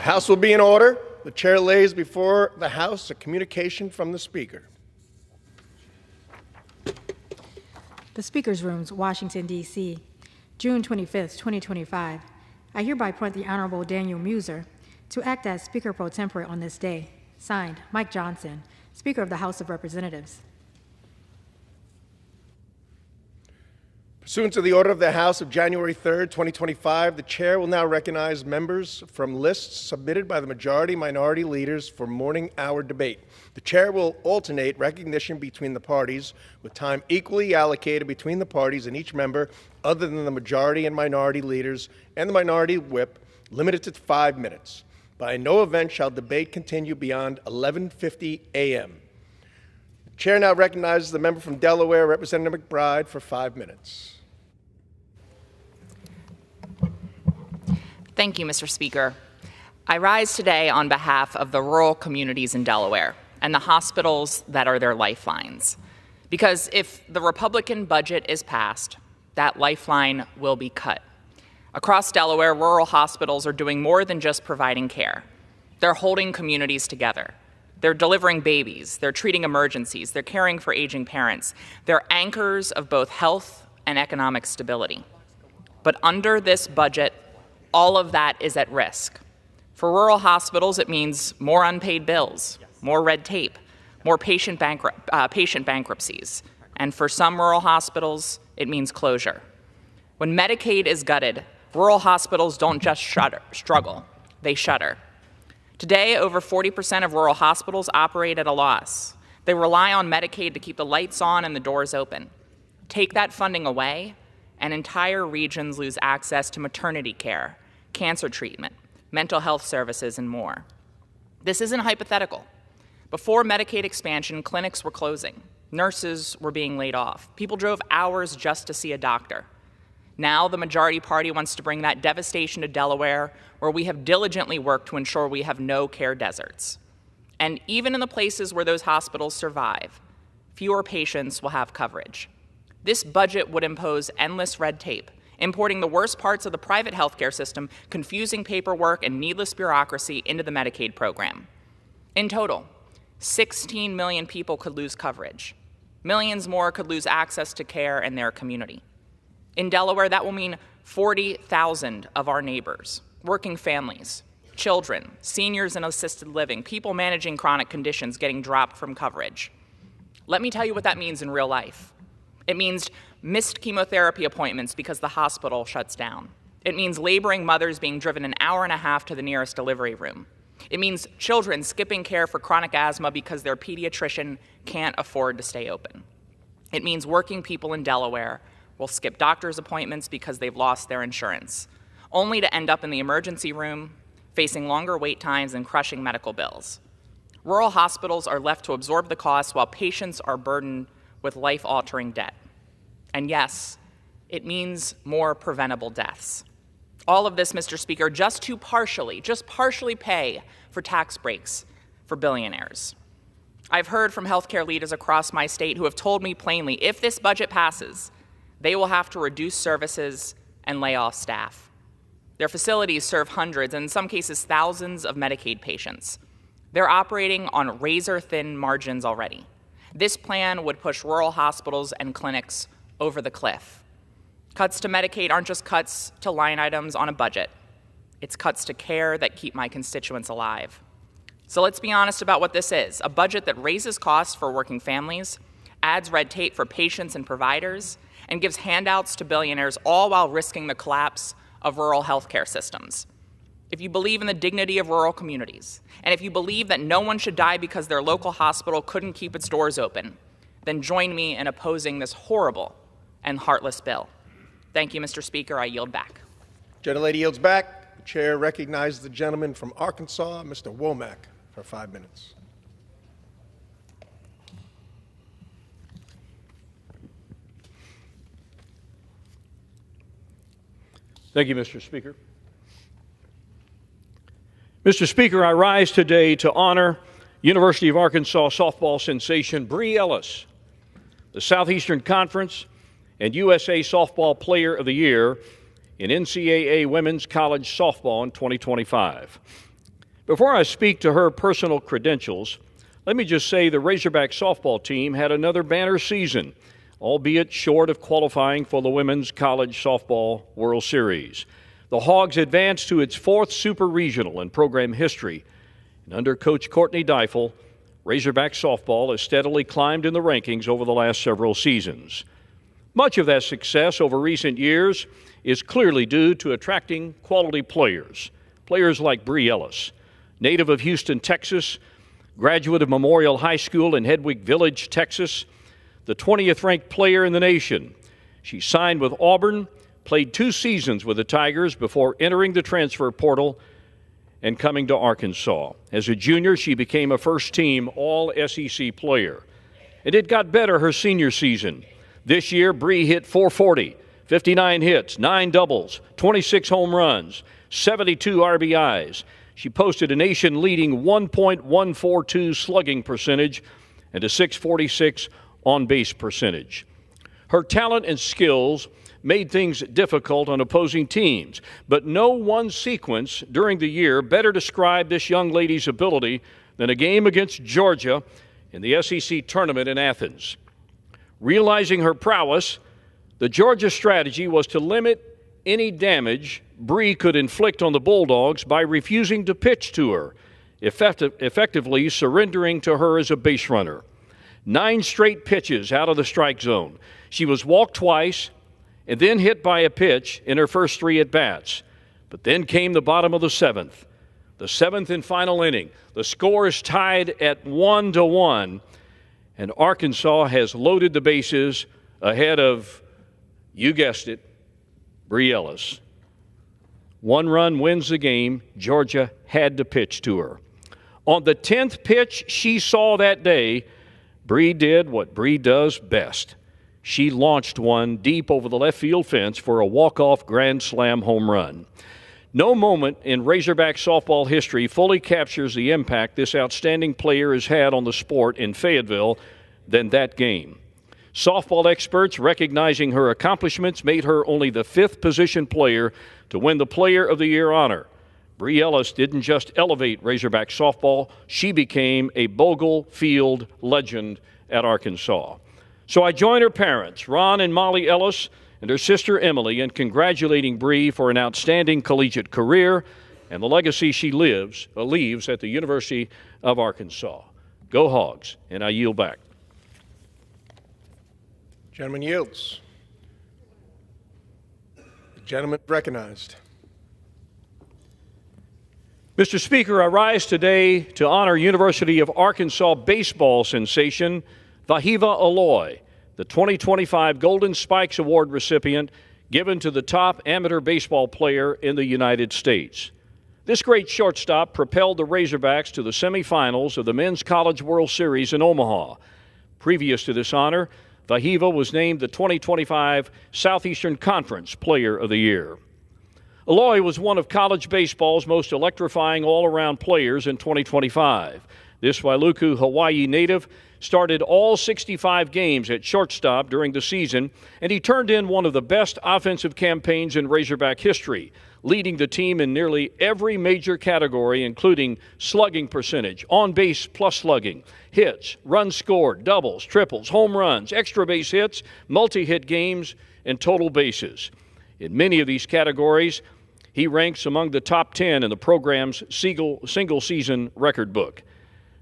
The House will be in order. The chair lays before the House a communication from the Speaker. The Speaker's Rooms, Washington, D.C., June 25, 2025. I hereby appoint the Honorable Daniel Muser to act as Speaker pro tempore on this day. Signed, Mike Johnson, Speaker of the House of Representatives. Pursuant to the order of the House of January 3, 2025, the Chair will now recognize members from lists submitted by the majority-minority leaders for morning hour debate. The Chair will alternate recognition between the parties, with time equally allocated between the parties and each member other than the majority and minority leaders and the minority whip, limited to 5 minutes. By no event shall debate continue beyond 11:50 a.m. The Chair now recognizes the member from Delaware, Representative McBride, for 5 minutes. Thank you, Mr. Speaker. I rise today on behalf of the rural communities in Delaware and the hospitals that are their lifelines. Because if the Republican budget is passed, that lifeline will be cut. Across Delaware, rural hospitals are doing more than just providing care. They're holding communities together. They're delivering babies. They're treating emergencies. They're caring for aging parents. They're anchors of both health and economic stability. But under this budget, all of that is at risk. For rural hospitals, it means more unpaid bills, more red tape, more patient bankruptcies. And for some rural hospitals, it means closure. When Medicaid is gutted, rural hospitals don't just struggle, they shudder. Today, over 40% of rural hospitals operate at a loss. They rely on Medicaid to keep the lights on and the doors open. Take that funding away, and entire regions lose access to maternity care, cancer treatment, mental health services, and more. This isn't hypothetical. Before Medicaid expansion, clinics were closing. Nurses were being laid off. People drove hours just to see a doctor. Now the majority party wants to bring that devastation to Delaware, where we have diligently worked to ensure we have no care deserts. And even in the places where those hospitals survive, fewer patients will have coverage. This budget would impose endless red tape, importing the worst parts of the private healthcare system, confusing paperwork and needless bureaucracy into the Medicaid program. In total, 16 million people could lose coverage. Millions more could lose access to care in their community. In Delaware, that will mean 40,000 of our neighbors, working families, children, seniors in assisted living, people managing chronic conditions getting dropped from coverage. Let me tell you what that means in real life. It means missed chemotherapy appointments because the hospital shuts down. It means laboring mothers being driven an hour and a half to the nearest delivery room. It means children skipping care for chronic asthma because their pediatrician can't afford to stay open. It means working people in Delaware will skip doctor's appointments because they've lost their insurance, only to end up in the emergency room, facing longer wait times and crushing medical bills. Rural hospitals are left to absorb the costs while patients are burdened with life-altering debt. And yes, it means more preventable deaths. All of this, Mr. Speaker, just partially pay for tax breaks for billionaires. I've heard from healthcare leaders across my state who have told me plainly, if this budget passes, they will have to reduce services and lay off staff. Their facilities serve hundreds, and in some cases thousands of Medicaid patients. They're operating on razor-thin margins already. This plan would push rural hospitals and clinics over the cliff. Cuts to Medicaid aren't just cuts to line items on a budget. It's cuts to care that keep my constituents alive. So let's be honest about what this is: a budget that raises costs for working families, adds red tape for patients and providers, and gives handouts to billionaires, all while risking the collapse of rural healthcare systems. If you believe in the dignity of rural communities, and if you believe that no one should die because their local hospital couldn't keep its doors open, then join me in opposing this horrible and heartless bill. Thank you, Mr. Speaker. I yield back. Gentlelady yields back. The chair recognizes the gentleman from Arkansas, Mr. Womack, for 5 minutes. Thank you, Mr. Speaker. Mr. Speaker, I rise today to honor University of Arkansas softball sensation Bree Ellis, the Southeastern Conference and USA Softball Player of the Year in NCAA Women's College Softball in 2025. Before I speak to her personal credentials, let me just say the Razorback softball team had another banner season, albeit short of qualifying for the Women's College Softball World Series. The Hogs advanced to its fourth Super Regional in program history, and under Coach Courtney Deifel, Razorback softball has steadily climbed in the rankings over the last several seasons. Much of that success over recent years is clearly due to attracting quality players like Bree Ellis, native of Houston, Texas, graduate of Memorial High School in Hedwig Village, Texas, the 20th ranked player in the nation. She signed with Auburn, played 2 seasons with the Tigers before entering the transfer portal and coming to Arkansas. As a junior, she became a first-team All-SEC player. And it got better her senior season. This year, Bree hit .440, 59 hits, 9 doubles, 26 home runs, 72 RBIs. She posted a nation-leading 1.142 slugging percentage and a .646 on-base percentage. Her talent and skills made things difficult on opposing teams, but no one sequence during the year better described this young lady's ability than a game against Georgia in the SEC tournament in Athens. Realizing her prowess, the Georgia strategy was to limit any damage Bree could inflict on the Bulldogs by refusing to pitch to her, effectively surrendering to her as a base runner. 9 straight pitches out of the strike zone. She was walked twice and then hit by a pitch in her first 3 at-bats. But then came the bottom of the 7th and final inning. The score is tied at 1-1, and Arkansas has loaded the bases ahead of, you guessed it, Bree Ellis. 1 run wins the game. Georgia had to pitch to her. On the 10th pitch she saw that day, Bree did what Bree does best. She launched one deep over the left field fence for a walk-off grand slam home run. No moment in Razorback softball history fully captures the impact this outstanding player has had on the sport in Fayetteville than that game. Softball experts, recognizing her accomplishments, made her only the 5th position player to win the Player of the Year honor. Bree Ellis didn't just elevate Razorback softball, she became a Bogle Field legend at Arkansas. So I join her parents, Ron and Molly Ellis, and her sister Emily, in congratulating Bree for an outstanding collegiate career and the legacy she leaves at the University of Arkansas. Go Hogs, and I yield back. Gentleman yields. The gentleman recognized. Mr. Speaker, I rise today to honor University of Arkansas baseball sensation Vahiva Aloy, the 2025 Golden Spikes Award recipient given to the top amateur baseball player in the United States. This great shortstop propelled the Razorbacks to the semifinals of the Men's College World Series in Omaha. Previous to this honor, Vahiva was named the 2025 Southeastern Conference Player of the Year. Aloy was one of college baseball's most electrifying all-around players in 2025. This Wailuku, Hawaii native started all 65 games at shortstop during the season, and he turned in one of the best offensive campaigns in Razorback history, leading the team in nearly every major category, including slugging percentage, on-base plus slugging, hits, runs scored, doubles, triples, home runs, extra base hits, multi-hit games, and total bases. In many of these categories, he ranks among the top 10 in the program's single-season record book.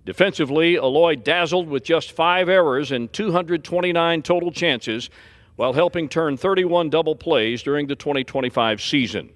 Defensively, Aloy dazzled with just 5 errors and 229 total chances while helping turn 31 double plays during the 2025 season.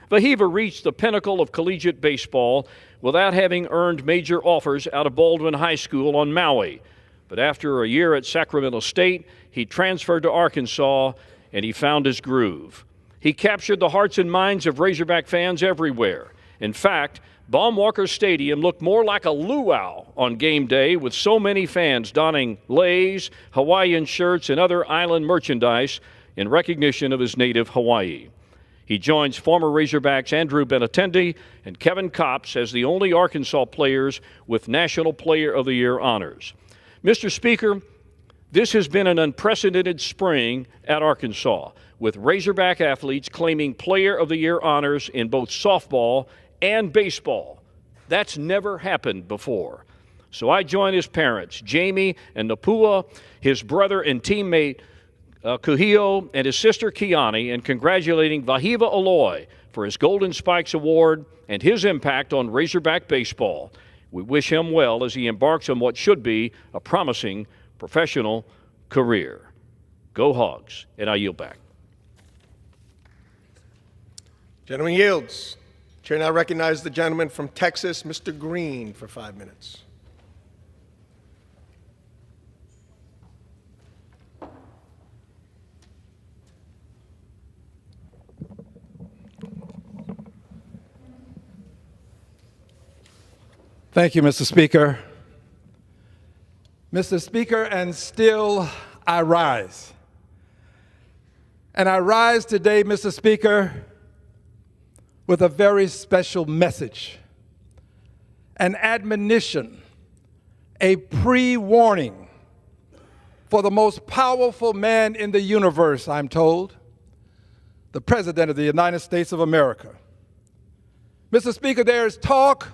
Vahiva reached the pinnacle of collegiate baseball without having earned major offers out of Baldwin High School on Maui. But after a year at Sacramento State, he transferred to Arkansas and he found his groove. He captured the hearts and minds of Razorback fans everywhere. In fact, Baum-Walker Stadium looked more like a luau on game day, with so many fans donning leis, Hawaiian shirts, and other island merchandise in recognition of his native Hawaii. He joins former Razorbacks Andrew Benintendi and Kevin Kopps as the only Arkansas players with National Player of the Year honors. Mr. Speaker, this has been an unprecedented spring at Arkansas, with Razorback athletes claiming Player of the Year honors in both softball and baseball. That's never happened before. So I join his parents, Jamie and Napua, his brother and teammate Kuhio, and his sister Kiani, in congratulating Vahiva Aloy for his Golden Spikes Award and his impact on Razorback baseball. We wish him well as he embarks on what should be a promising professional career. Go Hogs, and I yield back. Gentleman yields. Chair now recognizes the gentleman from Texas, Mr. Green, for 5 minutes. Thank you, Mr. Speaker. Mr. Speaker, and still I rise. And I rise today, Mr. Speaker, with a very special message, an admonition, a pre-warning for the most powerful man in the universe, I'm told, the President of the United States of America. Mr. Speaker, there is talk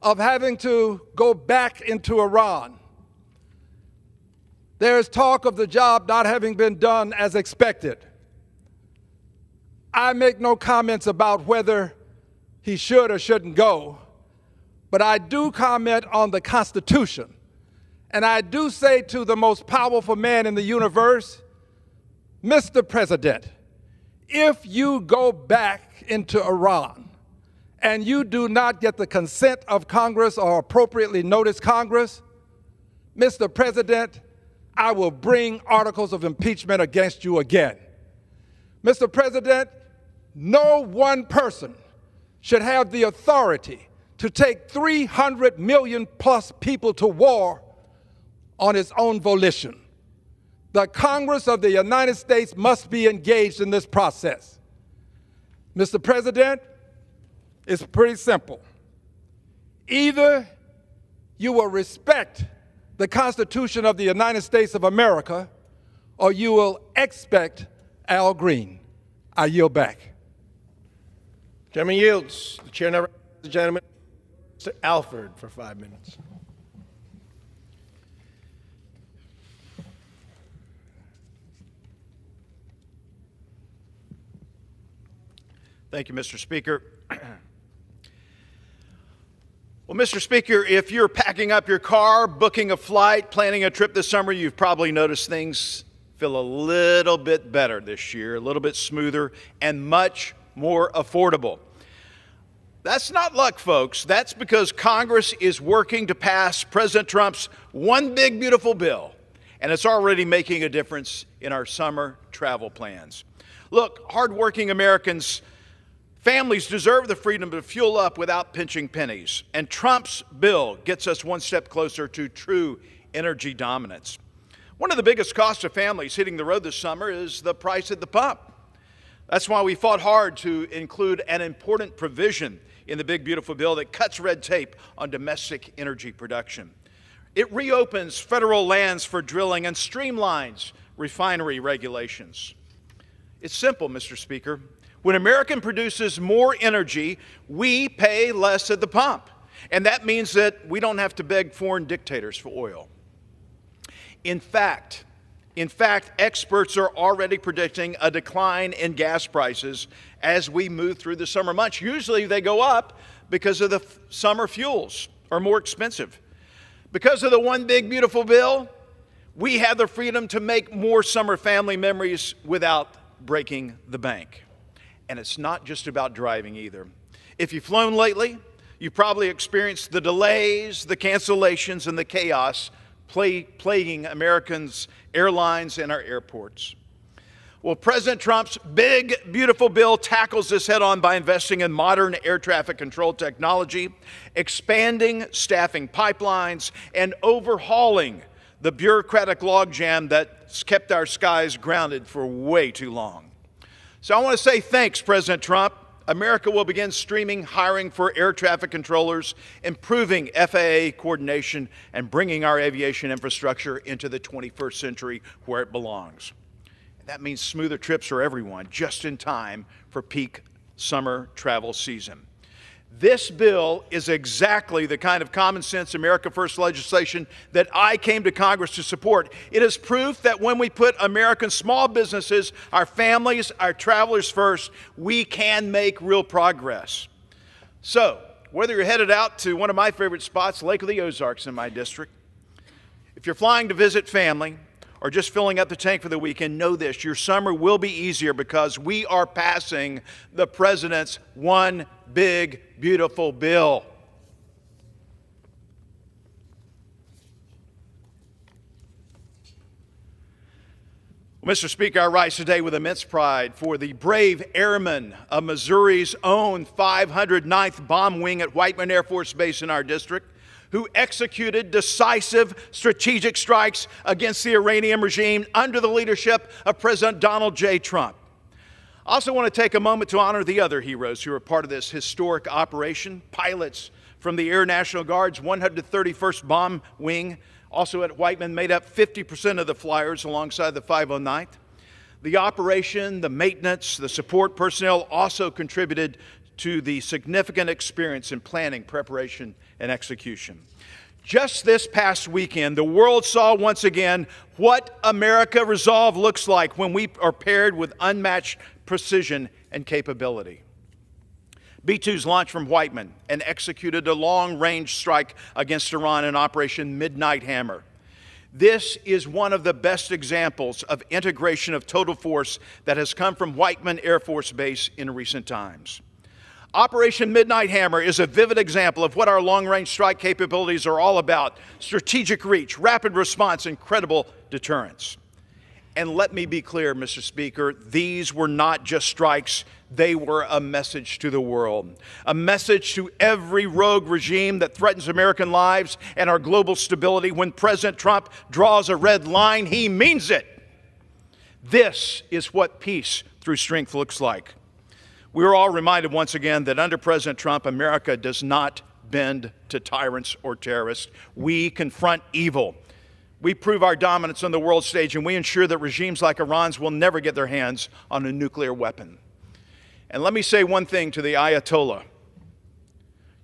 of having to go back into Iran. There is talk of the job not having been done as expected. I make no comments about whether he should or shouldn't go, but I do comment on the Constitution. And I do say to the most powerful man in the universe, Mr. President, if you go back into Iran and you do not get the consent of Congress or appropriately notice Congress, Mr. President, I will bring articles of impeachment against you again. Mr. President, no one person should have the authority to take 300 million plus people to war on its own volition. The Congress of the United States must be engaged in this process. Mr. President, it's pretty simple. Either you will respect the Constitution of the United States of America, or you will expect Al Green. I yield back. Gentleman yields. The chair now recognizes the gentleman, Mr. Alford, for 5 minutes. Thank you, Mr. Speaker. Well, Mr. Speaker, if you're packing up your car, booking a flight, planning a trip this summer, you've probably noticed things feel a little bit better this year, a little bit smoother, and much more affordable. That's not luck, folks. That's because Congress is working to pass President Trump's one big, beautiful bill, and it's already making a difference in our summer travel plans. Look, hardworking Americans, families deserve the freedom to fuel up without pinching pennies, and Trump's bill gets us one step closer to true energy dominance. One of the biggest costs of families hitting the road this summer is the price at the pump. That's why we fought hard to include an important provision in the big, beautiful bill that cuts red tape on domestic energy production. It reopens federal lands for drilling and streamlines refinery regulations. It's simple, Mr. Speaker. When American produces more energy, we pay less at the pump. And that means that we don't have to beg foreign dictators for oil. In fact, experts are already predicting a decline in gas prices as we move through the summer months. Usually they go up because of the summer fuels are more expensive. Because of the one big, beautiful bill, we have the freedom to make more summer family memories without breaking the bank. And it's not just about driving either. If you've flown lately, you've probably experienced the delays, the cancellations, and the chaos plaguing Americans' airlines and our airports. Well, President Trump's big, beautiful bill tackles this head on by investing in modern air traffic control technology, expanding staffing pipelines, and overhauling the bureaucratic logjam that's kept our skies grounded for way too long. So I want to say thanks, President Trump. America will begin streaming hiring for air traffic controllers, improving FAA coordination, and bringing our aviation infrastructure into the 21st century where it belongs. And that means smoother trips for everyone, just in time for peak summer travel season. This bill is exactly the kind of common sense America First legislation that I came to Congress to support. It is proof that when we put American small businesses, our families, our travelers first, we can make real progress. So, whether you're headed out to one of my favorite spots, Lake of the Ozarks in my district, if you're flying to visit family, or just filling up the tank for the weekend, know this: your summer will be easier because we are passing the President's one big, beautiful bill. Well, Mr. Speaker, I rise today with immense pride for the brave airmen of Missouri's own 509th Bomb Wing at Whiteman Air Force Base in our district, who executed decisive strategic strikes against the Iranian regime under the leadership of President Donald J. Trump. I also want to take a moment to honor the other heroes who are part of this historic operation. Pilots from the Air National Guard's 131st Bomb Wing, also at Whiteman, made up 50% of the flyers alongside the 509th. The operation, the maintenance, the support personnel also contributed to the significant experience in planning, preparation, and execution. Just this past weekend, the world saw once again what America Resolve looks like when we are paired with unmatched precision and capability. B-2s launched from Whiteman and executed a long-range strike against Iran in Operation Midnight Hammer. This is one of the best examples of integration of total force that has come from Whiteman Air Force Base in recent times. Operation Midnight Hammer is a vivid example of what our long-range strike capabilities are all about: strategic reach, rapid response, and credible deterrence. And let me be clear, Mr. Speaker, these were not just strikes, they were a message to the world. A message to every rogue regime that threatens American lives and our global stability. When President Trump draws a red line, he means it. This is what peace through strength looks like. We are all reminded once again that under President Trump, America does not bend to tyrants or terrorists. We confront evil. We prove our dominance on the world stage, and we ensure that regimes like Iran's will never get their hands on a nuclear weapon. And let me say one thing to the Ayatollah.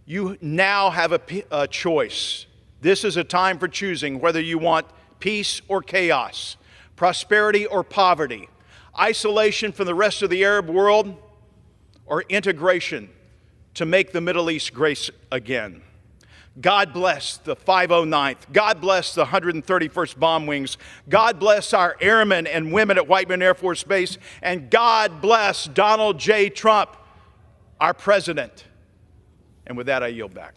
You now have a choice. This is a time for choosing whether you want peace or chaos, prosperity or poverty, isolation from the rest of the Arab world, or integration to make the Middle East great again. God bless the 509th. God bless the 131st Bomb Wings. God bless our airmen and women at Whiteman Air Force Base. And God bless Donald J. Trump, our president. And with that, I yield back.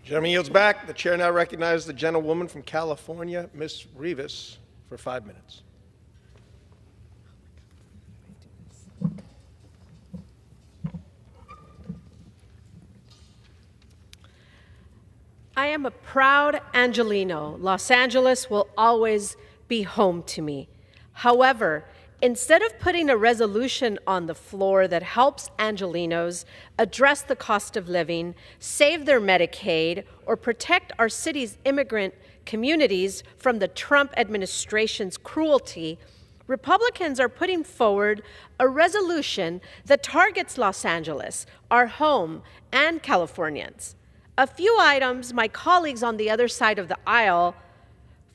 Gentleman yields back. The chair now recognizes the gentlewoman from California, Ms. Rivas, for 5 minutes. I am a proud Angelino. Los Angeles will always be home to me. However, instead of putting a resolution on the floor that helps Angelinos address the cost of living, save their Medicaid, or protect our city's immigrant communities from the Trump administration's cruelty, Republicans are putting forward a resolution that targets Los Angeles, our home, and Californians. A few items my colleagues on the other side of the aisle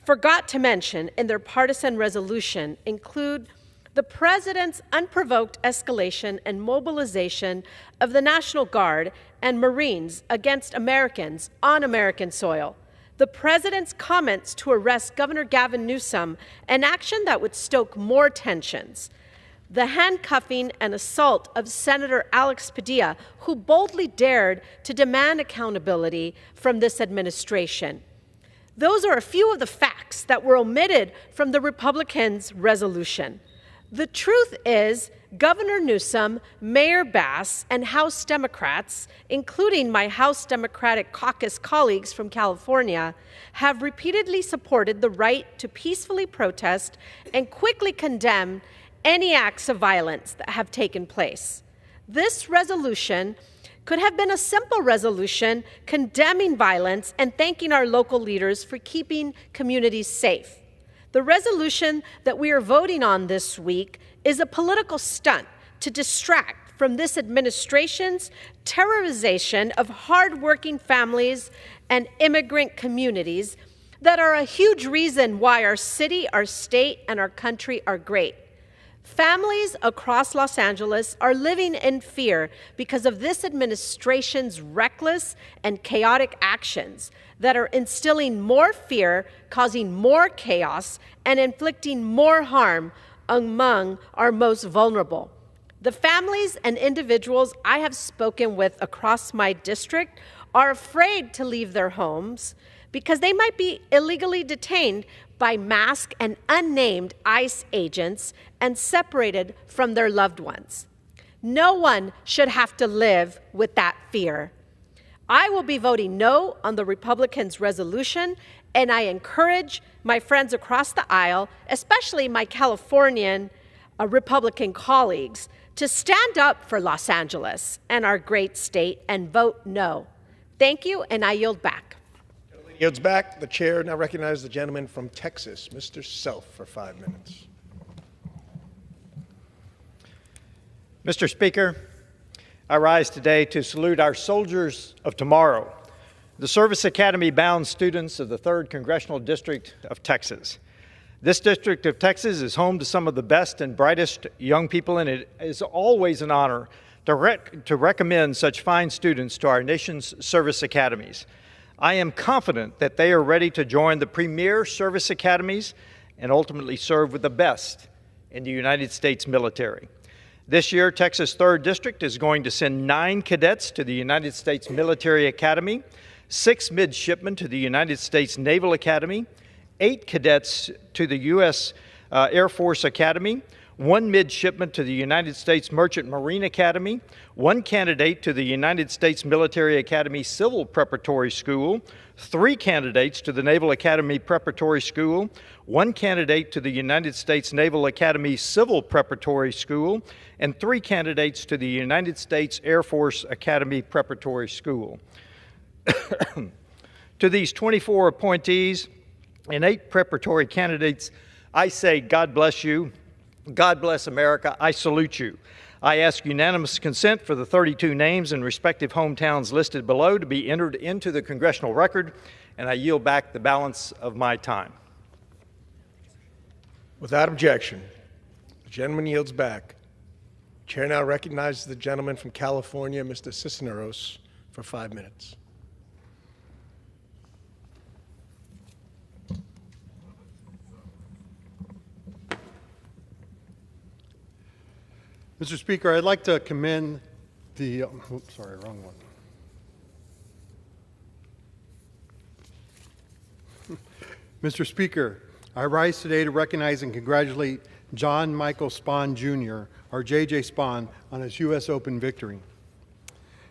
forgot to mention in their partisan resolution include the president's unprovoked escalation and mobilization of the National Guard and Marines against Americans on American soil, the president's comments to arrest Governor Gavin Newsom, an action that would stoke more tensions, the handcuffing and assault of Senator Alex Padilla, who boldly dared to demand accountability from this administration. Those are a few of the facts that were omitted from the Republicans' resolution. The truth is, Governor Newsom, Mayor Bass, and House Democrats, including my House Democratic Caucus colleagues from California, have repeatedly supported the right to peacefully protest and quickly condemn any acts of violence that have taken place. This resolution could have been a simple resolution condemning violence and thanking our local leaders for keeping communities safe. The resolution that we are voting on this week is a political stunt to distract from this administration's terrorization of hardworking families and immigrant communities that are a huge reason why our city, our state, and our country are great. Families across Los Angeles are living in fear because of this administration's reckless and chaotic actions that are instilling more fear, causing more chaos, and inflicting more harm among our most vulnerable. The families and individuals I have spoken with across my district are afraid to leave their homes because they might be illegally detained by masked and unnamed ICE agents and separated from their loved ones. No one should have to live with that fear. I will be voting no on the Republicans' resolution, and I encourage my friends across the aisle, especially my Californian Republican colleagues, to stand up for Los Angeles and our great state and vote no. Thank you, and I yield back. Yields back. The chair now recognizes the gentleman from Texas, Mr. Self, for 5 minutes. Mr. Speaker, I rise today to salute our soldiers of tomorrow, the Service Academy-bound students of the 3rd Congressional District of Texas. This district of Texas is home to some of the best and brightest young people, and it is always an honor to recommend such fine students to our nation's service academies. I am confident that they are ready to join the premier service academies and ultimately serve with the best in the United States military. This year, Texas 3rd District is going to send 9 cadets to the United States Military Academy, 6 midshipmen to the United States Naval Academy, 8 cadets to the U.S. Air Force Academy, 1 midshipman to the United States Merchant Marine Academy, 1 candidate to the United States Military Academy Civil Preparatory School, 3 candidates to the Naval Academy Preparatory School, 1 candidate to the United States Naval Academy Civil Preparatory School, and 3 candidates to the United States Air Force Academy Preparatory School. To these 24 appointees and 8 preparatory candidates, I say, God bless you. God bless America. I salute you. I ask unanimous consent for the 32 names and respective hometowns listed below to be entered into the congressional record, and I yield back the balance of my time. Without objection, the gentleman yields back. The chair now recognizes the gentleman from California, Mr. Cisneros, for 5 minutes. Mr. Speaker, I'd like to commend the, oops, sorry, wrong one. Mr. Speaker, I rise today to recognize and congratulate John Michael Spahn Jr., or J.J. Spahn, on his U.S. Open victory.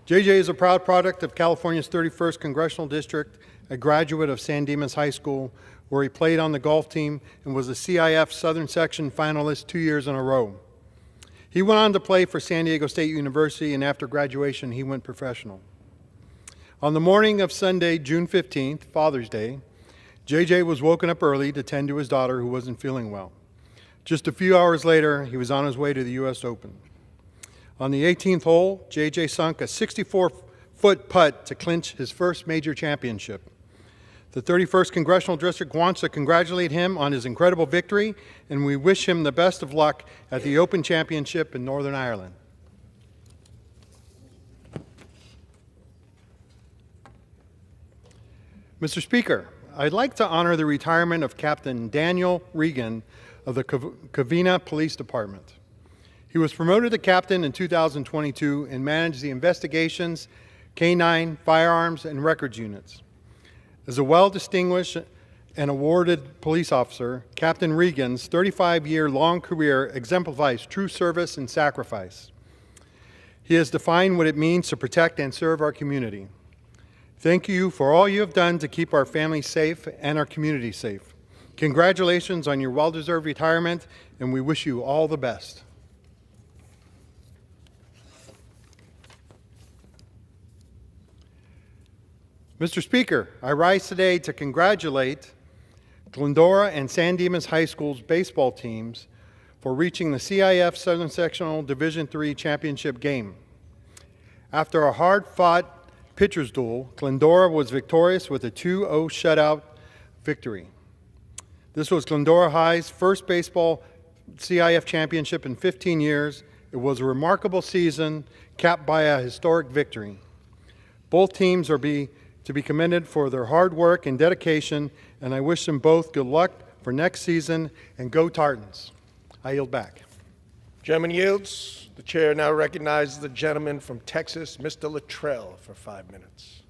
J.J. is a proud product of California's 31st Congressional District, a graduate of San Dimas High School, where he played on the golf team and was a CIF Southern Section finalist 2 years in a row. He went on to play for San Diego State University, and after graduation, he went professional. On the morning of Sunday, June 15th, Father's Day, JJ was woken up early to tend to his daughter who wasn't feeling well. Just a few hours later, he was on his way to the U.S. Open. On the 18th hole, JJ sunk a 64-foot putt to clinch his first major championship. The 31st Congressional District wants to congratulate him on his incredible victory, and we wish him the best of luck at the Open Championship in Northern Ireland. Mr. Speaker, I'd like to honor the retirement of Captain Daniel Regan of the Covina Police Department. He was promoted to captain in 2022 and managed the investigations, K-9, firearms, and records units. As a well-distinguished and awarded police officer, Captain Regan's 35-year-long career exemplifies true service and sacrifice. He has defined what it means to protect and serve our community. Thank you for all you have done to keep our families safe and our community safe. Congratulations on your well-deserved retirement, and we wish you all the best. Mr. Speaker, I rise today to congratulate Glendora and San Dimas High School's baseball teams for reaching the CIF Southern Sectional Division III Championship game. After a hard-fought pitcher's duel, Glendora was victorious with a 2-0 shutout victory. This was Glendora High's first baseball CIF championship in 15 years. It was a remarkable season capped by a historic victory. Both teams are to be commended for their hard work and dedication, and I wish them both good luck for next season, and go Tartans. I yield back. Gentleman yields. The chair now recognizes the gentleman from Texas, Mr. Luttrell, for 5 minutes.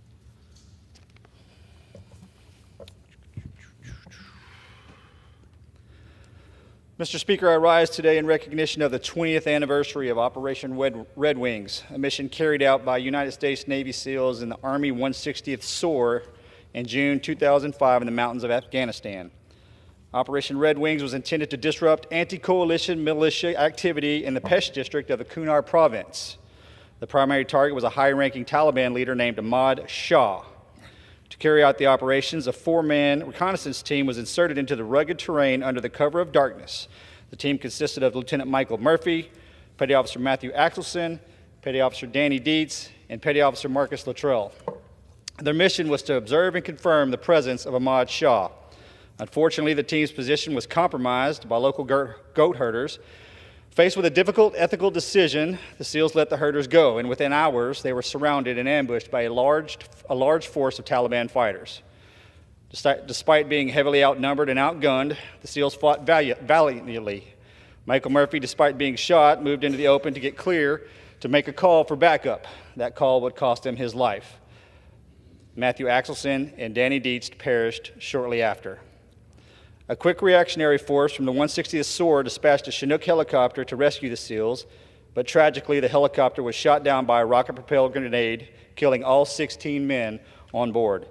Mr. Speaker, I rise today in recognition of the 20th anniversary of Operation Red Wings, a mission carried out by United States Navy SEALs in the Army 160th SOAR in June 2005 in the mountains of Afghanistan. Operation Red Wings was intended to disrupt anti-coalition militia activity in the Pesh district of the Kunar province. The primary target was a high-ranking Taliban leader named Ahmad Shah. To carry out the operations, a 4-man reconnaissance team was inserted into the rugged terrain under the cover of darkness. The team consisted of Lieutenant Michael Murphy, Petty Officer Matthew Axelson, Petty Officer Danny Dietz, and Petty Officer Marcus Luttrell. Their mission was to observe and confirm the presence of Ahmad Shah. Unfortunately, the team's position was compromised by local goat herders. Faced with a difficult ethical decision, the SEALs let the herders go, and within hours, they were surrounded and ambushed by a large force of Taliban fighters. Despite being heavily outnumbered and outgunned, the SEALs fought valiantly. Michael Murphy, despite being shot, moved into the open to get clear to make a call for backup. That call would cost him his life. Matthew Axelson and Danny Dietz perished shortly after. A quick reactionary force from the 160th SOAR dispatched a Chinook helicopter to rescue the SEALs, but tragically the helicopter was shot down by a rocket-propelled grenade, killing all 16 men on board.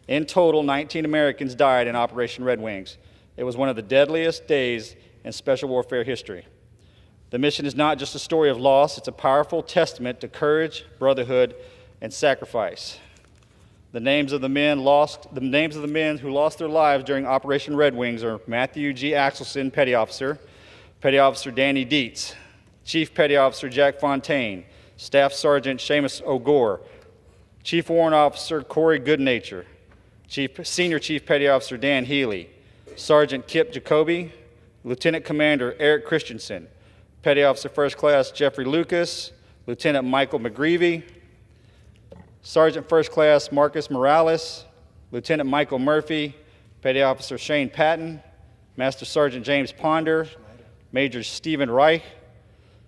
In total, 19 Americans died in Operation Red Wings. It was one of the deadliest days in special warfare history. The mission is not just a story of loss, it's a powerful testament to courage, brotherhood, and sacrifice. The names of the men who lost their lives during Operation Red Wings are Matthew G. Axelson, Petty Officer, Petty Officer Danny Dietz, Chief Petty Officer Jack Fontaine, Staff Sergeant Seamus O'Gore, Chief Warrant Officer Corey Goodnature, Senior Chief Petty Officer Dan Healy, Sergeant Kip Jacoby, Lieutenant Commander Eric Christensen, Petty Officer First Class Jeffrey Lucas, Lieutenant Michael McGreevy, Sergeant First Class Marcus Morales, Lieutenant Michael Murphy, Petty Officer Shane Patton, Master Sergeant James Ponder, Major Stephen Reich,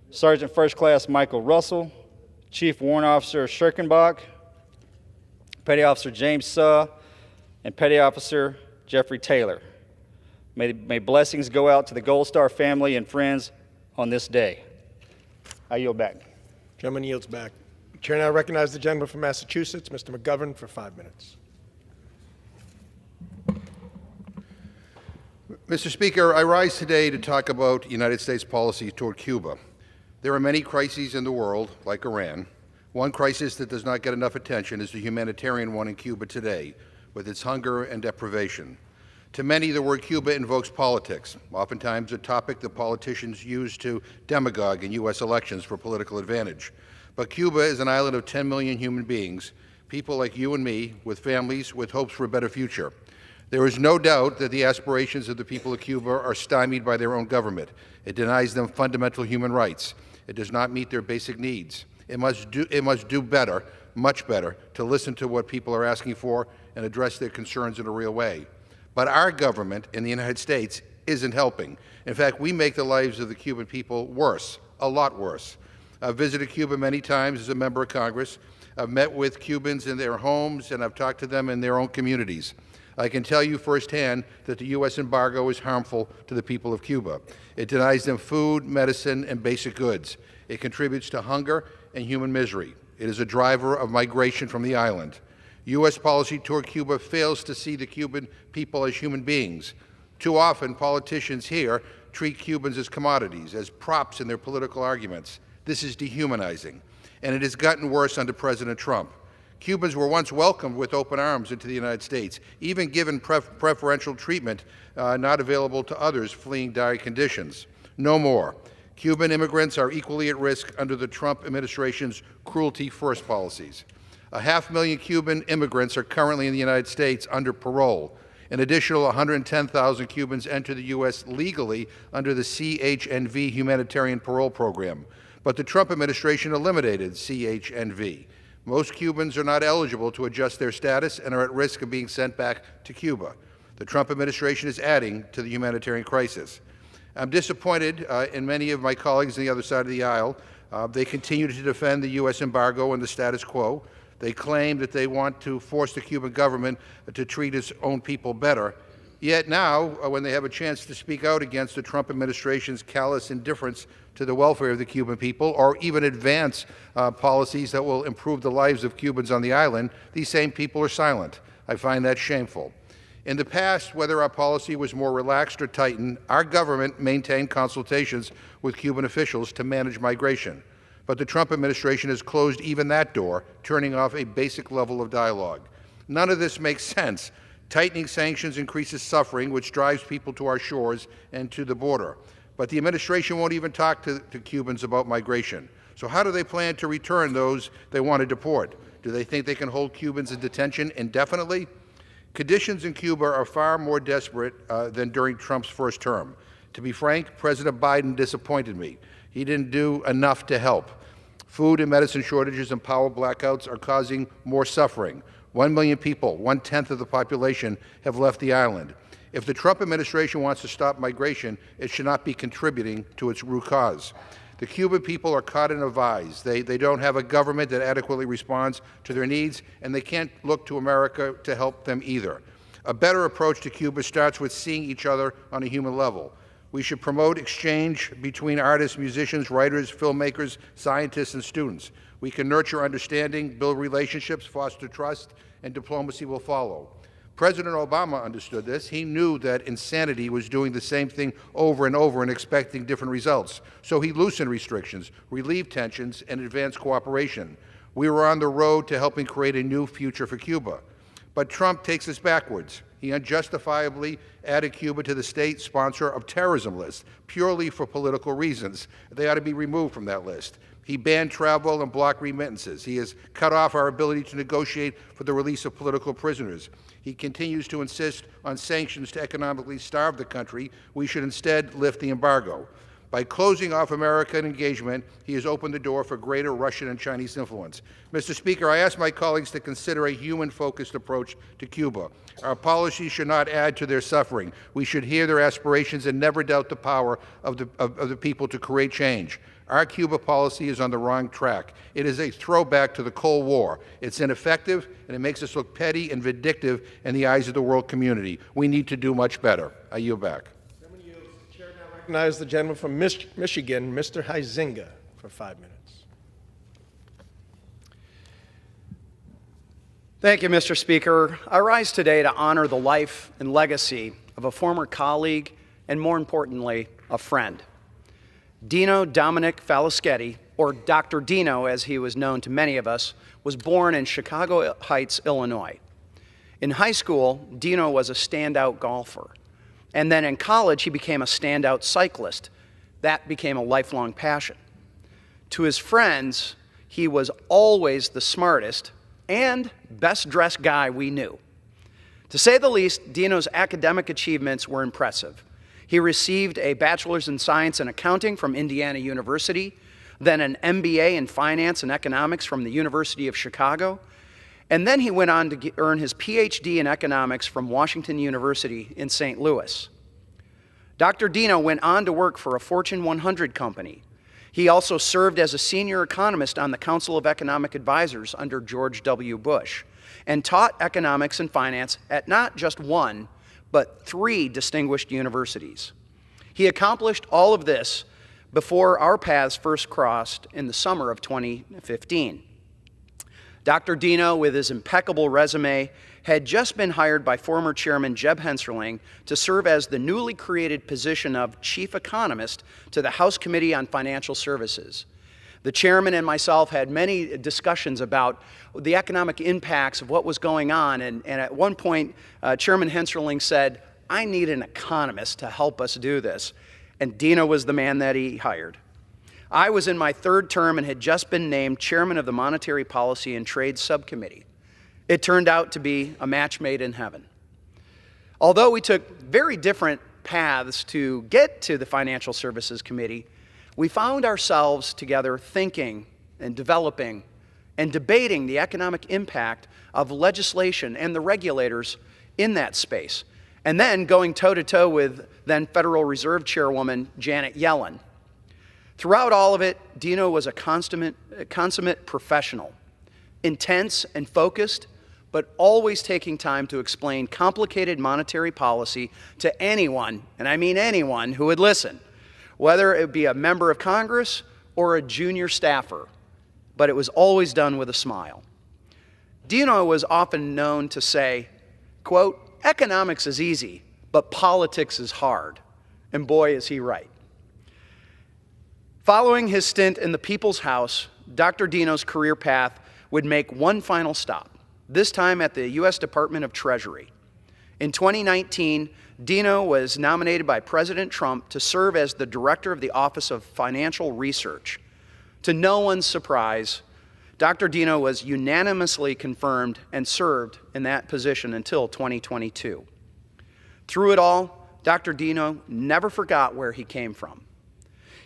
Sergeant First Class Michael Russell, Chief Warrant Officer Schirkenbach, Petty Officer James Suh, and Petty Officer Jeffrey Taylor. May blessings go out to the Gold Star family and friends on this day. I yield back. Gentleman yields back. Chair now recognizes the gentleman from Massachusetts, Mr. McGovern, for 5 minutes. Mr. Speaker, I rise today to talk about United States policy toward Cuba. There are many crises in the world, like Iran. One crisis that does not get enough attention is the humanitarian one in Cuba today, with its hunger and deprivation. To many, the word Cuba invokes politics, oftentimes a topic that politicians use to demagogue in U.S. elections for political advantage. But Cuba is an island of 10 million human beings, people like you and me, with families, with hopes for a better future. There is no doubt that the aspirations of the people of Cuba are stymied by their own government. It denies them fundamental human rights. It does not meet their basic needs. It must do better, much better, to listen to what people are asking for and address their concerns in a real way. But our government in the United States isn't helping. In fact, we make the lives of the Cuban people worse, a lot worse. I've visited Cuba many times as a member of Congress. I've met with Cubans in their homes, and I've talked to them in their own communities. I can tell you firsthand that the U.S. embargo is harmful to the people of Cuba. It denies them food, medicine, and basic goods. It contributes to hunger and human misery. It is a driver of migration from the island. U.S. policy toward Cuba fails to see the Cuban people as human beings. Too often, politicians here treat Cubans as commodities, as props in their political arguments. This is dehumanizing, and it has gotten worse under President Trump. Cubans were once welcomed with open arms into the United States, even given preferential treatment not available to others fleeing dire conditions. No more. Cuban immigrants are equally at risk under the Trump administration's cruelty-first policies. 500,000 Cuban immigrants are currently in the United States under parole. An additional 110,000 Cubans enter the U.S. legally under the CHNV humanitarian parole program. But the Trump administration eliminated CHNV. Most Cubans are not eligible to adjust their status and are at risk of being sent back to Cuba. The Trump administration is adding to the humanitarian crisis. I'm disappointed in many of my colleagues on the other side of the aisle. They continue to defend the U.S. embargo and the status quo. They claim that they want to force the Cuban government to treat its own people better. Yet now, when they have a chance to speak out against the Trump administration's callous indifference to the welfare of the Cuban people, or even advance policies that will improve the lives of Cubans on the island, these same people are silent. I find that shameful. In the past, whether our policy was more relaxed or tightened, our government maintained consultations with Cuban officials to manage migration. But the Trump administration has closed even that door, turning off a basic level of dialogue. None of this makes sense. Tightening sanctions increases suffering, which drives people to our shores and to the border. But the administration won't even talk to Cubans about migration. So how do they plan to return those they want to deport? Do they think they can hold Cubans in detention indefinitely? Conditions in Cuba are far more desperate than during Trump's first term. To be frank, President Biden disappointed me. He didn't do enough to help. Food and medicine shortages and power blackouts are causing more suffering. 1 million people, 1/10 of the population, have left the island. If the Trump administration wants to stop migration, it should not be contributing to its root cause. The Cuban people are caught in a vise. They don't have a government that adequately responds to their needs, and they can't look to America to help them either. A better approach to Cuba starts with seeing each other on a human level. We should promote exchange between artists, musicians, writers, filmmakers, scientists, and students. We can nurture understanding, build relationships, foster trust, and diplomacy will follow. President Obama understood this. He knew that insanity was doing the same thing over and over and expecting different results. So he loosened restrictions, relieved tensions, and advanced cooperation. We were on the road to helping create a new future for Cuba. But Trump takes us backwards. He unjustifiably added Cuba to the state sponsor of terrorism list, purely for political reasons. They ought to be removed from that list. He banned travel and blocked remittances. He has cut off our ability to negotiate for the release of political prisoners. He continues to insist on sanctions to economically starve the country. We should instead lift the embargo. By closing off American engagement, he has opened the door for greater Russian and Chinese influence. Mr. Speaker, I ask my colleagues to consider a human-focused approach to Cuba. Our policies should not add to their suffering. We should hear their aspirations and never doubt the power of the people to create change. Our Cuba policy is on the wrong track. It is a throwback to the Cold War. It's ineffective, and it makes us look petty and vindictive in the eyes of the world community. We need to do much better. I yield back. The chair now recognizes the gentleman from Michigan, Mr. Huizinga, for 5 minutes. Thank you, Mr. Speaker. I rise today to honor the life and legacy of a former colleague and, more importantly, a friend. Dino Dominic Falischetti, or Dr. Dino as he was known to many of us, was born in Chicago Heights, Illinois. In high school, Dino was a standout golfer. And then in college, he became a standout cyclist. That became a lifelong passion. To his friends, he was always the smartest and best-dressed guy we knew. To say the least, Dino's academic achievements were impressive. He received a bachelor's in science and accounting from Indiana University, then an MBA in finance and economics from the University of Chicago, and then he went on to earn his PhD in economics from Washington University in St. Louis. Dr. Dino went on to work for a Fortune 100 company. He also served as a senior economist on the Council of Economic Advisors under George W. Bush, and taught economics and finance at not just one, but 3 distinguished universities. He accomplished all of this before our paths first crossed in the summer of 2015. Dr. Dino, with his impeccable resume, had just been hired by former Chairman Jeb Hensarling to serve as the newly created position of Chief Economist to the House Committee on Financial Services. The chairman and myself had many discussions about the economic impacts of what was going on, and at one point, Chairman Hensarling said, "I need an economist to help us do this." and Dino was the man that he hired. I was in my third term and had just been named chairman of the Monetary Policy and Trade Subcommittee. It turned out to be a match made in heaven. Although we took very different paths to get to the Financial Services Committee, we found ourselves together thinking and developing and debating the economic impact of legislation and the regulators in that space, and then going toe-to-toe with then Federal Reserve Chairwoman Janet Yellen. Throughout all of it, Dino was a consummate professional, intense and focused, but always taking time to explain complicated monetary policy to anyone, and I mean anyone, who would listen, whether it be a member of Congress or a junior staffer, but it was always done with a smile. Dino was often known to say, quote, "Economics is easy, but politics is hard." And boy, is he right. Following his stint in the People's House, Dr. Dino's career path would make one final stop, this time at the U.S. Department of Treasury. In 2019, Dino was nominated by President Trump to serve as the director of the Office of Financial Research. To no one's surprise, Dr. Dino was unanimously confirmed and served in that position until 2022. Through it all, Dr. Dino never forgot where he came from.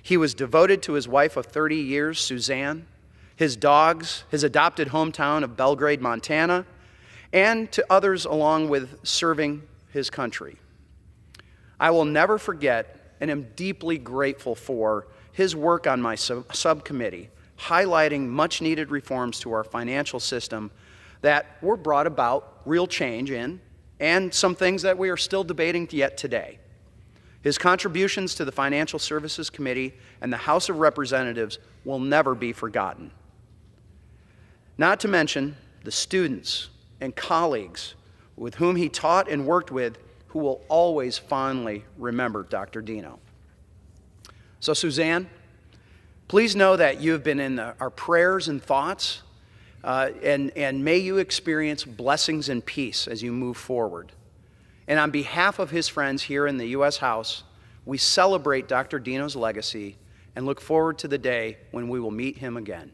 He was devoted to his wife of 30 years, Suzanne, his dogs, his adopted hometown of Belgrade, Montana, and to others along with serving his country. I will never forget and am deeply grateful for his work on my subcommittee, highlighting much-needed reforms to our financial system that were brought about real change in, and some things that we are still debating yet today. His contributions to the Financial Services Committee and the House of Representatives will never be forgotten. Not to mention the students and colleagues with whom he taught and worked with, who will always fondly remember Dr. Dino. So Suzanne, please know that you have been in our prayers and thoughts, and may you experience blessings and peace as you move forward. And on behalf of his friends here in the U.S. House, we celebrate Dr. Dino's legacy and look forward to the day when we will meet him again.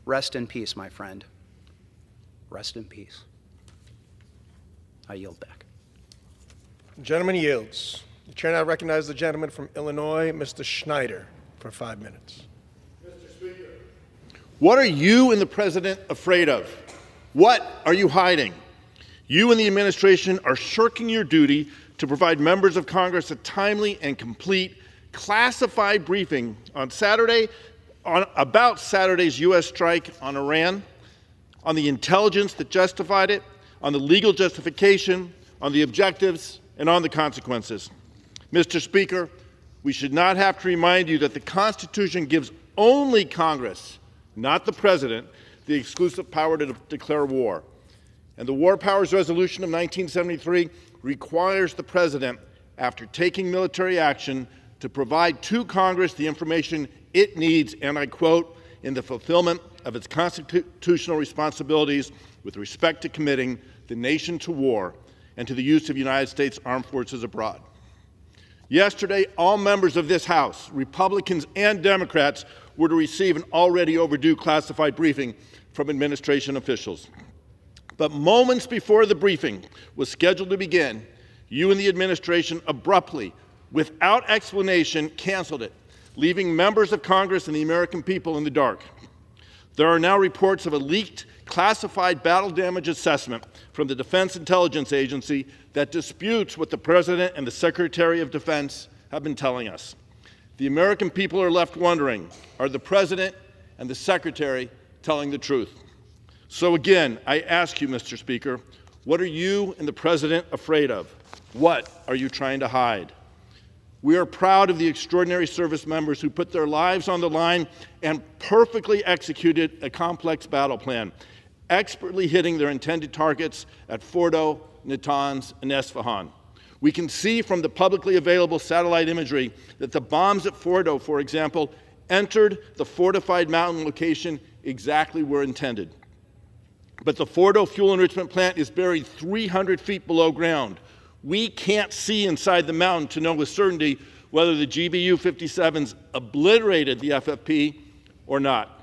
Rest in peace, my friend. Rest in peace. I yield back. The gentleman yields. The chair now recognizes the gentleman from Illinois, Mr. Schneider, for 5 minutes. Mr. Speaker, what are you and the President afraid of? What are you hiding? You and the administration are shirking your duty to provide members of Congress a timely and complete classified briefing on Saturday about Saturday's U.S. strike on Iran, on the intelligence that justified it, on the legal justification, on the objectives, and on the consequences. Mr. Speaker, we should not have to remind you that the Constitution gives only Congress, not the President, the exclusive power to declare war. And the War Powers Resolution of 1973 requires the President, after taking military action, to provide to Congress the information it needs, and I quote, in the fulfillment of its constitutional responsibilities with respect to committing the nation to war and to the use of United States armed forces abroad. Yesterday, all members of this House, Republicans and Democrats, were to receive an already overdue classified briefing from administration officials. But moments before the briefing was scheduled to begin, you and the administration abruptly, without explanation, canceled it, leaving members of Congress and the American people in the dark. There are now reports of a leaked, classified battle damage assessment from the Defense Intelligence Agency that disputes what the President and the Secretary of Defense have been telling us. The American people are left wondering, are the President and the Secretary telling the truth? So again, I ask you, Mr. Speaker, what are you and the President afraid of? What are you trying to hide? We are proud of the extraordinary service members who put their lives on the line and perfectly executed a complex battle plan, expertly hitting their intended targets at Fordo, Natanz, and Esfahan. We can see from the publicly available satellite imagery that the bombs at Fordo, for example, entered the fortified mountain location exactly where intended. But the Fordo fuel enrichment plant is buried 300 feet below ground. We can't see inside the mountain to know with certainty whether the GBU-57s obliterated the FFP or not.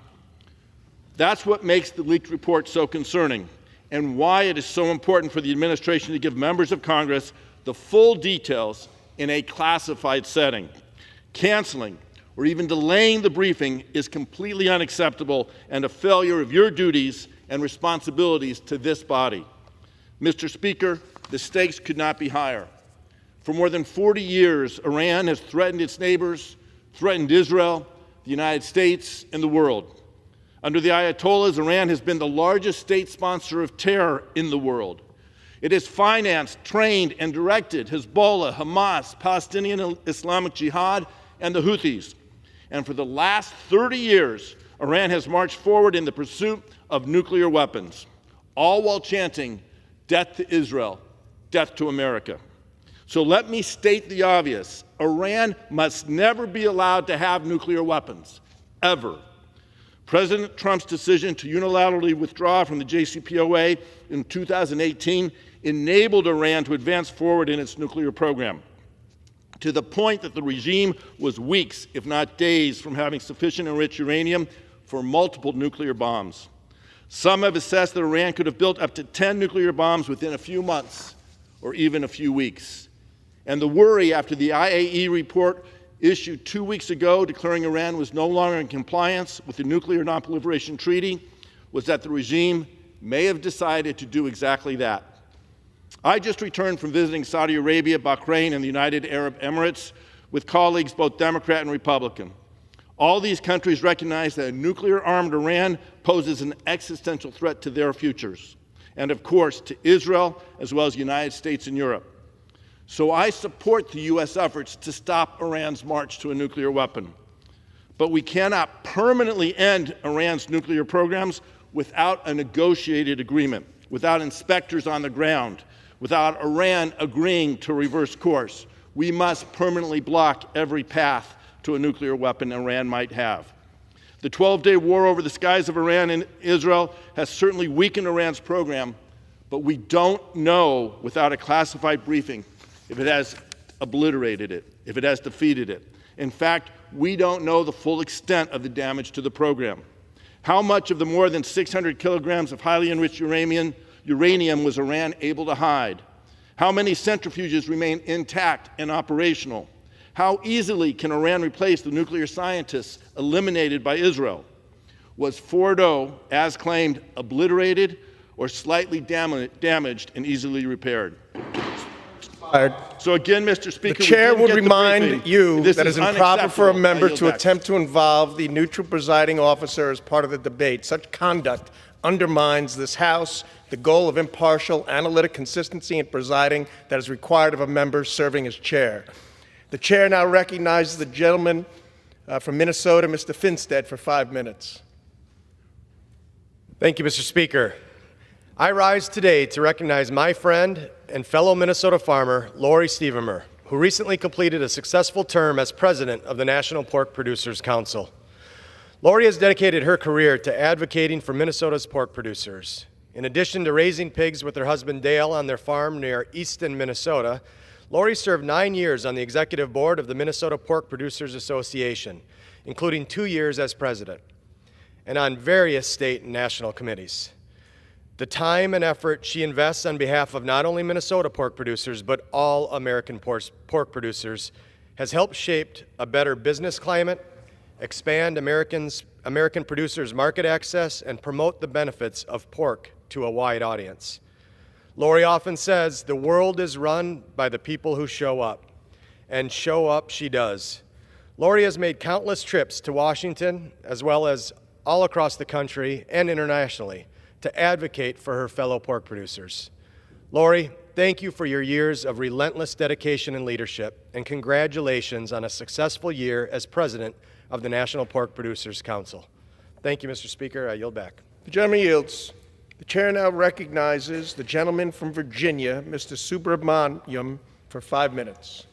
That's what makes the leaked report so concerning, and why it is so important for the administration to give members of Congress the full details in a classified setting. Canceling or even delaying the briefing is completely unacceptable and a failure of your duties and responsibilities to this body. Mr. Speaker, the stakes could not be higher. For more than 40 years, Iran has threatened its neighbors, threatened Israel, the United States, and the world. Under the Ayatollahs, Iran has been the largest state sponsor of terror in the world. It has financed, trained, and directed Hezbollah, Hamas, Palestinian Islamic Jihad, and the Houthis. And for the last 30 years, Iran has marched forward in the pursuit of nuclear weapons, all while chanting, "Death to Israel, death to America." So let me state the obvious. Iran must never be allowed to have nuclear weapons, ever. President Trump's decision to unilaterally withdraw from the JCPOA in 2018 enabled Iran to advance forward in its nuclear program, to the point that the regime was weeks, if not days, from having sufficient enriched uranium for multiple nuclear bombs. Some have assessed that Iran could have built up to 10 nuclear bombs within a few months or even a few weeks. And the worry after the IAEA report issued 2 weeks ago declaring Iran was no longer in compliance with the Nuclear Non-Proliferation Treaty was that the regime may have decided to do exactly that. I just returned from visiting Saudi Arabia, Bahrain, and the United Arab Emirates with colleagues, both Democrat and Republican. All these countries recognize that a nuclear-armed Iran poses an existential threat to their futures, and of course to Israel, as well as the United States and Europe. So I support the U.S. efforts to stop Iran's march to a nuclear weapon. But we cannot permanently end Iran's nuclear programs without a negotiated agreement, without inspectors on the ground, without Iran agreeing to reverse course. We must permanently block every path to a nuclear weapon Iran might have. The 12-day war over the skies of Iran and Israel has certainly weakened Iran's program, but we don't know without a classified briefing if it has obliterated it, if it has defeated it. In fact, we don't know the full extent of the damage to the program. How much of the more than 600 kilograms of highly enriched uranium was Iran able to hide? How many centrifuges remain intact and operational? How easily can Iran replace the nuclear scientists eliminated by Israel? Was Fordo, as claimed, obliterated or slightly damaged and easily repaired? So again, Mr. Speaker, the chair would remind you that it is improper for a member to attempt to involve the neutral presiding officer as part of the debate. Such conduct undermines this House, the goal of impartial, analytic consistency in presiding that is required of a member serving as chair. The chair now recognizes the gentleman from Minnesota, Mr. Finstead, for 5 minutes. Thank you, Mr. Speaker. I rise today to recognize my friend and fellow Minnesota farmer, Lori Stevenmer, who recently completed a successful term as president of the National Pork Producers Council. Lori has dedicated her career to advocating for Minnesota's pork producers. In addition to raising pigs with her husband Dale on their farm near Easton, Minnesota, Lori served 9 years on the executive board of the Minnesota Pork Producers Association, including 2 years as president, and on various state and national committees. The time and effort she invests on behalf of not only Minnesota pork producers, but all American pork producers has helped shape a better business climate, expand American producers' market access, and promote the benefits of pork to a wide audience. Lori often says, the world is run by the people who show up, and show up she does. Lori has made countless trips to Washington, as well as all across the country and internationally, to advocate for her fellow pork producers. Lori, thank you for your years of relentless dedication and leadership, and congratulations on a successful year as president of the National Pork Producers Council. Thank you, Mr. Speaker. I yield back. The gentleman yields. The chair now recognizes the gentleman from Virginia, Mr. Subramaniam, for 5 minutes.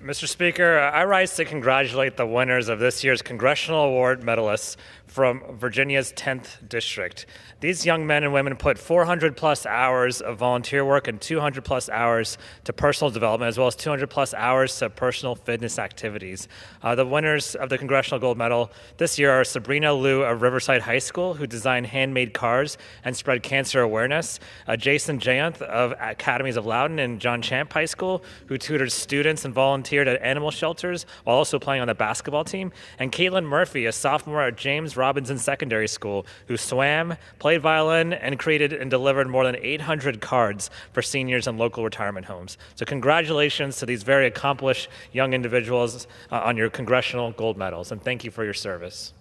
Mr. Speaker, I rise to congratulate the winners of this year's Congressional Award medalists from Virginia's 10th District. These young men and women put 400 plus hours of volunteer work and 200 plus hours to personal development, as well as 200 plus hours to personal fitness activities. The winners of the Congressional Gold Medal this year are Sabrina Liu of Riverside High School, who designed handmade cars and spread cancer awareness, Jason Jayanth of Academies of Loudoun and John Champ High School, who tutored students and volunteered at animal shelters while also playing on the basketball team, and Caitlin Murphy, a sophomore at James Robinson Secondary School, who swam, played violin, and created and delivered more than 800 cards for seniors in local retirement homes. So congratulations to these very accomplished young individuals on your Congressional Gold Medals, and thank you for your service.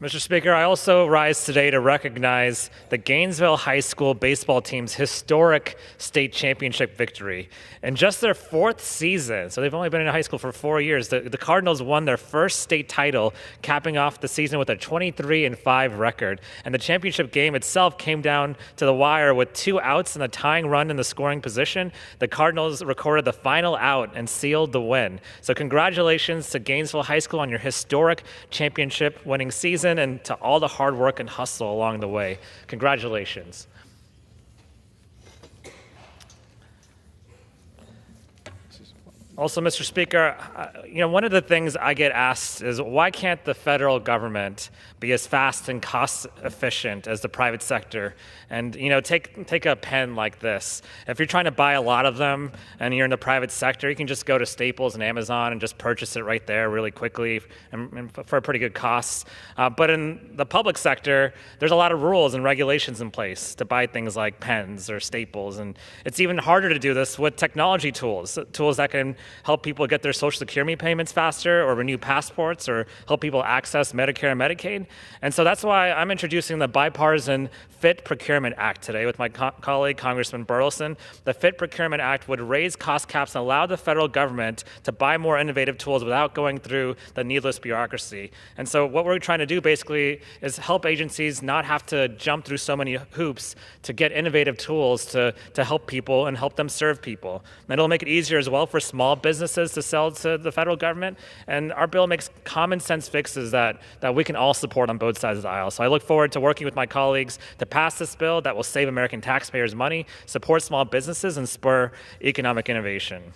Mr. Speaker, I also rise today to recognize the Gainesville High School baseball team's historic state championship victory. In just their 4th season, so they've only been in high school for 4 years, the Cardinals won their first state title, capping off the season with a 23-5 record. And the championship game itself came down to the wire with 2 outs and a tying run in the scoring position. The Cardinals recorded the final out and sealed the win. So congratulations to Gainesville High School on your historic championship winning season, and to all the hard work and hustle along the way. Congratulations. Also, Mr. Speaker, one of the things I get asked is why can't the federal government be as fast and cost efficient as the private sector? And take a pen like this. If you're trying to buy a lot of them and you're in the private sector, you can just go to Staples and Amazon and just purchase it right there really quickly and for a pretty good cost. But in the public sector, there's a lot of rules and regulations in place to buy things like pens or Staples, and it's even harder to do this with technology tools that can help people get their Social Security payments faster, or renew passports, or help people access Medicare and Medicaid. And so that's why I'm introducing the bipartisan FIT Procurement Act today with my colleague, Congressman Burleson. The FIT Procurement Act would raise cost caps and allow the federal government to buy more innovative tools without going through the needless bureaucracy. And so what we're trying to do basically is help agencies not have to jump through so many hoops to get innovative tools to help people and help them serve people. And it'll make it easier as well for small businesses to sell to the federal government. And our bill makes common sense fixes that we can all support on both sides of the aisle. So I look forward to working with my colleagues to pass this bill that will save American taxpayers money, support small businesses, and spur economic innovation.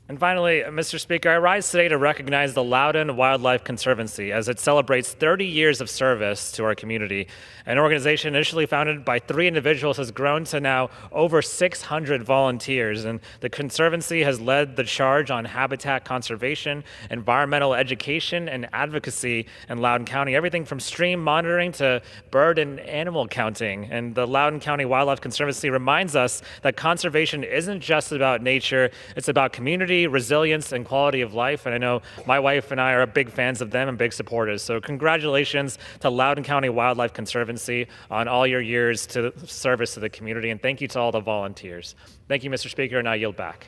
And finally, Mr. Speaker, I rise today to recognize the Loudoun Wildlife Conservancy as it celebrates 30 years of service to our community. An organization initially founded by 3 individuals has grown to now over 600 volunteers, and the Conservancy has led the charge on habitat conservation, environmental education, and advocacy in Loudoun County, everything from stream monitoring to bird and animal counting. And the Loudoun County Wildlife Conservancy reminds us that conservation isn't just about nature, it's about community, resilience, and quality of life. And I know my wife and I are big fans of them and big supporters. So congratulations to Loudoun County Wildlife Conservancy on all your years to service to the community. And thank you to all the volunteers. Thank you, Mr. Speaker, and I yield back.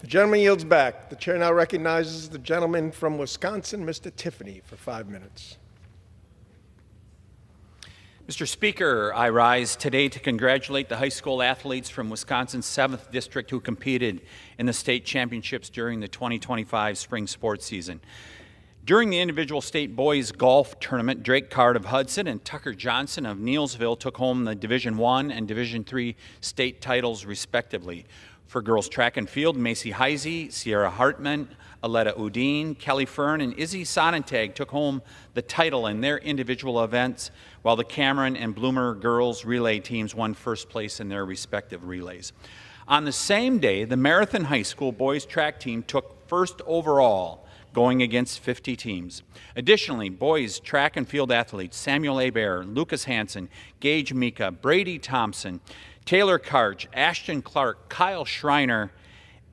The gentleman yields back. The chair now recognizes the gentleman from Wisconsin, Mr. Tiffany, for 5 minutes. Mr. Speaker, I rise today to congratulate the high school athletes from Wisconsin's 7th District who competed in the state championships during the 2025 spring sports season. During the individual state boys golf tournament, Drake Card of Hudson and Tucker Johnson of Neelsville took home the Division I and Division III state titles respectively. For girls track and field, Macy Heisey, Sierra Hartman, Aletta Udine, Kelly Fern, and Izzy Sonnentag took home the title in their individual events, while the Cameron and Bloomer girls relay teams won first place in their respective relays. On the same day, the Marathon High School boys track team took first overall, going against 50 teams. Additionally, boys track and field athletes Samuel Hebert, Lucas Hansen, Gage Mika, Brady Thompson, Taylor Karch, Ashton Clark, Kyle Schreiner,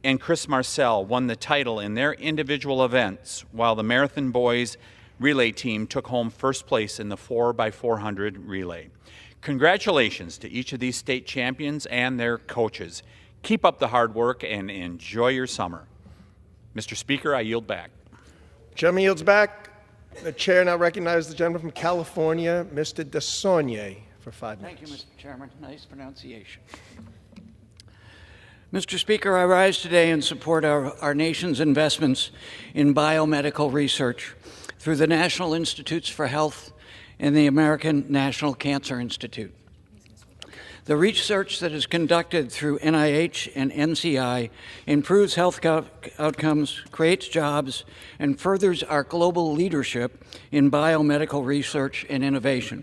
and Chris Marcel won the title in their individual events, while the Marathon boys relay team took home first place in the 4x400 relay. Congratulations to each of these state champions and their coaches. Keep up the hard work and enjoy your summer. Mr. Speaker, I yield back. Gentleman yields back. The chair now recognizes the gentleman from California, Mr. DeSaulnier, for 5 minutes. Thank you, Mr. Chairman. Nice pronunciation. Mr. Speaker, I rise today in support of our nation's investments in biomedical research through the National Institutes for Health and the American National Cancer Institute. The research that is conducted through NIH and NCI improves health outcomes, creates jobs, and furthers our global leadership in biomedical research and innovation.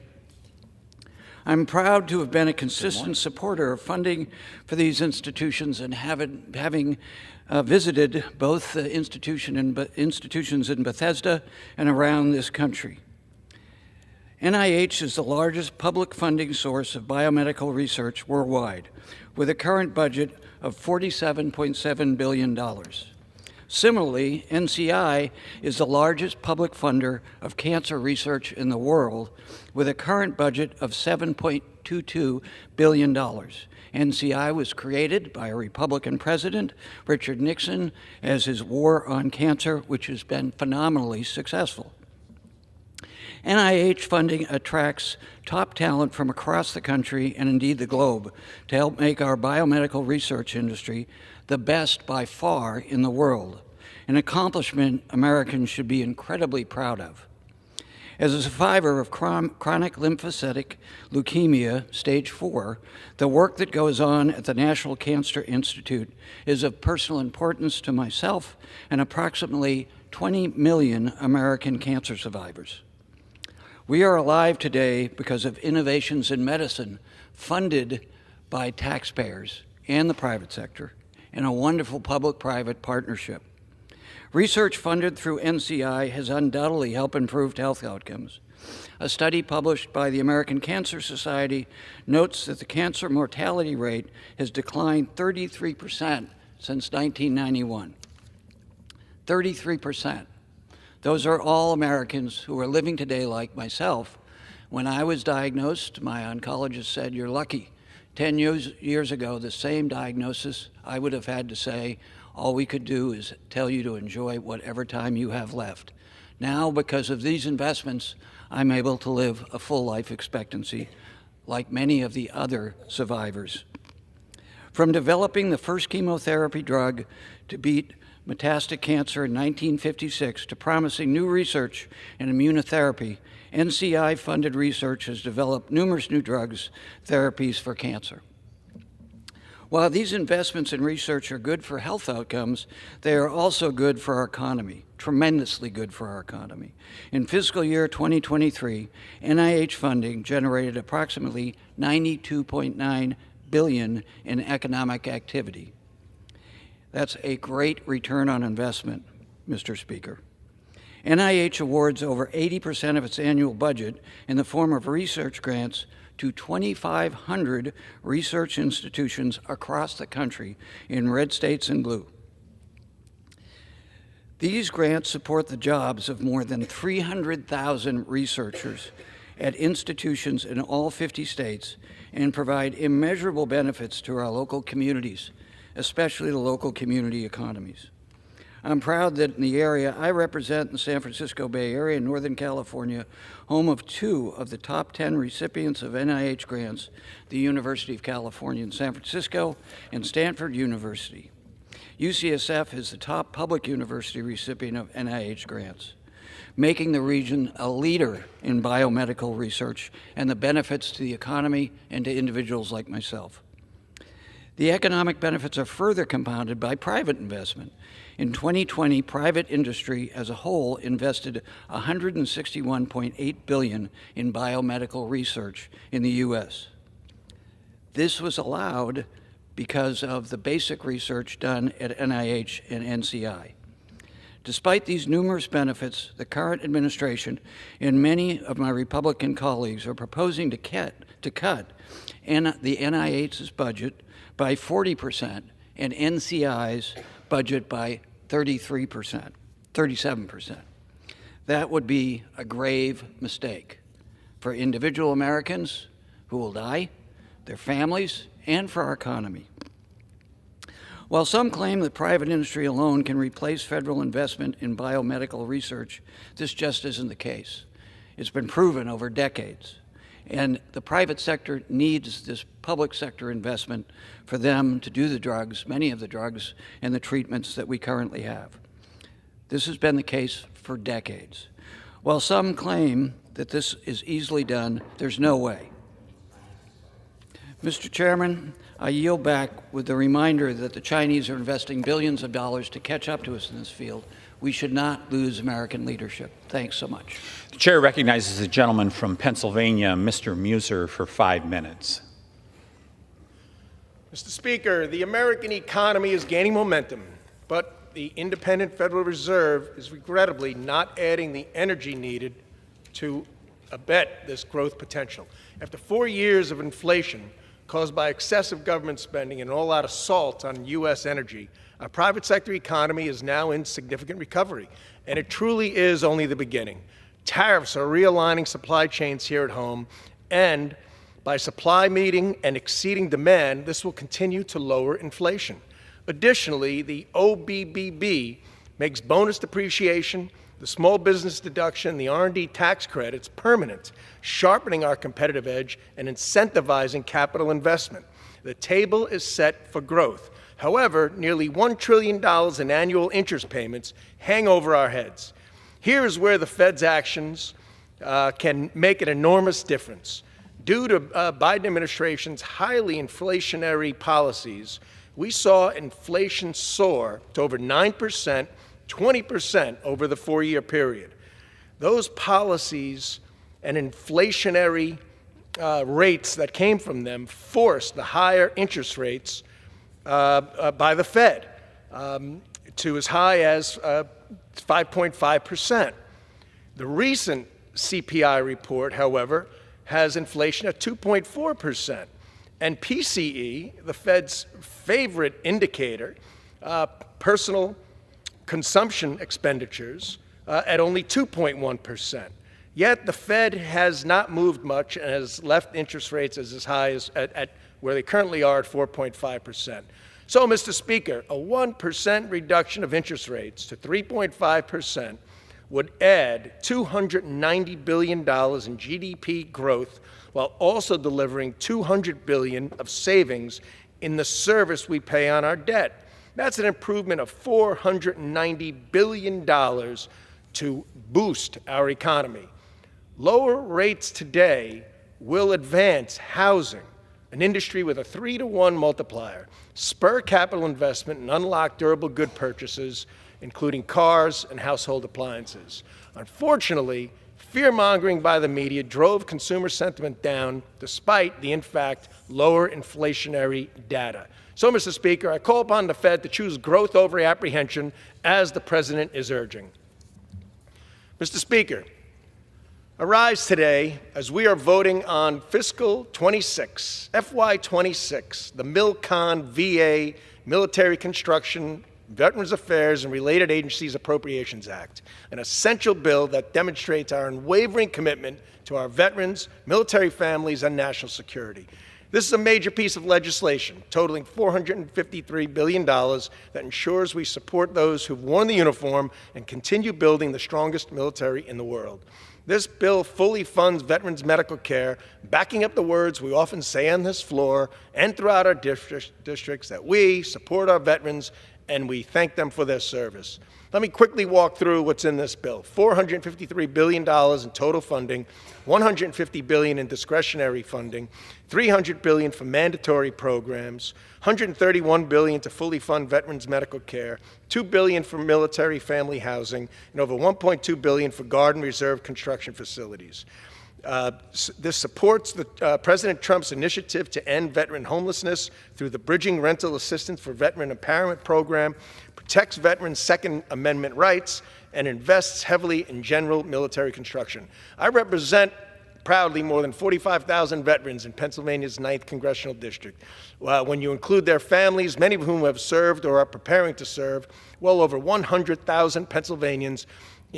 I'm proud to have been a consistent supporter of funding for these institutions and having visited both the institutions in Bethesda and around this country. NIH is the largest public funding source of biomedical research worldwide, with a current budget of $47.7 billion. Similarly, NCI is the largest public funder of cancer research in the world, with a current budget of $7.22 billion. NCI was created by a Republican president, Richard Nixon, as his war on cancer, which has been phenomenally successful. NIH funding attracts top talent from across the country and indeed the globe to help make our biomedical research industry the best by far in the world, an accomplishment Americans should be incredibly proud of. As a survivor of chronic lymphocytic leukemia, stage 4, the work that goes on at the National Cancer Institute is of personal importance to myself and approximately 20 million American cancer survivors. We are alive today because of innovations in medicine funded by taxpayers and the private sector in a wonderful public-private partnership. Research funded through NCI has undoubtedly helped improve health outcomes. A study published by the American Cancer Society notes that the cancer mortality rate has declined 33% since 1991. 33%. Those are all Americans who are living today like myself. When I was diagnosed, my oncologist said, "You're lucky." 10 years ago, the same diagnosis, I would have had to say, all we could do is tell you to enjoy whatever time you have left. Now, because of these investments, I'm able to live a full life expectancy like many of the other survivors. From developing the first chemotherapy drug to beat metastatic cancer in 1956 to promising new research in immunotherapy, NCI-funded research has developed numerous new drugs, therapies for cancer. While these investments in research are good for health outcomes, they are also good for our economy, tremendously good for our economy. In fiscal year 2023, NIH funding generated approximately $92.9 billion in economic activity. That's a great return on investment, Mr. Speaker. NIH awards over 80% of its annual budget in the form of research grants to 2,500 research institutions across the country in red states and blue. These grants support the jobs of more than 300,000 researchers at institutions in all 50 states and provide immeasurable benefits to our local communities, especially the local community economies. I'm proud that in the area I represent, in the San Francisco Bay Area in Northern California, home of 2 of the top 10 recipients of NIH grants, the University of California in San Francisco and Stanford University. UCSF is the top public university recipient of NIH grants, making the region a leader in biomedical research and the benefits to the economy and to individuals like myself. The economic benefits are further compounded by private investment. In 2020, private industry as a whole invested $161.8 billion in biomedical research in the U.S. This was allowed because of the basic research done at NIH and NCI. Despite these numerous benefits, the current administration and many of my Republican colleagues are proposing to cut the NIH's budget by 40% and NCI's budget by 37%. That would be a grave mistake for individual Americans who will die, their families, and for our economy. While some claim that private industry alone can replace federal investment in biomedical research, this just isn't the case. It's been proven over decades. And the private sector needs this public sector investment for them to do the drugs, many of the drugs and the treatments that we currently have. This has been the case for decades. While some claim that this is easily done, there's no way. Mr. Chairman, I yield back with the reminder that the Chinese are investing billions of dollars to catch up to us in this field. We should not lose American leadership. Thanks so much. The chair recognizes the gentleman from Pennsylvania, Mr. Muser, for 5 minutes. Mr. Speaker, the American economy is gaining momentum, but the independent Federal Reserve is regrettably not adding the energy needed to abet this growth potential. After 4 years of inflation caused by excessive government spending and an all-out assault on U.S. energy, our private sector economy is now in significant recovery, and it truly is only the beginning. Tariffs are realigning supply chains here at home, and by supply meeting and exceeding demand, this will continue to lower inflation. Additionally, the OBBB makes bonus depreciation, the small business deduction, the R&D tax credits permanent, sharpening our competitive edge and incentivizing capital investment. The table is set for growth. However, nearly $1 trillion in annual interest payments hang over our heads. Here is where the Fed's actions can make an enormous difference. Due to Biden administration's highly inflationary policies, we saw inflation soar to over 9%, 20% over the 4-year period. Those policies and inflationary rates that came from them forced the higher interest rates by the Fed to as high as 5.5%. The recent CPI report, however, has inflation at 2.4%. And PCE, the Fed's favorite indicator, personal consumption expenditures, at only 2.1%. Yet the Fed has not moved much and has left interest rates as high as at where they currently are at 4.5%. So, Mr. Speaker, a 1% reduction of interest rates to 3.5% would add $290 billion in GDP growth while also delivering $200 billion of savings in the service we pay on our debt. That's an improvement of $490 billion to boost our economy. Lower rates today will advance housing, an industry with a 3-to-1 multiplier, spur capital investment, and unlock durable good purchases, including cars and household appliances. Unfortunately, fear-mongering by the media drove consumer sentiment down despite the, in fact, lower inflationary data. So, Mr. Speaker, I call upon the Fed to choose growth over apprehension, as the President is urging. Mr. Speaker, I rise today as we are voting on fiscal 26, FY26, the MilCon VA Military Construction, Veterans Affairs, and Related Agencies Appropriations Act, an essential bill that demonstrates our unwavering commitment to our veterans, military families, and national security. This is a major piece of legislation totaling $453 billion that ensures we support those who've worn the uniform and continue building the strongest military in the world. This bill fully funds veterans' medical care, backing up the words we often say on this floor and throughout our districts that we support our veterans and we thank them for their service. Let me quickly walk through what's in this bill. $453 billion in total funding, $150 billion in discretionary funding, $300 billion for mandatory programs, $131 billion to fully fund veterans' medical care, $2 billion for military family housing, and over $1.2 billion for Guard and Reserve construction facilities. This supports President Trump's initiative to end veteran homelessness through the Bridging Rental Assistance for Veteran Empowerment Program, protects veterans' Second Amendment rights, and invests heavily in general military construction. I represent proudly more than 45,000 veterans in Pennsylvania's 9th Congressional District. When you include their families, many of whom have served or are preparing to serve, well over 100,000 Pennsylvanians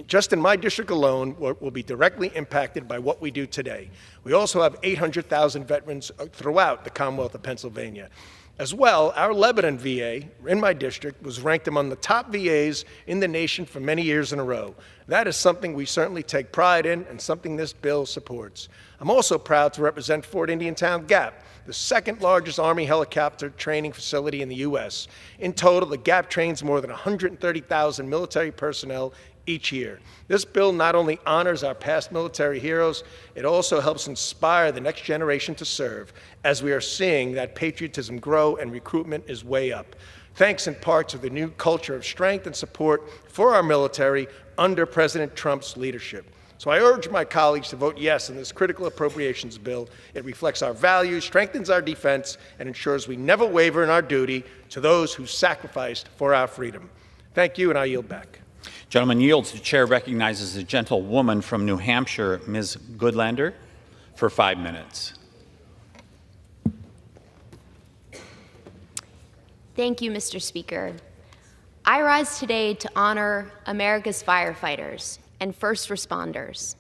just in my district alone will be directly impacted by what we do today. We also have 800,000 veterans throughout the Commonwealth of Pennsylvania. As well, our Lebanon VA, in my district, was ranked among the top VAs in the nation for many years in a row. That is something we certainly take pride in and something this bill supports. I'm also proud to represent Fort Indian Town Gap, the second largest Army helicopter training facility in the U.S. In total, the Gap trains more than 130,000 military personnel each year. This bill not only honors our past military heroes, it also helps inspire the next generation to serve, as we are seeing that patriotism grow and recruitment is way up. Thanks in part to the new culture of strength and support for our military under President Trump's leadership. So I urge my colleagues to vote yes on this critical appropriations bill. It reflects our values, strengthens our defense, and ensures we never waver in our duty to those who sacrificed for our freedom. Thank you, and I yield back. Gentleman yields. The chair recognizes a gentlewoman from New Hampshire, Ms. Goodlander, for 5 minutes. Thank you, Mr. Speaker. I rise today to honor America's firefighters and first responders,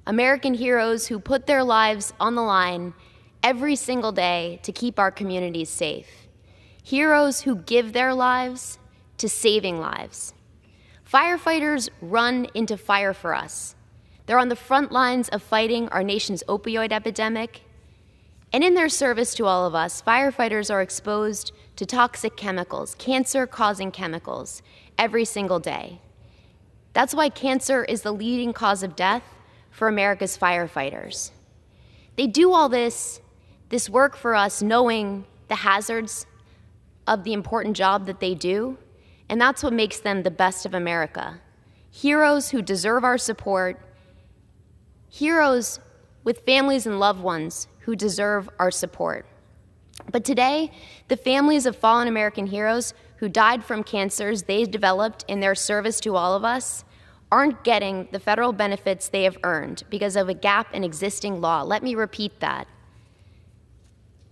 American heroes who put their lives on the line every single day to keep our communities safe, heroes who give their lives to saving lives. Firefighters run into fire for us. They're on the front lines of fighting our nation's opioid epidemic. And in their service to all of us, firefighters are exposed to toxic chemicals, cancer-causing chemicals, every single day. That's why cancer is the leading cause of death for America's firefighters. They do all this work for us knowing the hazards of the important job that they do, and that's what makes them the best of America. Heroes who deserve our support, heroes with families and loved ones who deserve our support. But today, the families of fallen American heroes who died from cancers they developed in their service to all of us aren't getting the federal benefits they have earned because of a gap in existing law. Let me repeat that.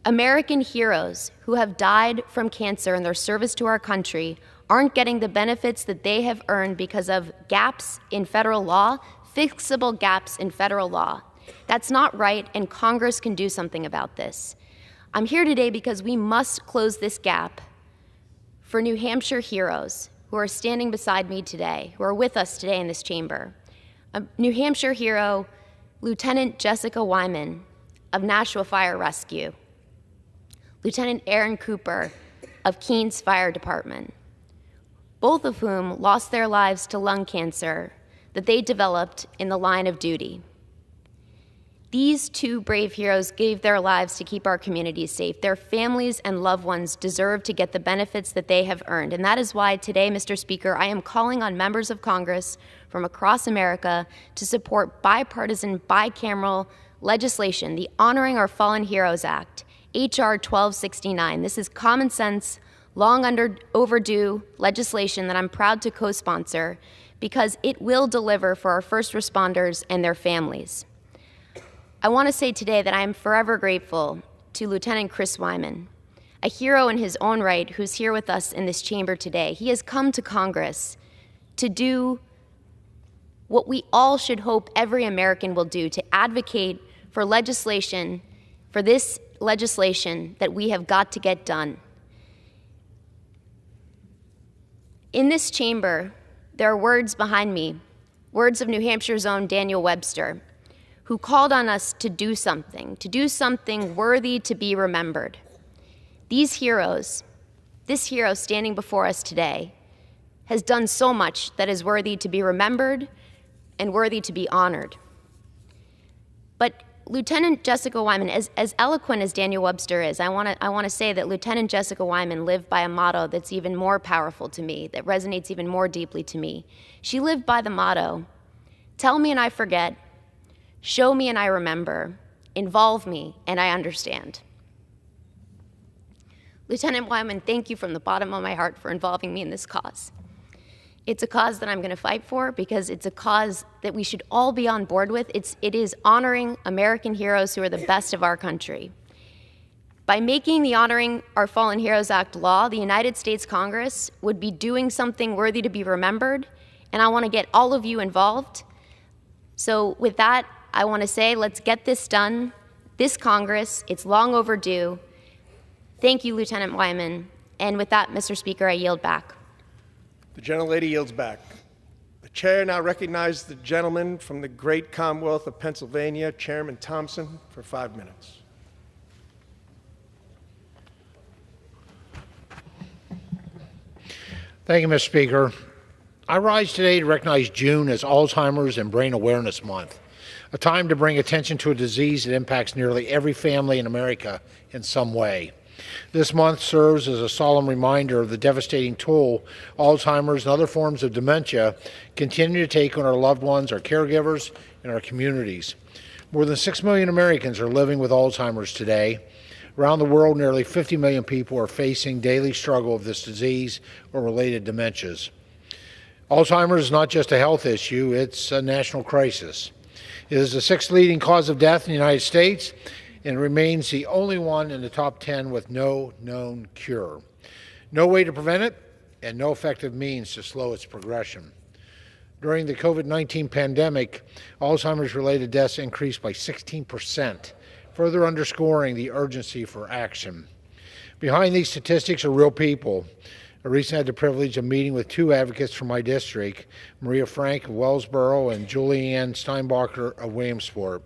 American heroes who have died from cancer in their service to our country aren't getting the benefits that they have earned because of gaps in federal law, fixable gaps in federal law. That's not right, and Congress can do something about this. I'm here today because we must close this gap for New Hampshire heroes who are standing beside me today, who are with us today in this chamber. A New Hampshire hero, Lieutenant Jessica Wyman of Nashua Fire Rescue, Lieutenant Aaron Cooper of Keens Fire Department, both of whom lost their lives to lung cancer that they developed in the line of duty. These two brave heroes gave their lives to keep our communities safe. Their families and loved ones deserve to get the benefits that they have earned. And that is why today, Mr. Speaker, I am calling on members of Congress from across America to support bipartisan, bicameral legislation, the Honoring Our Fallen Heroes Act, H.R. 1269. This is common sense, long overdue legislation that I'm proud to co-sponsor because it will deliver for our first responders and their families. I want to say today that I am forever grateful to Lieutenant Chris Wyman, a hero in his own right who's here with us in this chamber today. He has come to Congress to do what we all should hope every American will do, to advocate for legislation, for this legislation that we have got to get done. In this chamber, there are words behind me, words of New Hampshire's own Daniel Webster, who called on us to do something worthy to be remembered. These heroes, this hero standing before us today, has done so much that is worthy to be remembered and worthy to be honored. But Lieutenant Jessica Wyman, as eloquent as Daniel Webster is, I want to say that Lieutenant Jessica Wyman lived by a motto that's even more powerful to me, that resonates even more deeply to me. She lived by the motto, "Tell me and I forget, show me and I remember, involve me and I understand." Lieutenant Wyman, thank you from the bottom of my heart for involving me in this cause. It's a cause that I'm going to fight for because it's a cause that we should all be on board with. It is honoring American heroes who are the best of our country. By making the Honoring Our Fallen Heroes Act law, the United States Congress would be doing something worthy to be remembered, and I want to get all of you involved. So with that, I want to say, let's get this done. This Congress, it's long overdue. Thank you, Lieutenant Wyman. And with that, Mr. Speaker, I yield back. The gentlelady yields back. The chair now recognizes the gentleman from the great Commonwealth of Pennsylvania, Chairman Thompson, for 5 minutes. Thank you, Mr. Speaker. I rise today to recognize June as Alzheimer's and Brain Awareness Month, a time to bring attention to a disease that impacts nearly every family in America in some way. This month serves as a solemn reminder of the devastating toll Alzheimer's and other forms of dementia continue to take on our loved ones, our caregivers, and our communities. More than 6 million Americans are living with Alzheimer's today. Around the world, nearly 50 million people are facing daily struggle with this disease or related dementias. Alzheimer's is not just a health issue, it's a national crisis. It is the 6th leading cause of death in the United States and remains the only one in the top 10 with no known cure. No way to prevent it and no effective means to slow its progression. During the COVID-19 pandemic, Alzheimer's-related deaths increased by 16%, further underscoring the urgency for action. Behind these statistics are real people. I recently had the privilege of meeting with 2 advocates from my district, Maria Frank of Wellsboro and Julianne Steinbacher of Williamsport.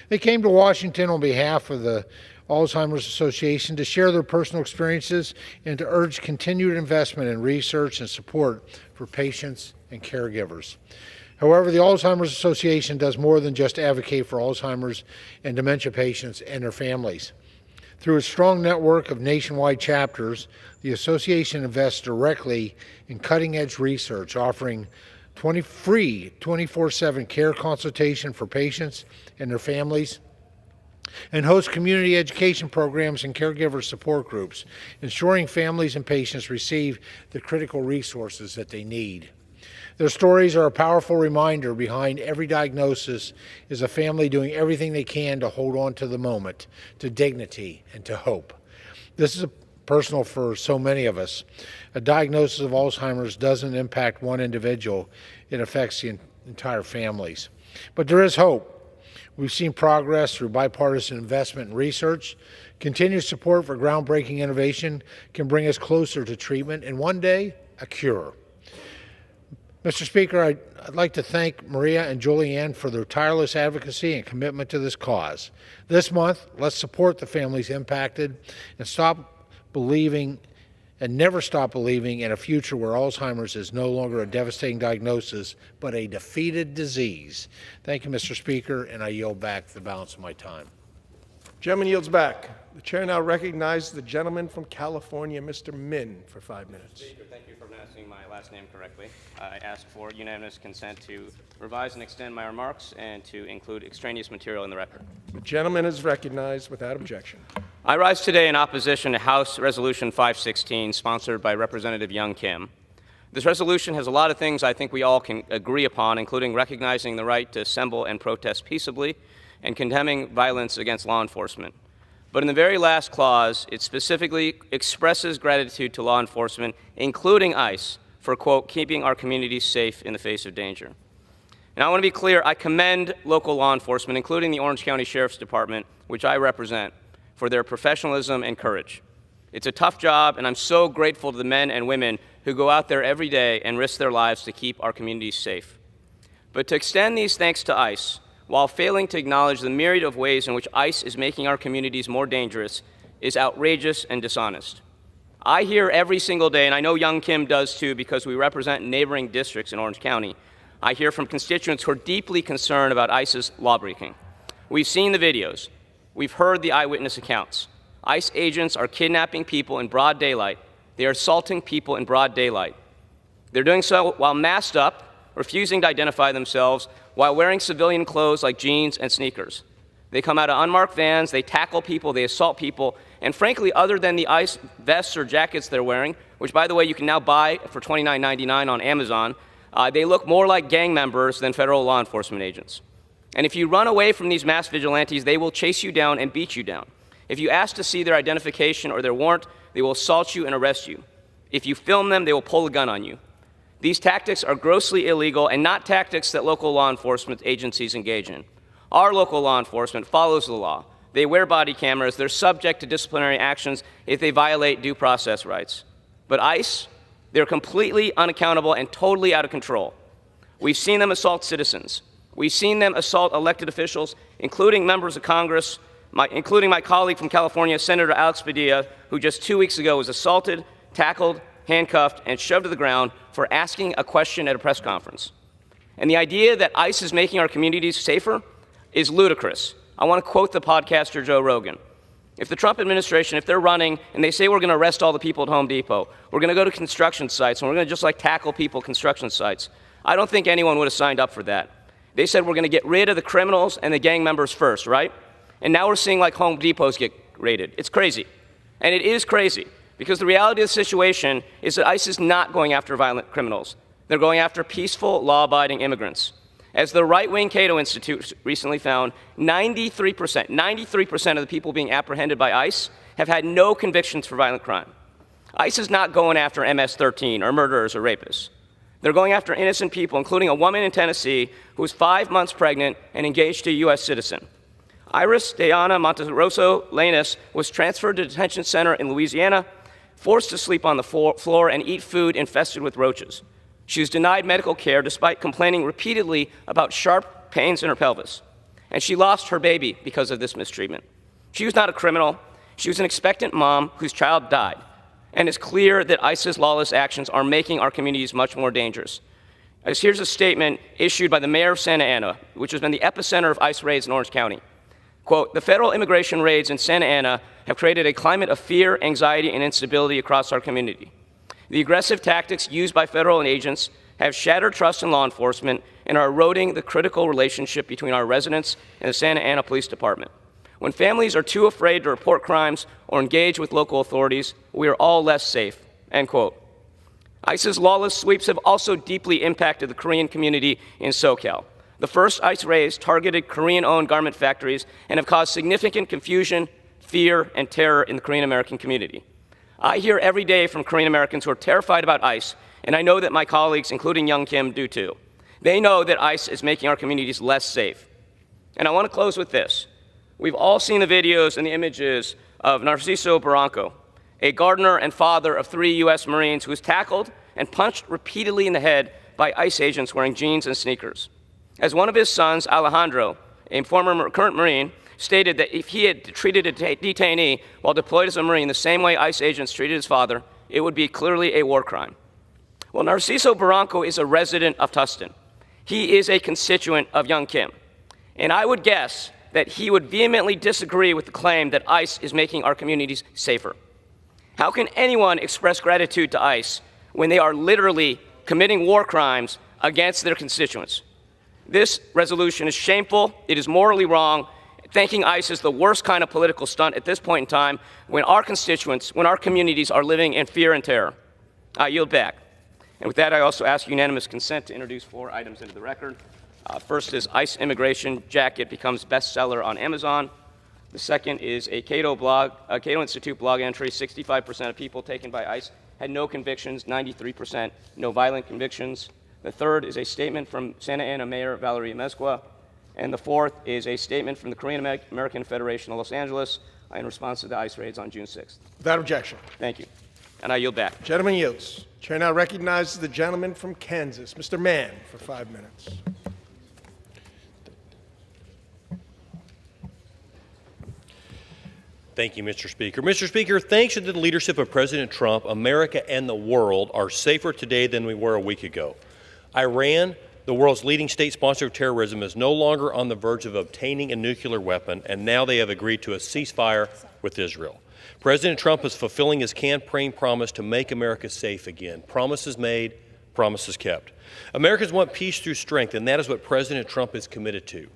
They came to Washington on behalf of the Alzheimer's Association to share their personal experiences and to urge continued investment in research and support for patients and caregivers. However, the Alzheimer's Association does more than just advocate for Alzheimer's and dementia patients and their families. Through its strong network of nationwide chapters, the association invests directly in cutting-edge research, offering free 24/7 care consultation for patients and their families, and hosts community education programs and caregiver support groups, ensuring families and patients receive the critical resources that they need. Their stories are a powerful reminder behind every diagnosis is a family doing everything they can to hold on to the moment, to dignity, and to hope. This is personal for so many of us. A diagnosis of Alzheimer's doesn't impact one individual, it affects the entire families. But there is hope. We've seen progress through bipartisan investment in research. Continued support for groundbreaking innovation can bring us closer to treatment and one day, a cure. Mr. Speaker, I'd like to thank Maria and Julianne for their tireless advocacy and commitment to this cause. This month, let's support the families impacted and never stop believing in a future where Alzheimer's is no longer a devastating diagnosis, but a defeated disease. Thank you, Mr. Speaker, and I yield back the balance of my time. Gentleman yields back. The chair now recognizes the gentleman from California, Mr. Min, for 5 minutes. Speaker, thank you for pronouncing my last name correctly. I ask for unanimous consent to revise and extend my remarks and to include extraneous material in the record. The gentleman is recognized without objection. I rise today in opposition to House Resolution 516, sponsored by Representative Young Kim. This resolution has a lot of things I think we all can agree upon, including recognizing the right to assemble and protest peaceably and condemning violence against law enforcement. But in the very last clause, it specifically expresses gratitude to law enforcement, including ICE, for, quote, keeping our communities safe in the face of danger. And I want to be clear, I commend local law enforcement, including the Orange County Sheriff's Department, which I represent, for their professionalism and courage. It's a tough job, and I'm so grateful to the men and women who go out there every day and risk their lives to keep our communities safe. But to extend these thanks to ICE, while failing to acknowledge the myriad of ways in which ICE is making our communities more dangerous, is outrageous and dishonest. I hear every single day, and I know Young Kim does too because we represent neighboring districts in Orange County, I hear from constituents who are deeply concerned about ICE's lawbreaking. We've seen the videos. We've heard the eyewitness accounts. ICE agents are kidnapping people in broad daylight. They are assaulting people in broad daylight. They're doing so while masked up, refusing to identify themselves, while wearing civilian clothes like jeans and sneakers. They come out of unmarked vans, they tackle people, they assault people, and frankly, other than the ICE vests or jackets they're wearing, which, by the way, you can now buy for $29.99 on Amazon, they look more like gang members than federal law enforcement agents. And if you run away from these mass vigilantes, they will chase you down and beat you down. If you ask to see their identification or their warrant, they will assault you and arrest you. If you film them, they will pull a gun on you. These tactics are grossly illegal and not tactics that local law enforcement agencies engage in. Our local law enforcement follows the law. They wear body cameras. They're subject to disciplinary actions if they violate due process rights. But ICE, they're completely unaccountable and totally out of control. We've seen them assault citizens. We've seen them assault elected officials, including members of Congress, including my colleague from California, Senator Alex Padilla, who just 2 weeks ago was assaulted, tackled, handcuffed, and shoved to the ground for asking a question at a press conference. And the idea that ICE is making our communities safer is ludicrous. I want to quote the podcaster Joe Rogan. If the Trump administration, if they're running and they say we're going to arrest all the people at Home Depot, we're going to go to construction sites, and we're going to just like tackle people at construction sites, I don't think anyone would have signed up for that. They said we're going to get rid of the criminals and the gang members first, right? And now we're seeing like Home Depots get raided. It's crazy. And it is crazy because the reality of the situation is that ICE is not going after violent criminals. They're going after peaceful, law-abiding immigrants. As the right-wing Cato Institute recently found, 93% of the people being apprehended by ICE have had no convictions for violent crime. ICE is not going after MS-13 or murderers or rapists. They're going after innocent people, including a woman in Tennessee who was 5 months pregnant and engaged to a U.S. citizen. Iris Diana Monteroso Lanes was transferred to a detention center in Louisiana, forced to sleep on the floor and eat food infested with roaches. She was denied medical care despite complaining repeatedly about sharp pains in her pelvis. And she lost her baby because of this mistreatment. She was not a criminal. She was an expectant mom whose child died. And it's clear that ICE's lawless actions are making our communities much more dangerous. Here's a statement issued by the mayor of Santa Ana, which has been the epicenter of ICE raids in Orange County. Quote, the federal immigration raids in Santa Ana have created a climate of fear, anxiety, and instability across our community. The aggressive tactics used by federal agents have shattered trust in law enforcement and are eroding the critical relationship between our residents and the Santa Ana Police Department. When families are too afraid to report crimes or engage with local authorities, we are all less safe, end quote. ICE's lawless sweeps have also deeply impacted the Korean community in SoCal. The first ICE raids targeted Korean-owned garment factories and have caused significant confusion, fear, and terror in the Korean American community. I hear every day from Korean Americans who are terrified about ICE, and I know that my colleagues, including Young Kim, do too. They know that ICE is making our communities less safe. And I want to close with this. We've all seen the videos and the images of Narciso Barranco, a gardener and father of 3 U.S. Marines who was tackled and punched repeatedly in the head by ICE agents wearing jeans and sneakers. As one of his sons, Alejandro, a former current Marine, stated that if he had treated a detainee while deployed as a Marine the same way ICE agents treated his father, it would be clearly a war crime. Well, Narciso Barranco is a resident of Tustin. He is a constituent of Young Kim. And I would guess that he would vehemently disagree with the claim that ICE is making our communities safer. How can anyone express gratitude to ICE when they are literally committing war crimes against their constituents? This resolution is shameful, it is morally wrong. Thanking ICE is the worst kind of political stunt at this point in time when our constituents, when our communities are living in fear and terror. I yield back. And with that, I also ask unanimous consent to introduce 4 items into the record. First is ICE immigration jacket becomes bestseller on Amazon. The second is a Cato Institute blog entry. 65% of people taken by ICE had no convictions, 93% no violent convictions. The third is a statement from Santa Ana Mayor Valeria Mezcua. And the fourth is a statement from the Korean American Federation of Los Angeles in response to the ICE raids on June 6th. Without objection. Thank you. And I yield back. Gentleman yields. Chair now recognizes the gentleman from Kansas, Mr. Mann, for 5 minutes. Thank you, Mr. Speaker. Mr. Speaker, thanks to the leadership of President Trump, America and the world are safer today than we were a week ago. Iran, the world's leading state sponsor of terrorism, is no longer on the verge of obtaining a nuclear weapon, and now they have agreed to a ceasefire with Israel. President Trump is fulfilling his campaign promise to make America safe again. Promises made, promises kept. Americans want peace through strength, and that is what President Trump is committed to.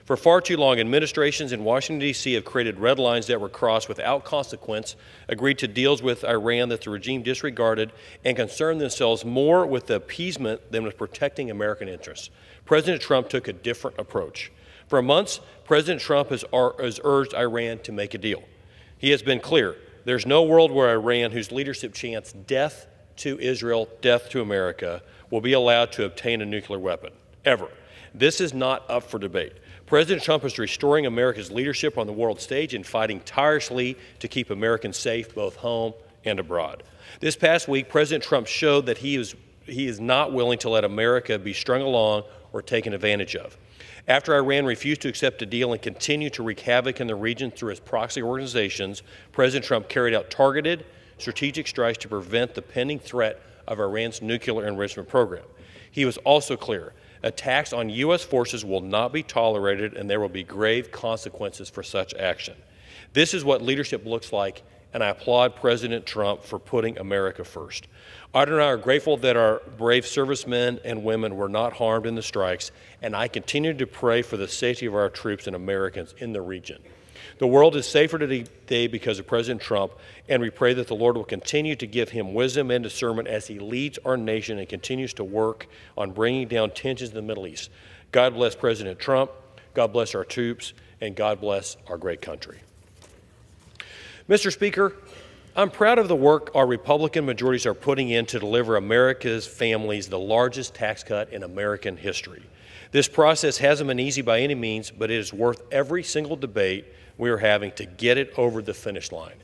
For far too long, administrations in Washington, D.C. have created red lines that were crossed without consequence, agreed to deals with Iran that the regime disregarded, and concerned themselves more with the appeasement than with protecting American interests. President Trump took a different approach. For months, President Trump has urged Iran to make a deal. He has been clear, there's no world where Iran, whose leadership chants death to Israel, death to America, will be allowed to obtain a nuclear weapon, ever. This is not up for debate. President Trump is restoring America's leadership on the world stage and fighting tirelessly to keep Americans safe both home and abroad. This past week, President Trump showed that he is not willing to let America be strung along or taken advantage of. After Iran refused to accept a deal and continued to wreak havoc in the region through its proxy organizations, President Trump carried out targeted, strategic strikes to prevent the pending threat of Iran's nuclear enrichment program. He was also clear: attacks on U.S. forces will not be tolerated, and there will be grave consequences for such action. This is what leadership looks like, and I applaud President Trump for putting America first. Audrey and I are grateful that our brave servicemen and women were not harmed in the strikes, and I continue to pray for the safety of our troops and Americans in the region. The world is safer today because of President Trump, and we pray that the Lord will continue to give him wisdom and discernment as he leads our nation and continues to work on bringing down tensions in the Middle East. God bless President Trump, God bless our troops, and God bless our great country. Mr. Speaker, I'm proud of the work our Republican majorities are putting in to deliver America's families the largest tax cut in American history. This process hasn't been easy by any means, but it is worth every single debate we are having to get it over the finish line.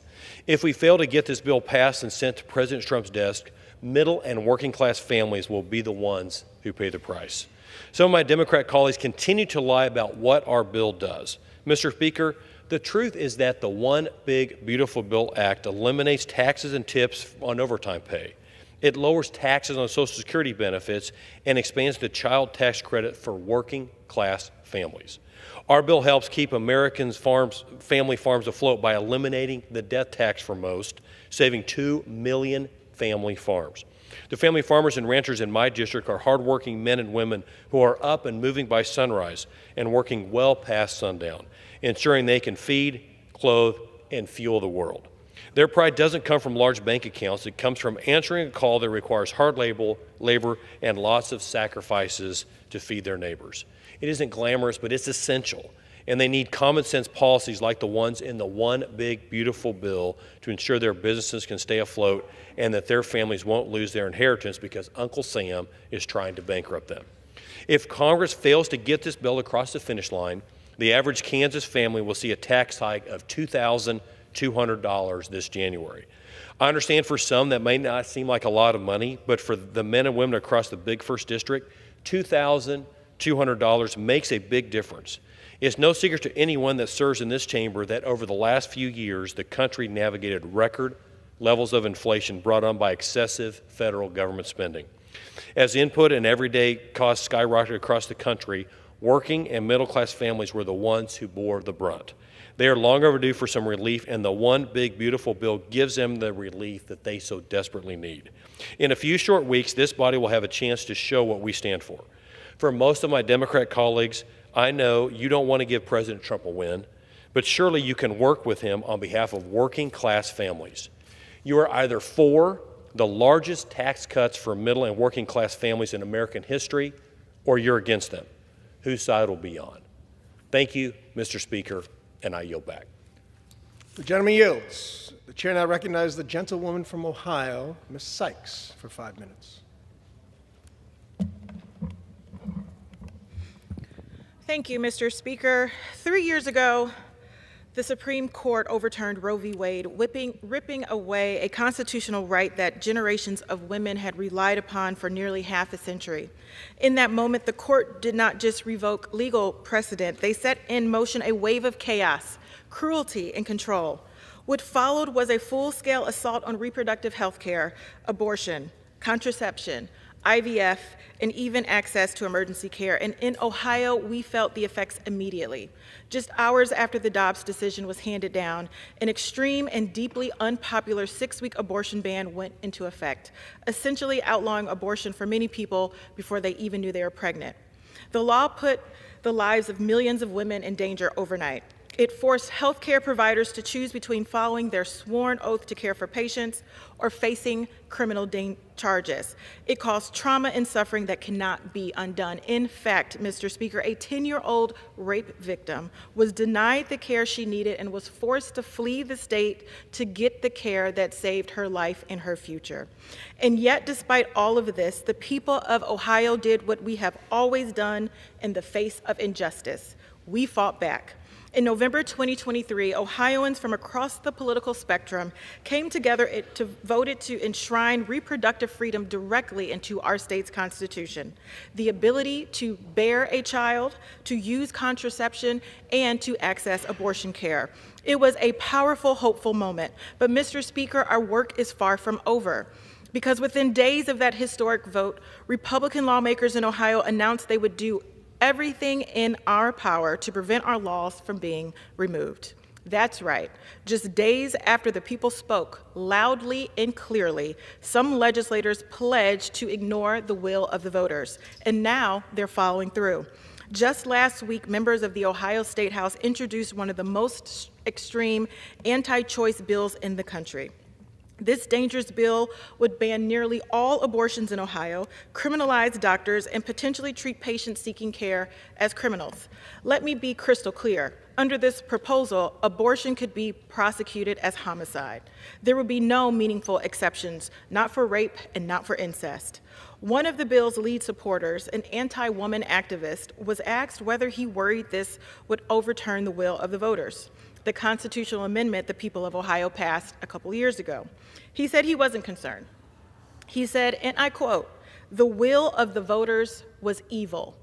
If we fail to get this bill passed and sent to President Trump's desk, middle and working class families will be the ones who pay the price. Some of my Democrat colleagues continue to lie about what our bill does. Mr. Speaker, the truth is that the One Big Beautiful Bill Act eliminates taxes and tips on overtime pay. It lowers taxes on Social Security benefits and expands the child tax credit for working class families. Our bill helps keep Americans' family farms afloat by eliminating the death tax for most, saving 2 million family farms. The family farmers and ranchers in my district are hardworking men and women who are up and moving by sunrise and working well past sundown, ensuring they can feed, clothe, and fuel the world. Their pride doesn't come from large bank accounts. It comes from answering a call that requires hard labor and lots of sacrifices to feed their neighbors. It isn't glamorous, but it's essential. And they need common sense policies like the ones in the One Big Beautiful Bill to ensure their businesses can stay afloat and that their families won't lose their inheritance because Uncle Sam is trying to bankrupt them. If Congress fails to get this bill across the finish line, the average Kansas family will see a tax hike of $2,200 this January. I understand for some that may not seem like a lot of money, but for the men and women across the big first district, $2,200 makes a big difference. It's no secret to anyone that serves in this chamber that over the last few years, the country navigated record levels of inflation brought on by excessive federal government spending. As input and everyday costs skyrocketed across the country, working and middle-class families were the ones who bore the brunt. They are long overdue for some relief, and the One Big Beautiful Bill gives them the relief that they so desperately need. In a few short weeks, this body will have a chance to show what we stand for. For most of my Democrat colleagues, I know you don't want to give President Trump a win, but surely you can work with him on behalf of working-class families. You are either for the largest tax cuts for middle and working-class families in American history, or you're against them. Whose side will be on? Thank you, Mr. Speaker, and I yield back. The gentleman yields. The chair now recognizes the gentlewoman from Ohio, Ms. Sykes, for 5 minutes. Thank you, Mr. Speaker. 3 years ago, the Supreme Court overturned Roe v. Wade, ripping away a constitutional right that generations of women had relied upon for nearly half a century. In that moment, the court did not just revoke legal precedent, they set in motion a wave of chaos, cruelty, and control. What followed was a full-scale assault on reproductive health care, abortion, contraception, IVF, and even access to emergency care. And in Ohio, we felt the effects immediately. Just hours after the Dobbs decision was handed down, an extreme and deeply unpopular 6-week abortion ban went into effect, essentially outlawing abortion for many people before they even knew they were pregnant. The law put the lives of millions of women in danger overnight. It forced healthcare providers to choose between following their sworn oath to care for patients or facing criminal charges. It caused trauma and suffering that cannot be undone. In fact, Mr. Speaker, a 10-year-old rape victim was denied the care she needed and was forced to flee the state to get the care that saved her life and her future. And yet, despite all of this, the people of Ohio did what we have always done in the face of injustice. We fought back. In November 2023, Ohioans from across the political spectrum came together to vote to enshrine reproductive freedom directly into our state's constitution. The ability to bear a child, to use contraception, and to access abortion care. It was a powerful, hopeful moment. But Mr. Speaker, our work is far from over. Because within days of that historic vote, Republican lawmakers in Ohio announced they would do everything in our power to prevent our laws from being removed. That's right. Just days after the people spoke loudly and clearly, some legislators pledged to ignore the will of the voters, and now they're following through. Just last week, members of the Ohio State House introduced one of the most extreme anti-choice bills in the country. This dangerous bill would ban nearly all abortions in Ohio, criminalize doctors, and potentially treat patients seeking care as criminals. Let me be crystal clear. Under this proposal, abortion could be prosecuted as homicide. There would be no meaningful exceptions, not for rape and not for incest. One of the bill's lead supporters, an anti-woman activist, was asked whether he worried this would overturn the will of the voters, the constitutional amendment the people of Ohio passed a couple years ago. He said he wasn't concerned. He said, and I quote, "The will of the voters was evil."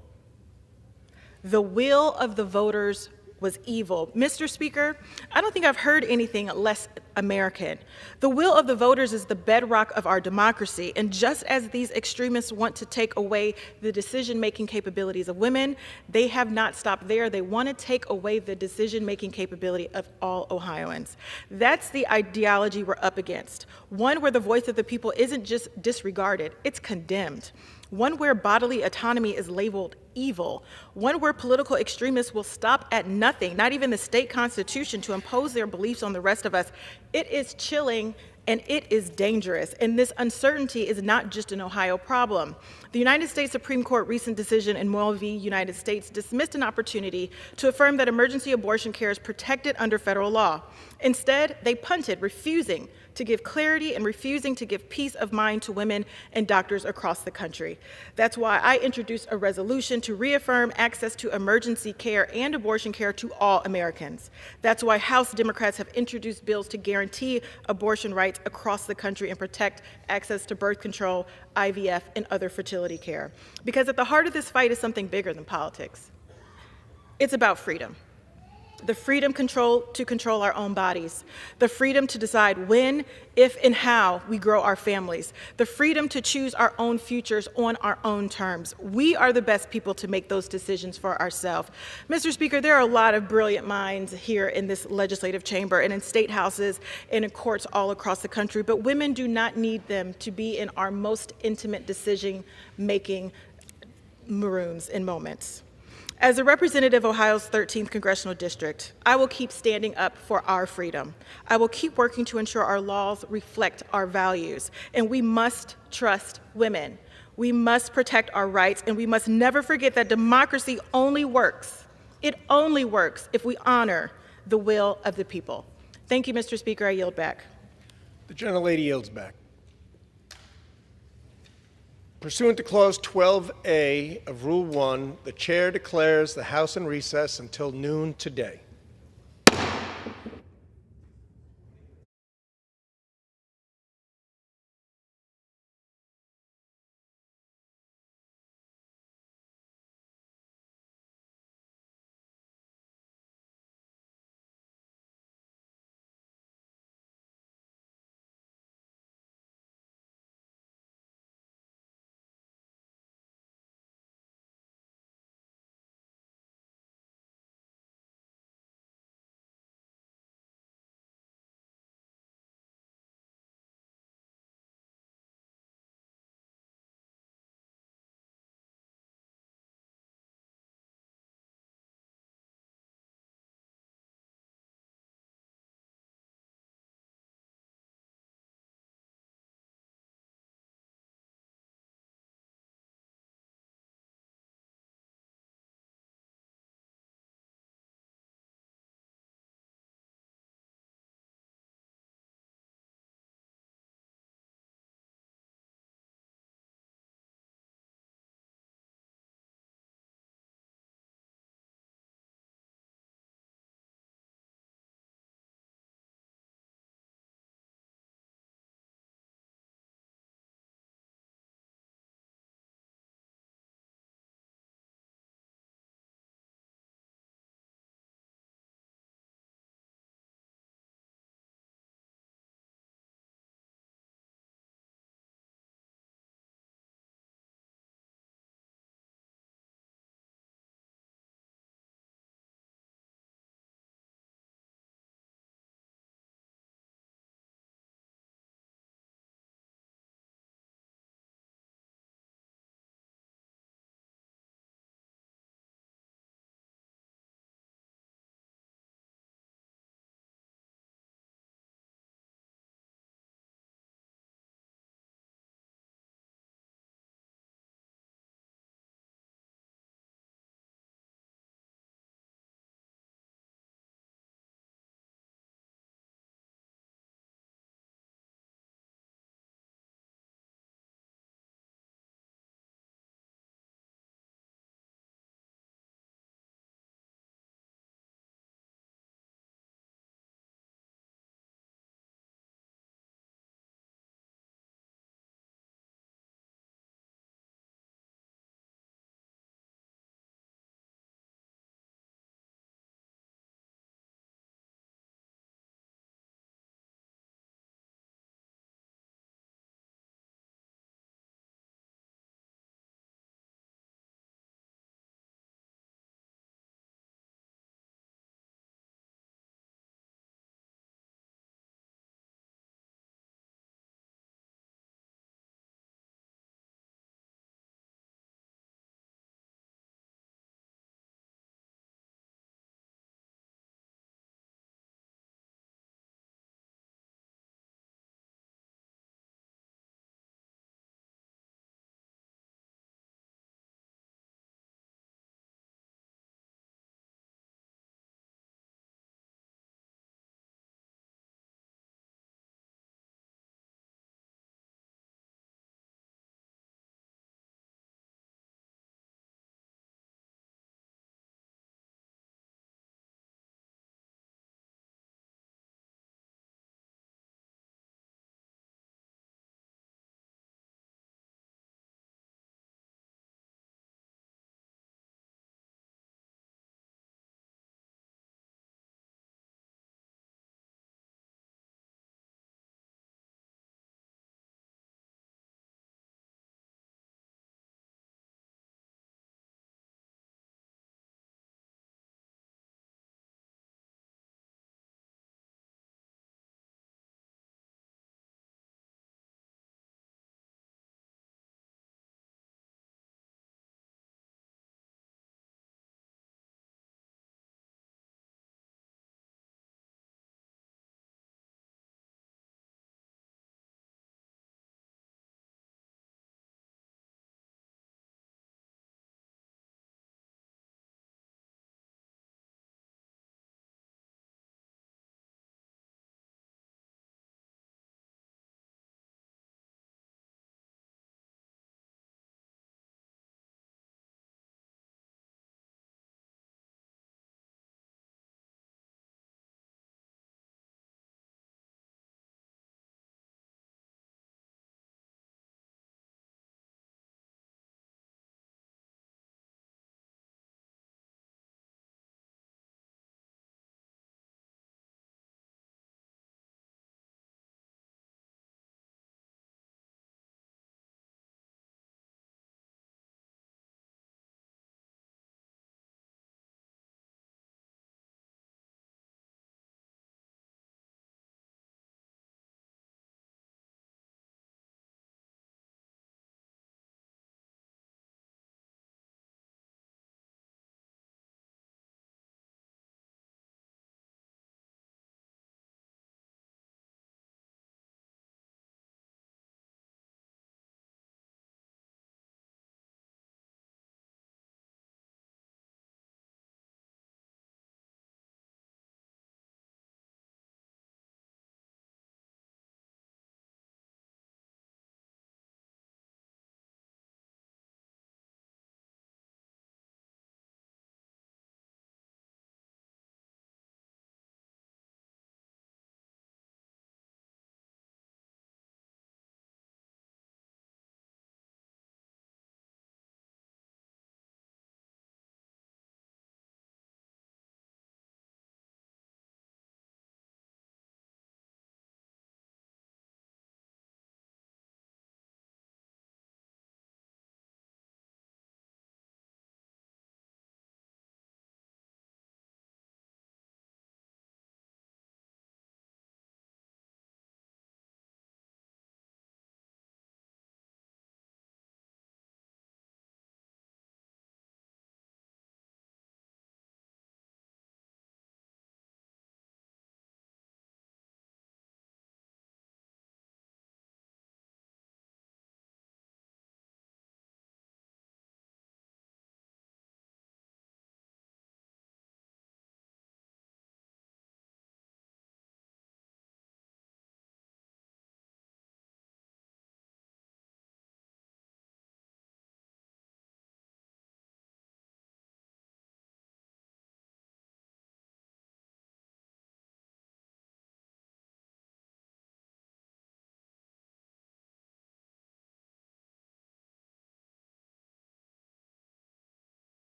The will of the voters was evil. Mr. Speaker, I don't think I've heard anything less American. The will of the voters is the bedrock of our democracy, and just as these extremists want to take away the decision-making capabilities of women, they have not stopped there. They want to take away the decision-making capability of all Ohioans. That's the ideology we're up against, one where the voice of the people isn't just disregarded, it's condemned. One where bodily autonomy is labeled evil, one where political extremists will stop at nothing, not even the state constitution, to impose their beliefs on the rest of us. It is chilling and it is dangerous. And this uncertainty is not just an Ohio problem. The United States Supreme Court recent decision in Moyle v. United States dismissed an opportunity to affirm that emergency abortion care is protected under federal law. Instead, they punted, refusing to give clarity and refusing to give peace of mind to women and doctors across the country. That's why I introduced a resolution to reaffirm access to emergency care and abortion care to all Americans. That's why House Democrats have introduced bills to guarantee abortion rights across the country and protect access to birth control, IVF, and other fertility care. Because at the heart of this fight is something bigger than politics. It's about freedom. The freedom to control our own bodies, the freedom to decide when, if, and how we grow our families, the freedom to choose our own futures on our own terms. We are the best people to make those decisions for ourselves. Mr. Speaker, there are a lot of brilliant minds here in this legislative chamber and in state houses and in courts all across the country, but women do not need them to be in our most intimate decision-making rooms and moments. As a representative of Ohio's 13th Congressional District, I will keep standing up for our freedom. I will keep working to ensure our laws reflect our values, and we must trust women. We must protect our rights, and we must never forget that democracy only works. It only works if we honor the will of the people. Thank you, Mr. Speaker. I yield back. The gentlelady yields back. Pursuant to Clause 12A of Rule 1, the Chair declares the House in recess until noon today.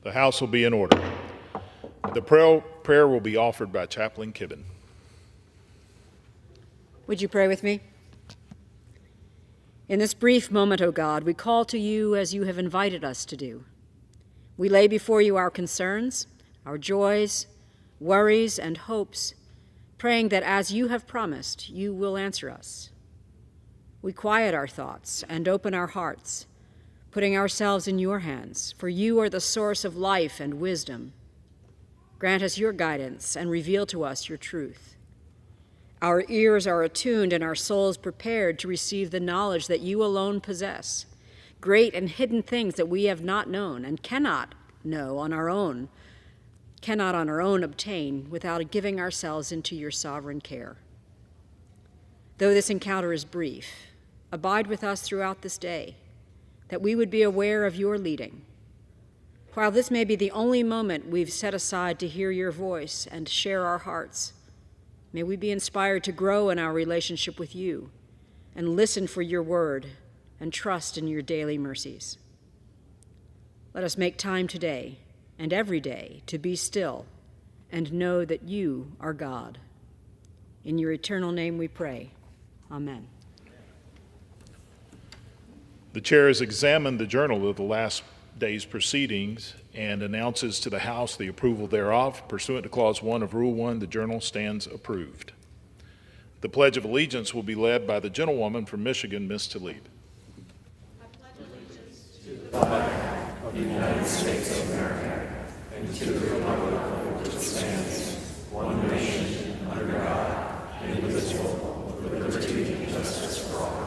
The House will be in order. The prayer will be offered by Chaplain Kibben. Would you pray with me? In this brief moment, O God, we call to you as you have invited us to do. We lay before you our concerns, our joys, worries, and hopes, praying that as you have promised, you will answer us. We quiet our thoughts and open our hearts, putting ourselves in your hands, for you are the source of life and wisdom. Grant us your guidance and reveal to us your truth. Our ears are attuned and our souls prepared to receive the knowledge that you alone possess, great and hidden things that we have not known and cannot know on our own, cannot on our own obtain without giving ourselves into your sovereign care. Though this encounter is brief, abide with us throughout this day, that we would be aware of your leading. While this may be the only moment we've set aside to hear your voice and share our hearts, may we be inspired to grow in our relationship with you and listen for your word and trust in your daily mercies. Let us make time today and every day to be still and know that you are God. In your eternal name we pray. Amen. The chair has examined the journal of the last day's proceedings and announces to the House the approval thereof. Pursuant to Clause 1 of Rule 1, the journal stands approved. The Pledge of Allegiance will be led by the gentlewoman from Michigan, Ms. Tlaib. I pledge allegiance to the flag of the United States of America and to the republic for which it stands, one nation, under God, indivisible, with liberty and justice for all.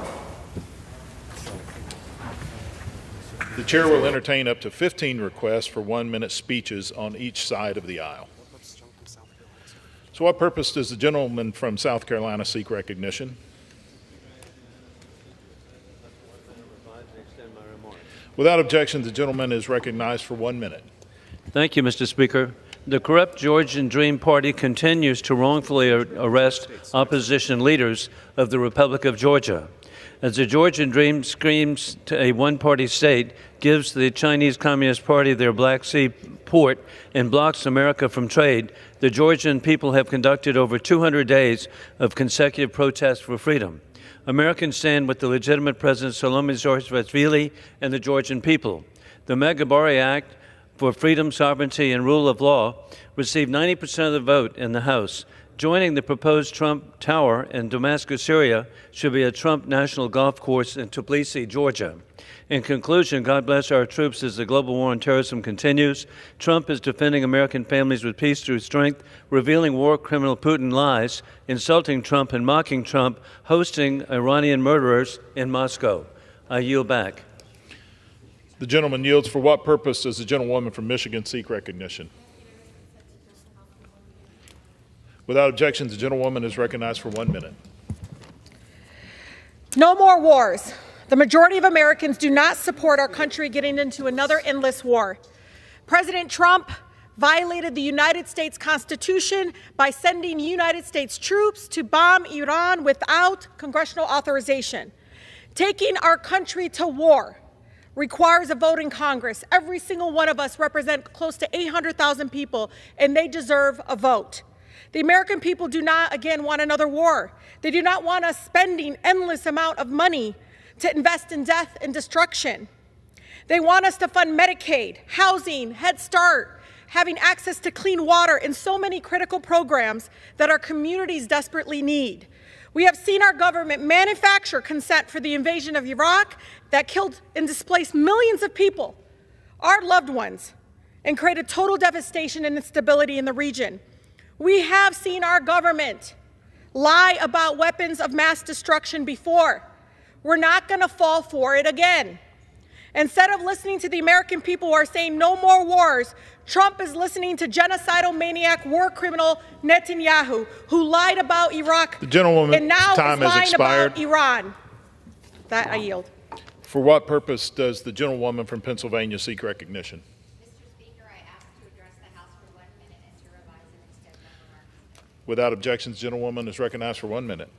The chair will entertain up to 15 requests for 1-minute speeches on each side of the aisle. So what purpose does the gentleman from South Carolina seek recognition? Without objection, the gentleman is recognized for 1 minute. Thank you, Mr. Speaker. The corrupt Georgian Dream Party continues to wrongfully arrest opposition leaders of the Republic of Georgia. As the Georgian Dream screams to a one-party state, gives the Chinese Communist Party their Black Sea port, and blocks America from trade, the Georgian people have conducted over 200 days of consecutive protests for freedom. Americans stand with the legitimate President Salome Zurabishvili and the Georgian people. The Megabarri Act for Freedom, Sovereignty, and Rule of Law received 90% of the vote in the House. Joining the proposed Trump Tower in Damascus, Syria, should be a Trump National Golf Course in Tbilisi, Georgia. In conclusion, God bless our troops as the global war on terrorism continues. Trump is defending American families with peace through strength, revealing war criminal Putin lies, insulting Trump and mocking Trump, hosting Iranian murderers in Moscow. I yield back. The gentleman yields. For what purpose does the gentlewoman from Michigan seek recognition? Without objection, the gentlewoman is recognized for 1 minute. No more wars. The majority of Americans do not support our country getting into another endless war. President Trump violated the United States Constitution by sending United States troops to bomb Iran without congressional authorization. Taking our country to war requires a vote in Congress. Every single one of us represent close to 800,000 people, and they deserve a vote. The American people do not, again, want another war. They do not want us spending endless amount of money to invest in death and destruction. They want us to fund Medicaid, housing, Head Start, having access to clean water, and so many critical programs that our communities desperately need. We have seen our government manufacture consent for the invasion of Iraq that killed and displaced millions of people, our loved ones, and created total devastation and instability in the region. We have seen our government lie about weapons of mass destruction before. We're not going to fall for it again. Instead of listening to the American people who are saying no more wars, Trump is listening to genocidal maniac war criminal Netanyahu, who lied about Iraq The gentlewoman, and now time is has lying expired. about Iran. That I yield. For what purpose does the gentlewoman from Pennsylvania seek recognition? Without objections, the gentlewoman is recognized for 1 minute.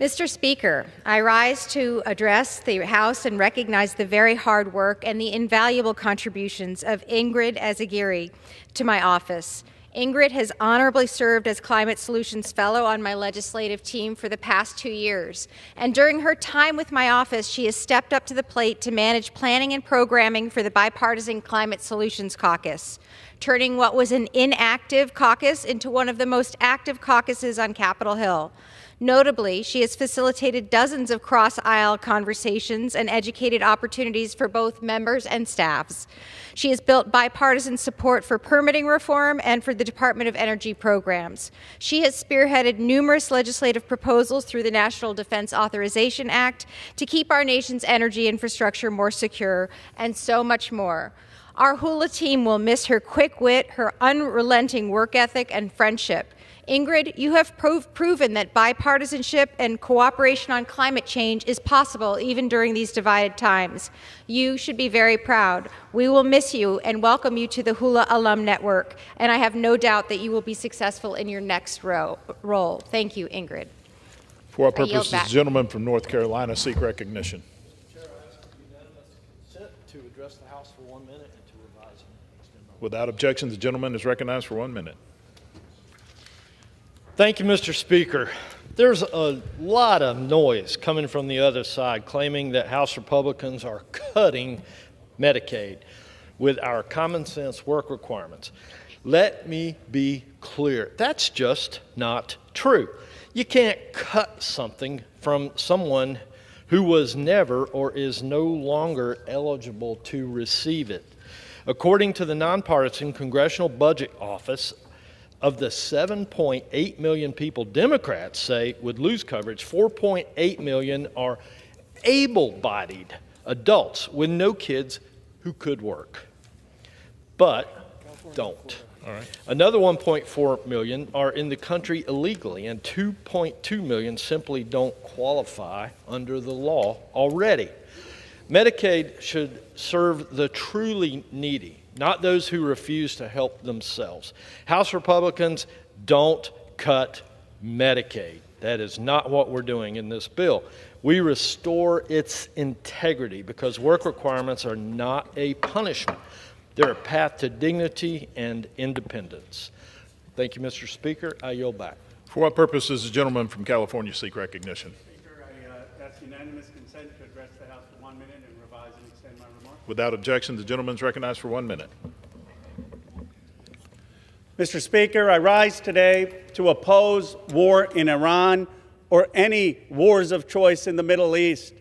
Mr. Speaker, I rise to address the House and recognize the very hard work and the invaluable contributions of Ingrid Ezagiri to my office. Ingrid has honorably served as Climate Solutions Fellow on my legislative team for the past 2 years. And during her time with my office, she has stepped up to the plate to manage planning and programming for the Bipartisan Climate Solutions Caucus, turning what was an inactive caucus into one of the most active caucuses on Capitol Hill. Notably, she has facilitated dozens of cross-aisle conversations and educated opportunities for both members and staffs. She has built bipartisan support for permitting reform and for the Department of Energy programs. She has spearheaded numerous legislative proposals through the National Defense Authorization Act to keep our nation's energy infrastructure more secure, and so much more. Our Hula team will miss her quick wit, her unrelenting work ethic, and friendship. Ingrid, you have proven that bipartisanship and cooperation on climate change is possible even during these divided times. You should be very proud. We will miss you and welcome you to the Hula Alum Network, and I have no doubt that you will be successful in your next role. Thank you, Ingrid. For our purposes, the gentleman from North Carolina seek recognition. Chair, I ask unanimous consent to address the House for 1 minute and to revise and extend my. Without objection, the gentleman is recognized for 1 minute. Thank you, Mr. Speaker. There's a lot of noise coming from the other side claiming that House Republicans are cutting Medicaid with our common sense work requirements. Let me be clear. That's just not true. You can't cut something from someone who was never or is no longer eligible to receive it. According to the Nonpartisan Congressional Budget Office, of the 7.8 million people Democrats say would lose coverage, 4.8 million are able-bodied adults with no kids who could work, but don't. All right. Another 1.4 million are in the country illegally, and 2.2 million simply don't qualify under the law already. Medicaid should serve the truly needy, not those who refuse to help themselves. House Republicans don't cut Medicaid. That is not what we're doing in this bill. We restore its integrity because work requirements are not a punishment. They're a path to dignity and independence. Thank you, Mr. Speaker. I yield back. For what purpose does the gentleman from California seek recognition? Speaker, I ask unanimous consent to address the House for 1 minute and revise and extend my remarks. Without objection, the gentleman is recognized for 1 minute. Mr. Speaker, I rise today to oppose war in Iran or any wars of choice in the Middle East.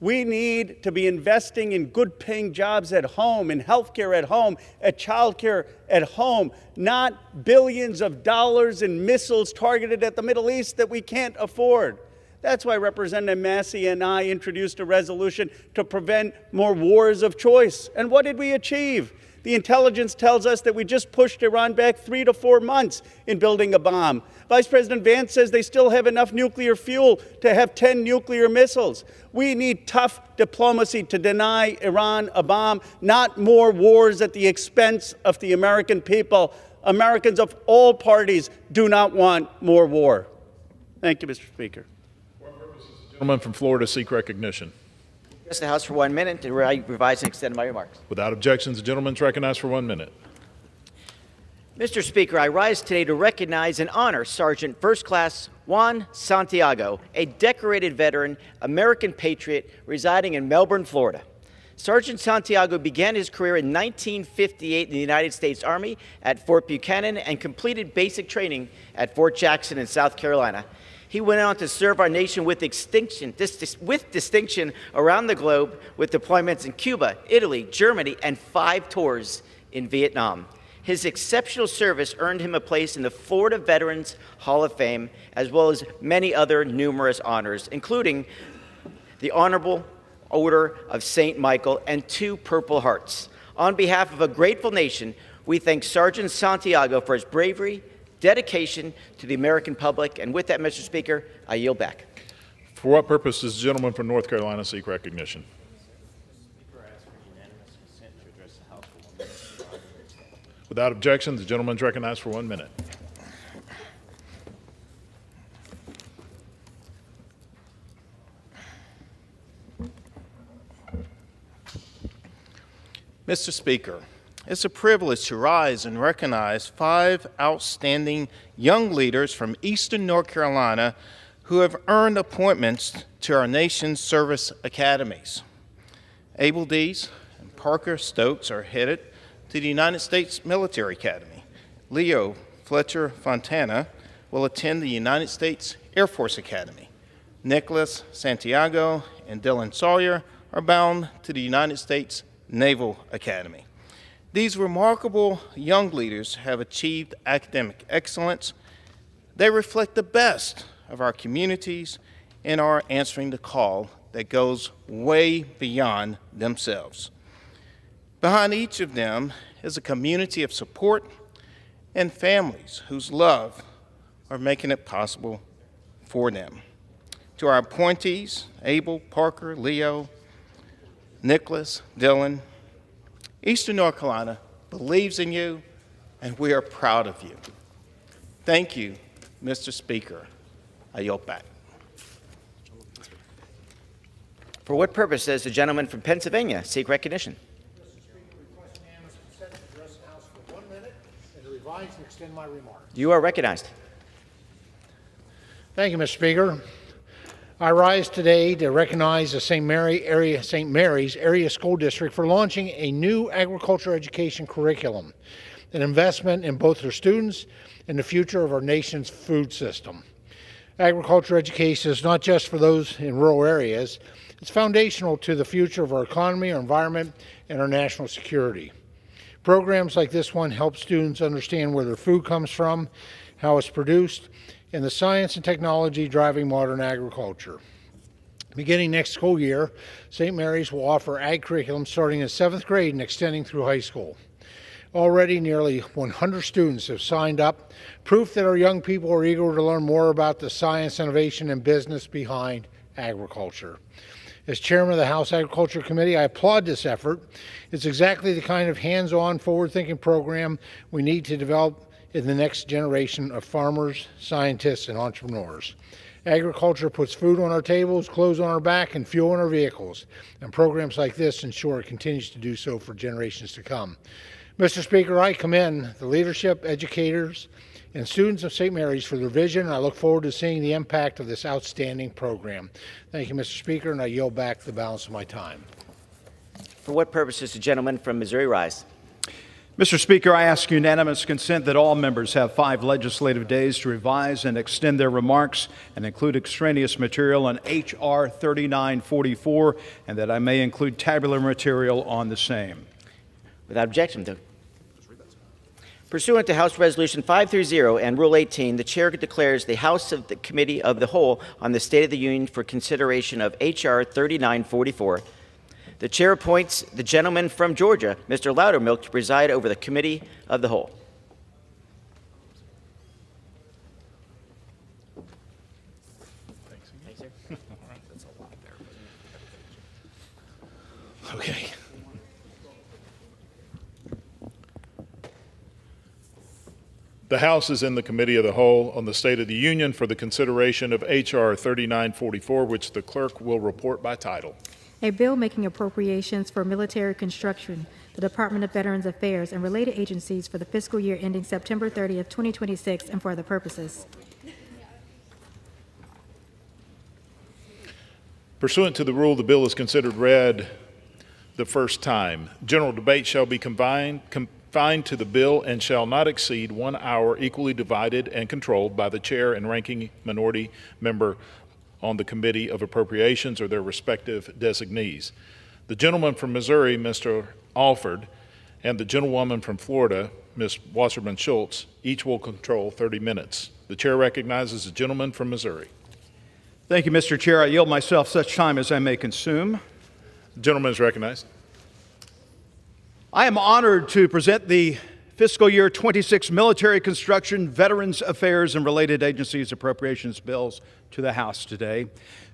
We need to be investing in good-paying jobs at home, in health care at home, at child care at home, not billions of dollars in missiles targeted at the Middle East that we can't afford. That's why Representative Massey and I introduced a resolution to prevent more wars of choice. And what did we achieve? The intelligence tells us that we just pushed Iran back 3 to 4 months in building a bomb. Vice President Vance says they still have enough nuclear fuel to have 10 nuclear missiles. We need tough diplomacy to deny Iran a bomb, not more wars at the expense of the American people. Americans of all parties do not want more war. Thank you, Mr. Speaker. Gentleman from Florida seek recognition. Address the House for 1 minute to revise and extend my remarks. Without objections, the gentleman is recognized for 1 minute. Mr. Speaker, I rise today to recognize and honor Sergeant First Class Juan Santiago, a decorated veteran, American patriot residing in Melbourne, Florida. Sergeant Santiago began his career in 1958 in the United States Army at Fort Buchanan and completed basic training at Fort Jackson in South Carolina. He went on to serve our nation with distinction around the globe with deployments in Cuba, Italy, Germany, and 5 tours in Vietnam. His exceptional service earned him a place in the Florida Veterans Hall of Fame, as well as many other numerous honors, including the Honorable Order of St. Michael and 2 Purple Hearts. On behalf of a grateful nation, we thank Sergeant Santiago for his bravery, dedication to the American public. And with that, Mr. Speaker, I yield back. For what purpose does the gentleman from North Carolina seek recognition? Speaker, I ask for unanimous consent to address the House for 1 minute. Without objection, the gentleman is recognized for 1 minute. Mr. Speaker, it's a privilege to rise and recognize 5 outstanding young leaders from Eastern North Carolina who have earned appointments to our nation's service academies. Abel Dees and Parker Stokes are headed to the United States Military Academy. Leo Fletcher Fontana will attend the United States Air Force Academy. Nicholas Santiago and Dylan Sawyer are bound to the United States Naval Academy. These remarkable young leaders have achieved academic excellence. They reflect the best of our communities and are answering the call that goes way beyond themselves. Behind each of them is a community of support and families whose love are making it possible for them. To our appointees, Abel, Parker, Leo, Nicholas, Dylan, Eastern North Carolina believes in you, and we are proud of you. Thank you, Mr. Speaker. I yield back. For what purpose does the gentleman from Pennsylvania seek recognition? Mr. Speaker, request unanimous consent to address the House for 1 minute and to revise and extend my remarks. You are recognized. Thank you, Mr. Speaker. I rise today to recognize the St. Mary's Area School District for launching a new agriculture education curriculum, an investment in both their students and the future of our nation's food system. Agriculture education is not just for those in rural areas. It's foundational to the future of our economy, our environment, and our national security. Programs like this one help students understand where their food comes from, how it's produced, and the science and technology driving modern agriculture. Beginning next school year, St. Mary's will offer ag curriculum starting in 7th grade and extending through high school. Already nearly 100 students have signed up, proof that our young people are eager to learn more about the science, innovation, and business behind agriculture. As chairman of the House Agriculture Committee, I applaud this effort. It's exactly the kind of hands-on, forward-thinking program we need to develop in the next generation of farmers, scientists, and entrepreneurs. Agriculture puts food on our tables, clothes on our back, and fuel in our vehicles, and programs like this ensure it continues to do so for generations to come. Mr. Speaker, I commend the leadership, educators, and students of St. Mary's for their vision, and I look forward to seeing the impact of this outstanding program. Thank you, Mr. Speaker, and I yield back the balance of my time. For what purpose does the gentleman from Missouri rise? Mr. Speaker, I ask unanimous consent that all members have 5 legislative days to revise and extend their remarks and include extraneous material on H.R. 3944, and that I may include tabular material on the same. Without objection, pursuant to House Resolution 530 and Rule 18, the Chair declares the House of the Committee of the Whole on the State of the Union for consideration of H.R. 3944. The Chair appoints the gentleman from Georgia, Mr. Loudermilk, to preside over the Committee of the Whole. Thanks, sir. That's a lot there. Okay. The House is in the Committee of the Whole on the State of the Union for the consideration of H.R. 3944, which the clerk will report by title. A bill making appropriations for military construction, the Department of Veterans Affairs, and related agencies for the fiscal year ending September 30th, 2026, and for other purposes. Pursuant to the rule, the bill is considered read the first time. General debate shall be confined to the bill and shall not exceed 1 hour, equally divided and controlled by the chair and ranking minority member on the Committee of Appropriations or their respective designees. The gentleman from Missouri, Mr. Alford, and the gentlewoman from Florida, Ms. Wasserman Schultz, each will control 30 minutes. The chair recognizes the gentleman from Missouri. Thank you, Mr. Chair. I yield myself such time as I may consume. The gentleman is recognized. I am honored to present the fiscal year 26 Military Construction, Veterans Affairs, and Related Agencies Appropriations bills to the House today.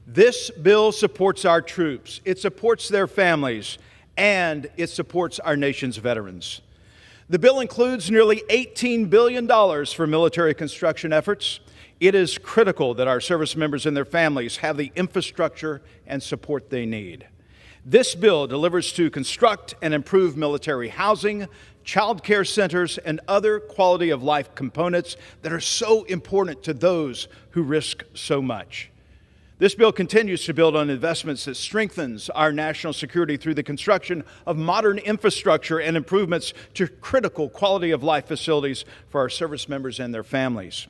This bill supports our troops, it supports their families, and it supports our nation's veterans. The bill includes nearly $18 billion for military construction efforts. It is critical that our service members and their families have the infrastructure and support they need. This bill delivers to construct and improve military housing, child care centers, and other quality of life components that are so important to those who risk so much. This bill continues to build on investments that strengthens our national security through the construction of modern infrastructure and improvements to critical quality of life facilities for our service members and their families.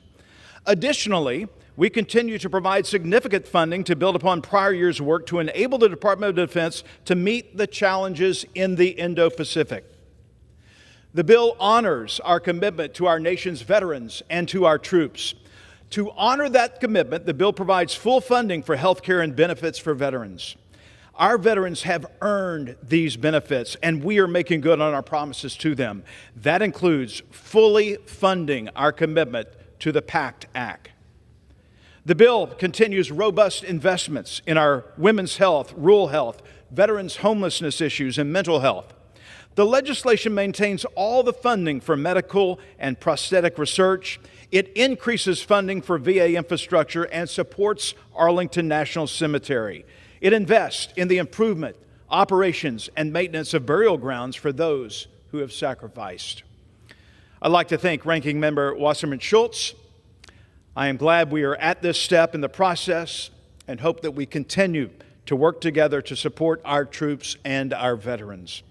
Additionally, we continue to provide significant funding to build upon prior years' work to enable the Department of Defense to meet the challenges in the Indo-Pacific. The bill honors our commitment to our nation's veterans and to our troops. To honor that commitment, the bill provides full funding for health care and benefits for veterans. Our veterans have earned these benefits, and we are making good on our promises to them. That includes fully funding our commitment to the PACT Act. The bill continues robust investments in our women's health, rural health, veterans' homelessness issues, and mental health. The legislation maintains all the funding for medical and prosthetic research. It increases funding for VA infrastructure and supports Arlington National Cemetery. It invests in the improvement, operations, and maintenance of burial grounds for those who have sacrificed. I'd like to thank Ranking Member Wasserman Schultz. I am glad we are at this step in the process and hope that we continue to work together to support our troops and our veterans.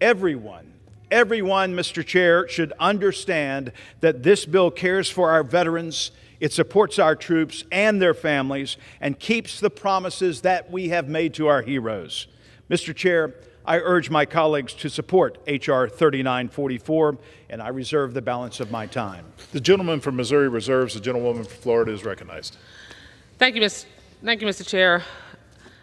Everyone, Mr. Chair, should understand that this bill cares for our veterans, it supports our troops and their families, and keeps the promises that we have made to our heroes. Mr. Chair, I urge my colleagues to support H.R. 3944, and I reserve the balance of my time. The gentleman from Missouri reserves. The gentlewoman from Florida is recognized. Thank you, Mr. Chair.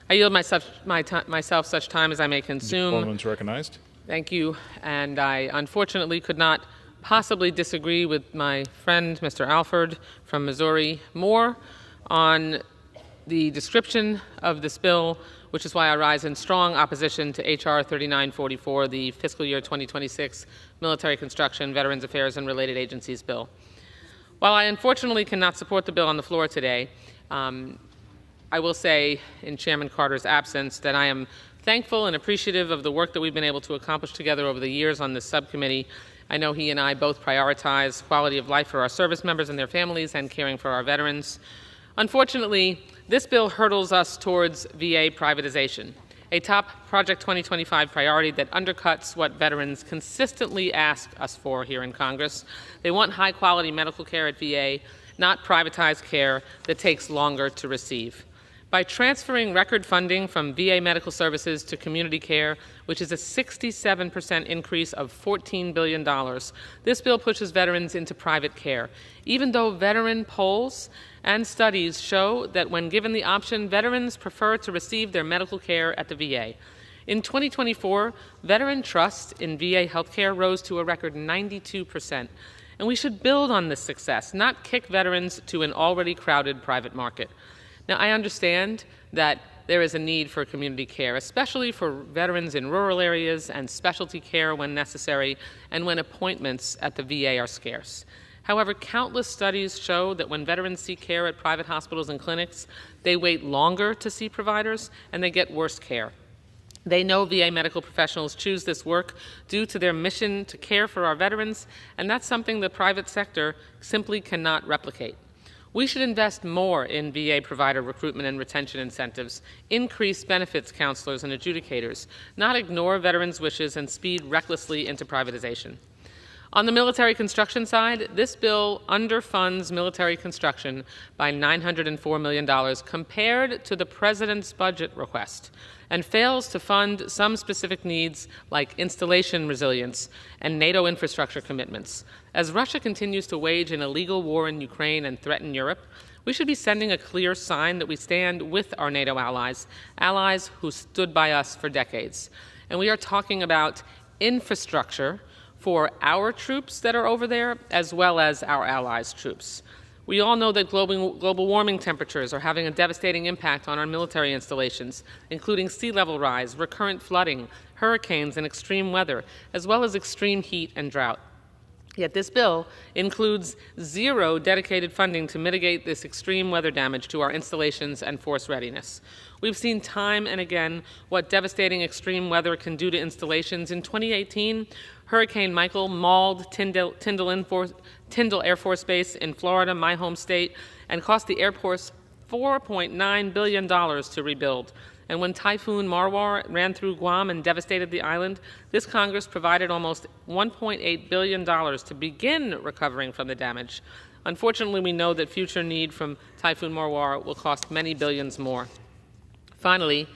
I yield myself such time as I may consume. The gentleman's recognized. Thank you. And I unfortunately could not possibly disagree with my friend, Mr. Alford from Missouri, more on the description of this bill, which is why I rise in strong opposition to H.R. 3944, the fiscal year 2026 Military Construction, Veterans Affairs, and Related Agencies bill. While I unfortunately cannot support the bill on the floor today, I will say in Chairman Carter's absence that I am thankful and appreciative of the work that we've been able to accomplish together over the years on this subcommittee. I know he and I both prioritize quality of life for our service members and their families and caring for our veterans. Unfortunately, this bill hurdles us towards VA privatization, a top Project 2025 priority that undercuts what veterans consistently ask us for here in Congress. They want high-quality medical care at VA, not privatized care that takes longer to receive. By transferring record funding from VA medical services to community care, which is a 67% increase of $14 billion, this bill pushes veterans into private care, even though veteran polls and studies show that when given the option, veterans prefer to receive their medical care at the VA. In 2024, veteran trust in VA healthcare rose to a record 92%, and we should build on this success, not kick veterans to an already crowded private market. Now, I understand that there is a need for community care, especially for veterans in rural areas, and specialty care when necessary, and when appointments at the VA are scarce. However, countless studies show that when veterans seek care at private hospitals and clinics, they wait longer to see providers, and they get worse care. They know VA medical professionals choose this work due to their mission to care for our veterans, and that's something the private sector simply cannot replicate. We should invest more in VA provider recruitment and retention incentives, increase benefits counselors and adjudicators, not ignore veterans' wishes and speed recklessly into privatization. On the military construction side, this bill underfunds military construction by $904 million compared to the President's budget request, and fails to fund some specific needs like installation resilience and NATO infrastructure commitments. As Russia continues to wage an illegal war in Ukraine and threaten Europe, we should be sending a clear sign that we stand with our NATO allies, allies who stood by us for decades. And we are talking about infrastructure for our troops that are over there, as well as our allies' troops. We all know that global warming temperatures are having a devastating impact on our military installations, including sea level rise, recurrent flooding, hurricanes, and extreme weather, as well as extreme heat and drought. Yet this bill includes zero dedicated funding to mitigate this extreme weather damage to our installations and force readiness. We've seen time and again what devastating extreme weather can do to installations. In 2018, Hurricane Michael mauled Tyndall Air Force Base in Florida, my home state, and cost the Air Force $4.9 billion to rebuild. And when Typhoon Marwar ran through Guam and devastated the island, this Congress provided almost $1.8 billion to begin recovering from the damage. Unfortunately, we know that future need from Typhoon Marwar will cost many billions more. Finally,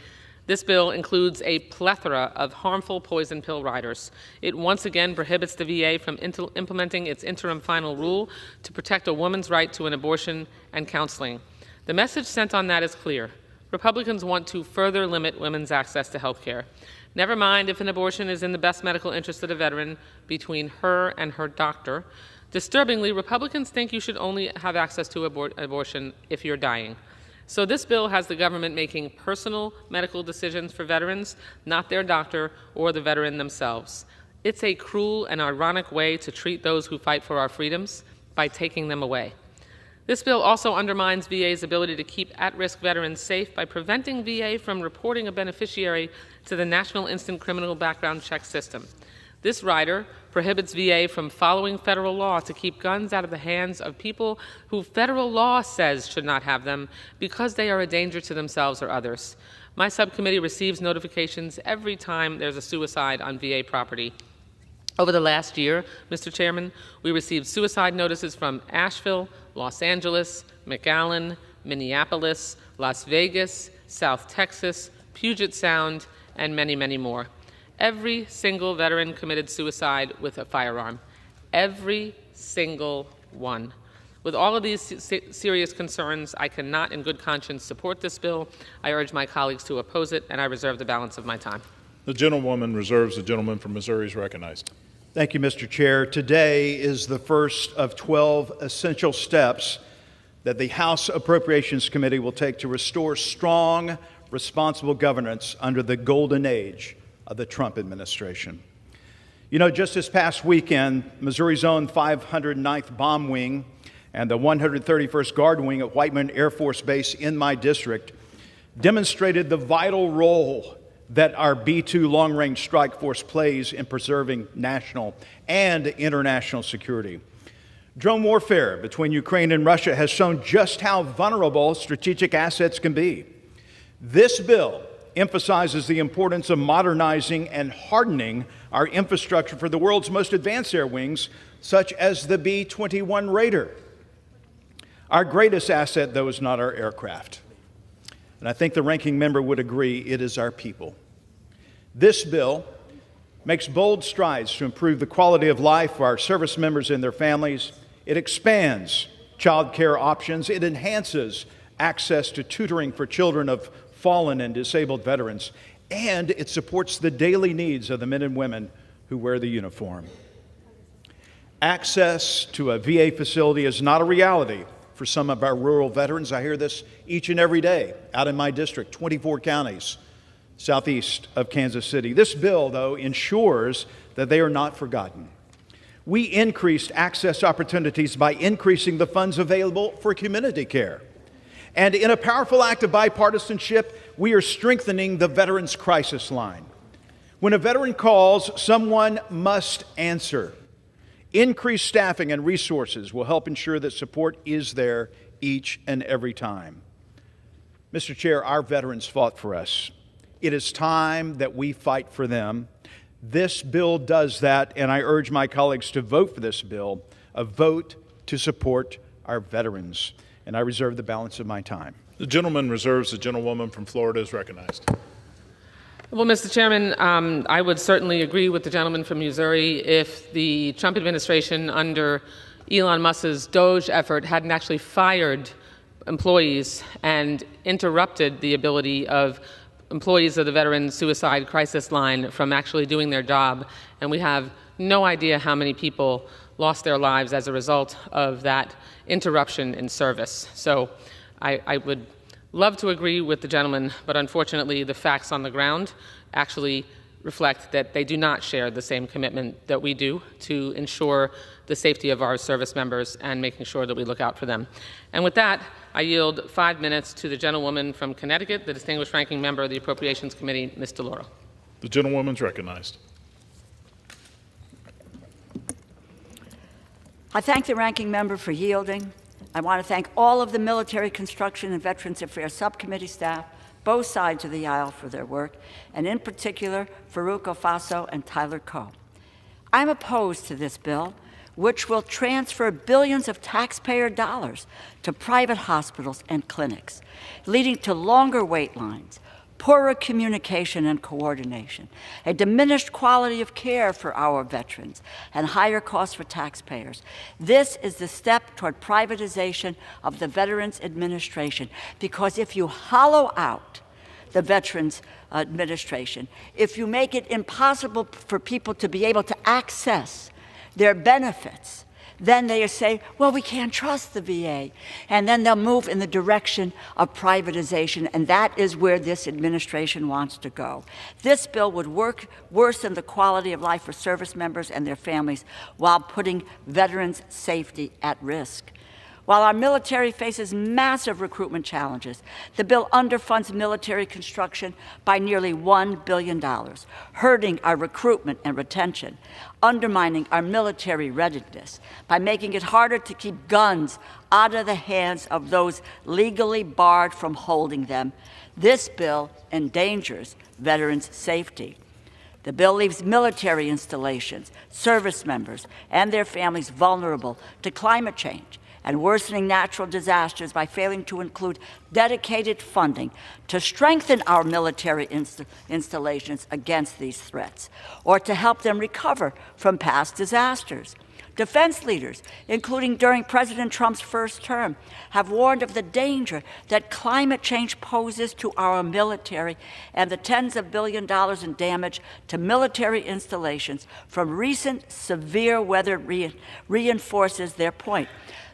this bill includes a plethora of harmful poison pill riders. It once again prohibits the VA from implementing its interim final rule to protect a woman's right to an abortion and counseling. The message sent on that is clear. Republicans want to further limit women's access to health care. Never mind if an abortion is in the best medical interest of the veteran between her and her doctor. Disturbingly, Republicans think you should only have access to abortion if you're dying. So this bill has the government making personal medical decisions for veterans, not their doctor or the veteran themselves. It's a cruel and ironic way to treat those who fight for our freedoms by taking them away. This bill also undermines VA's ability to keep at-risk veterans safe by preventing VA from reporting a beneficiary to the National Instant Criminal Background Check System. This rider prohibits VA from following federal law to keep guns out of the hands of people who federal law says should not have them because they are a danger to themselves or others. My subcommittee receives notifications every time there's a suicide on VA property. Over the last year, Mr. Chairman, we received suicide notices from Asheville, Los Angeles, McAllen, Minneapolis, Las Vegas, South Texas, Puget Sound, and many, many more. Every single veteran committed suicide with a firearm. Every single one. With all of these serious concerns, I cannot in good conscience support this bill. I urge my colleagues to oppose it, and I reserve the balance of my time. The gentlewoman reserves. The gentleman from Missouri is recognized. Thank you, Mr. Chair. Today is the first of 12 essential steps that the House Appropriations Committee will take to restore strong, responsible governance under the golden age of the Trump administration. You know, just this past weekend, Missouri's own 509th Bomb Wing and the 131st Guard Wing at Whiteman Air Force Base in my district demonstrated the vital role that our B-2 long-range strike force plays in preserving national and international security. Drone warfare between Ukraine and Russia has shown just how vulnerable strategic assets can be. This bill emphasizes the importance of modernizing and hardening our infrastructure for the world's most advanced air wings, such as the B-21 Raider. Our greatest asset, though, is not our aircraft. And I think the ranking member would agree it is our people. This bill makes bold strides to improve the quality of life for our service members and their families. It expands child care options. It enhances access to tutoring for children of fallen and disabled veterans. And it supports the daily needs of the men and women who wear the uniform. Access to a VA facility is not a reality for some of our rural veterans. I hear this each and every day out in my district, 24 counties southeast of Kansas City. This bill, though, ensures that they are not forgotten. We increased access opportunities by increasing the funds available for community care. And in a powerful act of bipartisanship, we are strengthening the Veterans Crisis Line. When a veteran calls, someone must answer. Increased staffing and resources will help ensure that support is there each and every time. Mr. Chair, our veterans fought for us. It is time that we fight for them. This bill does that, and I urge my colleagues to vote for this bill, a vote to support our veterans. And I reserve the balance of my time. The gentleman reserves. The gentlewoman from Florida is recognized. Well, Mr. Chairman, I would certainly agree with the gentleman from Missouri if the Trump administration under Elon Musk's DOGE effort hadn't actually fired employees and interrupted the ability of employees of the Veterans Suicide Crisis Line from actually doing their job. And we have no idea how many people lost their lives as a result of that interruption in service. So I would love to agree with the gentleman, but unfortunately the facts on the ground actually reflect that they do not share the same commitment that we do to ensure the safety of our service members and making sure that we look out for them. And with that, I yield 5 minutes to the gentlewoman from Connecticut, the distinguished ranking member of the Appropriations Committee, Ms. DeLauro. The gentlewoman is recognized. I thank the ranking member for yielding. I want to thank all of the Military Construction and Veterans Affairs Subcommittee staff, both sides of the aisle, for their work, and in particular, Farouk Ofaso and Tyler Coe. I'm opposed to this bill, which will transfer billions of taxpayer dollars to private hospitals and clinics, leading to longer wait lines, poorer communication and coordination, a diminished quality of care for our veterans, and higher costs for taxpayers. This is the step toward privatization of the Veterans Administration, because if you hollow out the Veterans Administration, if you make it impossible for people to be able to access their benefits, then they say, well, we can't trust the VA. And then they'll move in the direction of privatization, and that is where this administration wants to go. This bill would worsen the quality of life for service members and their families while putting veterans' safety at risk. While our military faces massive recruitment challenges, the bill underfunds military construction by nearly $1 billion, hurting our recruitment and retention, undermining our military readiness by making it harder to keep guns out of the hands of those legally barred from holding them. This bill endangers veterans' safety. The bill leaves military installations, service members, and their families vulnerable to climate change and worsening natural disasters by failing to include dedicated funding to strengthen our military installations against these threats, or to help them recover from past disasters. Defense leaders, including during President Trump's first term, have warned of the danger that climate change poses to our military and the tens of billions of dollars in damage to military installations from recent severe weather reinforces their point.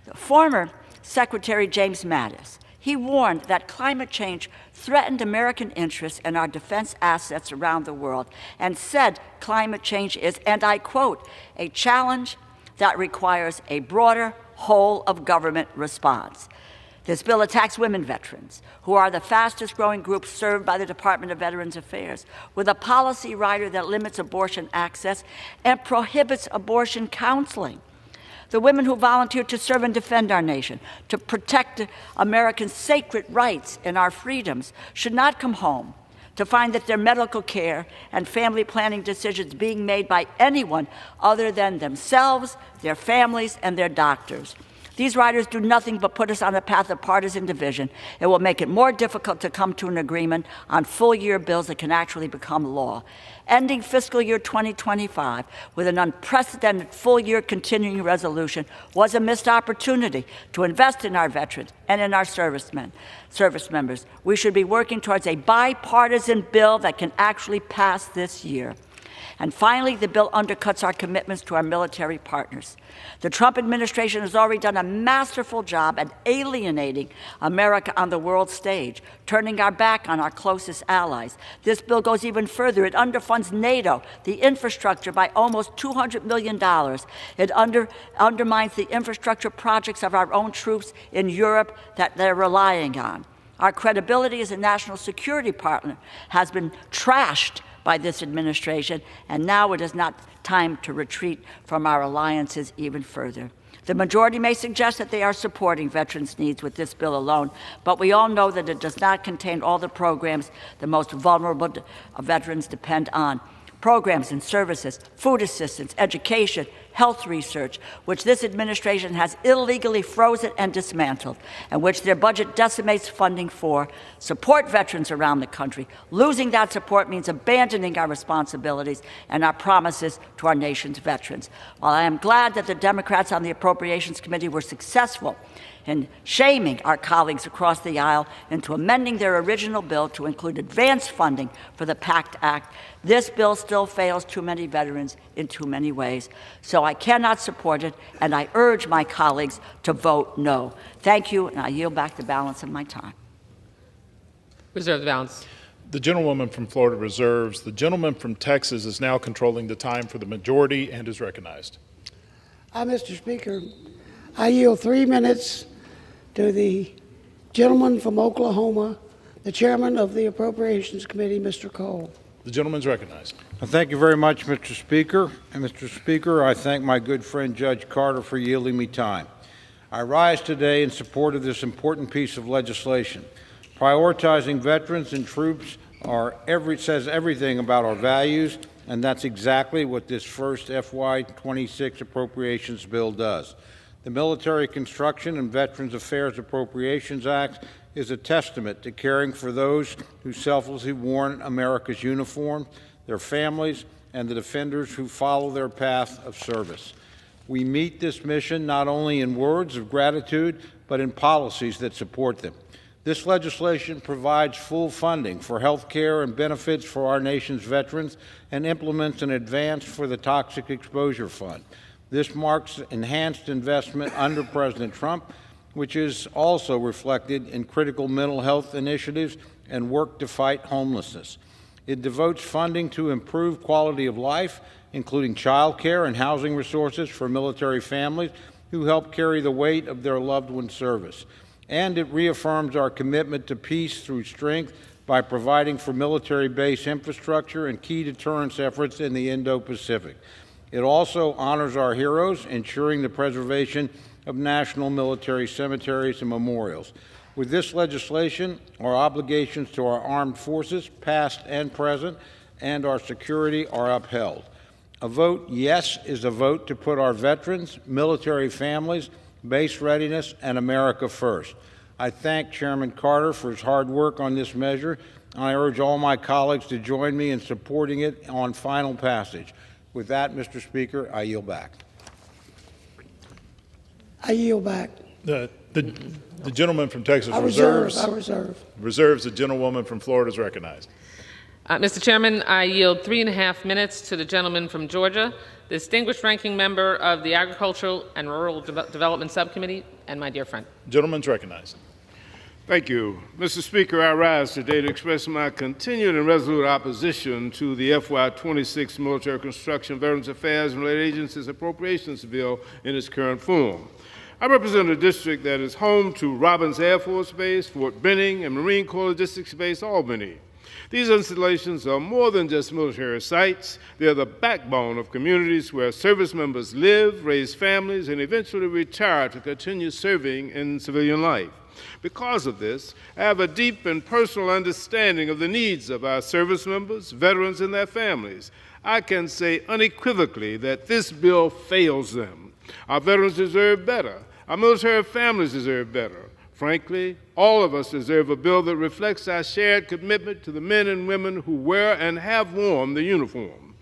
The former Secretary James Mattis, he warned that climate change threatened American interests and our defense assets around the world, and said climate change is, and I quote, a challenge that requires a broader whole-of-government response. This bill attacks women veterans, who are the fastest-growing group served by the Department of Veterans Affairs, with a policy rider that limits abortion access and prohibits abortion counseling. The women who volunteer to serve and defend our nation, to protect Americans' sacred rights and our freedoms, should not come home to find that their medical care and family planning decisions being made by anyone other than themselves, their families, and their doctors. These riders do nothing but put us on a path of partisan division. It will make it more difficult to come to an agreement on full-year bills that can actually become law. Ending fiscal year 2025 with an unprecedented full-year continuing resolution was a missed opportunity to invest in our veterans and in our service members. We should be working towards a bipartisan bill that can actually pass this year. And finally, the bill undercuts our commitments to our military partners. The Trump administration has already done a masterful job at alienating America on the world stage, turning our back on our closest allies. This bill goes even further. It underfunds NATO, the infrastructure, by almost $200 million. It undermines the infrastructure projects of our own troops in Europe that they're relying on. Our credibility as a national security partner has been trashed by this administration, and now it is not time to retreat from our alliances even further. The majority may suggest that they are supporting veterans' needs with this bill alone, but we all know that it does not contain all the programs the most vulnerable veterans depend on. Programs and services, food assistance, education, health research, which this administration has illegally frozen and dismantled, and which their budget decimates funding for, support veterans around the country. Losing that support means abandoning our responsibilities and our promises to our nation's veterans. While I am glad that the Democrats on the Appropriations Committee were successful in shaming our colleagues across the aisle into amending their original bill to include advanced funding for the PACT Act, this bill still fails too many veterans in too many ways. So I cannot support it, and I urge my colleagues to vote no. Thank you, and I yield back the balance of my time. Reserve the balance. The gentlewoman from Florida reserves. The gentleman from Texas is now controlling the time for the majority and is recognized. Mr. Speaker, I yield 3 minutes to the gentleman from Oklahoma, the chairman of the Appropriations Committee, Mr. Cole. The gentleman's recognized. Thank you very much, Mr. Speaker. And Mr. Speaker, I thank my good friend Judge Carter for yielding me time. I rise today in support of this important piece of legislation. Prioritizing veterans and troops says everything about our values, and that's exactly what this first FY26 Appropriations Bill does. The Military Construction and Veterans Affairs Appropriations Act is a testament to caring for those who selflessly worn America's uniform, their families, and the defenders who follow their path of service. We meet this mission not only in words of gratitude, but in policies that support them. This legislation provides full funding for health care and benefits for our nation's veterans and implements an advance for the Toxic Exposure Fund. This marks enhanced investment under President Trump, which is also reflected in critical mental health initiatives and work to fight homelessness. It devotes funding to improve quality of life, including child care and housing resources for military families who help carry the weight of their loved one's service. And it reaffirms our commitment to peace through strength by providing for military base infrastructure and key deterrence efforts in the Indo-Pacific. It also honors our heroes, ensuring the preservation of national military cemeteries and memorials. With this legislation, our obligations to our armed forces, past and present, and our security are upheld. A vote yes is a vote to put our veterans, military families, base readiness, and America first. I thank Chairman Carter for his hard work on this measure, and I urge all my colleagues to join me in supporting it on final passage. With that, Mr. Speaker, I yield back. I yield back. The gentleman from Texas I reserves. reserve. Reserves. The gentlewoman from Florida is recognized. Mr. Chairman, I yield 3.5 minutes to the gentleman from Georgia, the distinguished ranking member of the Agricultural and Rural Development Subcommittee, and my dear friend. Gentleman's recognized. Thank you. Mr. Speaker, I rise today to express my continued and resolute opposition to the FY26 Military Construction, Veterans Affairs, and Related Agencies Appropriations Bill in its current form. I represent a district that is home to Robins Air Force Base, Fort Benning, and Marine Corps Logistics Base, Albany. These installations are more than just military sites. They are the backbone of communities where service members live, raise families, and eventually retire to continue serving in civilian life. Because of this, I have a deep and personal understanding of the needs of our service members, veterans, and their families. I can say unequivocally that this bill fails them. Our veterans deserve better. Our military families deserve better. Frankly, all of us deserve a bill that reflects our shared commitment to the men and women who wear and have worn the uniform.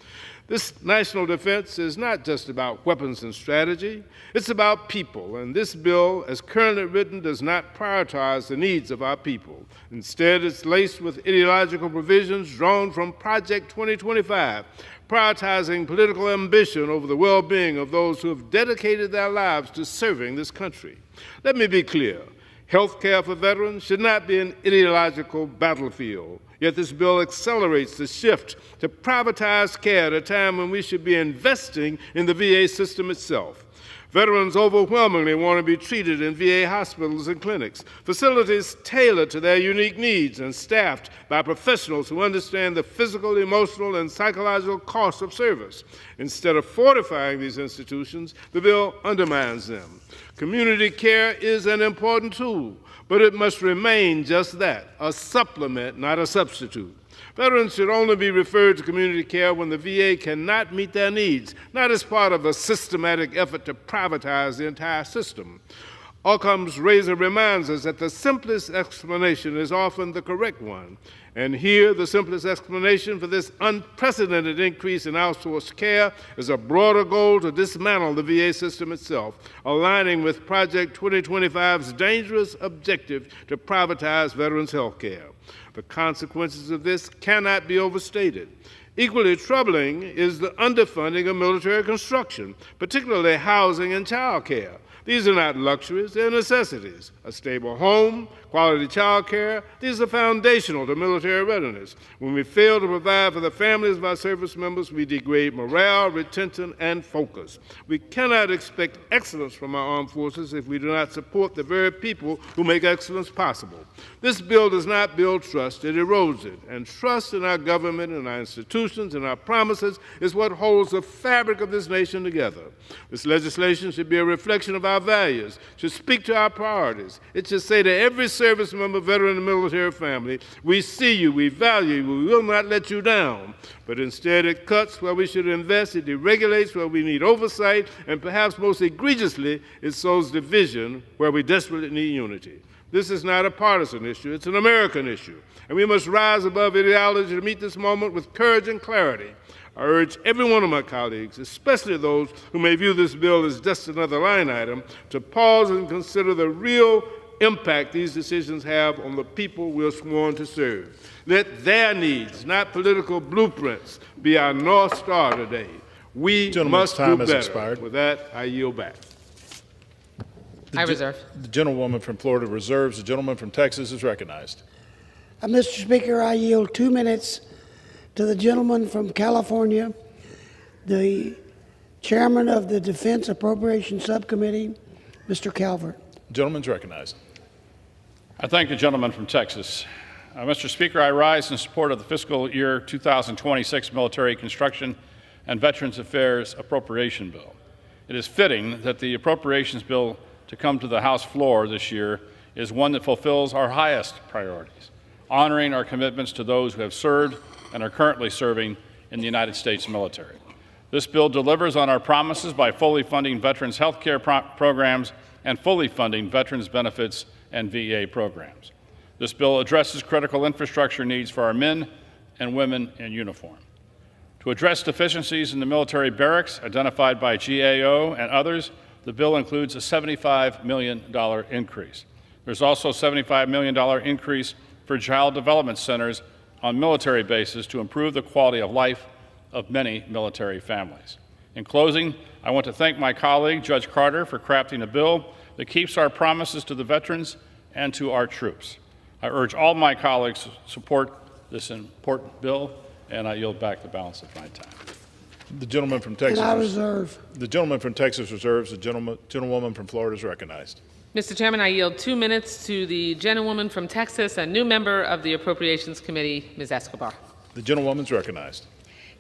This national defense is not just about weapons and strategy. It's about people, and this bill, as currently written, does not prioritize the needs of our people. Instead, it's laced with ideological provisions drawn from Project 2025, prioritizing political ambition over the well-being of those who have dedicated their lives to serving this country. Let me be clear. Health care for veterans should not be an ideological battlefield. Yet this bill accelerates the shift to privatized care at a time when we should be investing in the VA system itself. Veterans overwhelmingly want to be treated in VA hospitals and clinics, facilities tailored to their unique needs and staffed by professionals who understand the physical, emotional, and psychological costs of service. Instead of fortifying these institutions, the bill undermines them. Community care is an important tool, but it must remain just that, a supplement, not a substitute. Veterans should only be referred to community care when the VA cannot meet their needs, not as part of a systematic effort to privatize the entire system. Occam's razor reminds us that the simplest explanation is often the correct one. And here, the simplest explanation for this unprecedented increase in outsourced care is a broader goal to dismantle the VA system itself, aligning with Project 2025's dangerous objective to privatize veterans' health care. The consequences of this cannot be overstated. Equally troubling is the underfunding of military construction, particularly housing and child care. These are not luxuries, they're necessities. A stable home, quality child care, these are foundational to military readiness. When we fail to provide for the families of our service members, we degrade morale, retention, and focus. We cannot expect excellence from our armed forces if we do not support the very people who make excellence possible. This bill does not build trust, it erodes it. And trust in our government and our institutions and our promises is what holds the fabric of this nation together. This legislation should be a reflection of our values, should speak to our priorities. It should say to every service member, veteran, and military family, we see you, we value you, we will not let you down. But instead it cuts where we should invest, it deregulates where we need oversight, and perhaps most egregiously, it sows division where we desperately need unity. This is not a partisan issue, it's an American issue. And we must rise above ideology to meet this moment with courage and clarity. I urge every one of my colleagues, especially those who may view this bill as just another line item, to pause and consider the real impact these decisions have on the people we're sworn to serve. Let their needs, not political blueprints, be our North Star today. We must do better. Expired. With that, I yield back. I reserve. The gentlewoman from Florida reserves. The gentleman from Texas is recognized. Mr. Speaker, I yield 2 minutes to the gentleman from California, the chairman of the Defense Appropriations Subcommittee, Mr. Calvert. The gentleman's recognized. I thank the gentleman from Texas. Mr. Speaker, I rise in support of the fiscal year 2026 Military Construction and Veterans Affairs Appropriation Bill. It is fitting that the appropriations bill to come to the House floor this year is one that fulfills our highest priorities, honoring our commitments to those who have served and are currently serving in the United States military. This bill delivers on our promises by fully funding veterans' health care programs and fully funding veterans' benefits and VA programs. This bill addresses critical infrastructure needs for our men and women in uniform. To address deficiencies in the military barracks identified by GAO and others, the bill includes a $75 million increase. There's also a $75 million increase for child development centers on military bases to improve the quality of life of many military families. In closing, I want to thank my colleague, Judge Carter, for crafting a bill that keeps our promises to the veterans and to our troops. I urge all my colleagues to support this important bill, and I yield back the balance of my time. The gentleman from Texas. And I reserve. The gentleman from Texas reserves. The gentlewoman from Florida is recognized. Mr. Chairman, I yield 2 minutes to the gentlewoman from Texas, a new member of the Appropriations Committee, Ms. Escobar. The gentlewoman's recognized.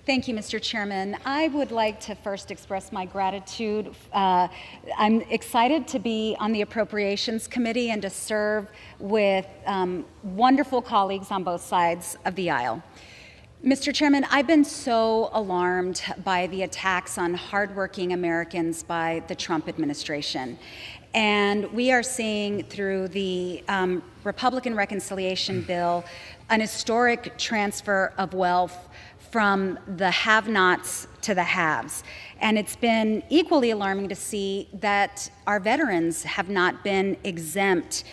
Thank you, Mr. Chairman. I would like to first express my gratitude. I'm excited to be on the Appropriations Committee and to serve with wonderful colleagues on both sides of the aisle. Mr. Chairman, I've been so alarmed by the attacks on hardworking Americans by the Trump administration. And we are seeing through the Republican reconciliation bill an historic transfer of wealth from the have-nots to the haves. And it's been equally alarming to see that our veterans have not been exempt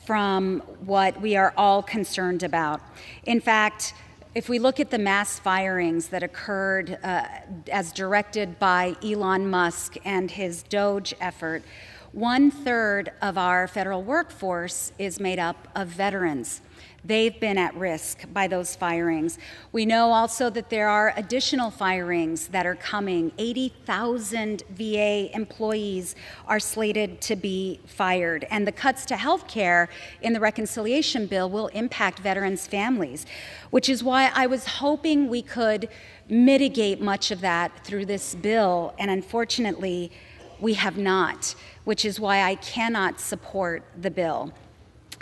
from what we are all concerned about. In fact, if we look at the mass firings that occurred as directed by Elon Musk and his DOGE effort, 1/3 of our federal workforce is made up of veterans. They've been at risk by those firings. We know also that there are additional firings that are coming. 80,000 VA employees are slated to be fired. And the cuts to health care in the reconciliation bill will impact veterans' families, which is why I was hoping we could mitigate much of that through this bill. And unfortunately, we have not, which is why I cannot support the bill.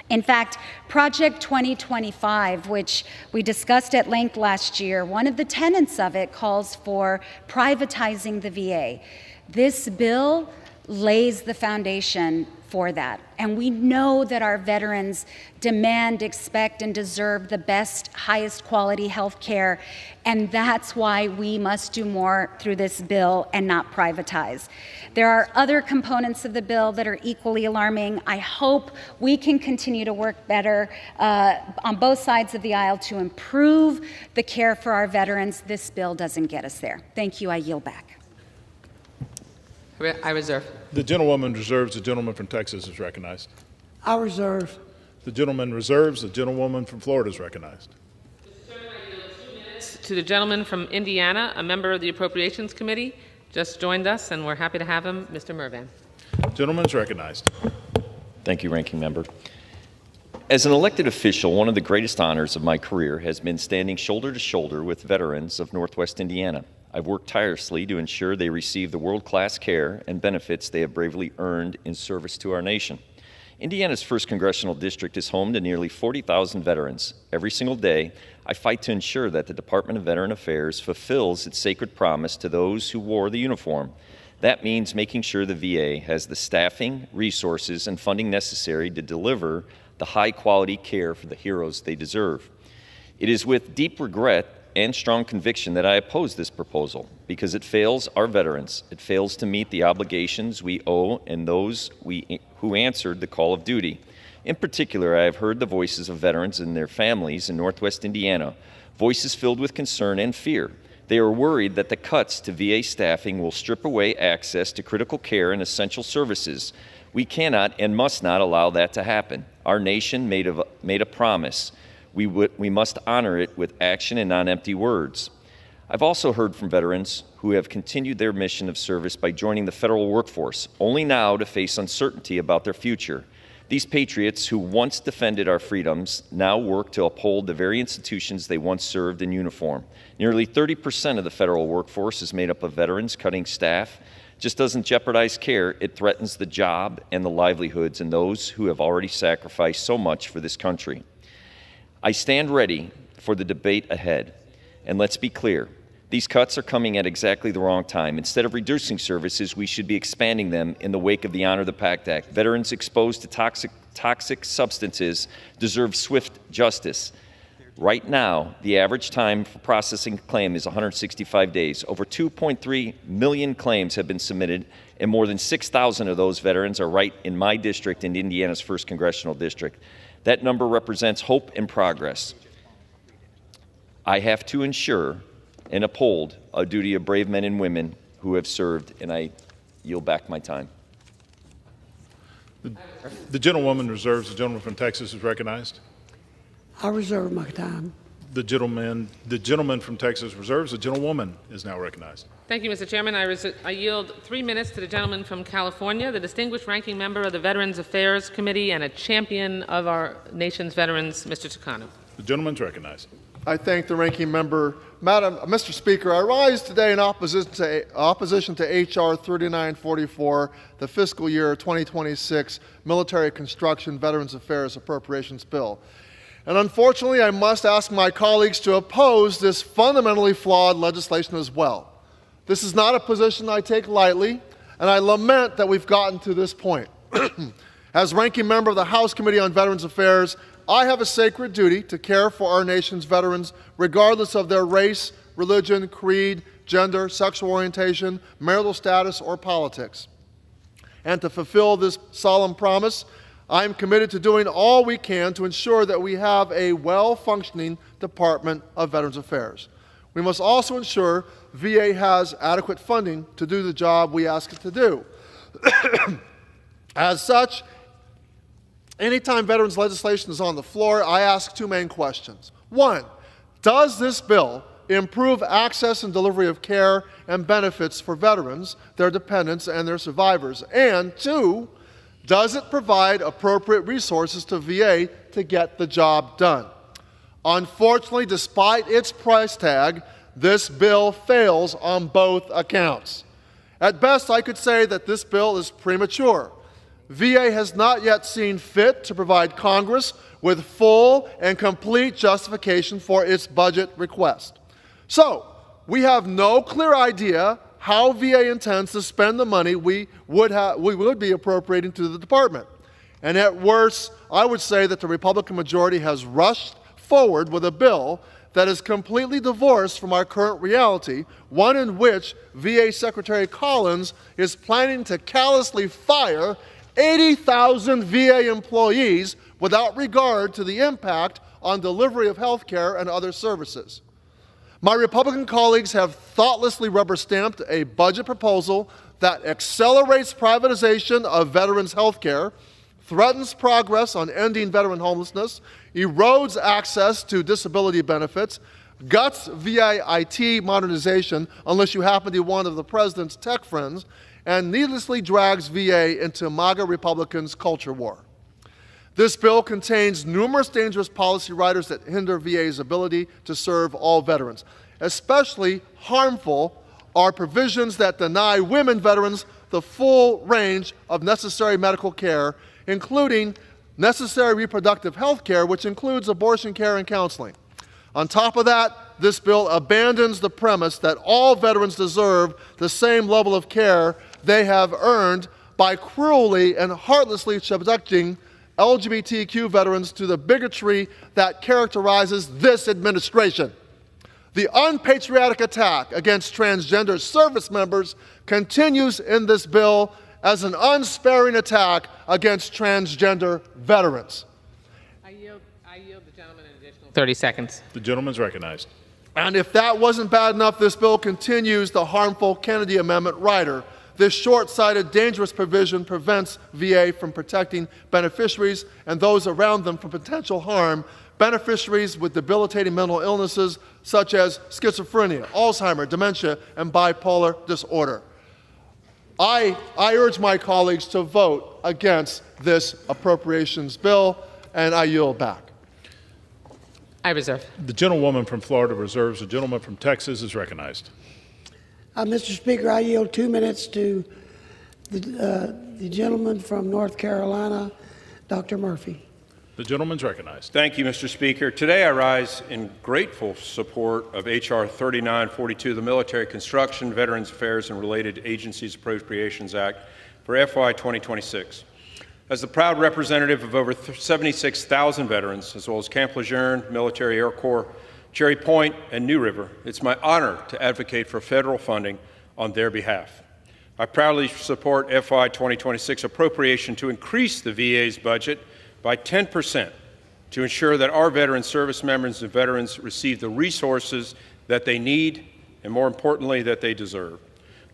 In fact, Project 2025, which we discussed at length last year, one of the tenets of it calls for privatizing the VA. This bill lays the foundation for that. And we know that our veterans demand, expect, and deserve the best, highest quality health care. And that's why we must do more through this bill and not privatize. There are other components of the bill that are equally alarming. I hope we can continue to work better on both sides of the aisle to improve the care for our veterans. This bill doesn't get us there. Thank you. I yield back. I reserve. The gentlewoman reserves. The gentleman from Texas is recognized. I reserve. The gentleman reserves. The gentlewoman from Florida is recognized. To the gentleman from Indiana, a member of the Appropriations Committee, just joined us, and we're happy to have him, Mr. Mervan. Gentleman's recognized. Thank you, Ranking Member. As an elected official, one of the greatest honors of my career has been standing shoulder to shoulder with veterans of Northwest Indiana. I've worked tirelessly to ensure they receive the world-class care and benefits they have bravely earned in service to our nation. Indiana's 1st Congressional District is home to nearly 40,000 veterans. Every single day, I fight to ensure that the Department of Veteran Affairs fulfills its sacred promise to those who wore the uniform. That means making sure the VA has the staffing, resources, and funding necessary to deliver the high-quality care for the heroes they deserve. It is with deep regret and strong conviction that I oppose this proposal because it fails our veterans. It fails to meet the obligations we owe and those who answered the call of duty. In particular, I have heard the voices of veterans and their families in Northwest Indiana, voices filled with concern and fear. They are worried that the cuts to VA staffing will strip away access to critical care and essential services. We cannot and must not allow that to happen. Our nation made a promise. We must honor it with action and not empty words. I've also heard from veterans who have continued their mission of service by joining the federal workforce, only now to face uncertainty about their future. These patriots who once defended our freedoms now work to uphold the very institutions they once served in uniform. Nearly 30% of the federal workforce is made up of veterans. Cutting staff just doesn't jeopardize care, it threatens the job and the livelihoods and those who have already sacrificed so much for this country. I stand ready for the debate ahead. And let's be clear, these cuts are coming at exactly the wrong time. Instead of reducing services, we should be expanding them in the wake of the Honor the Pact Act. Veterans exposed to toxic substances deserve swift justice. Right now, the average time for processing a claim is 165 days. Over 2.3 million claims have been submitted, and more than 6,000 of those veterans are right in my district, in Indiana's 1st Congressional District. That number represents hope and progress. I have to ensure and uphold a duty of brave men and women who have served, and I yield back my time. The gentlewoman reserves. The gentleman from Texas is recognized. I reserve my time. The gentleman from Texas reserves. The gentlewoman is now recognized. Thank you, Mr. Chairman. I yield 3 minutes to the gentleman from California, the distinguished ranking member of the Veterans Affairs Committee and a champion of our nation's veterans, Mr. Takano. The gentleman's recognized. I thank the ranking member. Mr. Speaker, I rise today in opposition to H.R. 3944, the fiscal year 2026 Military Construction Veterans Affairs Appropriations Bill. And unfortunately, I must ask my colleagues to oppose this fundamentally flawed legislation as well. This is not a position I take lightly, and I lament that we've gotten to this point. As ranking member of the House Committee on Veterans Affairs, I have a sacred duty to care for our nation's veterans, regardless of their race, religion, creed, gender, sexual orientation, marital status, or politics. And to fulfill this solemn promise, I am committed to doing all we can to ensure that we have a well-functioning Department of Veterans Affairs. We must also ensure VA has adequate funding to do the job we ask it to do. As such, anytime veterans legislation is on the floor, I ask two main questions. One, does this bill improve access and delivery of care and benefits for veterans, their dependents, and their survivors? And two, does it provide appropriate resources to VA to get the job done? Unfortunately, despite its price tag, this bill fails on both accounts. At best, I could say that this bill is premature. VA has not yet seen fit to provide Congress with full and complete justification for its budget request. So, we have no clear idea how VA intends to spend the money we would be appropriating to the department. And at worst, I would say that the Republican majority has rushed forward with a bill that is completely divorced from our current reality, one in which VA Secretary Collins is planning to callously fire 80,000 VA employees without regard to the impact on delivery of health care and other services. My Republican colleagues have thoughtlessly rubber-stamped a budget proposal that accelerates privatization of veterans' health care, threatens progress on ending veteran homelessness, erodes access to disability benefits, guts VA IT modernization unless you happen to be one of the president's tech friends, and needlessly drags VA into MAGA Republicans' culture war. This bill contains numerous dangerous policy riders that hinder VA's ability to serve all veterans. Especially harmful are provisions that deny women veterans the full range of necessary medical care, including necessary reproductive health care, which includes abortion care and counseling. On top of that, this bill abandons the premise that all veterans deserve the same level of care they have earned by cruelly and heartlessly subjecting LGBTQ veterans to the bigotry that characterizes this administration. The unpatriotic attack against transgender service members continues in this bill as an unsparing attack against transgender veterans. I yield the gentleman an additional 30 seconds. The gentleman's recognized. And if that wasn't bad enough, this bill continues the harmful Kennedy Amendment rider. This short-sighted, dangerous provision prevents VA from protecting beneficiaries and those around them from potential harm, beneficiaries with debilitating mental illnesses such as schizophrenia, Alzheimer's, dementia, and bipolar disorder. I urge my colleagues to vote against this appropriations bill, and I yield back. I reserve. The gentlewoman from Florida reserves. The gentleman from Texas is recognized. Mr. Speaker, I yield 2 minutes to the gentleman from North Carolina, Dr. Murphy. The gentleman's recognized. Thank you, Mr. Speaker. Today I rise in grateful support of H.R. 3942, the Military Construction, Veterans Affairs, and Related Agencies Appropriations Act for FY 2026. As the proud representative of over 76,000 veterans, as well as Camp Lejeune, Military Air Corps, Cherry Point, and New River, it's my honor to advocate for federal funding on their behalf. I proudly support FY 2026 appropriation to increase the VA's budget by 10% to ensure that our veteran service members and veterans receive the resources that they need and, more importantly, that they deserve.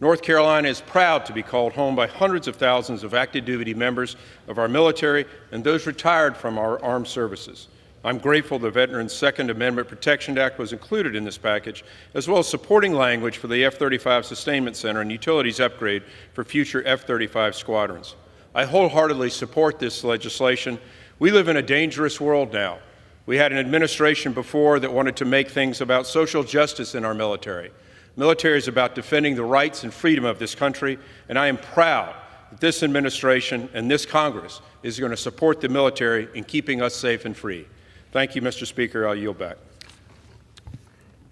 North Carolina is proud to be called home by hundreds of thousands of active duty members of our military and those retired from our armed services. I'm grateful the Veterans Second Amendment Protection Act was included in this package, as well as supporting language for the F-35 Sustainment Center and utilities upgrade for future F-35 squadrons. I wholeheartedly support this legislation. We live in a dangerous world now. We had an administration before that wanted to make things about social justice in our military. Military is about defending the rights and freedom of this country, and I am proud that this administration and this Congress is going to support the military in keeping us safe and free. Thank you, Mr. Speaker. I'll yield back.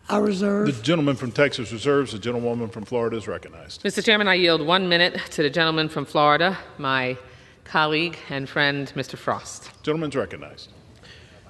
I reserve. The gentleman from Texas reserves. The gentlewoman from Florida is recognized. Mr. Chairman, I yield 1 minute to the gentleman from Florida, my colleague and friend, Mr. Frost. Gentleman's recognized.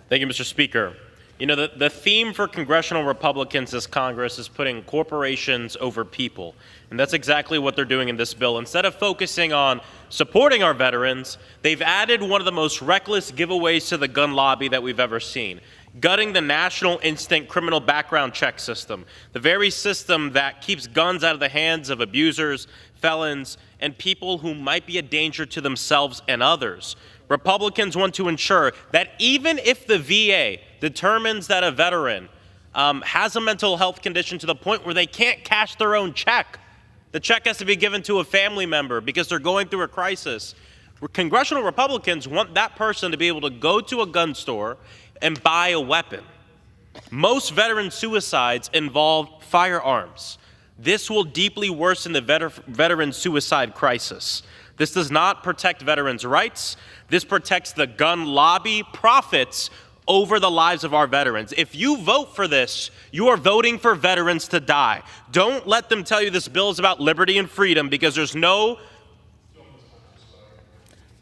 Thank you, Mr. Speaker. You know, the theme for congressional Republicans this Congress is putting corporations over people. And that's exactly what they're doing in this bill. Instead of focusing on supporting our veterans, they've added one of the most reckless giveaways to the gun lobby that we've ever seen, gutting the National Instant Criminal Background Check system, the very system that keeps guns out of the hands of abusers, felons, and people who might be a danger to themselves and others. Republicans want to ensure that even if the VA determines that a veteran has a mental health condition to the point where they can't cash their own check, the check has to be given to a family member because they're going through a crisis. Congressional Republicans want that person to be able to go to a gun store and buy a weapon. Most veteran suicides involve firearms. This will deeply worsen the veteran suicide crisis. This does not protect veterans' rights. This protects the gun lobby profits over the lives of our veterans. If you vote for this, you are voting for veterans to die. Don't let them tell you this bill is about liberty and freedom, because there's no...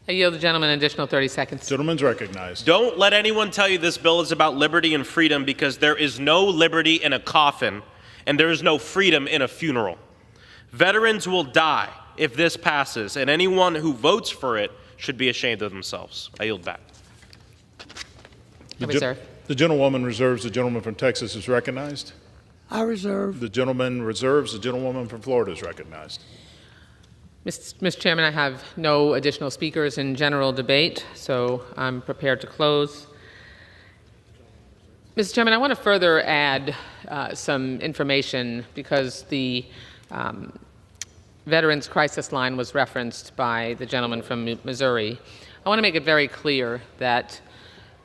I yield the gentleman an additional 30 seconds. Gentleman's recognized. Don't let anyone tell you this bill is about liberty and freedom, because there is no liberty in a coffin and there is no freedom in a funeral. Veterans will die if this passes, and anyone who votes for it should be ashamed of themselves. I yield back. The gentlewoman reserves. The gentleman from Texas is recognized. I reserve. The gentleman reserves. The gentlewoman from Florida is recognized. Mr. Chairman, I have no additional speakers in general debate, so I'm prepared to close. Mr. Chairman, I want to further add some information because the Veterans Crisis Line was referenced by the gentleman from Missouri. I want to make it very clear that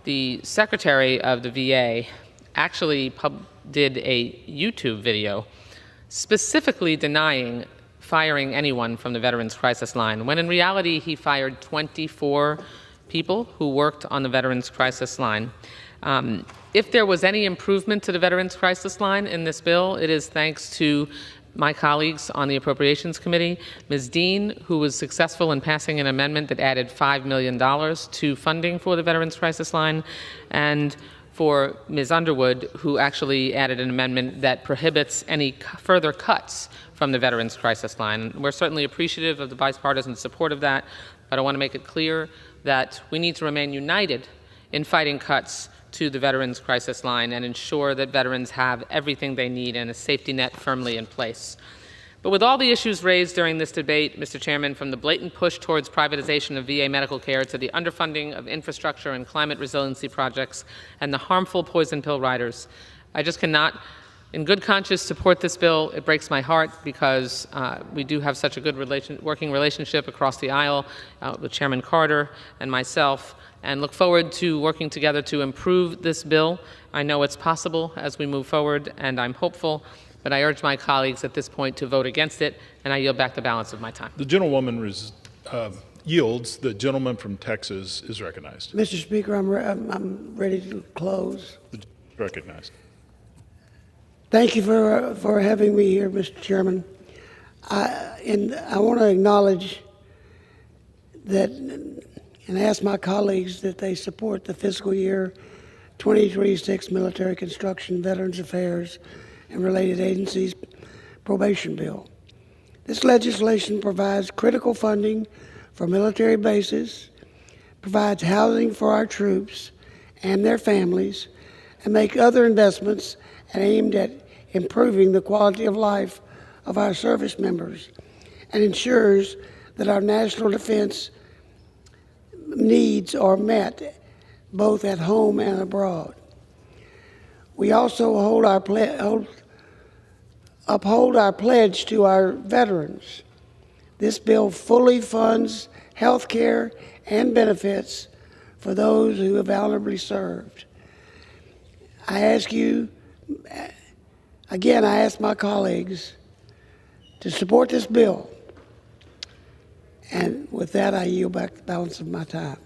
the Secretary of the VA actually did a YouTube video specifically denying firing anyone from the Veterans Crisis Line, when in reality he fired 24 people who worked on the Veterans Crisis Line. If there was any improvement to the Veterans Crisis Line in this bill, it is thanks to my colleagues on the Appropriations Committee, Ms. Dean, who was successful in passing an amendment that added $5 million to funding for the Veterans Crisis Line, and for Ms. Underwood, who actually added an amendment that prohibits any further cuts from the Veterans Crisis Line. We're certainly appreciative of the bipartisan support of that, but I want to make it clear that we need to remain united in fighting cuts to the Veterans Crisis Line and ensure that veterans have everything they need and a safety net firmly in place. But with all the issues raised during this debate, Mr. Chairman, from the blatant push towards privatization of VA medical care to the underfunding of infrastructure and climate resiliency projects and the harmful poison pill riders, I just cannot, in good conscience, support this bill. It breaks my heart because we do have such a good working relationship across the aisle with Chairman Carter and myself, and look forward to working together to improve this bill. I know it's possible as we move forward, and I'm hopeful, but I urge my colleagues at this point to vote against it, and I yield back the balance of my time. The gentlewoman yields. The gentleman from Texas is recognized. Mr. Speaker, I'm ready to close. Recognized. Thank you for having me here, Mr. Chairman. And I want to acknowledge that and ask my colleagues that they support the fiscal year 2026 Military Construction, Veterans Affairs, and Related Agencies Probation Bill. This legislation provides critical funding for military bases, provides housing for our troops and their families, and make other investments aimed at improving the quality of life of our service members, and ensures that our national defense needs are met both at home and abroad. We also uphold our pledge to our veterans. This bill fully funds health care and benefits for those who have honorably served. I ask my colleagues to support this bill. And with that, I yield back the balance of my time.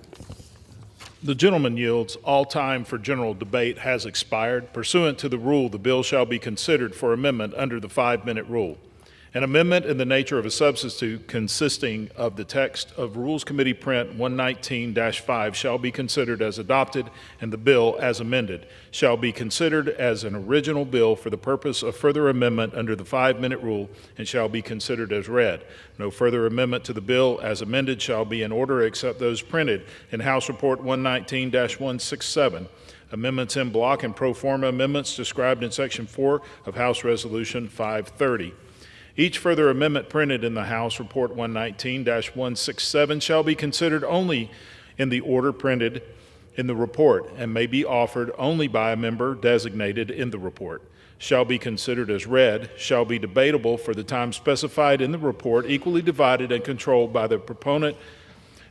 The gentleman yields. All time for general debate has expired. Pursuant to the rule, the bill shall be considered for amendment under the 5-minute rule. An amendment in the nature of a substitute consisting of the text of Rules Committee Print 119-5 shall be considered as adopted, and the bill as amended shall be considered as an original bill for the purpose of further amendment under the 5-minute rule and shall be considered as read. No further amendment to the bill as amended shall be in order except those printed in House Report 119-167. Amendments in block and pro forma amendments described in Section 4 of House Resolution 530. Each further amendment printed in the House Report 119-167 shall be considered only in the order printed in the report and may be offered only by a member designated in the report. Shall be considered as read, shall be debatable for the time specified in the report, equally divided and controlled by the proponent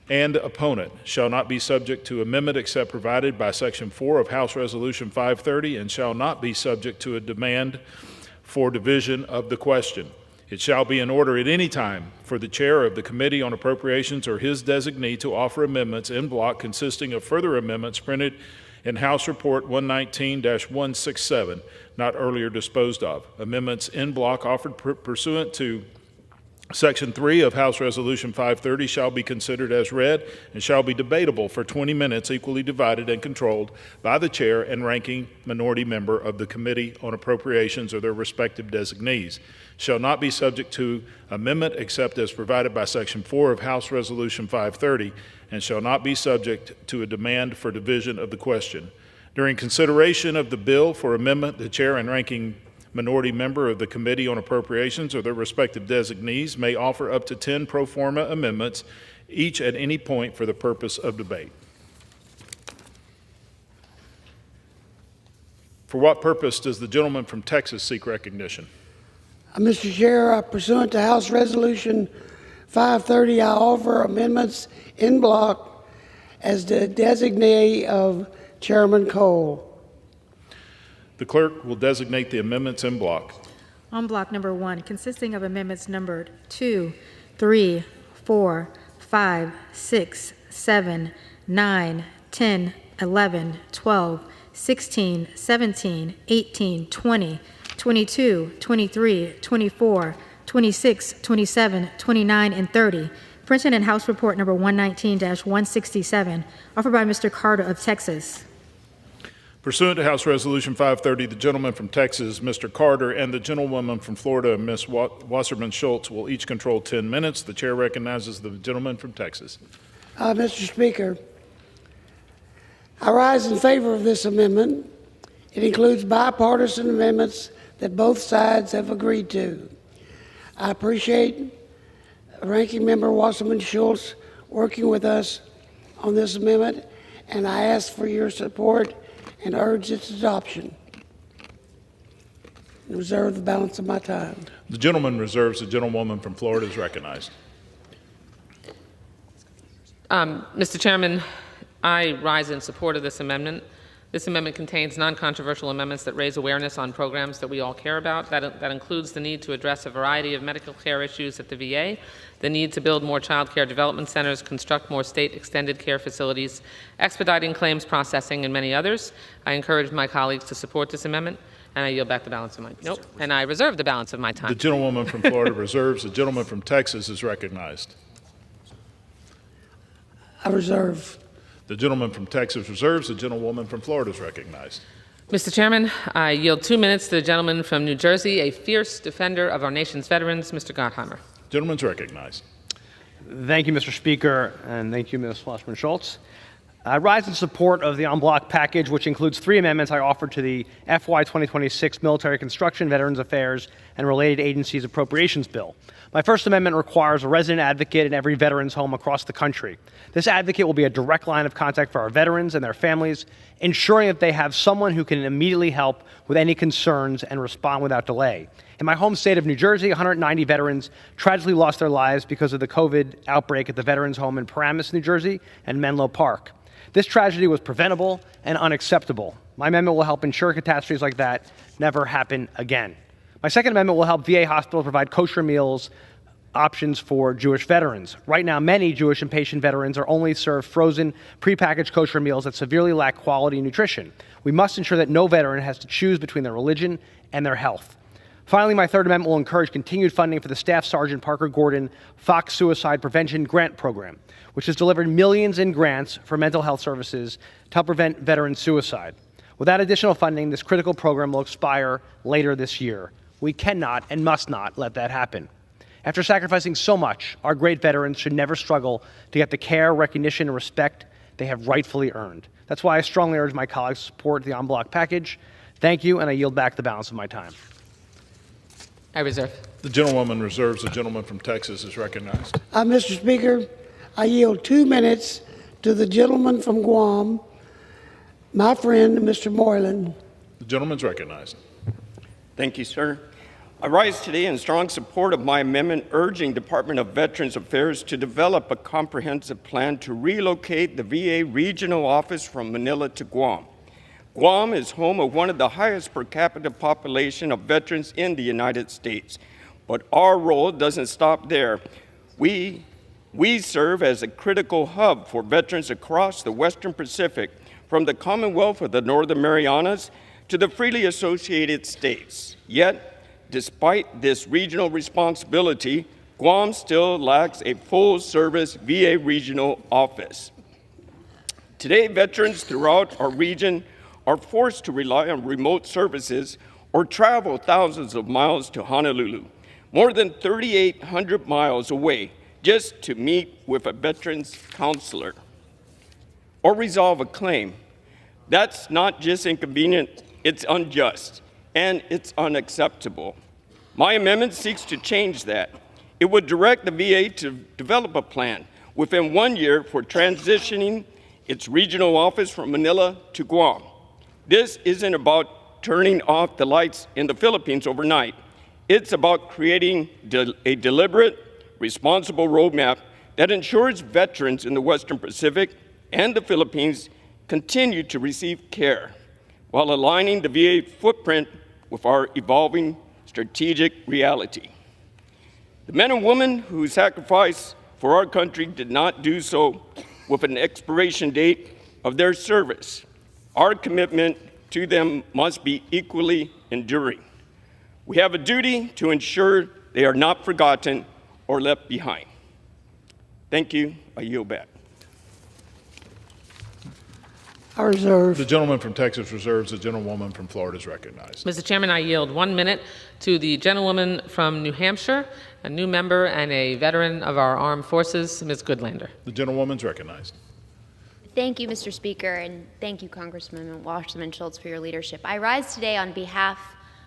and opponent, shall not be subject to amendment except provided by Section 4 of House Resolution 530, and shall not be subject to a demand for division of the question. It shall be in order at any time for the chair of the Committee on Appropriations or his designee to offer amendments in block consisting of further amendments printed in House Report 119-167, not earlier disposed of. Amendments in block offered pursuant to Section 3 of House Resolution 530 shall be considered as read and shall be debatable for 20 minutes, equally divided and controlled by the chair and ranking minority member of the Committee on Appropriations or their respective designees. Shall not be subject to amendment except as provided by Section 4 of House Resolution 530 and shall not be subject to a demand for division of the question. During consideration of the bill for amendment, the chair and ranking minority member of the Committee on Appropriations or their respective designees may offer up to 10 pro forma amendments, each at any point for the purpose of debate. For what purpose does the gentleman from Texas seek recognition? Mr. Chair, pursuant to House Resolution 530, I offer amendments in block as the designee of Chairman Cole. The clerk will designate the amendments in block. On block number 1, consisting of amendments numbered 2, 3, 4, 5, 6, 7, 9, 10, 11, 12, 16, 17, 18, 20, 22, 23, 24, 26, 27, 29, and 30, printed in House Report number 119-167, offered by Mr. Carter of Texas. Pursuant to House Resolution 530, the gentleman from Texas, Mr. Carter, and the gentlewoman from Florida, Ms. Wasserman Schultz, will each control 10 minutes. The chair recognizes the gentleman from Texas. Mr. Speaker, I rise in favor of this amendment. It includes bipartisan amendments that both sides have agreed to. I appreciate Ranking Member Wasserman Schultz working with us on this amendment, and I ask for your support and urge its adoption. And reserve the balance of my time. The gentleman reserves. The gentlewoman from Florida is recognized. Mr. Chairman, I rise in support of this amendment. This amendment contains non-controversial amendments that raise awareness on programs that we all care about. That includes the need to address a variety of medical care issues at the VA, the need to build more child care development centers, construct more state extended care facilities, expediting claims processing, and many others. I encourage my colleagues to support this amendment, and I yield back the balance of my time. And I reserve the balance of my time. The gentlewoman from Florida reserves. The gentleman from Texas is recognized. I reserve. The gentleman from Texas reserves. The gentlewoman from Florida is recognized. Mr. Chairman, I yield 2 minutes to the gentleman from New Jersey, a fierce defender of our nation's veterans, Mr. Gottheimer. Gentleman's recognized. Thank you, Mr. Speaker, and thank you, Ms. Wasserman Schultz. I rise in support of the en bloc package, which includes 3 amendments I offered to the FY 2026 Military Construction, Veterans Affairs, and Related Agencies Appropriations Bill. My first amendment requires a resident advocate in every veteran's home across the country. This advocate will be a direct line of contact for our veterans and their families, ensuring that they have someone who can immediately help with any concerns and respond without delay. In my home state of New Jersey, 190 veterans tragically lost their lives because of the COVID outbreak at the Veterans Home in Paramus, New Jersey, and Menlo Park. This tragedy was preventable and unacceptable. My amendment will help ensure catastrophes like that never happen again. My second amendment will help VA hospitals provide kosher meals options for Jewish veterans. Right now, many Jewish and patient veterans are only served frozen, prepackaged kosher meals that severely lack quality and nutrition. We must ensure that no veteran has to choose between their religion and their health. Finally, my third amendment will encourage continued funding for the Staff Sergeant Parker Gordon Fox Suicide Prevention Grant Program, which has delivered millions in grants for mental health services to help prevent veteran suicide. Without additional funding, this critical program will expire later this year. We cannot and must not let that happen. After sacrificing so much, our great veterans should never struggle to get the care, recognition, and respect they have rightfully earned. That's why I strongly urge my colleagues to support the en bloc package. Thank you, and I yield back the balance of my time. I reserve. The gentlewoman reserves. The gentleman from Texas is recognized. Mr. Speaker, I yield 2 minutes to the gentleman from Guam, my friend, Mr. Moylan. The gentleman's recognized. Thank you, sir. I rise today in strong support of my amendment urging Department of Veterans Affairs to develop a comprehensive plan to relocate the VA regional office from Manila to Guam. Guam is home of one of the highest per capita population of veterans in the United States. But our role doesn't stop there. We serve as a critical hub for veterans across the Western Pacific, from the Commonwealth of the Northern Marianas to the freely associated states. Yet, despite this regional responsibility, Guam still lacks a full-service VA regional office. Today, veterans throughout our region are forced to rely on remote services or travel thousands of miles to Honolulu, more than 3,800 miles away, just to meet with a veterans counselor or resolve a claim. That's not just inconvenient, it's unjust. and it's unacceptable. My amendment seeks to change that. It would direct the VA to develop a plan within 1 year for transitioning its regional office from Manila to Guam. This isn't about turning off the lights in the Philippines overnight. It's about creating a deliberate, responsible roadmap that ensures veterans in the Western Pacific and the Philippines continue to receive care while aligning the VA footprint with our evolving strategic reality. The men and women who sacrificed for our country did not do so with an expiration date of their service. Our commitment to them must be equally enduring. We have a duty to ensure they are not forgotten or left behind. Thank you. I yield back. I reserve. The gentleman from Texas reserves. The gentlewoman from Florida is recognized. Mr. Chairman, I yield 1 minute to the gentlewoman from New Hampshire, a new member and a veteran of our armed forces, Ms. Goodlander. The gentlewoman's recognized. Thank you, Mr. Speaker, and thank you, Congressman Wasserman Schultz, for your leadership. I rise today on behalf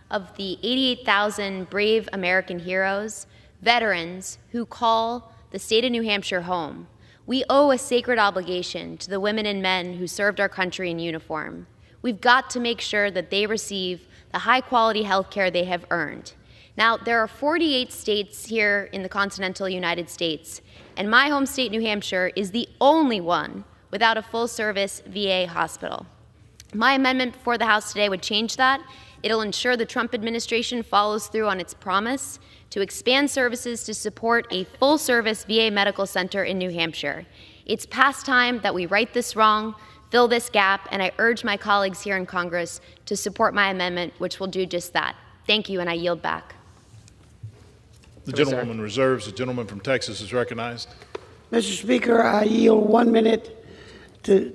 of the 88,000 brave American heroes, veterans who call the state of New Hampshire home. We owe a sacred obligation to the women and men who served our country in uniform. We've got to make sure that they receive the high-quality health care they have earned. Now, there are 48 states here in the continental United States, and my home state, New Hampshire, is the only one without a full-service VA hospital. My amendment before the House today would change that. It'll ensure the Trump administration follows through on its promise to expand services to support a full-service VA medical center in New Hampshire. It's past time that we right this wrong, fill this gap, and I urge my colleagues here in Congress to support my amendment, which will do just that. Thank you, and I yield back. The gentlewoman reserves. The gentleman from Texas is recognized. Mr. Speaker, I yield 1 minute to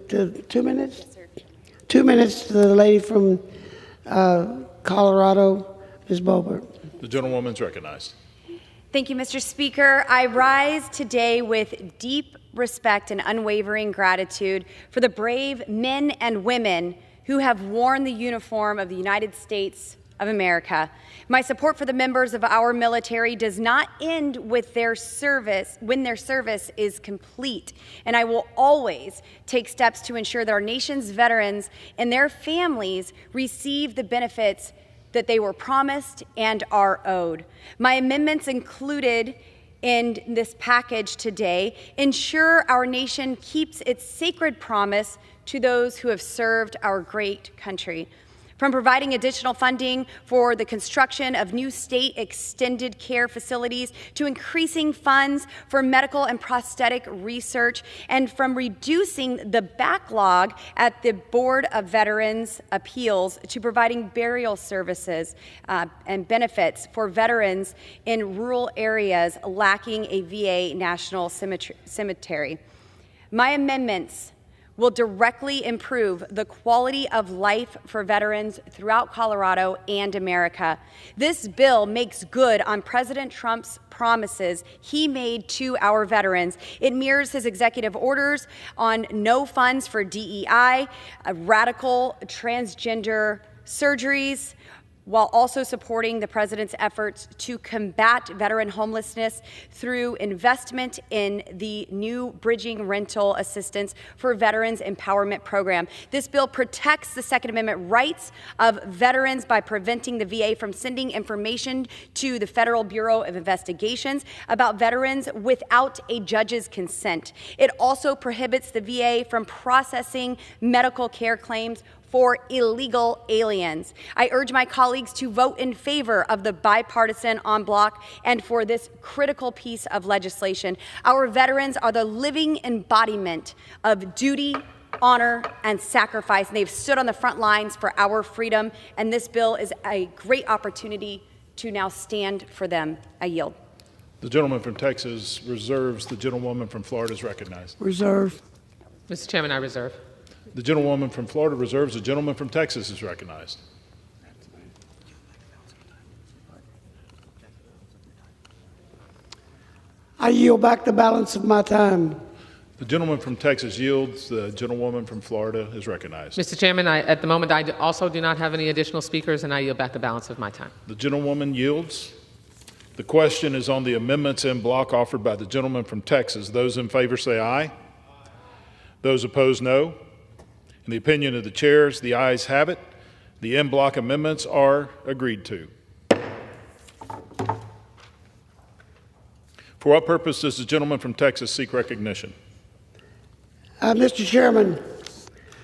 2 minutes? 2 minutes to the lady from Colorado, Ms. Boebert. The gentlewoman's recognized. Thank you, Mr. Speaker. I rise today with deep respect and unwavering gratitude for the brave men and women who have worn the uniform of the United States of America. My support for the members of our military does not end with their service when their service is complete, and I will always take steps to ensure that our nation's veterans and their families receive the benefits that they were promised and are owed. My amendments included in this package today ensure our nation keeps its sacred promise to those who have served our great country. From providing additional funding for the construction of new state extended care facilities to increasing funds for medical and prosthetic research, and from reducing the backlog at the Board of Veterans Appeals to providing burial services and benefits for veterans in rural areas lacking a VA national cemetery. My amendments will directly improve the quality of life for veterans throughout Colorado and America. This bill makes good on President Trump's promises he made to our veterans. It mirrors his executive orders on no funds for DEI, radical transgender surgeries, while also supporting the president's efforts to combat veteran homelessness through investment in the new bridging rental assistance for veterans empowerment program. This bill protects the Second Amendment rights of veterans by preventing the VA from sending information to the Federal Bureau of Investigations about veterans without a judge's consent. It also prohibits the VA from processing medical care claims for illegal aliens. I urge my colleagues to vote in favor of the bipartisan en bloc and for this critical piece of legislation. Our veterans are the living embodiment of duty, honor, and sacrifice, and they've stood on the front lines for our freedom, and this bill is a great opportunity to now stand for them. I yield. The gentleman from Texas reserves. The gentlewoman from Florida is recognized. Reserve. Mr. Chairman, I reserve. The gentlewoman from Florida reserves. The gentleman from Texas is recognized. I yield back the balance of my time. The gentleman from Texas yields. The gentlewoman from Florida is recognized. Mr. Chairman, at the moment, I also do not have any additional speakers, and I yield back the balance of my time. The gentlewoman yields. The question is on the amendments en bloc offered by the gentleman from Texas. Those in favor say aye. Those opposed, no. In the opinion of the chairs, the ayes have it. The en bloc amendments are agreed to. For what purpose does the gentleman from Texas seek recognition? Mr. Chairman,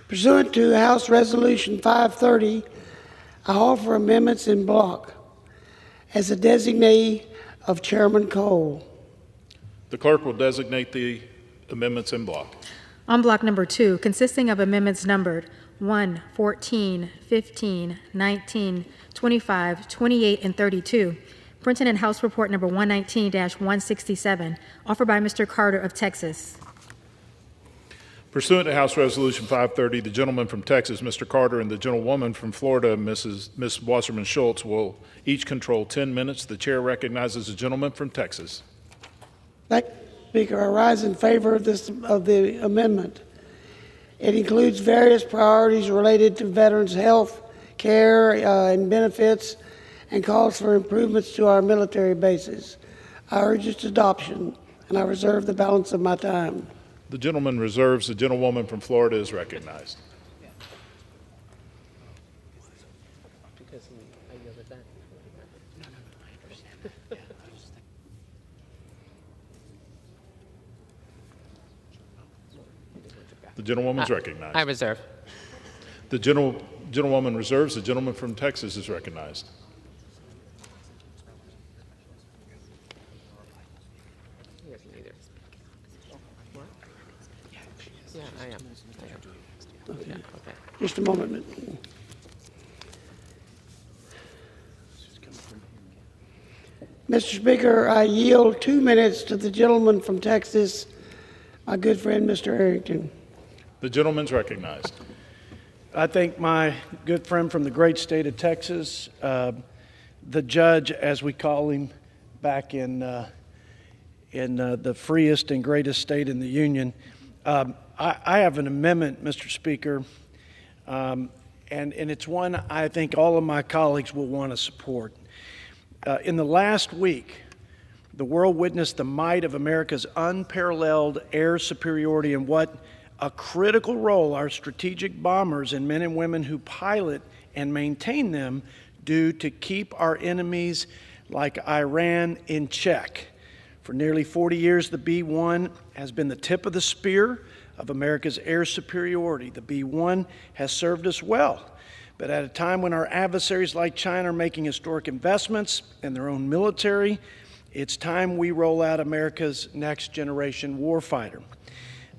pursuant to House Resolution 530, I offer amendments in bloc as a designee of Chairman Cole. The clerk will designate the amendments in bloc. On block number 2, consisting of amendments numbered 1, 14, 15, 19, 25, 28, and 32, printed in House Report number 119-167, offered by Mr. Carter of Texas. Pursuant to House Resolution 530, the gentleman from Texas, Mr. Carter, and the gentlewoman from Florida, Ms. Wasserman Schultz, will each control 10 minutes. The chair recognizes the gentleman from Texas. Thank you, Speaker. I rise in favor of the amendment. It includes various priorities related to veterans' health, care, and benefits, and calls for improvements to our military bases. I urge its adoption, and I reserve the balance of my time. The gentleman reserves. The gentlewoman from Florida is recognized. The gentlewoman is recognized. I reserve. The gentlewoman reserves. The gentleman from Texas is recognized. Yeah, I am. Okay. Yeah, okay. Just a moment. Mr. Speaker, I yield 2 minutes to the gentleman from Texas, my good friend, Mr. Arrington. The gentleman's recognized. I thank my good friend from the great state of Texas, the judge, as we call him, back in the freest and greatest state in the union. I have an amendment, Mr. Speaker, and it's one I think all of my colleagues will want to support. In the last week, the world witnessed the might of America's unparalleled air superiority and what a critical role our strategic bombers and men and women who pilot and maintain them do to keep our enemies like Iran in check. For nearly 40 years, the B-1 has been the tip of the spear of America's air superiority. The B-1 has served us well, but at a time when our adversaries like China are making historic investments in their own military, it's time we roll out America's next generation warfighter.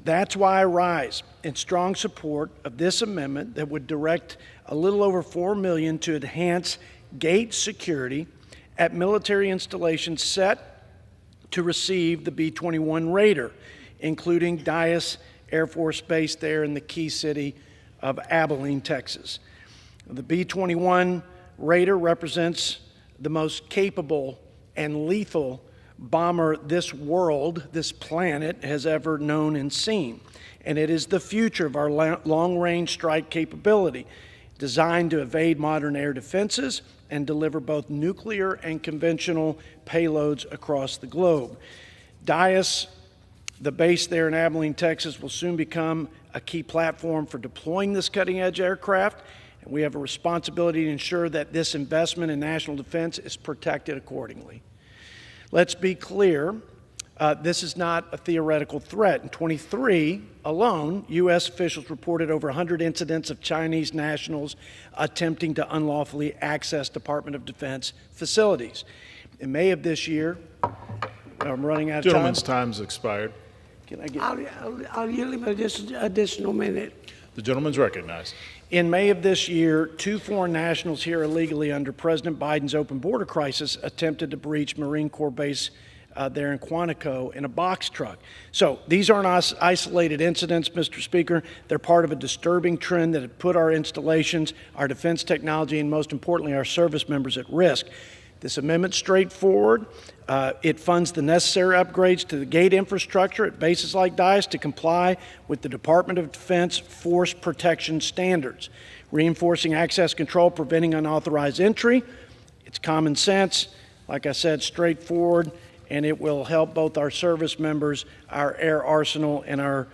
That's why I rise in strong support of this amendment that would direct a little over $4 million to enhance gate security at military installations set to receive the B-21 Raider, including Dyess Air Force Base there in the key city of Abilene, Texas. The B-21 Raider represents the most capable and lethal bomber this world, this planet, has ever known and seen. And it is the future of our long-range strike capability, designed to evade modern air defenses and deliver both nuclear and conventional payloads across the globe. Dyess, the base there in Abilene, Texas, will soon become a key platform for deploying this cutting-edge aircraft, and we have a responsibility to ensure that this investment in national defense is protected accordingly. Let's be clear, this is not a theoretical threat. In 23 alone, U.S. officials reported over 100 incidents of Chinese nationals attempting to unlawfully access Department of Defense facilities. In May of this year, I'm running out of time. Gentleman's time's expired. Can I get? I'll yield him an additional minute. The gentleman's recognized. In May of this year, 2 foreign nationals here illegally under President Biden's open border crisis attempted to breach Marine Corps base there in Quantico in a box truck. So these aren't isolated incidents, Mr. Speaker. They're part of a disturbing trend that had put our installations, our defense technology, and most importantly, our service members at risk. This amendment's straightforward. It funds the necessary upgrades to the gate infrastructure at bases like Dice to comply with the Department of Defense force protection standards, reinforcing access control, preventing unauthorized entry. It's common sense, like I said, straightforward, and it will help both our service members, our air arsenal, and our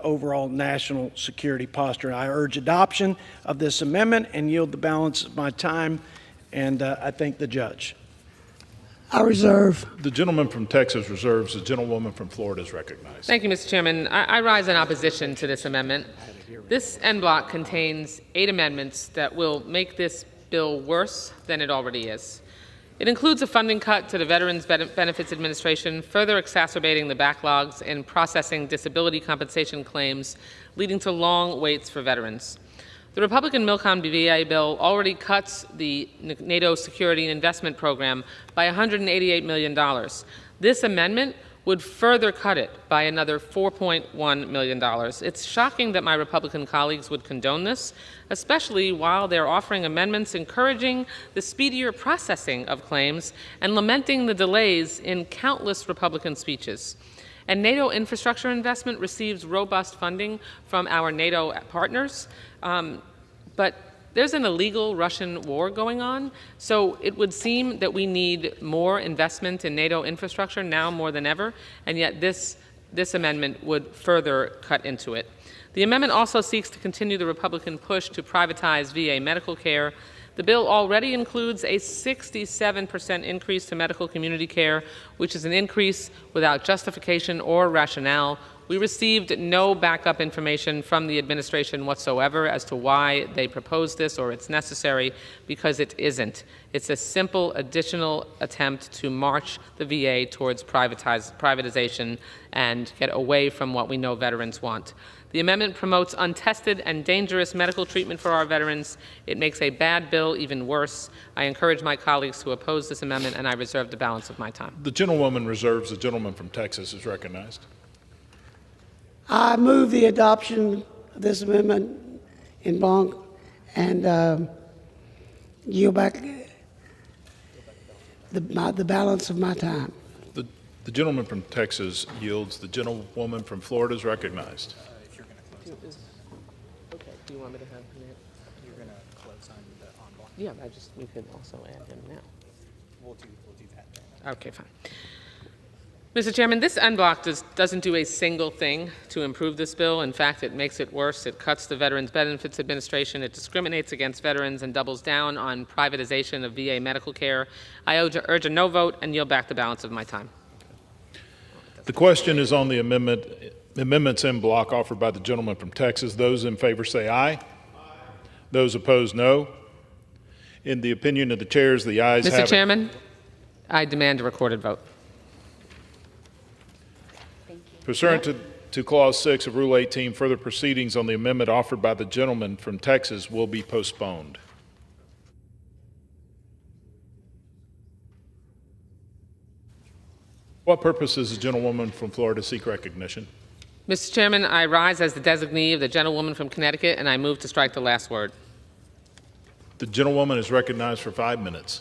overall national security posture. I urge adoption of this amendment and yield the balance of my time, and I thank the judge. I reserve. The gentleman from Texas reserves. The gentlewoman from Florida is recognized. Thank you, Mr. Chairman. I rise in opposition to this amendment. This en bloc contains 8 amendments that will make this bill worse than it already is. It includes a funding cut to the Veterans Benefits Administration, further exacerbating the backlogs in processing disability compensation claims, leading to long waits for veterans. The Republican Milcom VA bill already cuts the NATO Security and Investment Program by $188 million. This amendment would further cut it by another $4.1 million. It's shocking that my Republican colleagues would condone this, especially while they're offering amendments encouraging the speedier processing of claims and lamenting the delays in countless Republican speeches. And NATO infrastructure investment receives robust funding from our NATO partners, but there's an illegal Russian war going on, so it would seem that we need more investment in NATO infrastructure now more than ever, and yet this amendment would further cut into it. The amendment also seeks to continue the Republican push to privatize VA medical care. The bill already includes a 67% increase to medical community care, which is an increase without justification or rationale. We received no backup information from the administration whatsoever as to why they proposed this or it's necessary, because it isn't. It's a simple additional attempt to march the VA towards privatization and get away from what we know veterans want. The amendment promotes untested and dangerous medical treatment for our veterans. It makes a bad bill even worse. I encourage my colleagues to oppose this amendment, and I reserve the balance of my time. The gentlewoman reserves. The gentleman from Texas is recognized. I move the adoption of this amendment in blanc and yield back the balance of my time. The gentleman from Texas yields. The gentlewoman from Florida is recognized. Okay. Do you want me to have him? You're going to close on the en bloc? Yeah, we could also add him now. We'll do that then. Okay, fine. Mr. Chairman, this en bloc doesn't do a single thing to improve this bill. In fact, it makes it worse. It cuts the Veterans Benefits Administration. It discriminates against veterans and doubles down on privatization of VA medical care. I urge a no vote and yield back the balance of my time. The question is on the amendments en bloc offered by the gentleman from Texas. Those in favor say aye. Aye. Those opposed, no. In the opinion of the chairs, the ayes have it. Mr. Chairman, I demand a recorded vote. Pursuant to Clause 6 of Rule 18, further proceedings on the amendment offered by the gentleman from Texas will be postponed. What purpose does the gentlewoman from Florida seek recognition? Mr. Chairman, I rise as the designee of the gentlewoman from Connecticut, and I move to strike the last word. The gentlewoman is recognized for 5 minutes.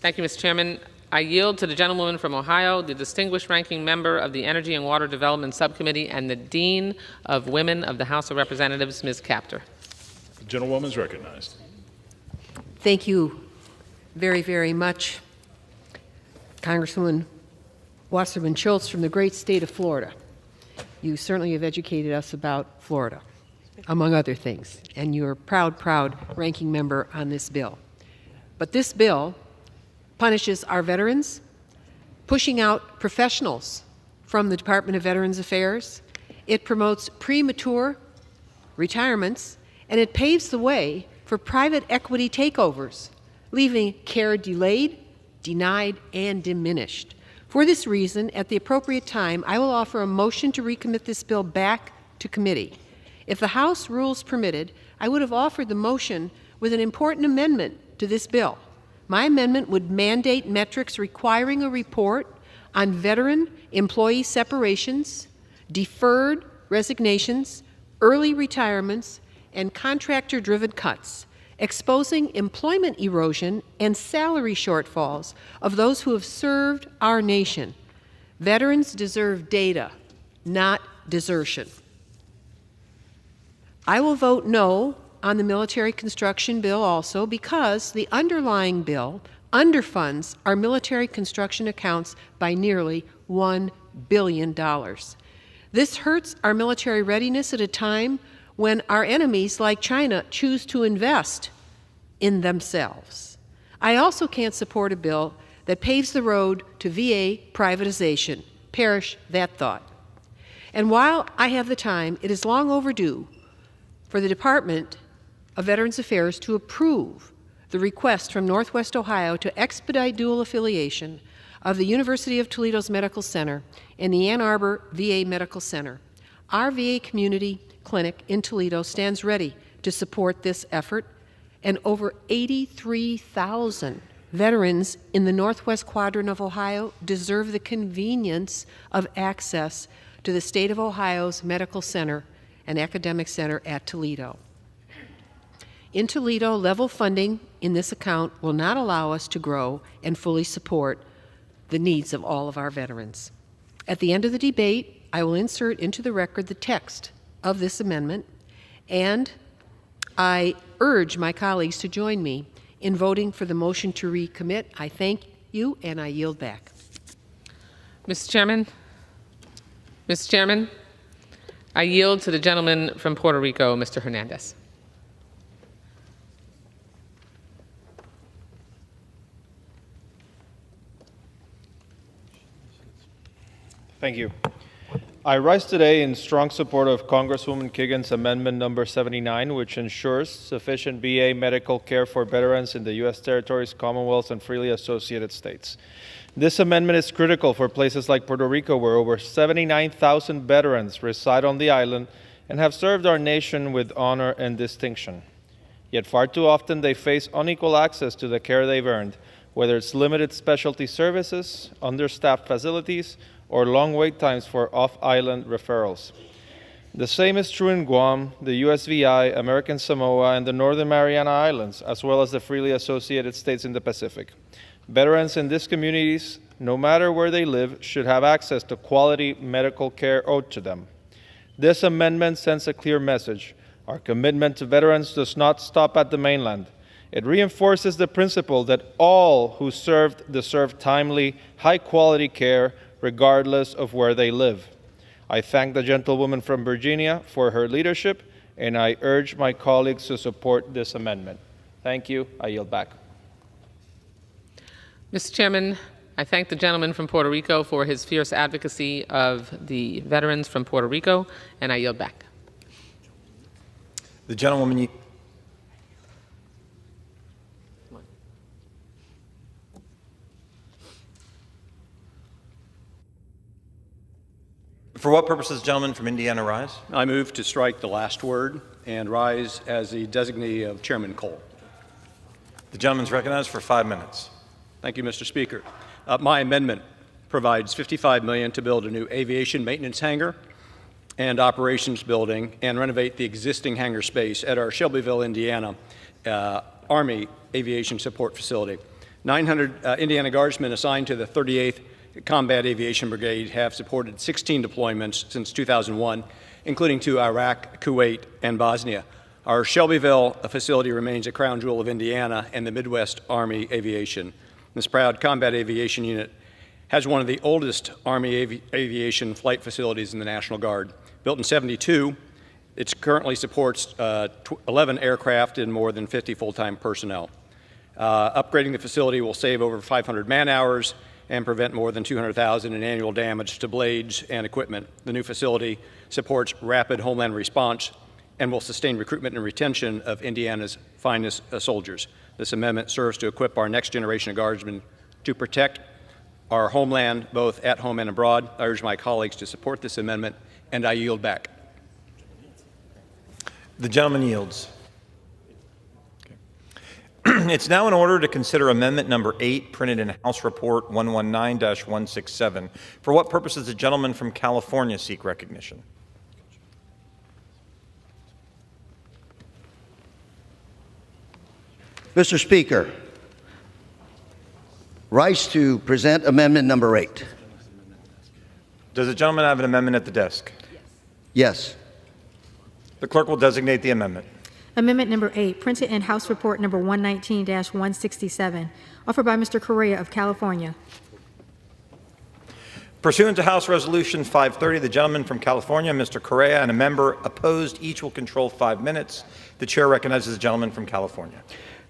Thank you, Mr. Chairman. I yield to the gentlewoman from Ohio, the distinguished ranking member of the Energy and Water Development Subcommittee and the Dean of Women of the House of Representatives, Ms. Kaptur. The gentlewoman is recognized. Thank you very, very much, Congresswoman Wasserman Schultz from the great state of Florida. You certainly have educated us about Florida, among other things, and you're a proud, proud ranking member on this bill. But this bill punishes our veterans, pushing out professionals from the Department of Veterans Affairs. It promotes premature retirements, and it paves the way for private equity takeovers, leaving care delayed, denied, and diminished. For this reason, at the appropriate time, I will offer a motion to recommit this bill back to committee. If the House rules permitted, I would have offered the motion with an important amendment to this bill. My amendment would mandate metrics requiring a report on veteran employee separations, deferred resignations, early retirements, and contractor-driven cuts, exposing employment erosion and salary shortfalls of those who have served our nation. Veterans deserve data, not desertion. I will vote no on the military construction bill also because the underlying bill underfunds our military construction accounts by nearly $1 billion. This hurts our military readiness at a time when our enemies like China choose to invest in themselves. I also can't support a bill that paves the road to VA privatization. Perish that thought. And while I have the time, it is long overdue for the Department of Veterans Affairs to approve the request from Northwest Ohio to expedite dual affiliation of the University of Toledo's Medical Center and the Ann Arbor VA Medical Center. Our VA community clinic in Toledo stands ready to support this effort, and over 83,000 veterans in the Northwest Quadrant of Ohio deserve the convenience of access to the state of Ohio's medical center and academic center at Toledo. In Toledo, level funding in this account will not allow us to grow and fully support the needs of all of our veterans. At the end of the debate, I will insert into the record the text of this amendment, and I urge my colleagues to join me in voting for the motion to recommit. I thank you, and I yield back. Mr. Chairman, I yield to the gentleman from Puerto Rico, Mr. Hernandez. Thank you. I rise today in strong support of Congresswoman Kagan's amendment number 79, which ensures sufficient VA medical care for veterans in the U.S. territories, Commonwealths, and freely associated states. This amendment is critical for places like Puerto Rico, where over 79,000 veterans reside on the island and have served our nation with honor and distinction. Yet far too often they face unequal access to the care they've earned, whether it's limited specialty services, understaffed facilities, or long wait times for off-island referrals. The same is true in Guam, the USVI, American Samoa, and the Northern Mariana Islands, as well as the freely associated states in the Pacific. Veterans in these communities, no matter where they live, should have access to quality medical care owed to them. This amendment sends a clear message. Our commitment to veterans does not stop at the mainland. It reinforces the principle that all who served deserve timely, high-quality care regardless of where they live. I thank the gentlewoman from Virginia for her leadership, and I urge my colleagues to support this amendment. Thank you. I yield back. Mr. Chairman, I thank the gentleman from Puerto Rico for his fierce advocacy of the veterans from Puerto Rico, and I yield back. The gentlewoman. For what purpose does the gentleman from Indiana rise? I move to strike the last word and rise as the designee of Chairman Cole. The gentleman is recognized for 5 minutes. Thank you, Mr. Speaker. My amendment provides $55 million to build a new aviation maintenance hangar and operations building and renovate the existing hangar space at our Shelbyville, Indiana Army Aviation Support Facility. 900 Indiana Guardsmen assigned to the 38th Combat Aviation Brigade have supported 16 deployments since 2001, including to Iraq, Kuwait, and Bosnia. Our Shelbyville facility remains a crown jewel of Indiana and the Midwest Army Aviation. This proud combat aviation unit has one of the oldest Army aviation flight facilities in the National Guard. Built in '72, it currently supports 11 aircraft and more than 50 full-time personnel. Upgrading the facility will save over 500 man-hours and prevent more than $200,000 in annual damage to blades and equipment. The new facility supports rapid homeland response and will sustain recruitment and retention of Indiana's finest soldiers. This amendment serves to equip our next generation of Guardsmen to protect our homeland, both at home and abroad. I urge my colleagues to support this amendment, and I yield back. The gentleman yields. It's now in order to consider amendment number 8, printed in House Report 119-167. For what purpose does the gentleman from California seek recognition? Mr. Speaker, rise to present amendment number 8. Does the gentleman have an amendment at the desk? Yes. The clerk will designate the amendment. Amendment number 8, printed in House Report number 119-167, offered by Mr. Correa of California. Pursuant to House Resolution 530, the gentleman from California, Mr. Correa, and a member opposed each will control 5 minutes. The chair recognizes the gentleman from California.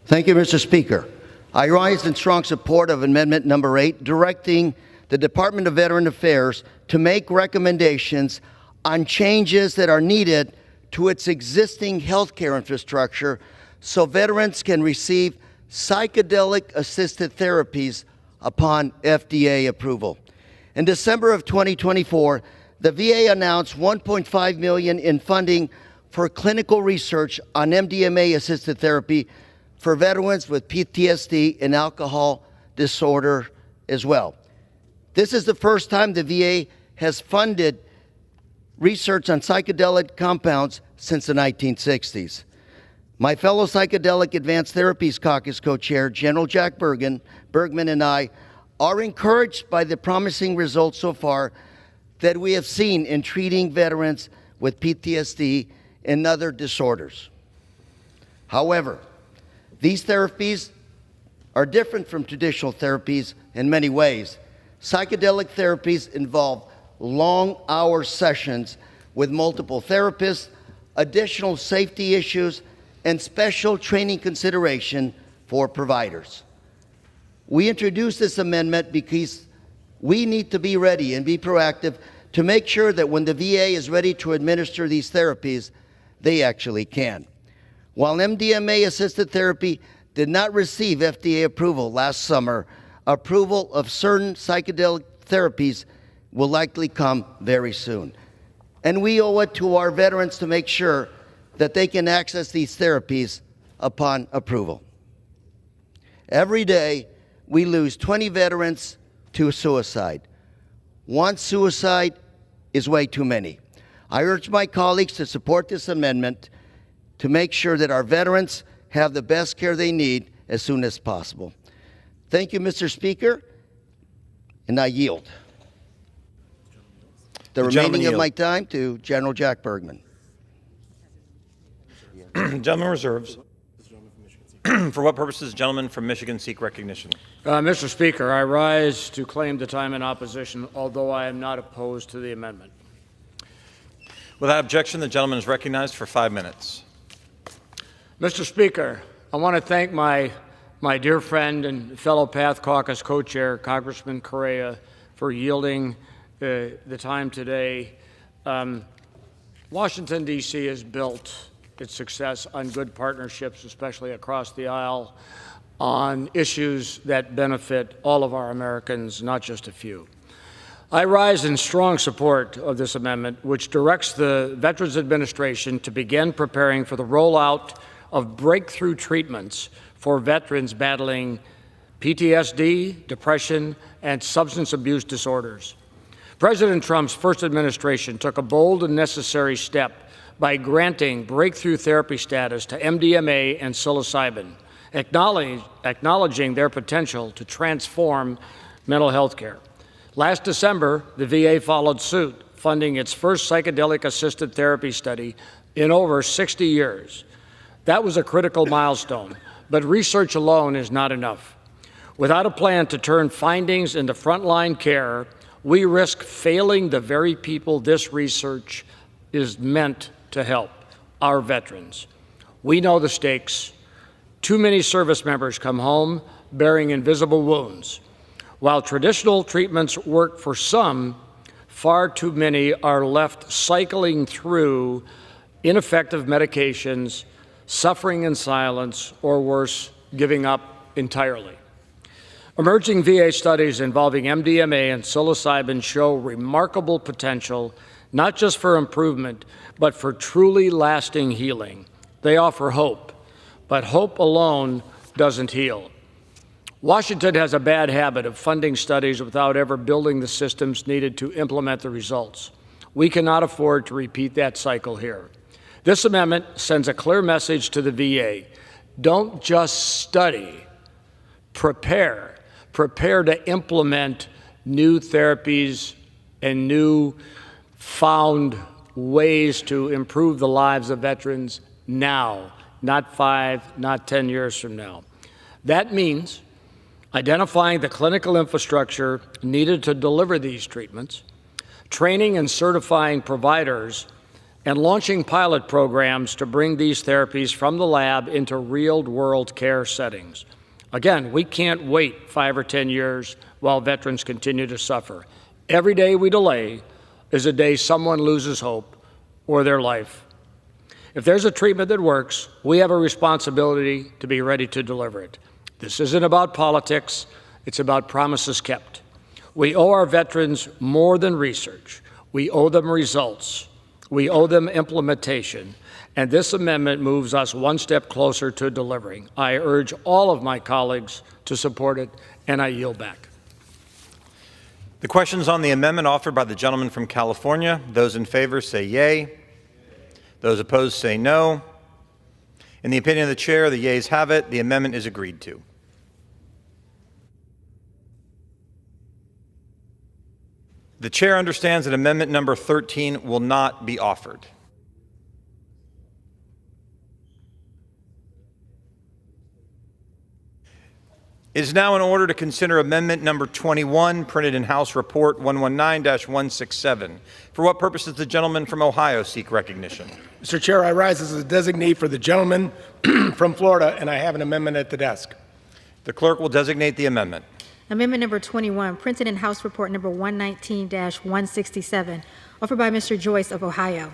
Thank you, Mr. Speaker. I rise in strong support of amendment number 8, directing the Department of Veteran Affairs to make recommendations on changes that are needed to its existing healthcare infrastructure so veterans can receive psychedelic-assisted therapies upon FDA approval. In December of 2024, the VA announced $1.5 million in funding for clinical research on MDMA-assisted therapy for veterans with PTSD and alcohol disorder as well. This is the first time the VA has funded research on psychedelic compounds since the 1960s. My fellow Psychedelic Advanced Therapies Caucus co-chair, General Jack Bergman, and I are encouraged by the promising results so far that we have seen in treating veterans with PTSD and other disorders. However, these therapies are different from traditional therapies in many ways. Psychedelic therapies involve long-hour sessions with multiple therapists, additional safety issues, and special training consideration for providers. We introduced this amendment because we need to be ready and be proactive to make sure that when the VA is ready to administer these therapies, they actually can. While MDMA-assisted therapy did not receive FDA approval last summer, approval of certain psychedelic therapies will likely come very soon. And we owe it to our veterans to make sure that they can access these therapies upon approval. Every day, we lose 20 veterans to suicide. One suicide is way too many. I urge my colleagues to support this amendment to make sure that our veterans have the best care they need as soon as possible. Thank you, Mr. Speaker, and I yield the remaining of my time to General Jack Bergman. Gentleman reserves. For what purposes does the gentleman from Michigan seek recognition? Mr. Speaker, I rise to claim the time in opposition, although I am not opposed to the amendment. Without objection, the gentleman is recognized for 5 minutes. Mr. Speaker, I want to thank my dear friend and fellow Path Caucus co-chair, Congressman Correa, for yielding the time today. Washington, D.C. has built its success on good partnerships, especially across the aisle, on issues that benefit all of our Americans, not just a few. I rise in strong support of this amendment, which directs the Veterans Administration to begin preparing for the rollout of breakthrough treatments for veterans battling PTSD, depression, and substance abuse disorders. President Trump's first administration took a bold and necessary step by granting breakthrough therapy status to MDMA and psilocybin, acknowledging their potential to transform mental health care. Last December, the VA followed suit, funding its first psychedelic-assisted therapy study in over 60 years. That was a critical milestone, but research alone is not enough. Without a plan to turn findings into frontline care, we risk failing the very people this research is meant to help, our veterans. We know the stakes. Too many service members come home bearing invisible wounds. While traditional treatments work for some, far too many are left cycling through ineffective medications, suffering in silence, or worse, giving up entirely. Emerging VA studies involving MDMA and psilocybin show remarkable potential, not just for improvement, but for truly lasting healing. They offer hope, but hope alone doesn't heal. Washington has a bad habit of funding studies without ever building the systems needed to implement the results. We cannot afford to repeat that cycle here. This amendment sends a clear message to the VA. Don't just study, prepare. Prepare to implement new therapies and new found ways to improve the lives of veterans now, not 5, not 10 years from now. That means identifying the clinical infrastructure needed to deliver these treatments, training and certifying providers, and launching pilot programs to bring these therapies from the lab into real-world care settings. Again, we can't wait 5 or 10 years while veterans continue to suffer. Every day we delay is a day someone loses hope or their life. If there's a treatment that works, we have a responsibility to be ready to deliver it. This isn't about politics, it's about promises kept. We owe our veterans more than research. We owe them results. We owe them implementation. And this amendment moves us one step closer to delivering. I urge all of my colleagues to support it, and I yield back. The questions on the amendment offered by the gentleman from California. Those in favor say yea. Those opposed say no. In the opinion of the chair, the yeas have it. The amendment is agreed to. The chair understands that amendment number 13 will not be offered. It is now in order to consider amendment number 21, printed in House Report 119-167. For what purpose does the gentleman from Ohio seek recognition? Mr. Chair, I rise as a designee for the gentleman from Florida, and I have an amendment at the desk. The clerk will designate the amendment. Amendment number 21, printed in House Report number 119-167, offered by Mr. Joyce of Ohio.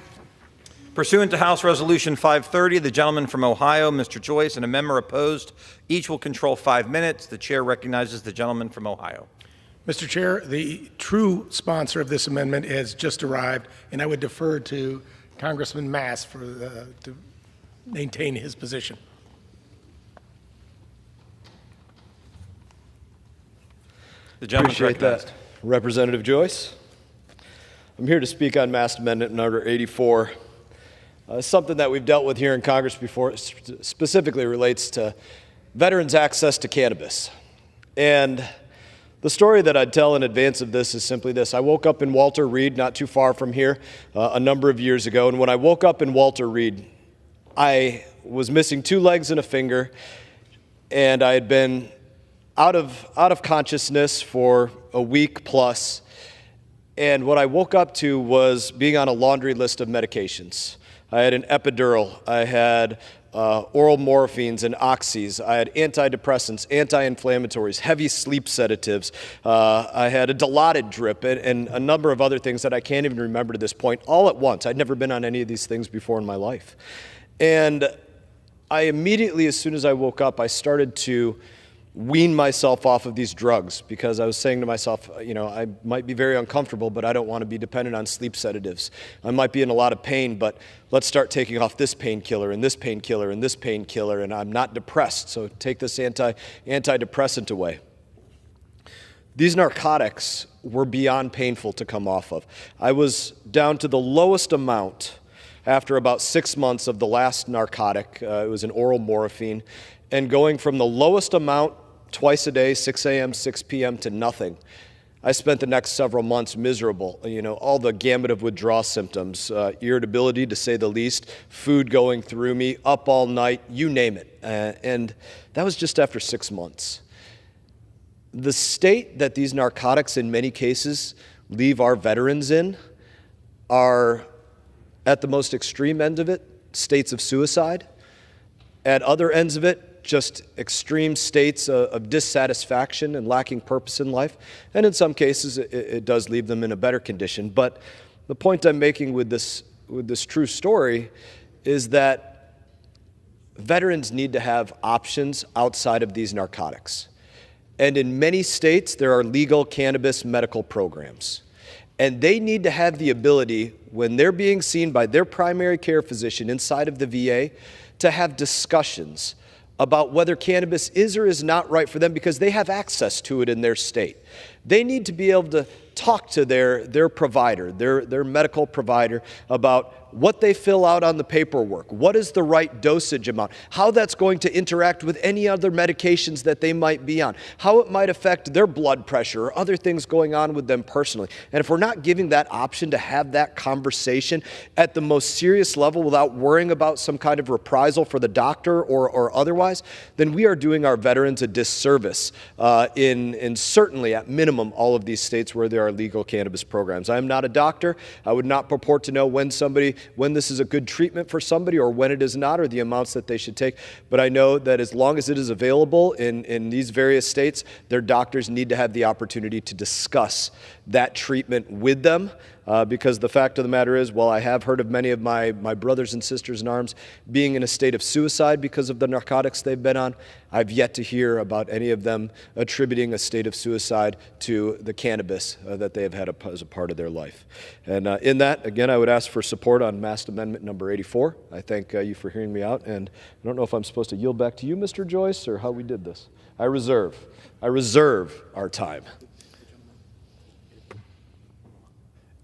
Pursuant to House Resolution 530, the gentleman from Ohio, Mr. Joyce, and a member opposed, each will control 5 minutes. The chair recognizes the gentleman from Ohio. Mr. Chair, the true sponsor of this amendment has just arrived, and I would defer to Congressman Mass to maintain his position. The gentleman Appreciate that. Representative Joyce. I'm here to speak on Mass Amendment number 84. Something that we've dealt with here in Congress before specifically relates to veterans' access to cannabis. And the story that I'd tell in advance of this is simply this. I woke up in Walter Reed, not too far from here, a number of years ago. And when I woke up in Walter Reed, I was missing 2 legs and a finger, and I had been out of consciousness for a week plus. And what I woke up to was being on a laundry list of medications. I had an epidural, I had oral morphines and oxys, I had antidepressants, anti-inflammatories, heavy sleep sedatives, I had a Dilaudid drip, and a number of other things that I can't even remember to this point, all at once. I'd never been on any of these things before in my life. And I immediately, as soon as I woke up, I started to wean myself off of these drugs because I was saying to myself, you know, I might be very uncomfortable, but I don't want to be dependent on sleep sedatives. I might be in a lot of pain, but let's start taking off this painkiller and this painkiller and this painkiller, and I'm not depressed, so take this antidepressant away. These narcotics were beyond painful to come off of. I was down to the lowest amount after about 6 months of the last narcotic. It was an oral morphine, and going from the lowest amount twice a day, 6 a.m., 6 p.m. to nothing. I spent the next several months miserable, you know, all the gamut of withdrawal symptoms, irritability to say the least, food going through me, up all night, you name it. And that was just after 6 months. The state that these narcotics in many cases leave our veterans in are, at the most extreme end of it, states of suicide. At other ends of it, just extreme states of dissatisfaction and lacking purpose in life. And in some cases, it does leave them in a better condition. But the point I'm making with this true story is that veterans need to have options outside of these narcotics. And in many states, there are legal cannabis medical programs. And they need to have the ability, when they're being seen by their primary care physician inside of the VA, to have discussions about whether cannabis is or is not right for them because they have access to it in their state. They need to be able to talk to their provider, their medical provider, about what they fill out on the paperwork, what is the right dosage amount, how that's going to interact with any other medications that they might be on, how it might affect their blood pressure or other things going on with them personally. And if we're not giving that option to have that conversation at the most serious level without worrying about some kind of reprisal for the doctor or otherwise, then we are doing our veterans a disservice in certainly at minimum all of these states where there are legal cannabis programs. I am not a doctor. I would not purport to know when this is a good treatment for somebody or when it is not, or the amounts that they should take. But I know that as long as it is available in these various states, their doctors need to have the opportunity to discuss that treatment with them. Because the fact of the matter is, while I have heard of many of my brothers and sisters in arms being in a state of suicide because of the narcotics they've been on, I've yet to hear about any of them attributing a state of suicide to the cannabis that they have had as a part of their life. And in that, again, I would ask for support on Mass Amendment number 84. I thank you for hearing me out, and I don't know if I'm supposed to yield back to you, Mr. Joyce, or how we did this. I reserve our time.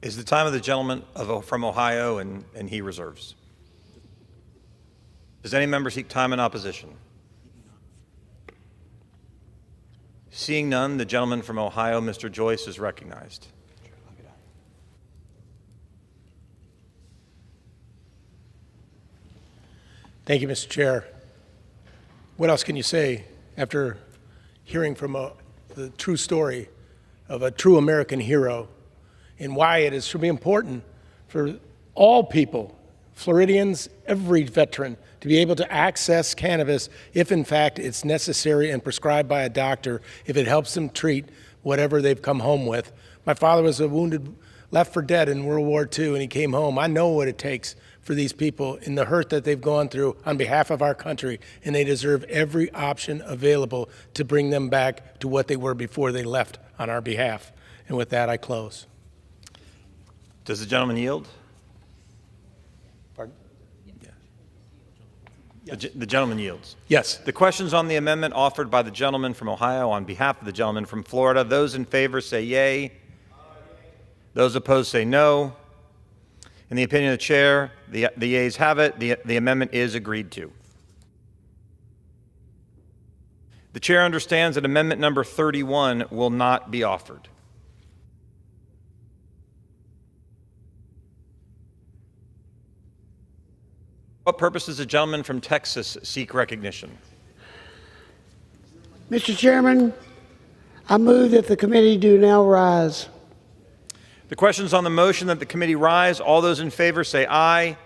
Is the time of the gentleman from Ohio, and he reserves. Does any member seek time in opposition? Seeing none, the gentleman from Ohio, Mr. Joyce, is recognized. Thank you, Mr. Chair. What else can you say after hearing from the true story of a true American hero, and why it is really important for all people, Floridians, every veteran, to be able to access cannabis if in fact it's necessary and prescribed by a doctor, if it helps them treat whatever they've come home with. My father was a wounded, left for dead in World War II, and he came home. I know what it takes for these people in the hurt that they've gone through on behalf of our country, and they deserve every option available to bring them back to what they were before they left on our behalf. And with that, I close. Does the gentleman yield? Pardon? Yes. The gentleman yields. Yes. The questions on the amendment offered by the gentleman from Ohio on behalf of the gentleman from Florida. Those in favor say yea. Those opposed say no. In the opinion of the chair, the yeas have it. The amendment is agreed to. The chair understands that amendment number 31 will not be offered. What purpose does the gentleman from Texas seek recognition? Mr. Chairman, I move that the committee do now rise. The questions on the motion that the committee rise. All those in favor say aye.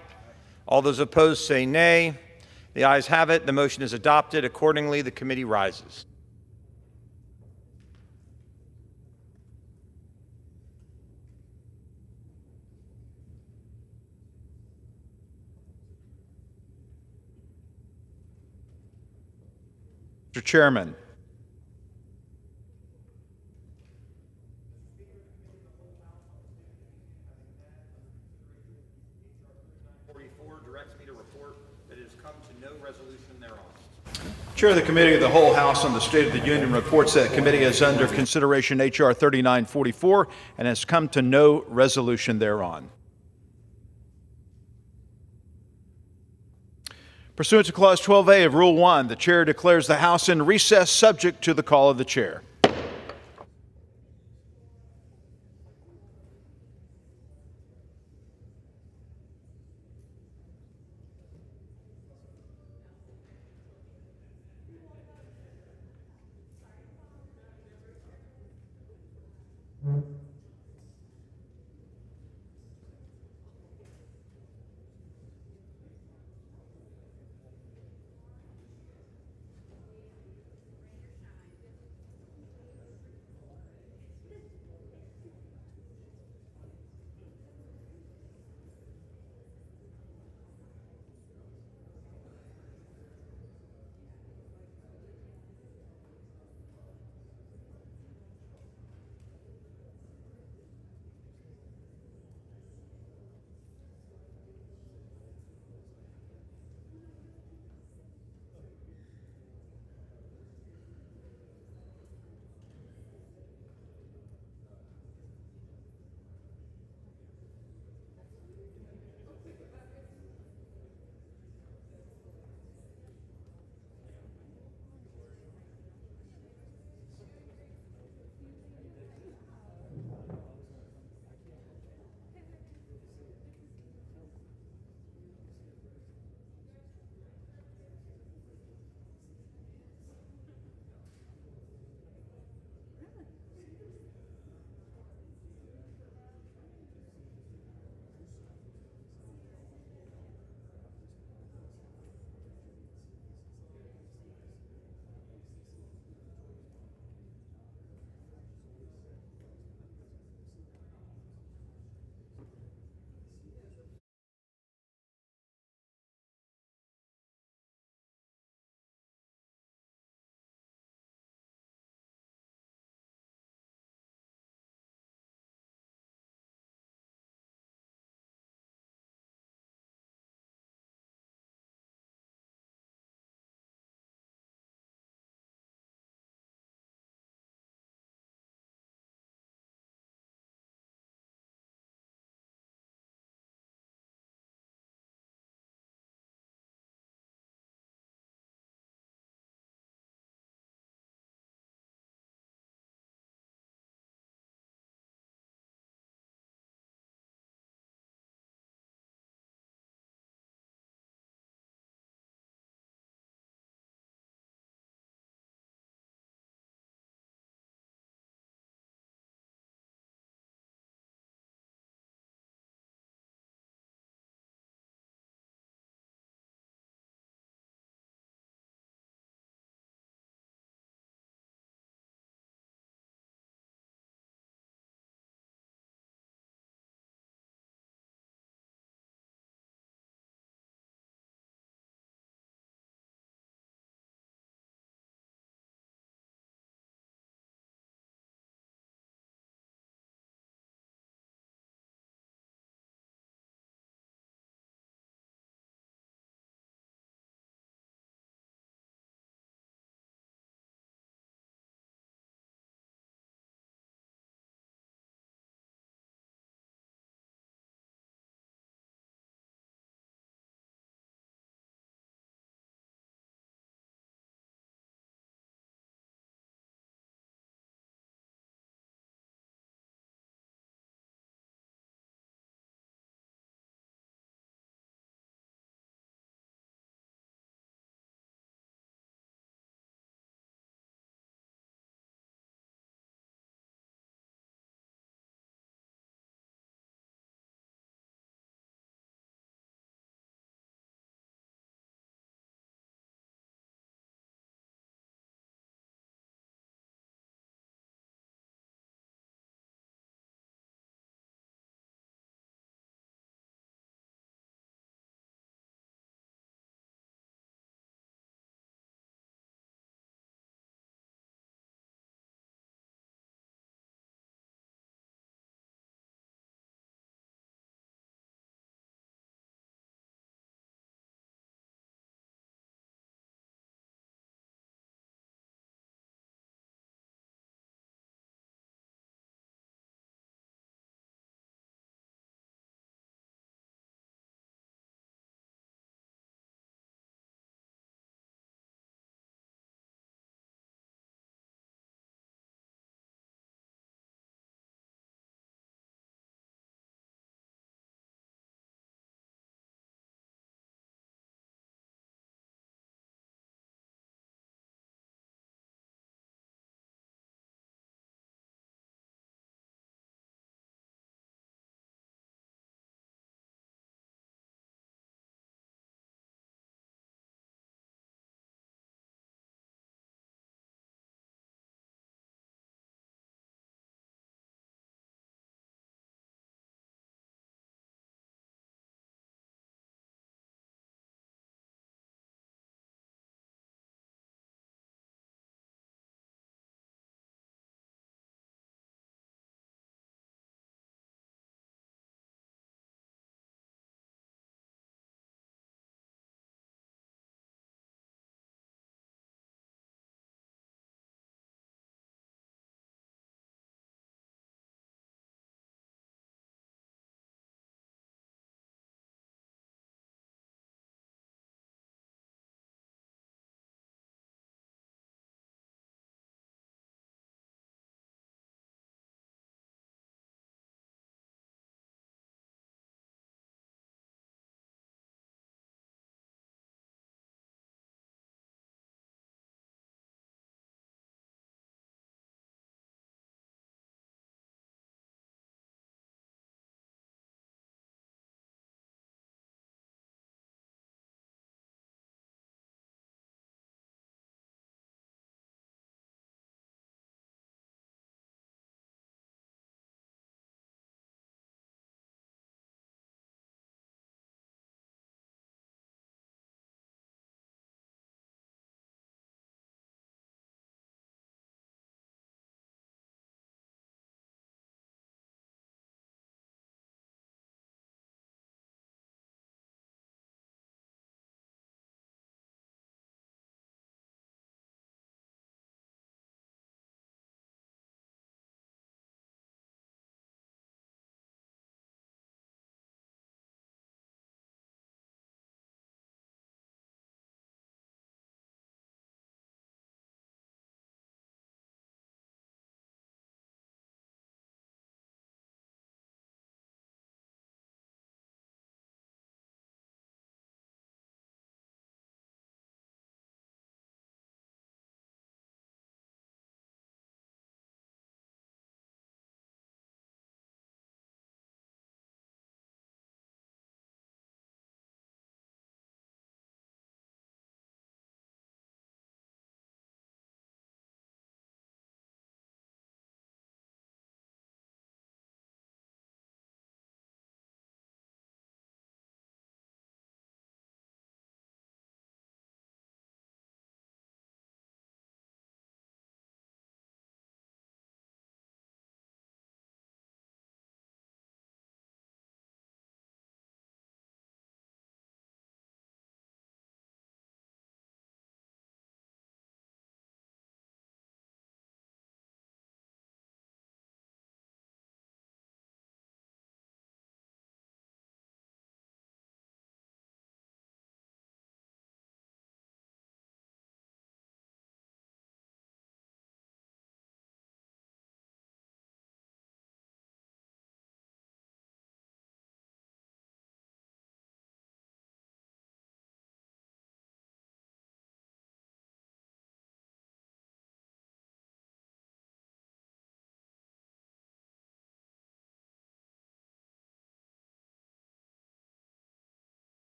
All those opposed say nay. The ayes have it. The motion is adopted. Accordingly, the committee rises. Mr. Chairman. Directs me to report that it has come to no resolution thereon. Chair of the Committee of the Whole House on the State of the Union reports that committee is under consideration H.R. 3944 and has come to no resolution thereon. Pursuant to Clause 12A of Rule 1, the Chair declares the House in recess subject to the call of the Chair.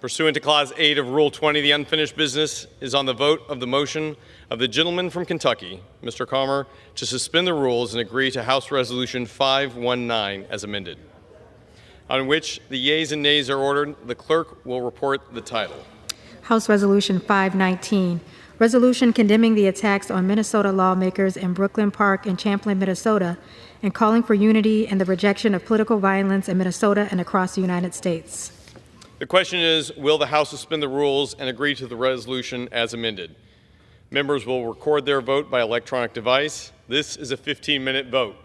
Pursuant to Clause 8 of Rule 20, the unfinished business is on the vote of the motion of the gentleman from Kentucky, Mr. Calmer, to suspend the rules and agree to House Resolution 519 as amended, on which the yeas and nays are ordered. The clerk will report the title. House Resolution 519, resolution condemning the attacks on Minnesota lawmakers in Brooklyn Park and Champlin, Minnesota, and calling for unity and the rejection of political violence in Minnesota and across the United States. The question is, will the House suspend the rules and agree to the resolution as amended? Members will record their vote by electronic device. This is a 15-minute vote.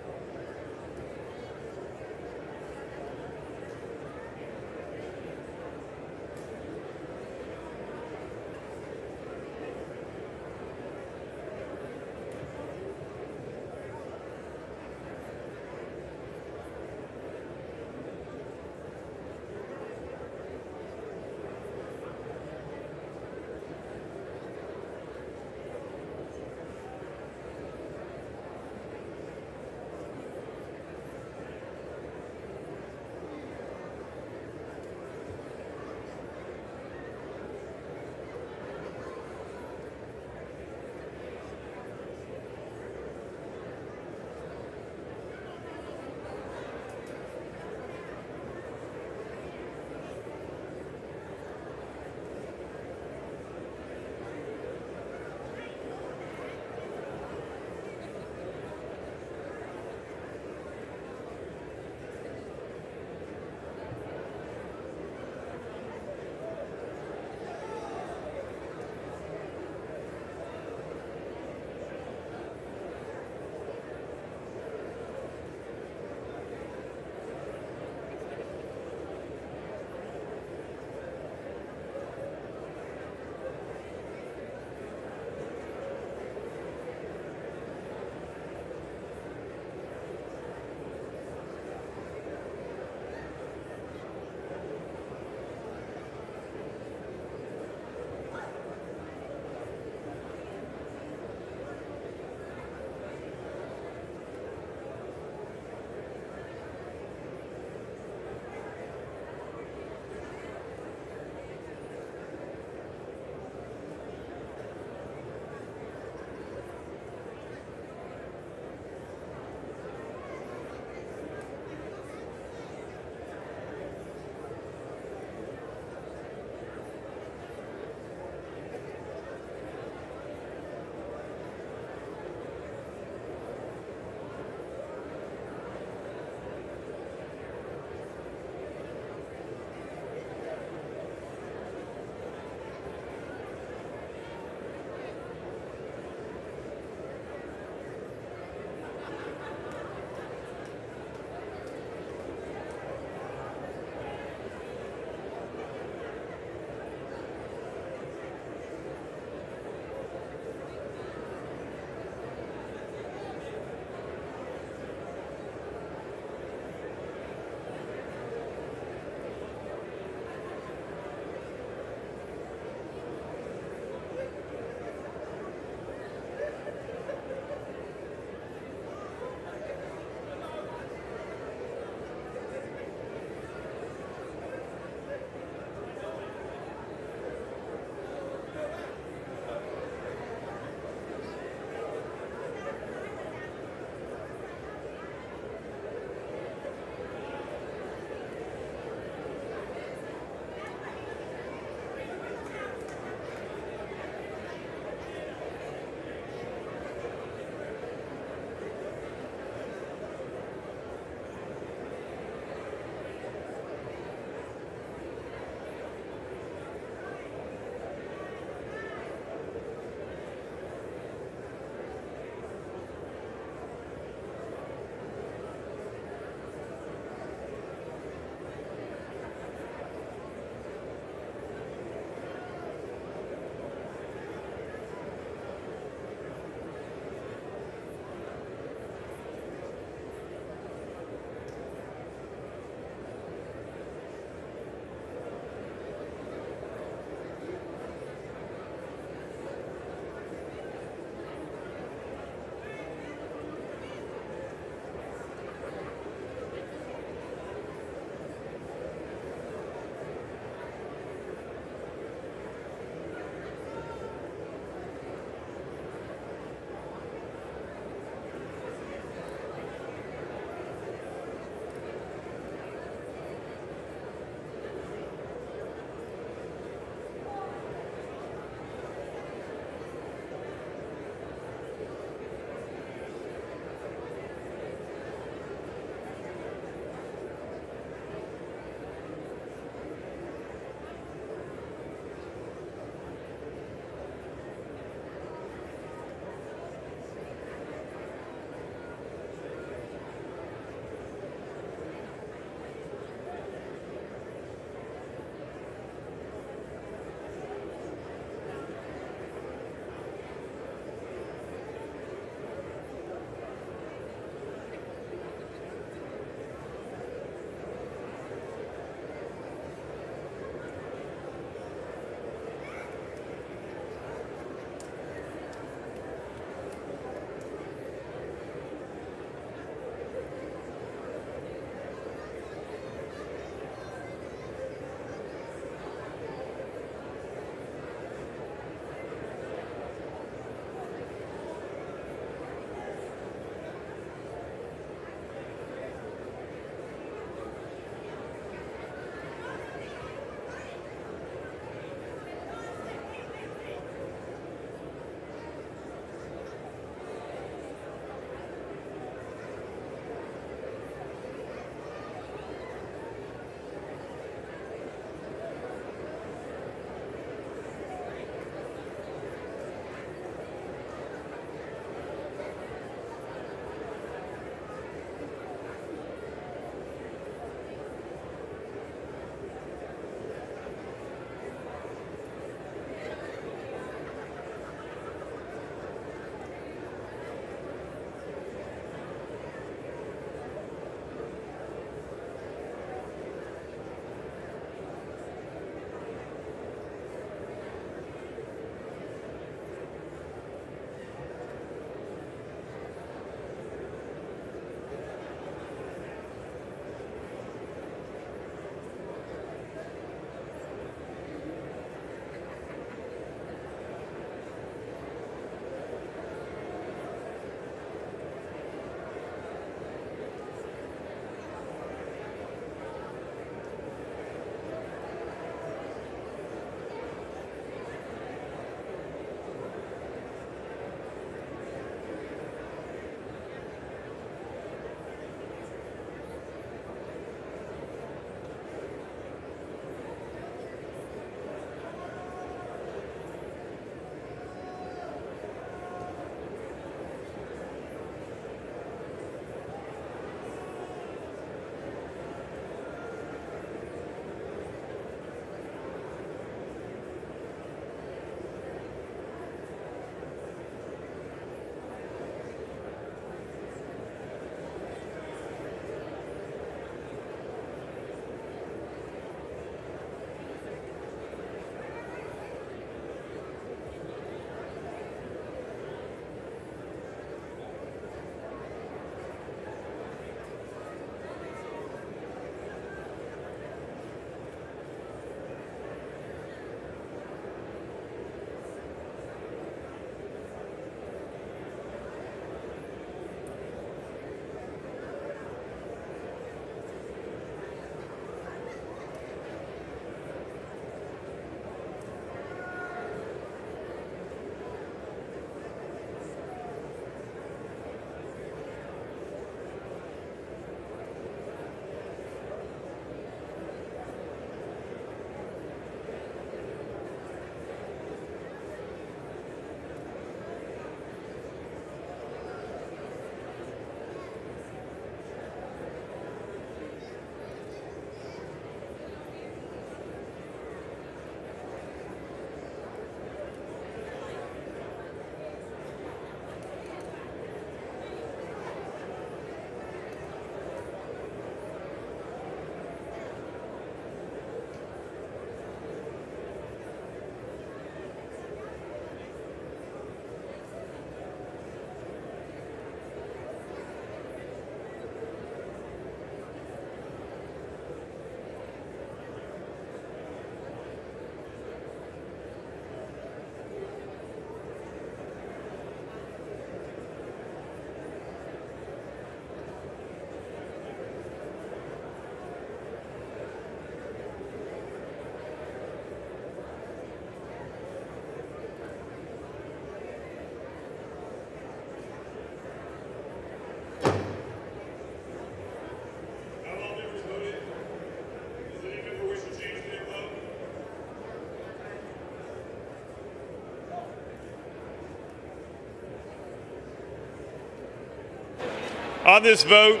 On this vote,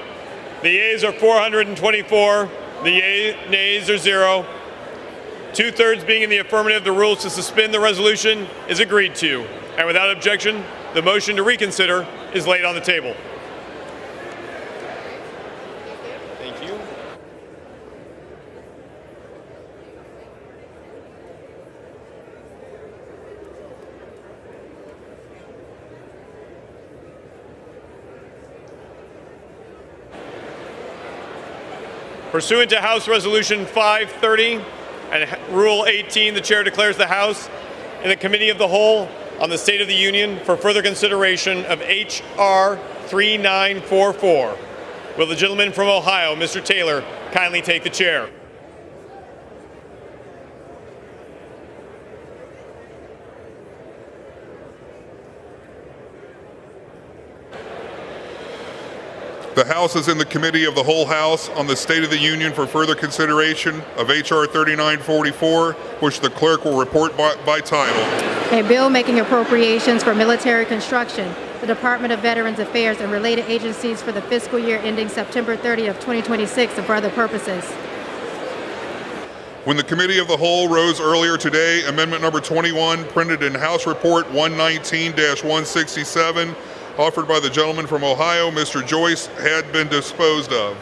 the yeas are 424, the nays are 0. 2/3 being in the affirmative, the rules to suspend the resolution is agreed to. And without objection, the motion to reconsider is laid on the table. Thank you. Pursuant to House Resolution 530 and Rule 18, the Chair declares the House in the Committee of the Whole on the State of the Union for further consideration of H.R. 3944. Will the gentleman from Ohio, Mr. Taylor, kindly take the chair? The House is in the Committee of the Whole House on the State of the Union for further consideration of H.R. 3944, which the clerk will report by title. A bill making appropriations for military construction, the Department of Veterans Affairs, and related agencies for the fiscal year ending September 30th, 2026, and for other purposes. When the Committee of the Whole rose earlier today, Amendment Number 21, printed in House Report 119-167, offered by the gentleman from Ohio, Mr. Joyce, had been disposed of.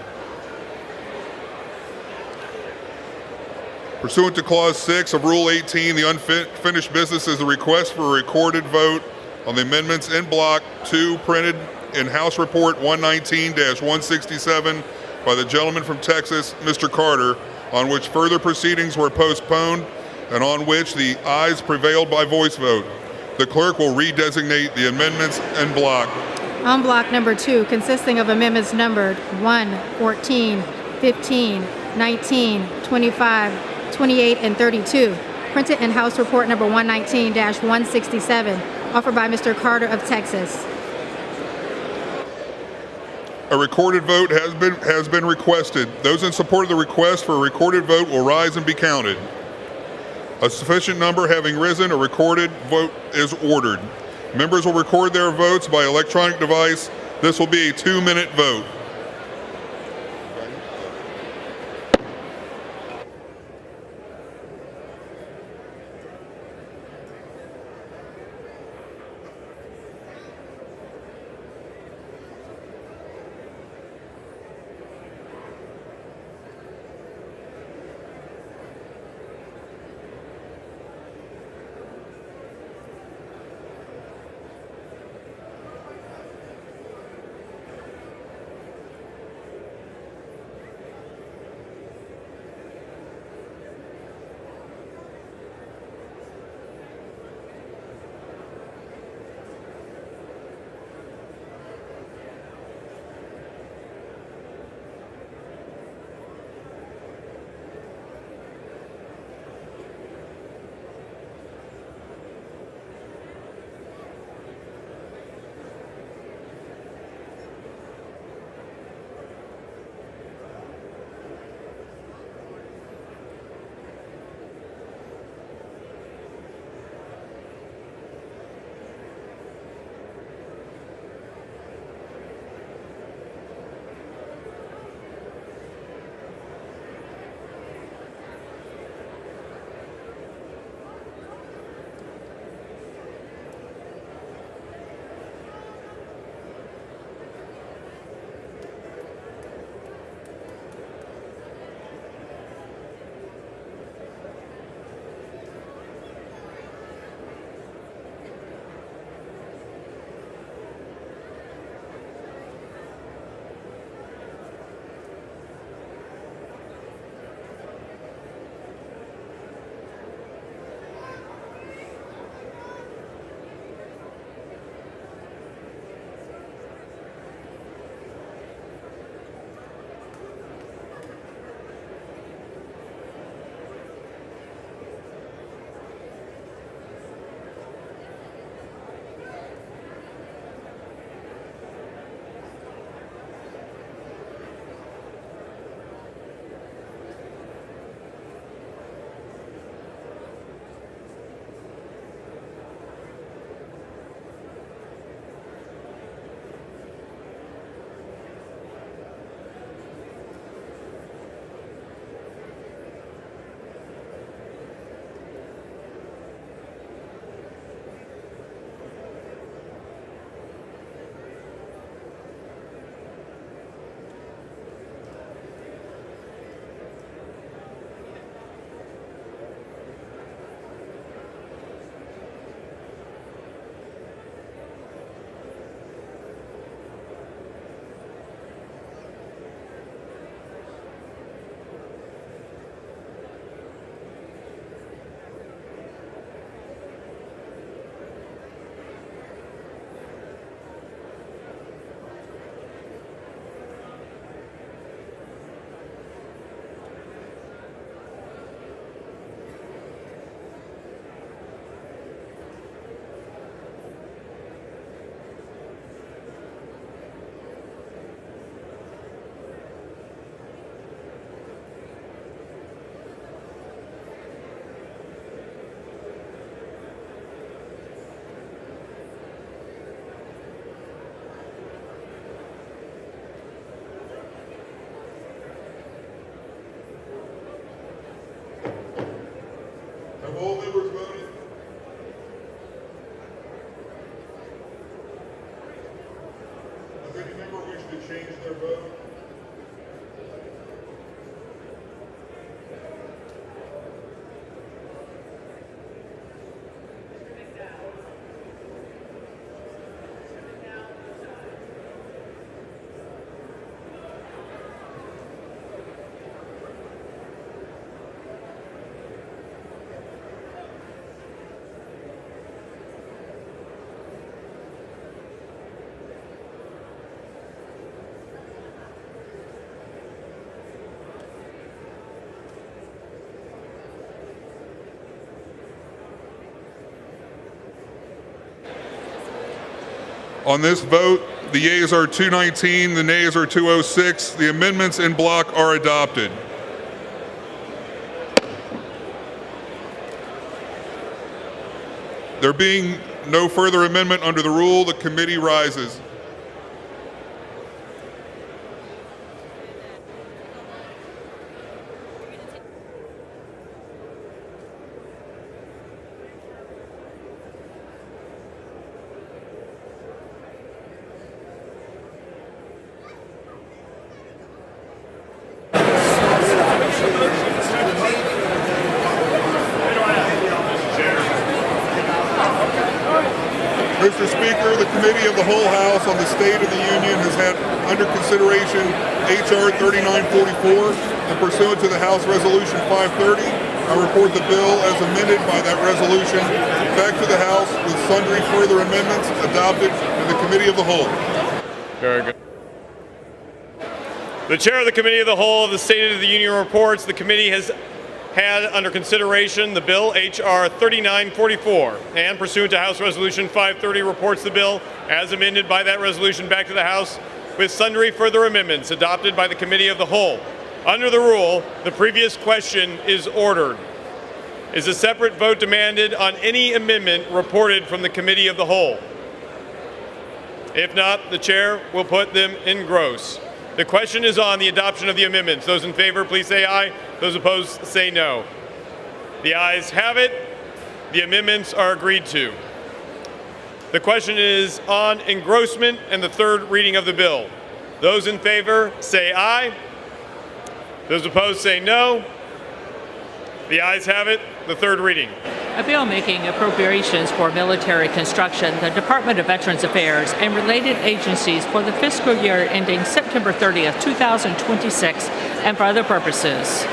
Pursuant to Clause 6 of Rule 18, the unfinished business is a request for a recorded vote on the amendments in Block 2 printed in House Report 119-167 by the gentleman from Texas, Mr. Carter, on which further proceedings were postponed and on which the ayes prevailed by voice vote. The clerk will redesignate the amendments en bloc. On block number 2, consisting of amendments numbered 1, 14, 15, 19, 25, 28, and 32, printed in House Report number 119-167, offered by Mr. Carter of Texas. A recorded vote has been requested. Those in support of the request for a recorded vote will rise and be counted. A sufficient number having risen, a recorded vote is ordered. Members will record their votes by electronic device. This will be a 2-minute vote. all members voted? Does any member wish to change their vote? On this vote, the yeas are 219, the nays are 206. The amendments in block are adopted. There being no further amendment under the rule, the committee rises. Mr. Speaker, the Committee of the Whole House on the State of the Union has had under consideration H.R. 3944, and pursuant to the House Resolution 530, I report the bill as amended by that resolution back to the House with sundry further amendments adopted in the Committee of the Whole. Very good. The Chair of the Committee of the Whole of the State of the Union reports the committee has had under consideration the bill H.R. 3944, and pursuant to House Resolution 530 reports the bill as amended by that resolution back to the House with sundry further amendments adopted by the Committee of the Whole. Under the rule, the previous question is ordered. Is a separate vote demanded on any amendment reported from the Committee of the Whole? If not, the Chair will put them in gross. The question is on the adoption of the amendments. Those in favor, please say aye. Those opposed, say no. The ayes have it. The amendments are agreed to. The question is on engrossment and the third reading of the bill. Those in favor, say aye. Those opposed, say no. The ayes have it. The third reading. A bill making appropriations for military construction, the Department of Veterans Affairs, and related agencies for the fiscal year ending September 30th, 2026, and for other purposes.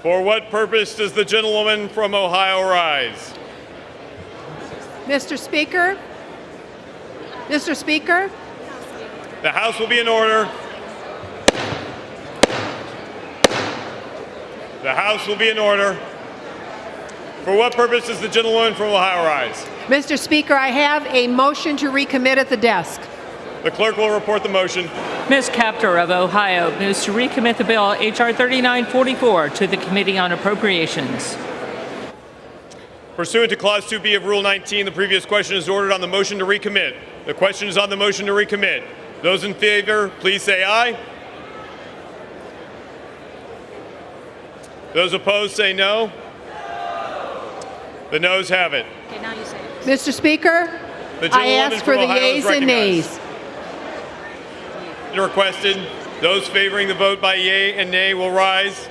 For what purpose does the gentlewoman from Ohio rise? Mr. Speaker? Mr. Speaker? The House will be in order. The House will be in order. For what purpose does the gentlewoman from Ohio rise? Mr. Speaker, I have a motion to recommit at the desk. The clerk will report the motion. Ms. Captor of Ohio moves to recommit the bill H.R. 3944 to the Committee on Appropriations. Pursuant to Clause 2B of Rule 19, the previous question is ordered on the motion to recommit. The question is on the motion to recommit. Those in favor, please say aye. Those opposed, say no. The noes have it. Okay, now you say it. Mr. Speaker, I ask for the yeas and nays. Requested. Those favoring the vote by yea and nay will rise.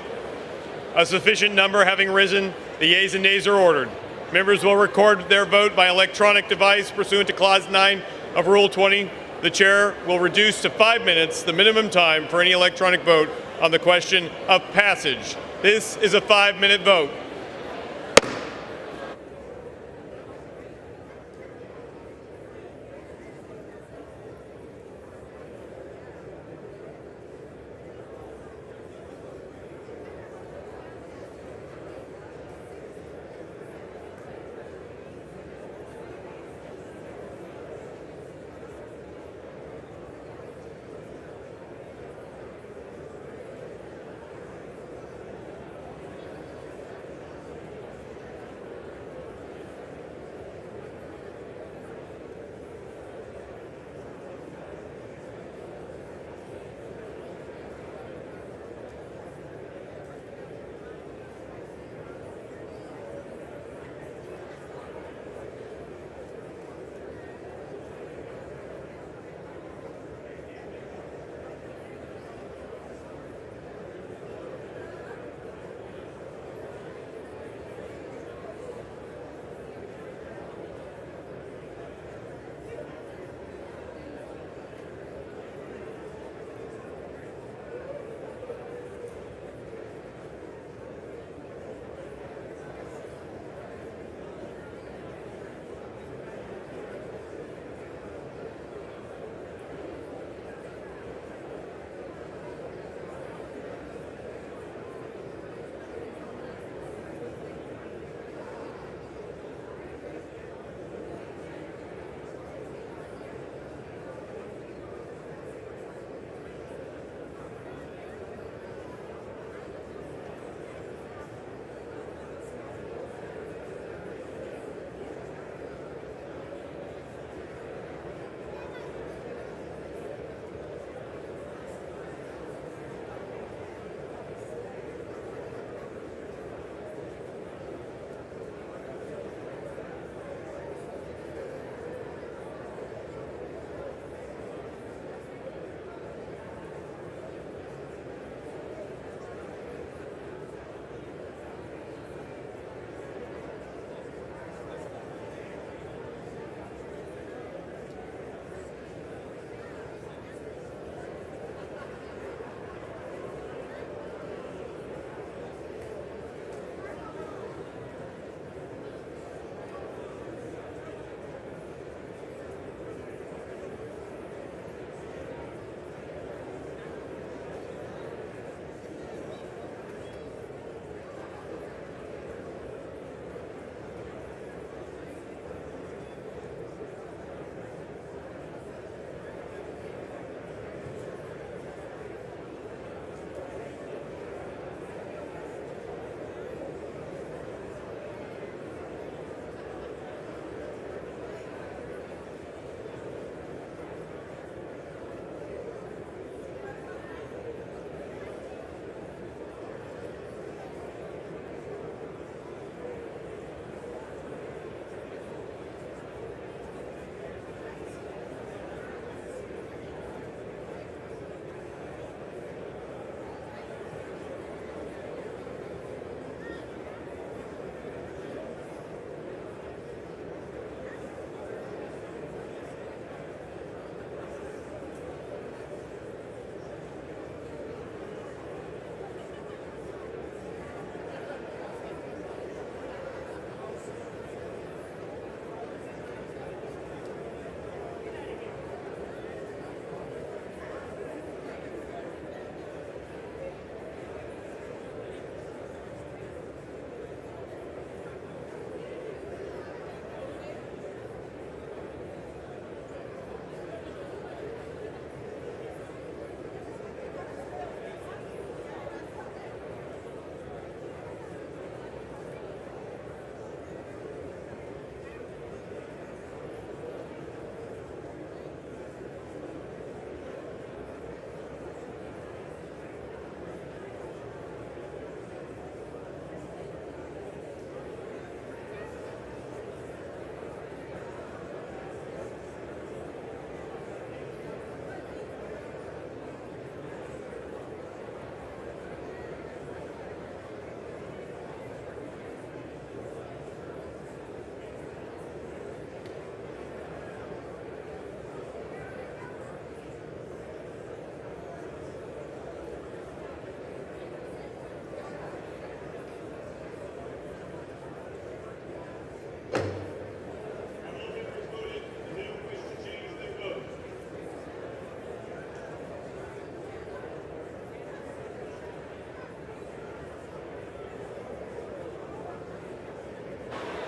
A sufficient number having risen, the yeas and nays are ordered. Members will record their vote by electronic device pursuant to Clause 9 of Rule 20. The Chair will reduce to 5 minutes the minimum time for any electronic vote on the question of passage. This is a 5-minute vote.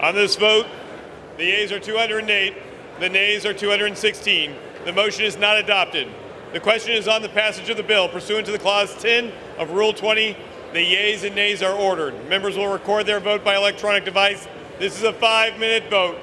On this vote, the yeas are 208, the nays are 216. The motion is not adopted. The question is on the passage of the bill. Pursuant to the Clause 10 of Rule 20, the yeas and nays are ordered. Members will record their vote by electronic device. This is a 5-minute vote.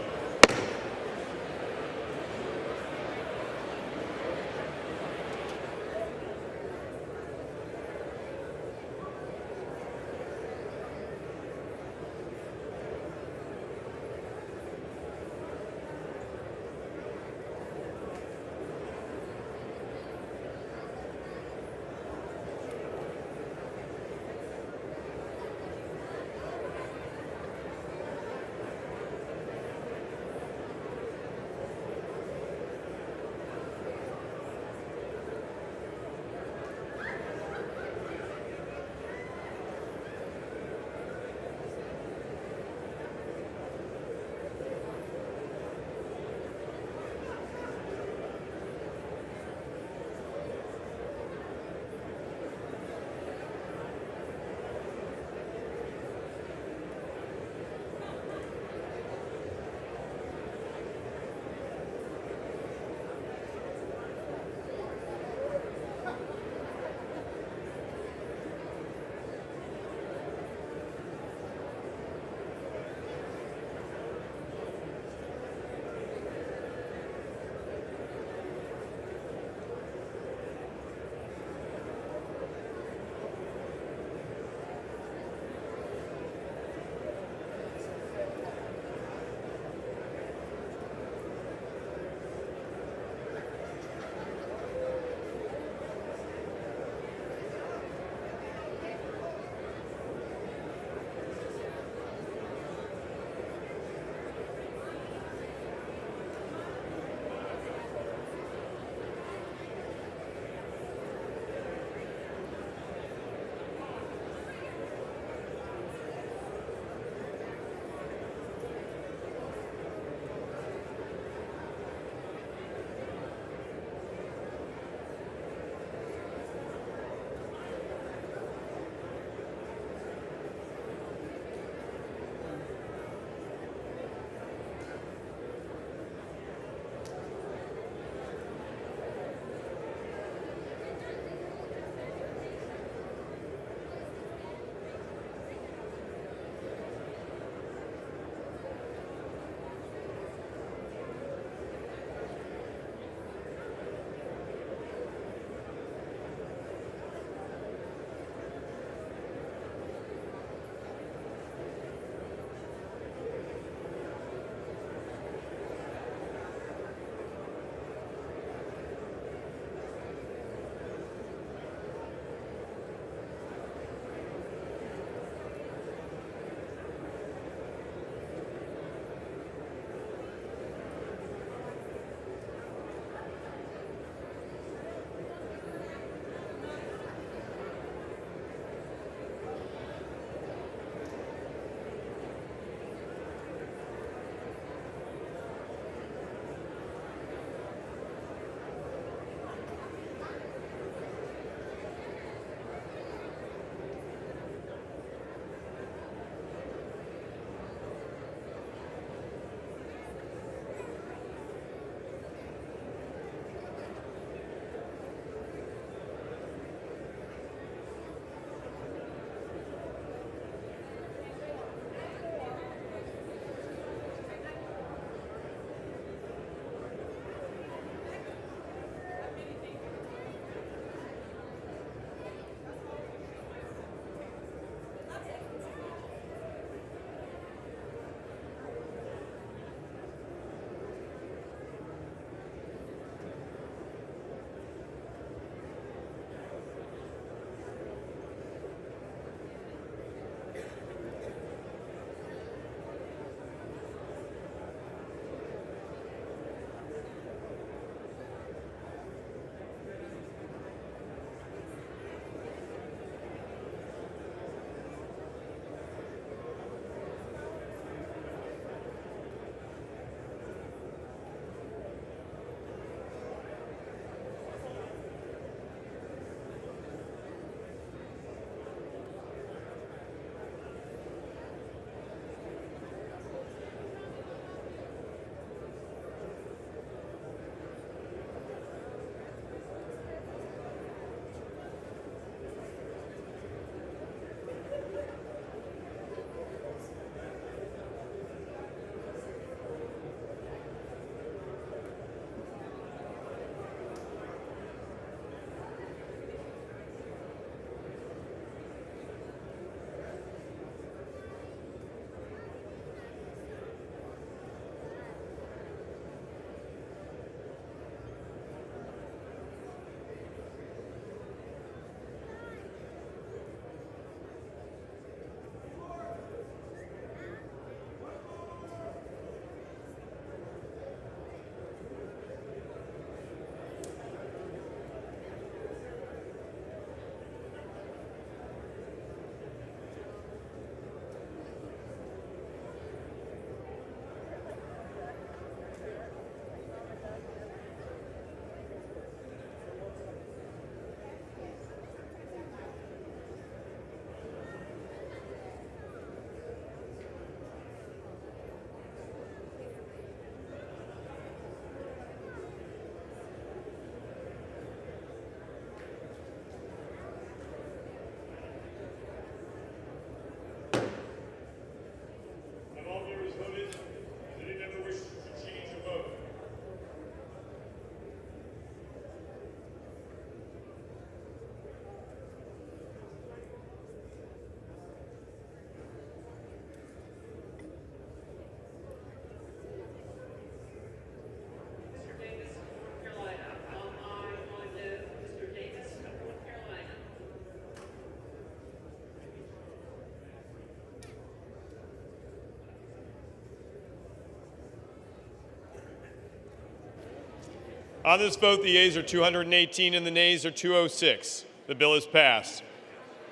On this vote, the yeas are 218 and the nays are 206. The bill is passed.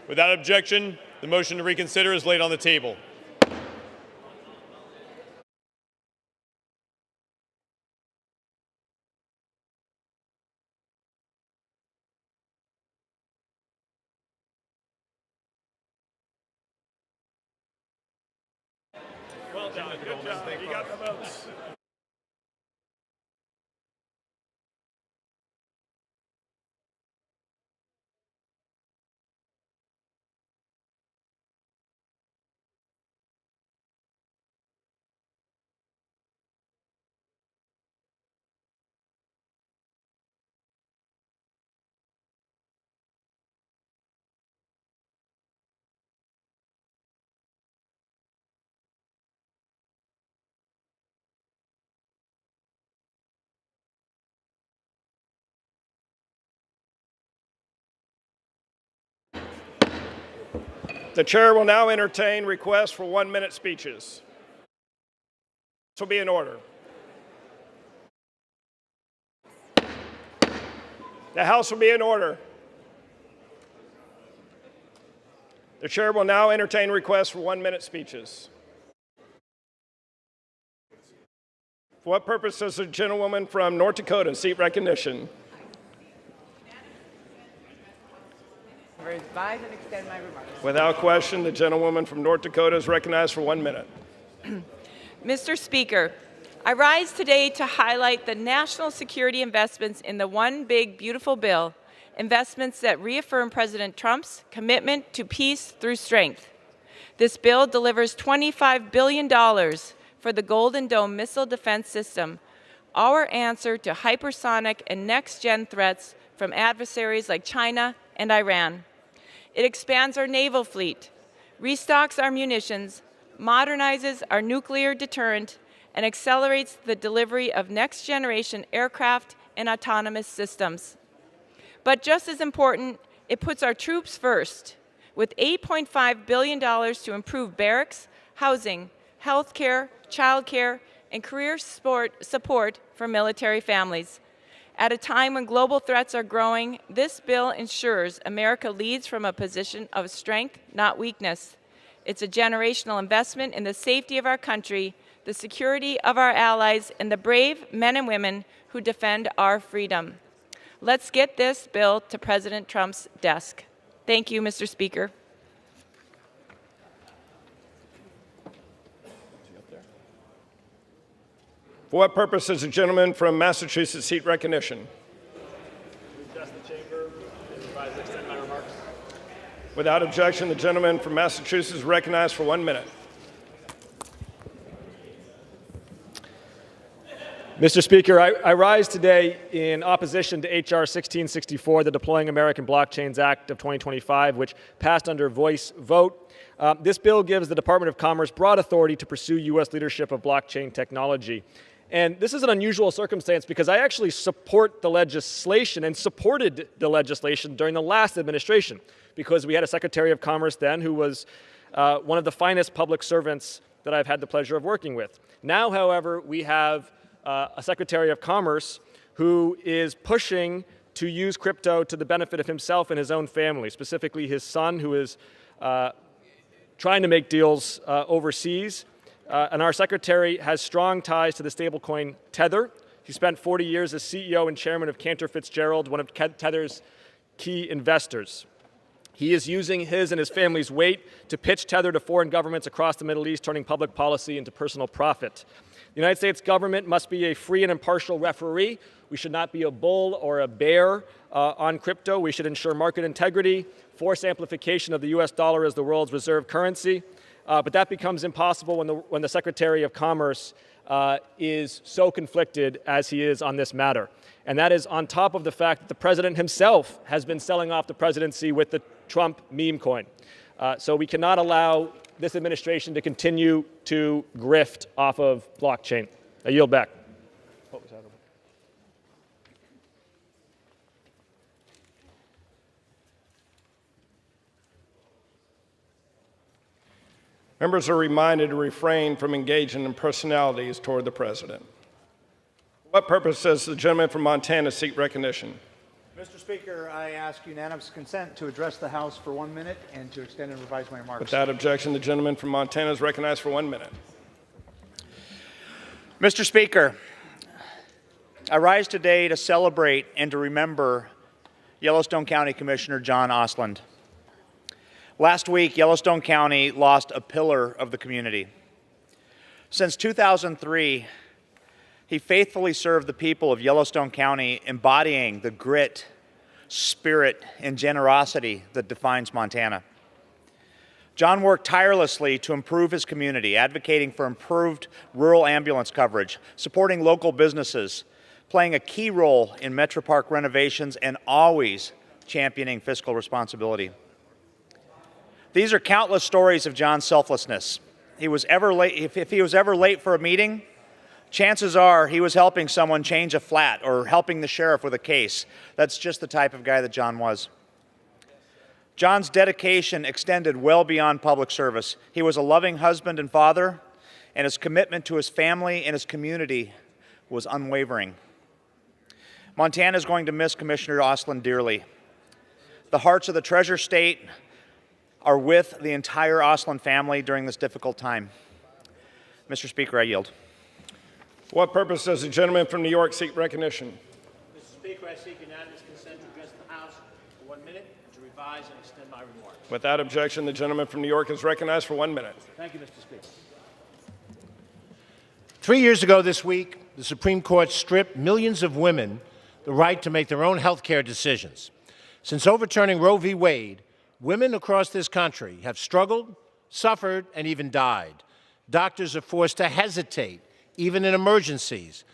Without objection, the motion to reconsider is laid on the table. Well done. Good job. You got the votes. The chair will now entertain requests for 1-minute speeches. This will be in order. The House will be in order. The chair will now entertain requests for 1-minute speeches. For what purpose does the gentlewoman from North Dakota seek recognition? Revise and extend my remarks. Without question, the gentlewoman from North Dakota is recognized for 1 minute. Mr. Speaker, I rise today to highlight the national security investments in the One Big Beautiful Bill, investments that reaffirm President Trump's commitment to peace through strength. This bill delivers $25 billion for the Golden Dome missile defense system, our answer to hypersonic and next-gen threats from adversaries like China and Iran. It expands our naval fleet, restocks our munitions, modernizes our nuclear deterrent, and accelerates the delivery of next-generation aircraft and autonomous systems. But just as important, it puts our troops first, with $8.5 billion to improve barracks, housing, health care, child care, and career support for military families. At a time when global threats are growing, this bill ensures America leads from a position of strength, not weakness. It's a generational investment in the safety of our country, the security of our allies, and the brave men and women who defend our freedom. Let's get this bill to President Trump's desk. Thank you, Mr. Speaker. For what purpose does the gentleman from Massachusetts seek recognition? Adjust the chamber and revise and extend my remarks. Without objection, the gentleman from Massachusetts is recognized for 1 minute. Mr. Speaker, I rise today in opposition to H.R. 1664, the Deploying American Blockchains Act of 2025, which passed under voice vote. This bill gives the Department of Commerce broad authority to pursue U.S. leadership of blockchain technology. And this is an unusual circumstance because I actually support the legislation and supported the legislation during the last administration because we had a Secretary of Commerce then who was one of the finest public servants that I've had the pleasure of working with. Now, however, we have a Secretary of Commerce who is pushing to use crypto to the benefit of himself and his own family, specifically his son who is trying to make deals overseas. And our secretary has strong ties to the stablecoin Tether. He spent 40 years as CEO and chairman of Cantor Fitzgerald, one of Tether's key investors. He is using his and his family's weight to pitch Tether to foreign governments across the Middle East, turning public policy into personal profit. The United States government must be a free and impartial referee. We should not be a bull or a bear on crypto. We should ensure market integrity, force amplification of the U.S. dollar as the world's reserve currency. But that becomes impossible when the Secretary of Commerce is so conflicted as he is on this matter. And that is on top of the fact that the president himself has been selling off the presidency with the Trump meme coin. So we cannot allow this administration to continue to grift off of blockchain. I yield back. What was that? Members are reminded to refrain from engaging in personalities toward the president. What purpose does the gentleman from Montana seek recognition? Mr. Speaker, I ask unanimous consent to address the House for 1 minute and to extend and revise my remarks. Without objection, the gentleman from Montana is recognized for 1 minute. Mr. Speaker, I rise today to celebrate and to remember Yellowstone County Commissioner John Ostlund. Last week, Yellowstone County lost a pillar of the community. Since 2003, he faithfully served the people of Yellowstone County, embodying the grit, spirit, and generosity that defines Montana. John worked tirelessly to improve his community, advocating for improved rural ambulance coverage, supporting local businesses, playing a key role in Metro Park renovations, and always championing fiscal responsibility. These are countless stories of John's selflessness. He was ever late, if he was ever late for a meeting, chances are he was helping someone change a flat or helping the sheriff with a case. That's just the type of guy that John was. John's dedication extended well beyond public service. He was a loving husband and father, and his commitment to his family and his community was unwavering. Montana is going to miss Commissioner Ostlund dearly. The hearts of the Treasure State are with the entire Ostlund family during this difficult time. Mr. Speaker, I yield. For what purpose does the gentleman from New York seek recognition? Mr. Speaker, I seek unanimous consent to address the House for 1 minute and to revise and extend my remarks. Without objection, the gentleman from New York is recognized for 1 minute. Thank you, Mr. Speaker. 3 years ago this week, the Supreme Court stripped millions of women the right to make their own health care decisions. Since overturning Roe v. Wade, women across this country have struggled, suffered, and even died. Doctors are forced to hesitate, even in emergencies,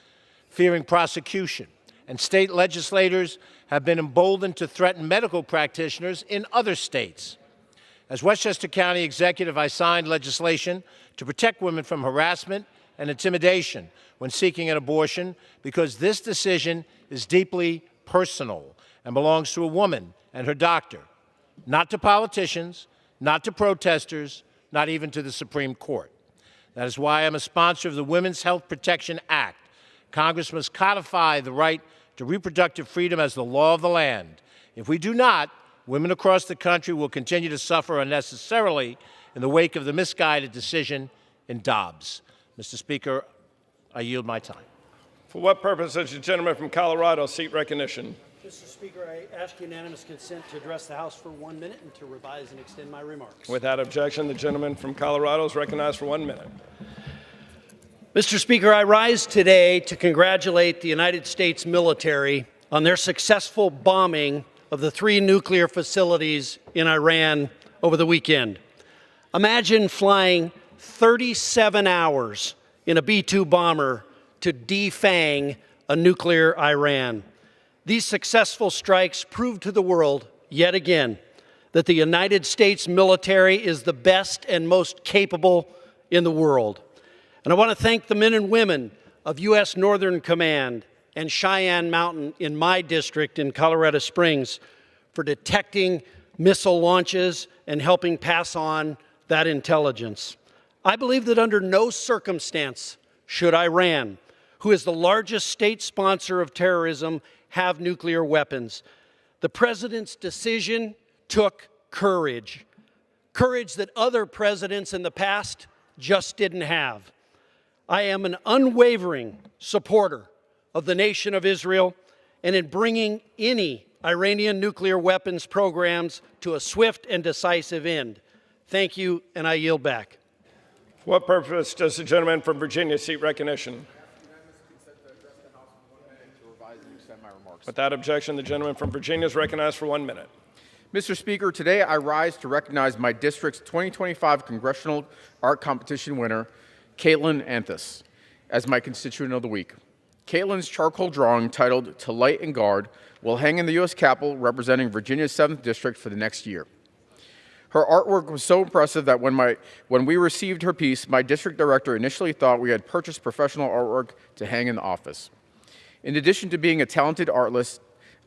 fearing prosecution. And state legislators have been emboldened to threaten medical practitioners in other states. As Westchester County executive, I signed legislation to protect women from harassment and intimidation when seeking an abortion, because this decision is deeply personal and belongs to a woman and her doctor, not to politicians, not to protesters, not even to the Supreme Court. That is why I'm a sponsor of the Women's Health Protection Act. Congress must codify the right to reproductive freedom as the law of the land. If we do not, women across the country will continue to suffer unnecessarily in the wake of the misguided decision in Dobbs. Mr. Speaker, I yield my time. For what purpose does the gentleman from Colorado seek recognition? Mr. Speaker, I ask unanimous consent to address the House for 1 minute and to revise and extend my remarks. Without objection, the gentleman from Colorado is recognized for 1 minute. Mr. Speaker, I rise today to congratulate the United States military on their successful bombing of the 3 nuclear facilities in Iran over the weekend. Imagine flying 37 hours in a B-2 bomber to defang a nuclear Iran. These successful strikes prove to the world, yet again, that the United States military is the best and most capable in the world. And I want to thank the men and women of U.S. Northern Command and Cheyenne Mountain in my district in Colorado Springs for detecting missile launches and helping pass on that intelligence. I believe that under no circumstance should Iran, who is the largest state sponsor of terrorism, have nuclear weapons. The president's decision took courage, courage that other presidents in the past just didn't have. I am an unwavering supporter of the nation of Israel and in bringing any Iranian nuclear weapons programs to a swift and decisive end. Thank you, and I yield back. For what purpose does the gentleman from Virginia seek recognition? Without objection, the gentleman from Virginia is recognized for 1 minute. Mr. Speaker, today I rise to recognize my district's 2025 Congressional Art Competition winner, Caitlin Anthus, as my constituent of the week. Caitlin's charcoal drawing titled To Light and Guard will hang in the U.S. Capitol representing Virginia's 7th District for the next year. Her artwork was so impressive that when we received her piece, my district director initially thought we had purchased professional artwork to hang in the office. In addition to being a talented artist,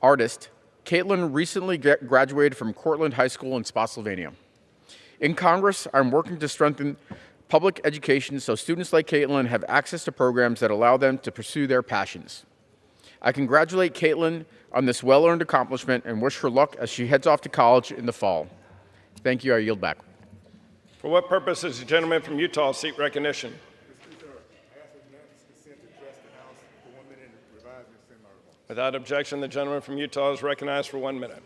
Caitlin recently graduated from Cortland High School in Spotsylvania. In Congress, I'm working to strengthen public education so students like Caitlin have access to programs that allow them to pursue their passions. I congratulate Caitlin on this well-earned accomplishment and wish her luck as she heads off to college in the fall. Thank you. I yield back. For what purpose is the gentleman from Utah seek recognition? Without objection, the gentleman from Utah is recognized for 1 minute.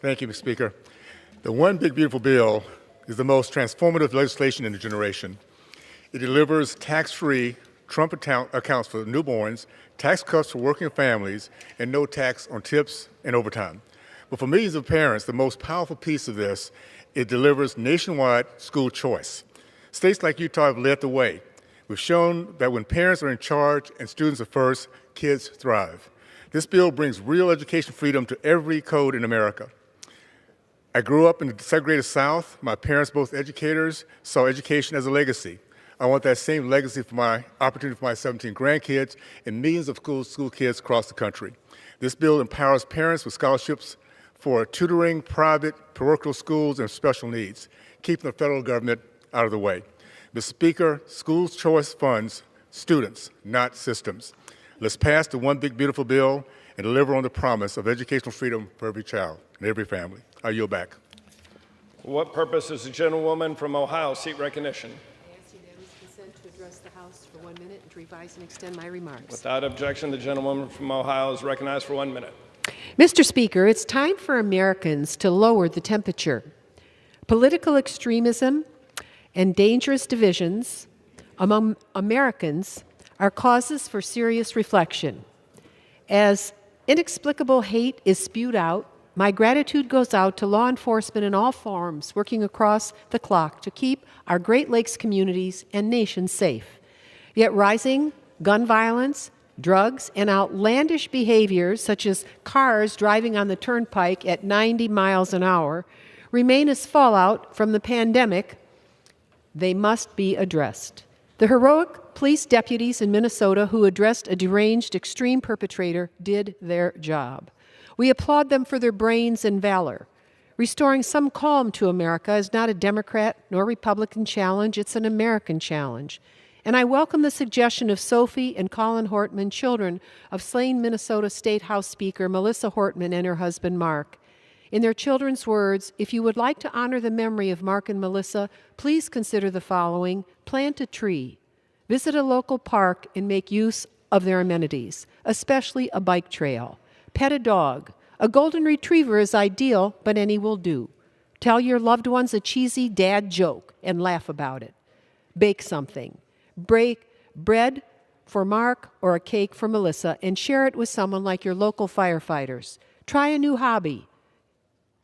Thank you, Mr. Speaker. The One Big Beautiful Bill is the most transformative legislation in a generation. It delivers tax-free Trump accounts for newborns, tax cuts for working families, and no tax on tips and overtime. But for millions of parents, the most powerful piece of this, it delivers nationwide school choice. States like Utah have led the way. We've shown that when parents are in charge and students are first, kids thrive. This bill brings real education freedom to every code in America. I grew up in the segregated South. My parents, both educators, saw education as a legacy. I want that same legacy for my opportunity for my 17 grandkids and millions of school kids across the country. This bill empowers parents with scholarships for tutoring, private, parochial schools, and special needs, keeping the federal government out of the way. Mr. Speaker, school choice funds students, not systems. Let's pass the One Big Beautiful Bill and deliver on the promise of educational freedom for every child and every family. I yield back. For what purpose does the gentlewoman from Ohio seek recognition? I ask unanimous consent to address the House for 1 minute and to revise and extend my remarks. Without objection, the gentlewoman from Ohio is recognized for 1 minute. Mr. Speaker, it's time for Americans to lower the temperature. Political extremism and dangerous divisions among Americans are causes for serious reflection. As inexplicable hate is spewed out, my gratitude goes out to law enforcement in all forms working across the clock to keep our Great Lakes communities and nation safe. Yet rising gun violence, drugs, and outlandish behaviors such as cars driving on the turnpike at 90 miles an hour remain as fallout from the pandemic. They must be addressed. The heroic police deputies in Minnesota who addressed a deranged extreme perpetrator did their job. We applaud them for their brains and valor. Restoring some calm to America is not a Democrat nor Republican challenge, it's an American challenge. And I welcome the suggestion of Sophie and Colin Hortman, children of slain Minnesota State House Speaker Melissa Hortman and her husband Mark. In their children's words, if you would like to honor the memory of Mark and Melissa, please consider the following: plant a tree, visit a local park, and make use of their amenities, especially a bike trail. Pet a dog. A golden retriever is ideal, but any will do. Tell your loved ones a cheesy dad joke and laugh about it. Bake something. Bake bread for Mark or a cake for Melissa and share it with someone like your local firefighters. Try a new hobby.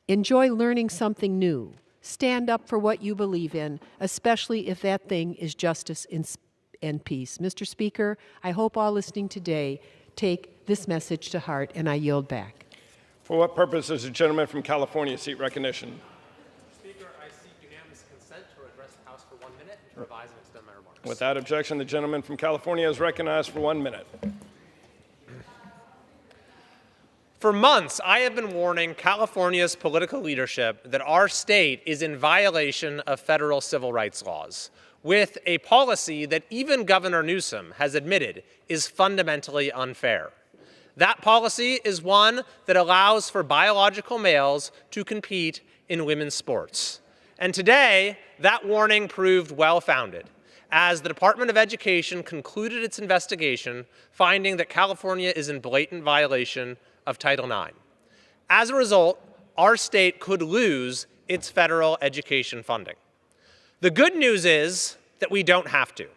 Enjoy learning something new. Stand up for what you believe in, especially if that thing is justice and peace. Mr. Speaker, I hope all listening today take this message to heart, and I yield back. For what purpose does the gentleman from California seek recognition? Speaker, I seek unanimous consent to address the House for 1 minute and to revise and extend my remarks. Without objection, the gentleman from California is recognized for 1 minute. For months, I have been warning California's political leadership that our state is in violation of federal civil rights laws, with a policy that even Governor Newsom has admitted is fundamentally unfair. That policy is one that allows for biological males to compete in women's sports. And today, that warning proved well-founded, as the Department of Education concluded its investigation, finding that California is in blatant violation of Title IX. As a result, our state could lose its federal education funding. The good news is that we don't have to.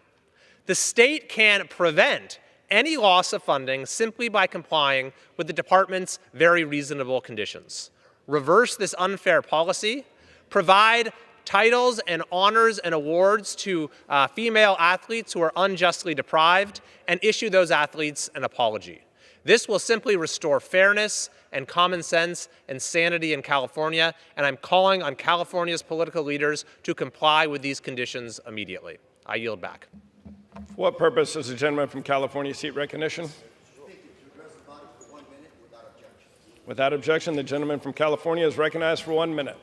The state can prevent any loss of funding simply by complying with the department's very reasonable conditions. Reverse this unfair policy, provide titles and honors and awards to female athletes who are unjustly deprived, and issue those athletes an apology. This will simply restore fairness and common sense and sanity in California, and I'm calling on California's political leaders to comply with these conditions immediately. I yield back. For what purpose does the gentleman from California seek recognition? Without objection, the gentleman from California is recognized for 1 minute.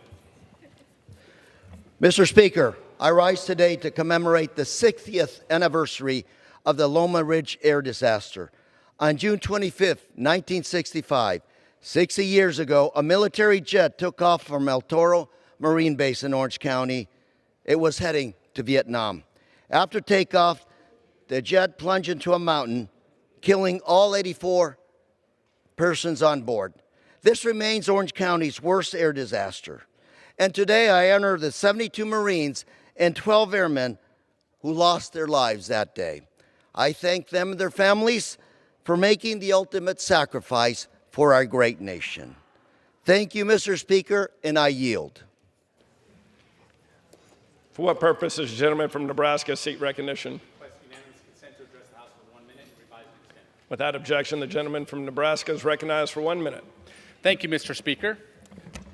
Mr. Speaker, I rise today to commemorate the 60th anniversary of the Loma Ridge air disaster. On June 25, 1965, 60 years ago, a military jet took off from El Toro Marine Base in Orange County. It was heading to Vietnam. After takeoff, the jet plunged into a mountain, killing all 84 persons on board. This remains Orange County's worst air disaster. And today I honor the 72 Marines and 12 airmen who lost their lives that day. I thank them and their families for making the ultimate sacrifice for our great nation. Thank you, Mr. Speaker, and I yield. For what purpose does the gentleman from Nebraska seek recognition? Without objection, the gentleman from Nebraska is recognized for 1 minute. Thank you, Mr. Speaker.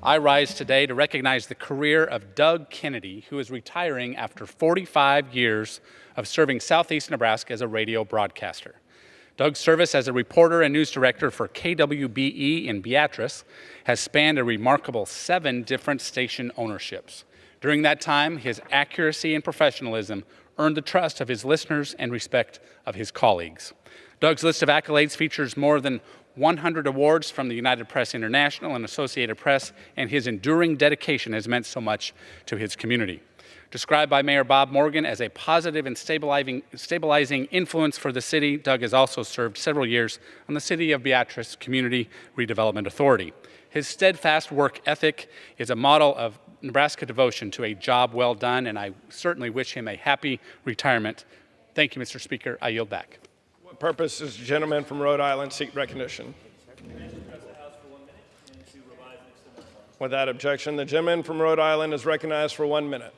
I rise today to recognize the career of Doug Kennedy, who is retiring after 45 years of serving Southeast Nebraska as a radio broadcaster. Doug's service as a reporter and news director for KWBE in Beatrice has spanned a remarkable 7 different station ownerships. During that time, his accuracy and professionalism earned the trust of his listeners and respect of his colleagues. Doug's list of accolades features more than 100 awards from the United Press International and Associated Press, and his enduring dedication has meant so much to his community. Described by Mayor Bob Morgan as a positive and stabilizing influence for the city, Doug has also served several years on the City of Beatrice Community Redevelopment Authority. His steadfast work ethic is a model of Nebraska devotion to a job well done, and I certainly wish him a happy retirement. Thank you, Mr. Speaker. I yield back. What purpose does the gentleman from Rhode Island seek recognition? Without objection, the gentleman from Rhode Island is recognized for 1 minute.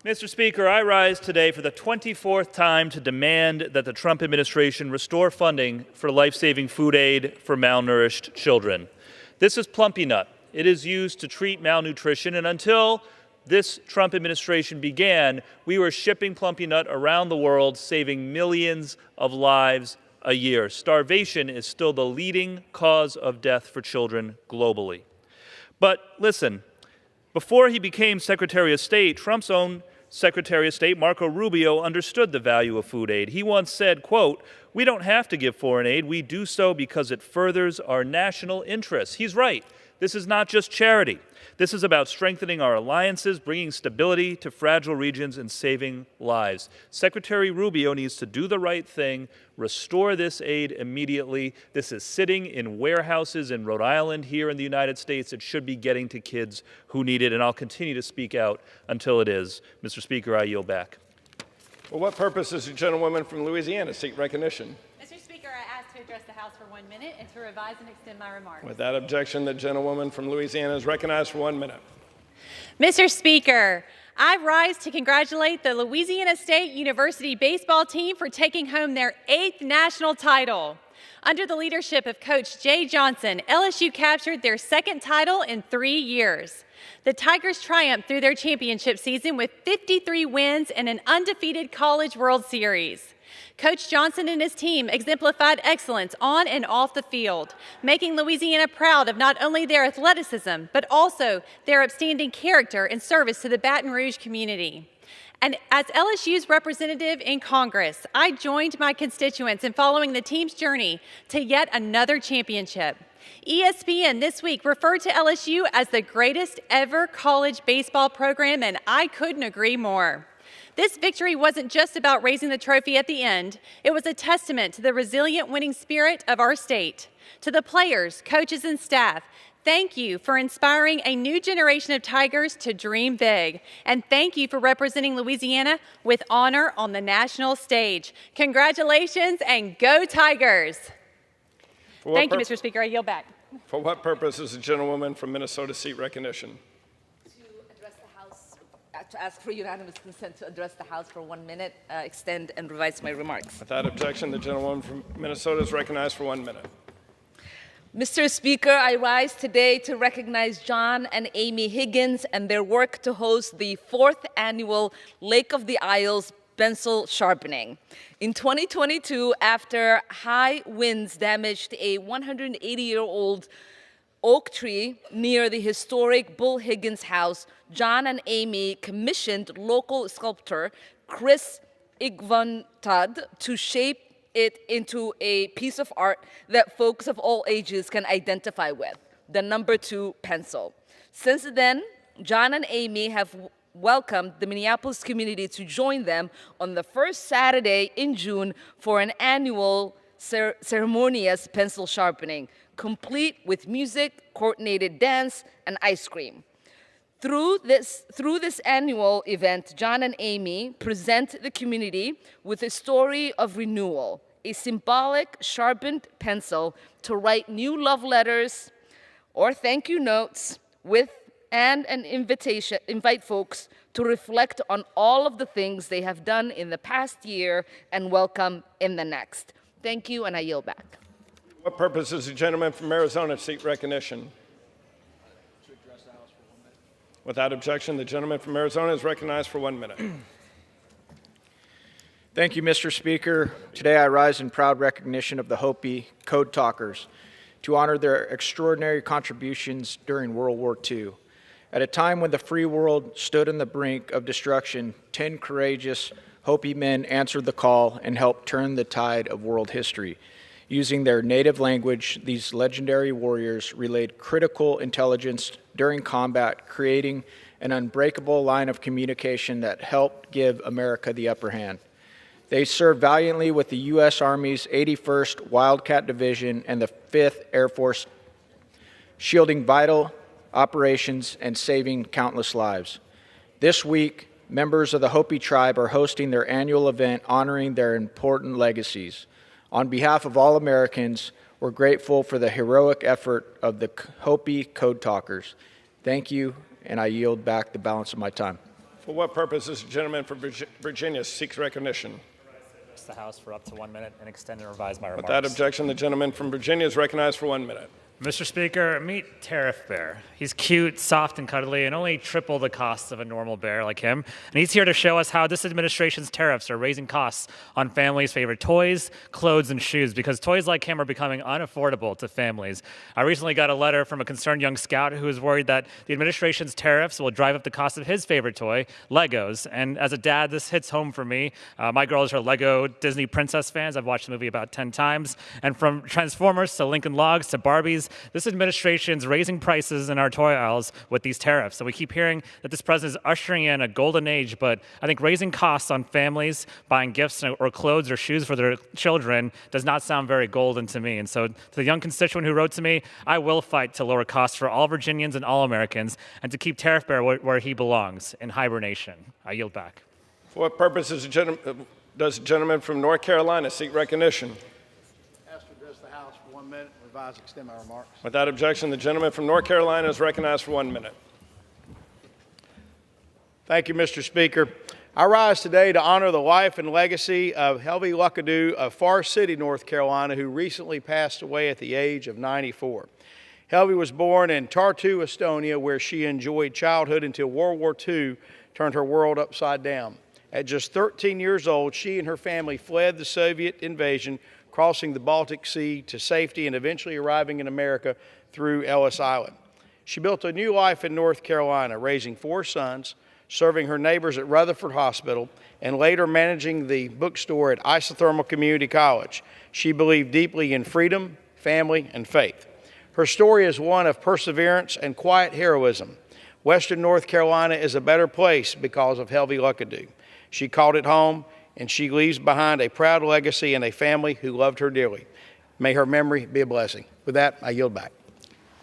Mr. Speaker, I rise today for the 24th time to demand that the Trump administration restore funding for life-saving food aid for malnourished children. This is Plumpy Nut. It is used to treat malnutrition, and until this Trump administration began, we were shipping Plumpy Nut around the world, saving millions of lives a year. Starvation is still the leading cause of death for children globally. But listen, before he became Secretary of State, Trump's own Secretary of State, Marco Rubio, understood the value of food aid. He once said, quote, "We don't have to give foreign aid. We do so because it furthers our national interests." He's right. This is not just charity. This is about strengthening our alliances, bringing stability to fragile regions, and saving lives. Secretary Rubio needs to do the right thing, restore this aid immediately. This is sitting in warehouses in Rhode Island, here in the United States. It should be getting to kids who need it, and I'll continue to speak out until it is. Mr. Speaker, I yield back. For what purpose does the gentlewoman from Louisiana seek recognition? Mr. Speaker, I ask to address the House for 1 minute and to revise and extend my remarks. Without objection, the gentlewoman from Louisiana is recognized for 1 minute. Mr. Speaker, I rise to congratulate the Louisiana State University baseball team for taking home their 8th national title. Under the leadership of Coach Jay Johnson, LSU captured their 2nd title in 3 years. The Tigers triumphed through their championship season with 53 wins and an undefeated College World Series. Coach Johnson and his team exemplified excellence on and off the field, making Louisiana proud of not only their athleticism, but also their upstanding character and service to the Baton Rouge community. And as LSU's representative in Congress, I joined my constituents in following the team's journey to yet another championship. ESPN this week referred to LSU as the greatest ever college baseball program, and I couldn't agree more. This victory wasn't just about raising the trophy at the end. It was a testament to the resilient winning spirit of our state. To the players, coaches, and staff, thank you for inspiring a new generation of Tigers to dream big. And thank you for representing Louisiana with honor on the national stage. Congratulations and go Tigers. Thank you, Mr. Speaker. I yield back. For what purpose does the gentlewoman from Minnesota seek recognition? To ask for unanimous consent to address the House for 1 minute, extend and revise my remarks. Without objection, the gentlewoman from Minnesota is recognized for 1 minute. Mr. Speaker, I rise today to recognize John and Amy Higgins and their work to host the 4th annual Lake of the Isles pencil sharpening. In 2022, after high winds damaged a 180-year-old oak tree near the historic Bull Higgins house, John and Amy commissioned local sculptor Chris Igvontad to shape it into a piece of art that folks of all ages can identify with, the number 2 pencil. Since then, John and Amy have welcomed the Minneapolis community to join them on the first Saturday in June for an annual ceremonious pencil sharpening, complete with music, coordinated dance, and ice cream. Through this annual event, John and Amy present the community with a story of renewal, a symbolic sharpened pencil to write new love letters or thank you notes with, and an invitation, invite folks to reflect on all of the things they have done in the past year and welcome in the next. Thank you, and I yield back. What purpose does the gentleman from Arizona seek recognition? Without objection, the gentleman from Arizona is recognized for 1 minute. Thank you, Mr. Speaker. Today I rise in proud recognition of the Hopi Code Talkers to honor their extraordinary contributions during World War II. At a time when the free world stood on the brink of destruction, 10 courageous Hopi men answered the call and helped turn the tide of world history. Using their native language, these legendary warriors relayed critical intelligence during combat, creating an unbreakable line of communication that helped give America the upper hand. They served valiantly with the U.S. Army's 81st Wildcat Division and the 5th Air Force, shielding vital operations and saving countless lives. This week, members of the Hopi tribe are hosting their annual event honoring their important legacies. On behalf of all Americans, we're grateful for the heroic effort of the Hopi Code Talkers. Thank you, and I yield back the balance of my time. For what purpose does the gentleman from Virginia seeks recognition? The House for up to 1 minute and extend and revise my remarks. Without objection, the gentleman from Virginia is recognized for 1 minute. Mr. Speaker, meet Tariff Bear. He's cute, soft, and cuddly, and only triple the cost of a normal bear like him. And he's here to show us how this administration's tariffs are raising costs on families' favorite toys, clothes, and shoes, because toys like him are becoming unaffordable to families. I recently got a letter from a concerned young scout who is worried that the administration's tariffs will drive up the cost of his favorite toy, Legos. And as a dad, this hits home for me. My girls are Lego Disney princess fans. I've watched the movie about 10 times. And from Transformers to Lincoln Logs to Barbies, this administration's raising prices in our toy aisles with these tariffs. So we keep hearing that this president is ushering in a golden age, but I think raising costs on families buying gifts or clothes or shoes for their children does not sound very golden to me. And so to the young constituent who wrote to me, I will fight to lower costs for all Virginians and all Americans and to keep Tariff Bear where he belongs, in hibernation. I yield back. For what purpose does the gentleman from North Carolina seek recognition? Ask to address the House for 1 minute. Revise, extend my remarks. Without objection, the gentleman from North Carolina is recognized for 1 minute. Thank you, Mr. Speaker. I rise today to honor the life and legacy of Helvie Luckadoo of Far City, North Carolina, who recently passed away at the age of 94. Helvie was born in Tartu, Estonia, where she enjoyed childhood until World War II turned her world upside down. At just 13 years old, she and her family fled the Soviet invasion, crossing the Baltic Sea to safety and eventually arriving in America through Ellis Island. She built a new life in North Carolina, raising 4 sons, serving her neighbors at Rutherford Hospital, and later managing the bookstore at Isothermal Community College. She believed deeply in freedom, family, and faith. Her story is one of perseverance and quiet heroism. Western North Carolina is a better place because of Helvie Luckadoo. She called it home, and she leaves behind a proud legacy and a family who loved her dearly. May her memory be a blessing. With that, I yield back.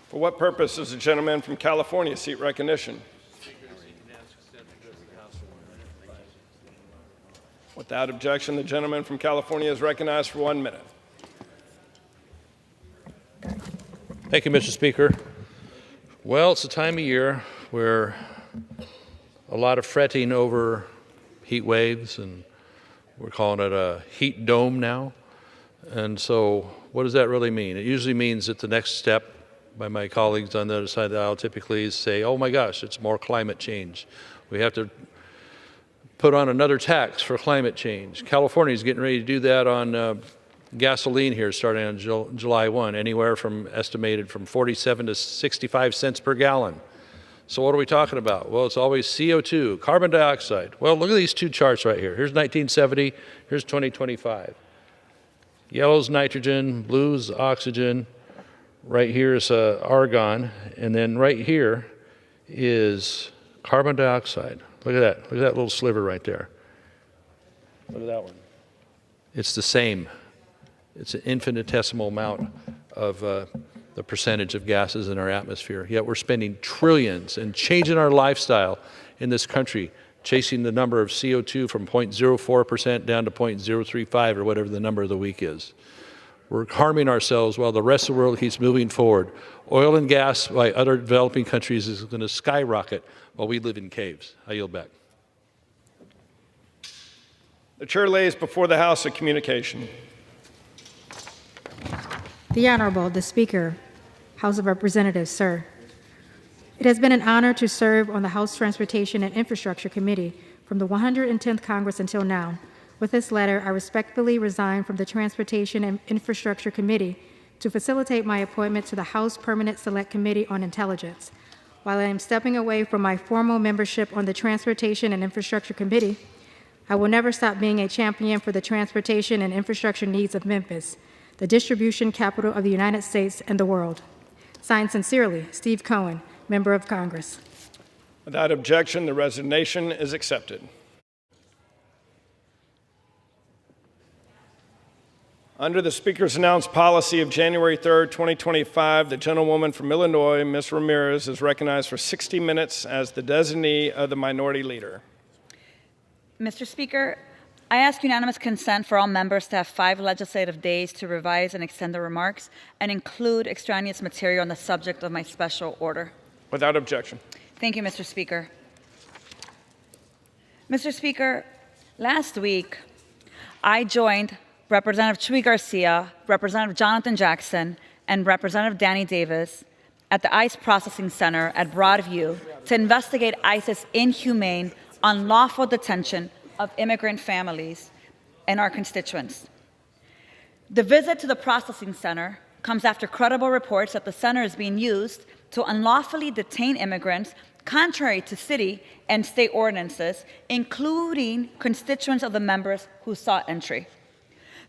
For what purpose does the gentleman from California seek recognition? Without objection, the gentleman from California is recognized for 1 minute. Thank you, Mr. Speaker. Well, it's a time of year where a lot of fretting over heat waves, and we're calling it a heat dome now. And so what does that really mean? It usually means that the next step by my colleagues on the other side of the aisle typically is say, oh my gosh, it's more climate change. We have to put on another tax for climate change. California is getting ready to do that on gasoline here starting on July 1, anywhere from estimated from 47 to 65 cents per gallon. So what are we talking about? Well, it's always CO2, carbon dioxide. Well, look at these two charts right here. Here's 1970, here's 2025. Yellow's nitrogen, blue's oxygen, right here is argon, and then right here is carbon dioxide. Look at that. Look at that little sliver right there. Look at that one. It's the same. It's an infinitesimal amount of the percentage of gases in our atmosphere. Yet we're spending trillions and changing our lifestyle in this country, chasing the number of CO2 from 0.04% down to 0.035 or whatever the number of the week is. We're harming ourselves while the rest of the world keeps moving forward. Oil and gas by other developing countries is going to skyrocket while we live in caves. I yield back. The chair lays before the House a communication. The Honorable, the Speaker, House of Representatives, sir. It has been an honor to serve on the House Transportation and Infrastructure Committee from the 110th Congress until now. With this letter, I respectfully resign from the Transportation and Infrastructure Committee to facilitate my appointment to the House Permanent Select Committee on Intelligence. While I am stepping away from my formal membership on the Transportation and Infrastructure Committee, I will never stop being a champion for the transportation and infrastructure needs of Memphis, the distribution capital of the United States and the world. Signed sincerely, Steve Cohen, Member of Congress. Without objection, the resignation is accepted. Under the Speaker's announced policy of January 3rd, 2025, the gentlewoman from Illinois, Ms. Ramirez, is recognized for 60 minutes as the designee of the Minority Leader. Mr. Speaker, I ask unanimous consent for all members to have 5 legislative days to revise and extend their remarks and include extraneous material on the subject of my special order. Without objection. Thank you, Mr. Speaker. Mr. Speaker, last week, I joined Representative Chuy Garcia, Representative Jonathan Jackson, and Representative Danny Davis at the ICE Processing Center at Broadview to investigate ICE's inhumane, unlawful detention of immigrant families and our constituents. The visit to the processing center comes after credible reports that the center is being used to unlawfully detain immigrants contrary to city and state ordinances, including constituents of the members who sought entry.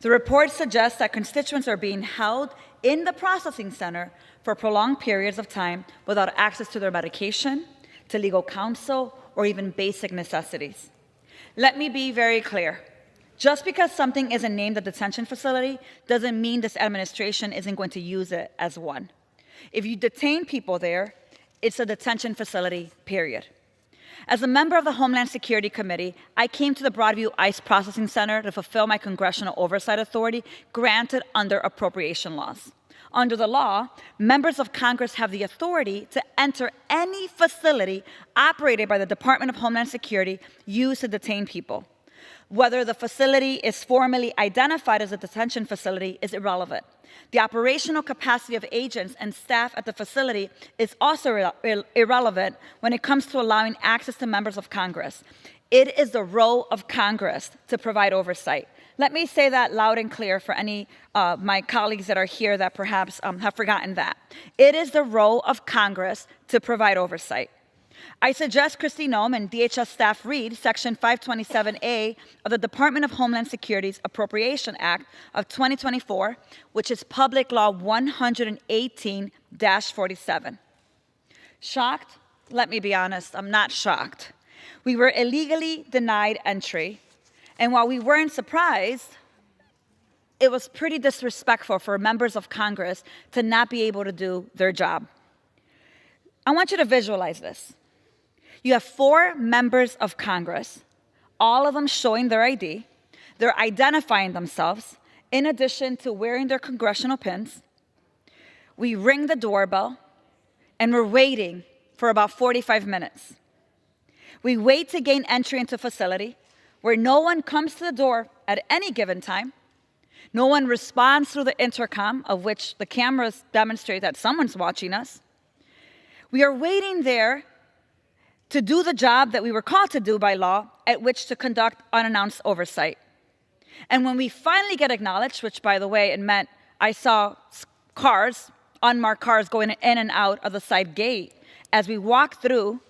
The report suggests that constituents are being held in the processing center for prolonged periods of time without access to their medication, to legal counsel, or even basic necessities. Let me be very clear. Just because something isn't named a detention facility doesn't mean this administration isn't going to use it as one. If you detain people there, it's a detention facility, period. As a member of the Homeland Security Committee, I came to the Broadview ICE Processing Center to fulfill my congressional oversight authority granted under appropriation laws. Under the law, members of Congress have the authority to enter any facility operated by the Department of Homeland Security used to detain people. Whether the facility is formally identified as a detention facility is irrelevant. The operational capacity of agents and staff at the facility is also irrelevant when it comes to allowing access to members of Congress. It is the role of Congress to provide oversight. Let me say that loud and clear for any my colleagues that are here that perhaps have forgotten that. It is the role of Congress to provide oversight. I suggest Kristi Noem and DHS staff read Section 527A of the Department of Homeland Security's Appropriation Act of 2024, which is Public Law 118-47. Shocked? Let me be honest, I'm not shocked. We were illegally denied entry, and while we weren't surprised, it was pretty disrespectful for members of Congress to not be able to do their job. I want you to visualize this. You have 4 members of Congress, all of them showing their ID. They're identifying themselves, in addition to wearing their congressional pins. We ring the doorbell, and we're waiting for about 45 minutes. We wait to gain entry into a facility where no one comes to the door at any given time. No one responds through the intercom, of which the cameras demonstrate that someone's watching us. We are waiting there to do the job that we were called to do by law, at which to conduct unannounced oversight. And when we finally get acknowledged, which, by the way, it meant I saw cars, unmarked cars going in and out of the side gate, as we walked through,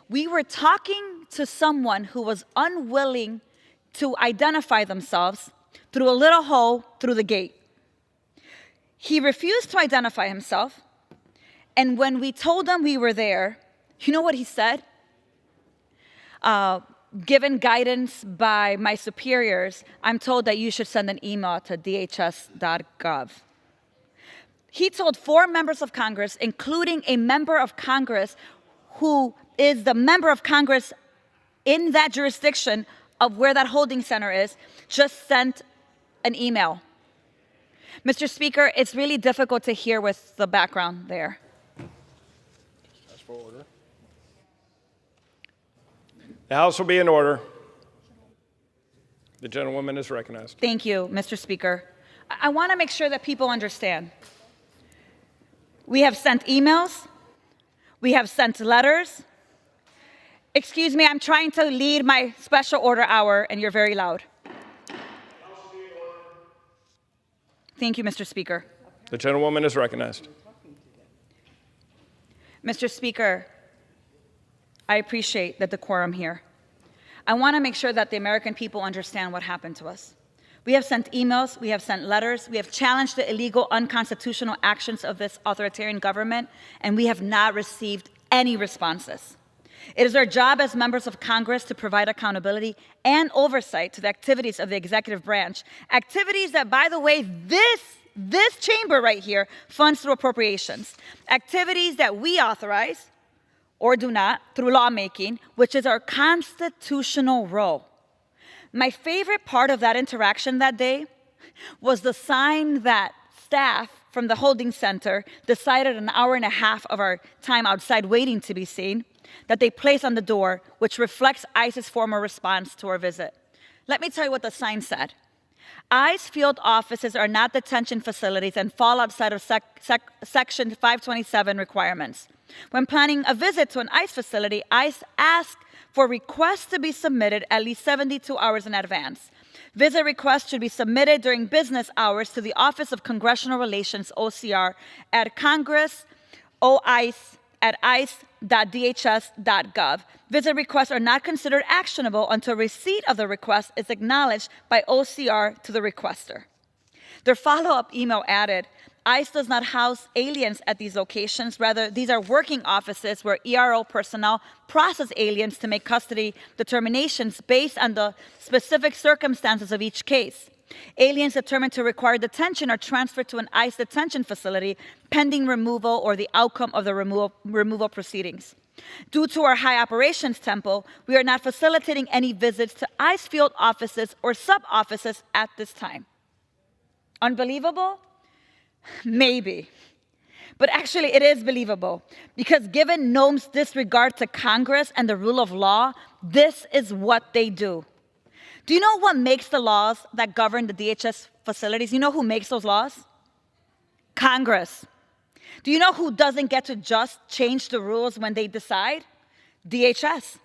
we were talking to someone who was unwilling to identify themselves through a little hole through the gate. He refused to identify himself, and when we told him we were there, you know what he said? Given guidance by my superiors, I'm told that you should send an email to dhs.gov. He told 4 members of Congress, including a member of Congress who is the member of Congress in that jurisdiction of where that holding center is, just sent an email. Mr. Speaker, it's really difficult to hear with the background there. Ask for order. The House will be in order. The gentlewoman is recognized. Thank you, Mr. Speaker. I want to make sure that people understand. We have sent emails. We have sent letters. Excuse me, I'm trying to lead my special order hour, and you're very loud. Thank you, Mr. Speaker. The gentlewoman is recognized. Mr. Speaker, I appreciate the decorum here. I want to make sure that the American people understand what happened to us. We have sent emails, we have sent letters, we have challenged the illegal, unconstitutional actions of this authoritarian government, and we have not received any responses. It is our job as members of Congress to provide accountability and oversight to the activities of the executive branch, activities that, by the way, this chamber right here funds through appropriations, activities that we authorize or do not through lawmaking, which is our constitutional role. My favorite part of that interaction that day was the sign that staff from the holding center decided an hour and a half of our time outside waiting to be seen, that they placed on the door, which reflects ICE's formal response to our visit. Let me tell you what the sign said. ICE field offices are not detention facilities and fall outside of Section 527 requirements. When planning a visit to an ICE facility, ICE asks for requests to be submitted at least 72 hours in advance. Visit requests should be submitted during business hours to the Office of Congressional Relations, OCR, at Congress, OICE, at ice.dhs.gov. Visit requests are not considered actionable until receipt of the request is acknowledged by OCR to the requester. Their follow-up email added, ICE does not house aliens at these locations. Rather, these are working offices where ERO personnel process aliens to make custody determinations based on the specific circumstances of each case. Aliens determined to require detention are transferred to an ICE detention facility pending removal or the outcome of the removal proceedings. Due to our high operations tempo, we are not facilitating any visits to ICE field offices or sub-offices at this time. Unbelievable? Maybe. But actually, it is believable, because given NOM's disregard to Congress and the rule of law, this is what they do. Do you know what makes the laws that govern the DHS facilities? You know who makes those laws? Congress. Do you know who doesn't get to just change the rules when they decide? DHS.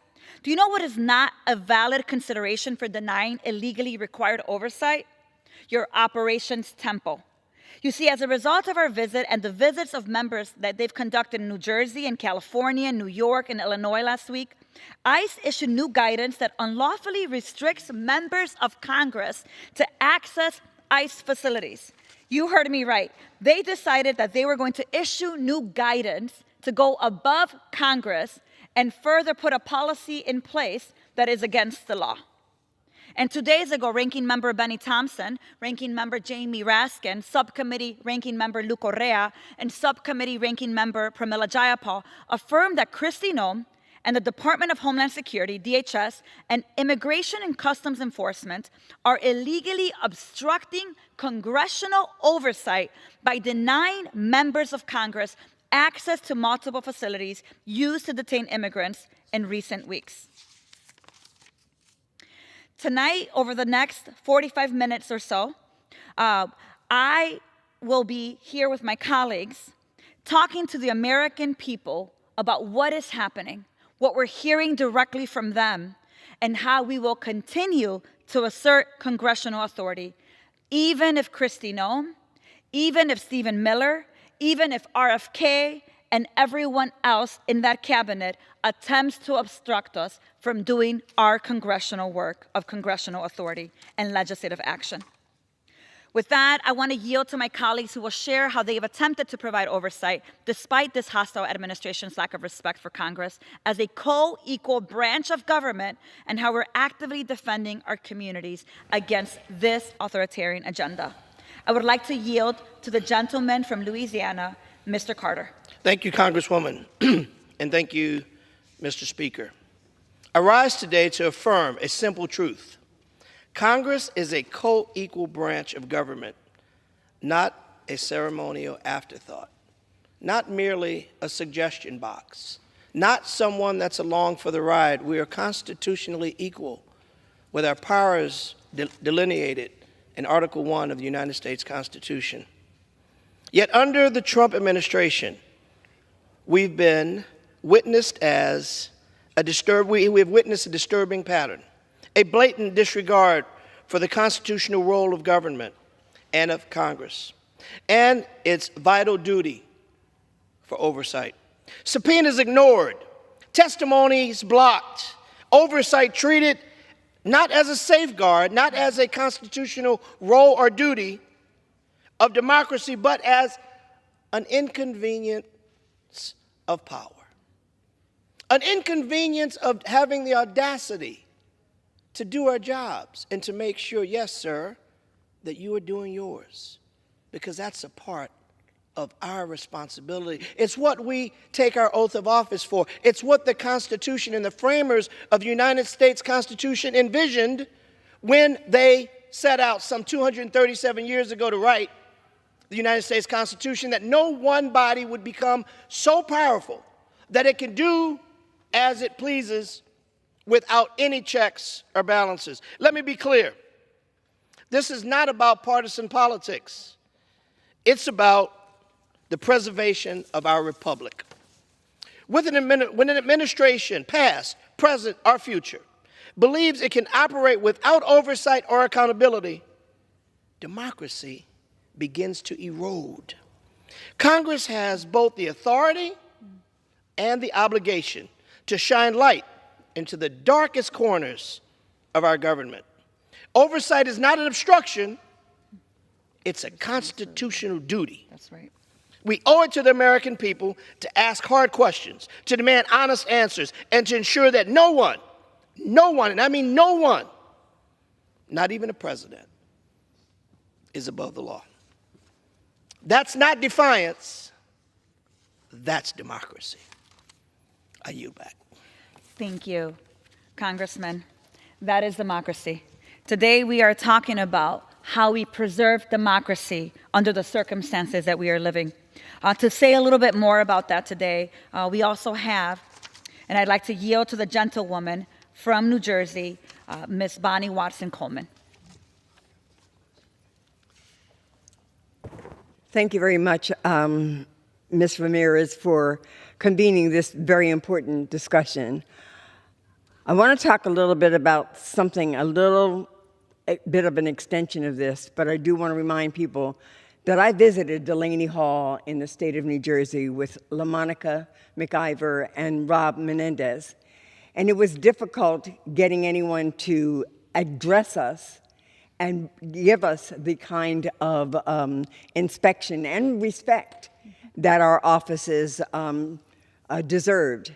Do you know what is not a valid consideration for denying illegally required oversight? Your operations tempo. You see, as a result of our visit and the visits of members that they've conducted in New Jersey and California, New York, and Illinois last week, ICE issued new guidance that unlawfully restricts members of Congress to access ICE facilities. You heard me right. They decided that they were going to issue new guidance to go above Congress and further put a policy in place that is against the law. And 2 days ago, Ranking Member Benny Thompson, Ranking Member Jamie Raskin, Subcommittee Ranking Member Lou Correa, and Subcommittee Ranking Member Pramila Jayapal affirmed that Kristi Noem and the Department of Homeland Security, DHS, and Immigration and Customs Enforcement are illegally obstructing congressional oversight by denying members of Congress access to multiple facilities used to detain immigrants in recent weeks. Tonight, over the next 45 minutes or so, I will be here with my colleagues talking to the American people about what is happening, what we're hearing directly from them, and how we will continue to assert congressional authority, even if Kristi Noem, even if Stephen Miller, even if RFK and everyone else in that cabinet attempts to obstruct us from doing our congressional work of congressional authority and legislative action. With that, I want to yield to my colleagues who will share how they have attempted to provide oversight despite this hostile administration's lack of respect for Congress as a co-equal branch of government, and how we're actively defending our communities against this authoritarian agenda. I would like to yield to the gentleman from Louisiana, Mr. Carter. Thank you, Congresswoman, and thank you, Mr. Speaker. I rise today to affirm a simple truth. Congress is a co-equal branch of government, not a ceremonial afterthought, not merely a suggestion box, not someone that's along for the ride. We are constitutionally equal with our powers delineated in Article 1 of the United States Constitution. Yet under the Trump administration, we've been witnessed as we have witnessed a disturbing pattern, a blatant disregard for the constitutional role of government and of Congress, and its vital duty for oversight. Subpoenas ignored, testimonies blocked, oversight treated not as a safeguard, not as a constitutional role or duty of democracy, but as an inconvenience of power. An inconvenience of having the audacity to do our jobs and to make sure, yes, sir, that you are doing yours, because that's a part of our responsibility. It's what we take our oath of office for. It's what the Constitution and the framers of the United States Constitution envisioned when they set out some 237 years ago to write the United States Constitution, that no one body would become so powerful that it can do as it pleases without any checks or balances. Let me be clear. This is not about partisan politics. It's about the preservation of our republic. When an administration, past, present, or future, believes it can operate without oversight or accountability, democracy begins to erode. Congress has both the authority and the obligation to shine light into the darkest corners of our government. Oversight is not an obstruction, it's a constitutional duty. That's right. We owe it to the American people to ask hard questions, to demand honest answers, and to ensure that no one, and I mean no one, not even a president, is above the law. That's not defiance, that's democracy. I yield back. Thank you, Congressman. That is democracy. Today we are talking about how we preserve democracy under the circumstances that we are living. To say a little bit more about that today, we also have, and I'd like to yield to the gentlewoman from New Jersey, Ms. Bonnie Watson Coleman. Thank you very much, Ms. Ramirez, for convening this very important discussion. I want to talk a little bit about something, a bit of an extension of this, but I do want to remind people that I visited Delaney Hall in the state of New Jersey with LaMonica McIver and Rob Menendez. And it was difficult getting anyone to address us and give us the kind of inspection and respect that our offices deserved.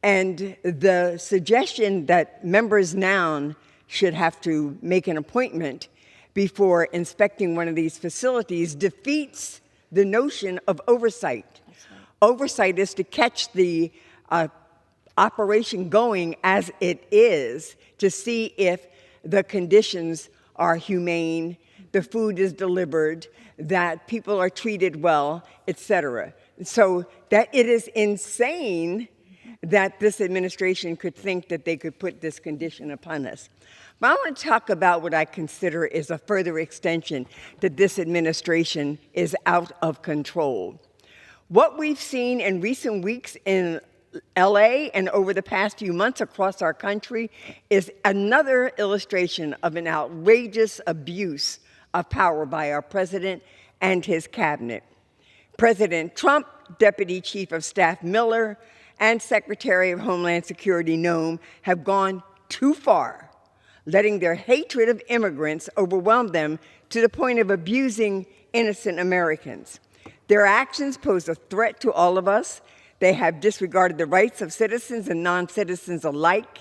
And the suggestion that members now should have to make an appointment before inspecting one of these facilities defeats the notion of oversight. Right. Oversight is to catch the operation going as it is, to see if the conditions are humane, the food is delivered, that people are treated well, etc. So that it is insane that this administration could think that they could put this condition upon us. But I want to talk about what I consider is a further extension that this administration is out of control. What we've seen in recent weeks in LA and over the past few months across our country is another illustration of an outrageous abuse of power by our president and his cabinet. President Trump, Deputy Chief of Staff Miller, and Secretary of Homeland Security Noem have gone too far, letting their hatred of immigrants overwhelm them to the point of abusing innocent Americans. Their actions pose a threat to all of us. They have disregarded the rights of citizens and non-citizens alike.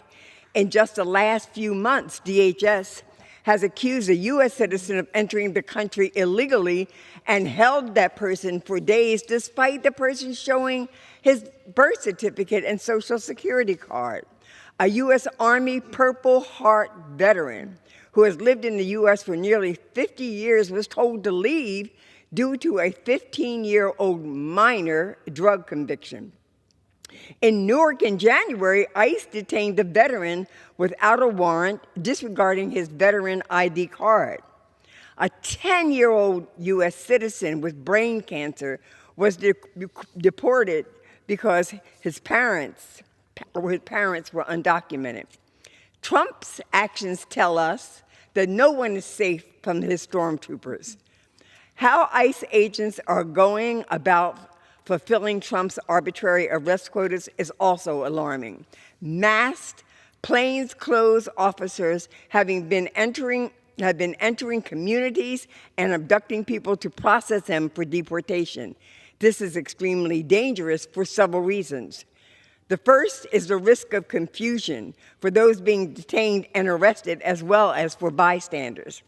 In just the last few months, DHS has accused a U.S. citizen of entering the country illegally and held that person for days despite the person showing his birth certificate and Social Security card. A U.S. Army Purple Heart veteran who has lived in the U.S. for nearly 50 years was told to leave due to a 15-year-old minor drug conviction. In Newark in January, ICE detained the veteran without a warrant, disregarding his veteran ID card. A 10-year-old U.S. citizen with brain cancer was deported because his parents were undocumented. Trump's actions tell us that no one is safe from his stormtroopers. How ICE agents are going about fulfilling Trump's arbitrary arrest quotas is also alarming. Masked, plainclothes officers have been entering communities and abducting people to process them for deportation. This is extremely dangerous for several reasons. The first is the risk of confusion for those being detained and arrested, as well as for bystanders.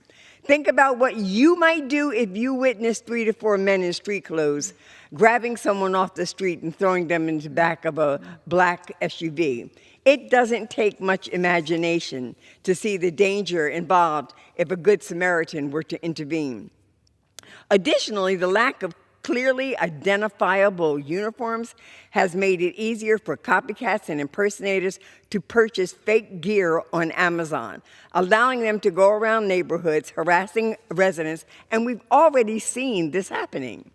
Think about what you might do if you witnessed 3 to 4 men in street clothes grabbing someone off the street and throwing them into the back of a black SUV. It doesn't take much imagination to see the danger involved if a good Samaritan were to intervene. Additionally, the lack of clearly identifiable uniforms has made it easier for copycats and impersonators to purchase fake gear on Amazon, allowing them to go around neighborhoods harassing residents, and we've already seen this happening.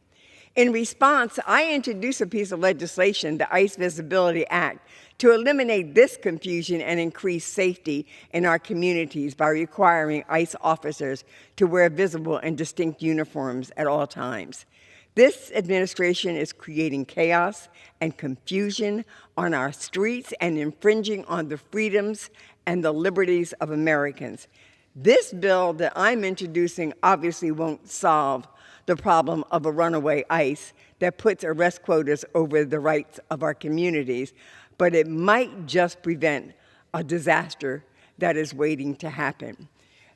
In response, I introduced a piece of legislation, the ICE Visibility Act, to eliminate this confusion and increase safety in our communities by requiring ICE officers to wear visible and distinct uniforms at all times. This administration is creating chaos and confusion on our streets and infringing on the freedoms and the liberties of Americans. This bill that I'm introducing obviously won't solve the problem of a runaway ICE that puts arrest quotas over the rights of our communities, but it might just prevent a disaster that is waiting to happen.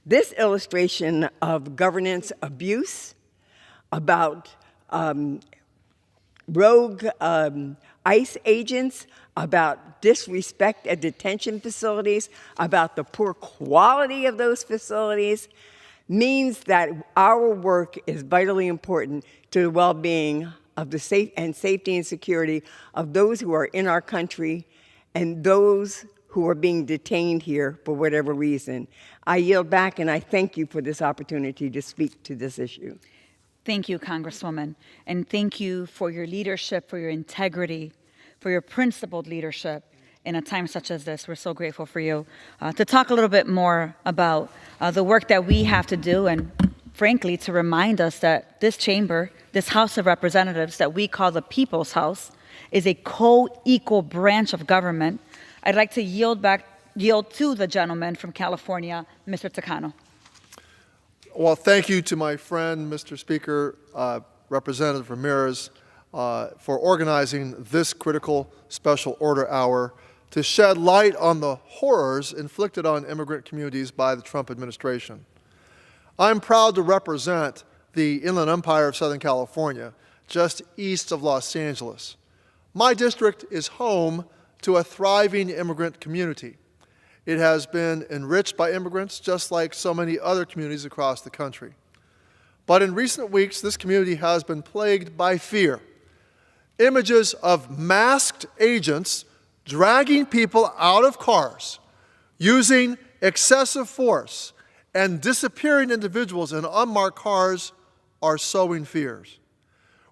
This illustration of governance abuse, about rogue ICE agents, about disrespect at detention facilities, about the poor quality of those facilities, means that our work is vitally important to the well-being of the safety and security of those who are in our country and those who are being detained here for whatever reason. I yield back, and I thank you for this opportunity to speak to this issue. Thank you, Congresswoman, and thank you for your leadership, for your integrity, for your principled leadership in a time such as this. We're so grateful for you. To talk a little bit more about the work that we have to do, and frankly, to remind us that this chamber, this House of Representatives that we call the People's House, is a co-equal branch of government, I'd like to yield to the gentleman from California, Mr. Takano. Well, thank you to my friend, Mr. Speaker, Representative Ramirez, for organizing this critical special order hour to shed light on the horrors inflicted on immigrant communities by the Trump administration. I'm proud to represent the Inland Empire of Southern California, just east of Los Angeles. My district is home to a thriving immigrant community. It has been enriched by immigrants, just like so many other communities across the country. But in recent weeks, this community has been plagued by fear. Images of masked agents dragging people out of cars, using excessive force, and disappearing individuals in unmarked cars are sowing fears.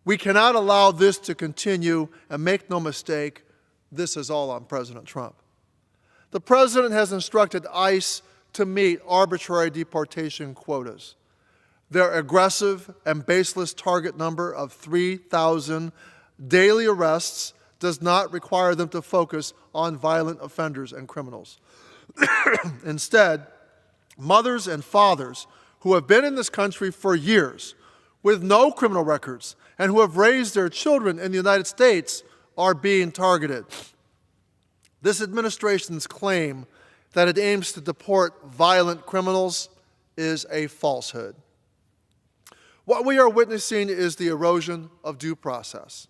We cannot allow this to continue, and make no mistake, this is all on President Trump. The president has instructed ICE to meet arbitrary deportation quotas. Their aggressive and baseless target number of 3,000 daily arrests does not require them to focus on violent offenders and criminals. Instead, mothers and fathers who have been in this country for years with no criminal records and who have raised their children in the United States are being targeted. This administration's claim that it aims to deport violent criminals is a falsehood. What we are witnessing is the erosion of due process.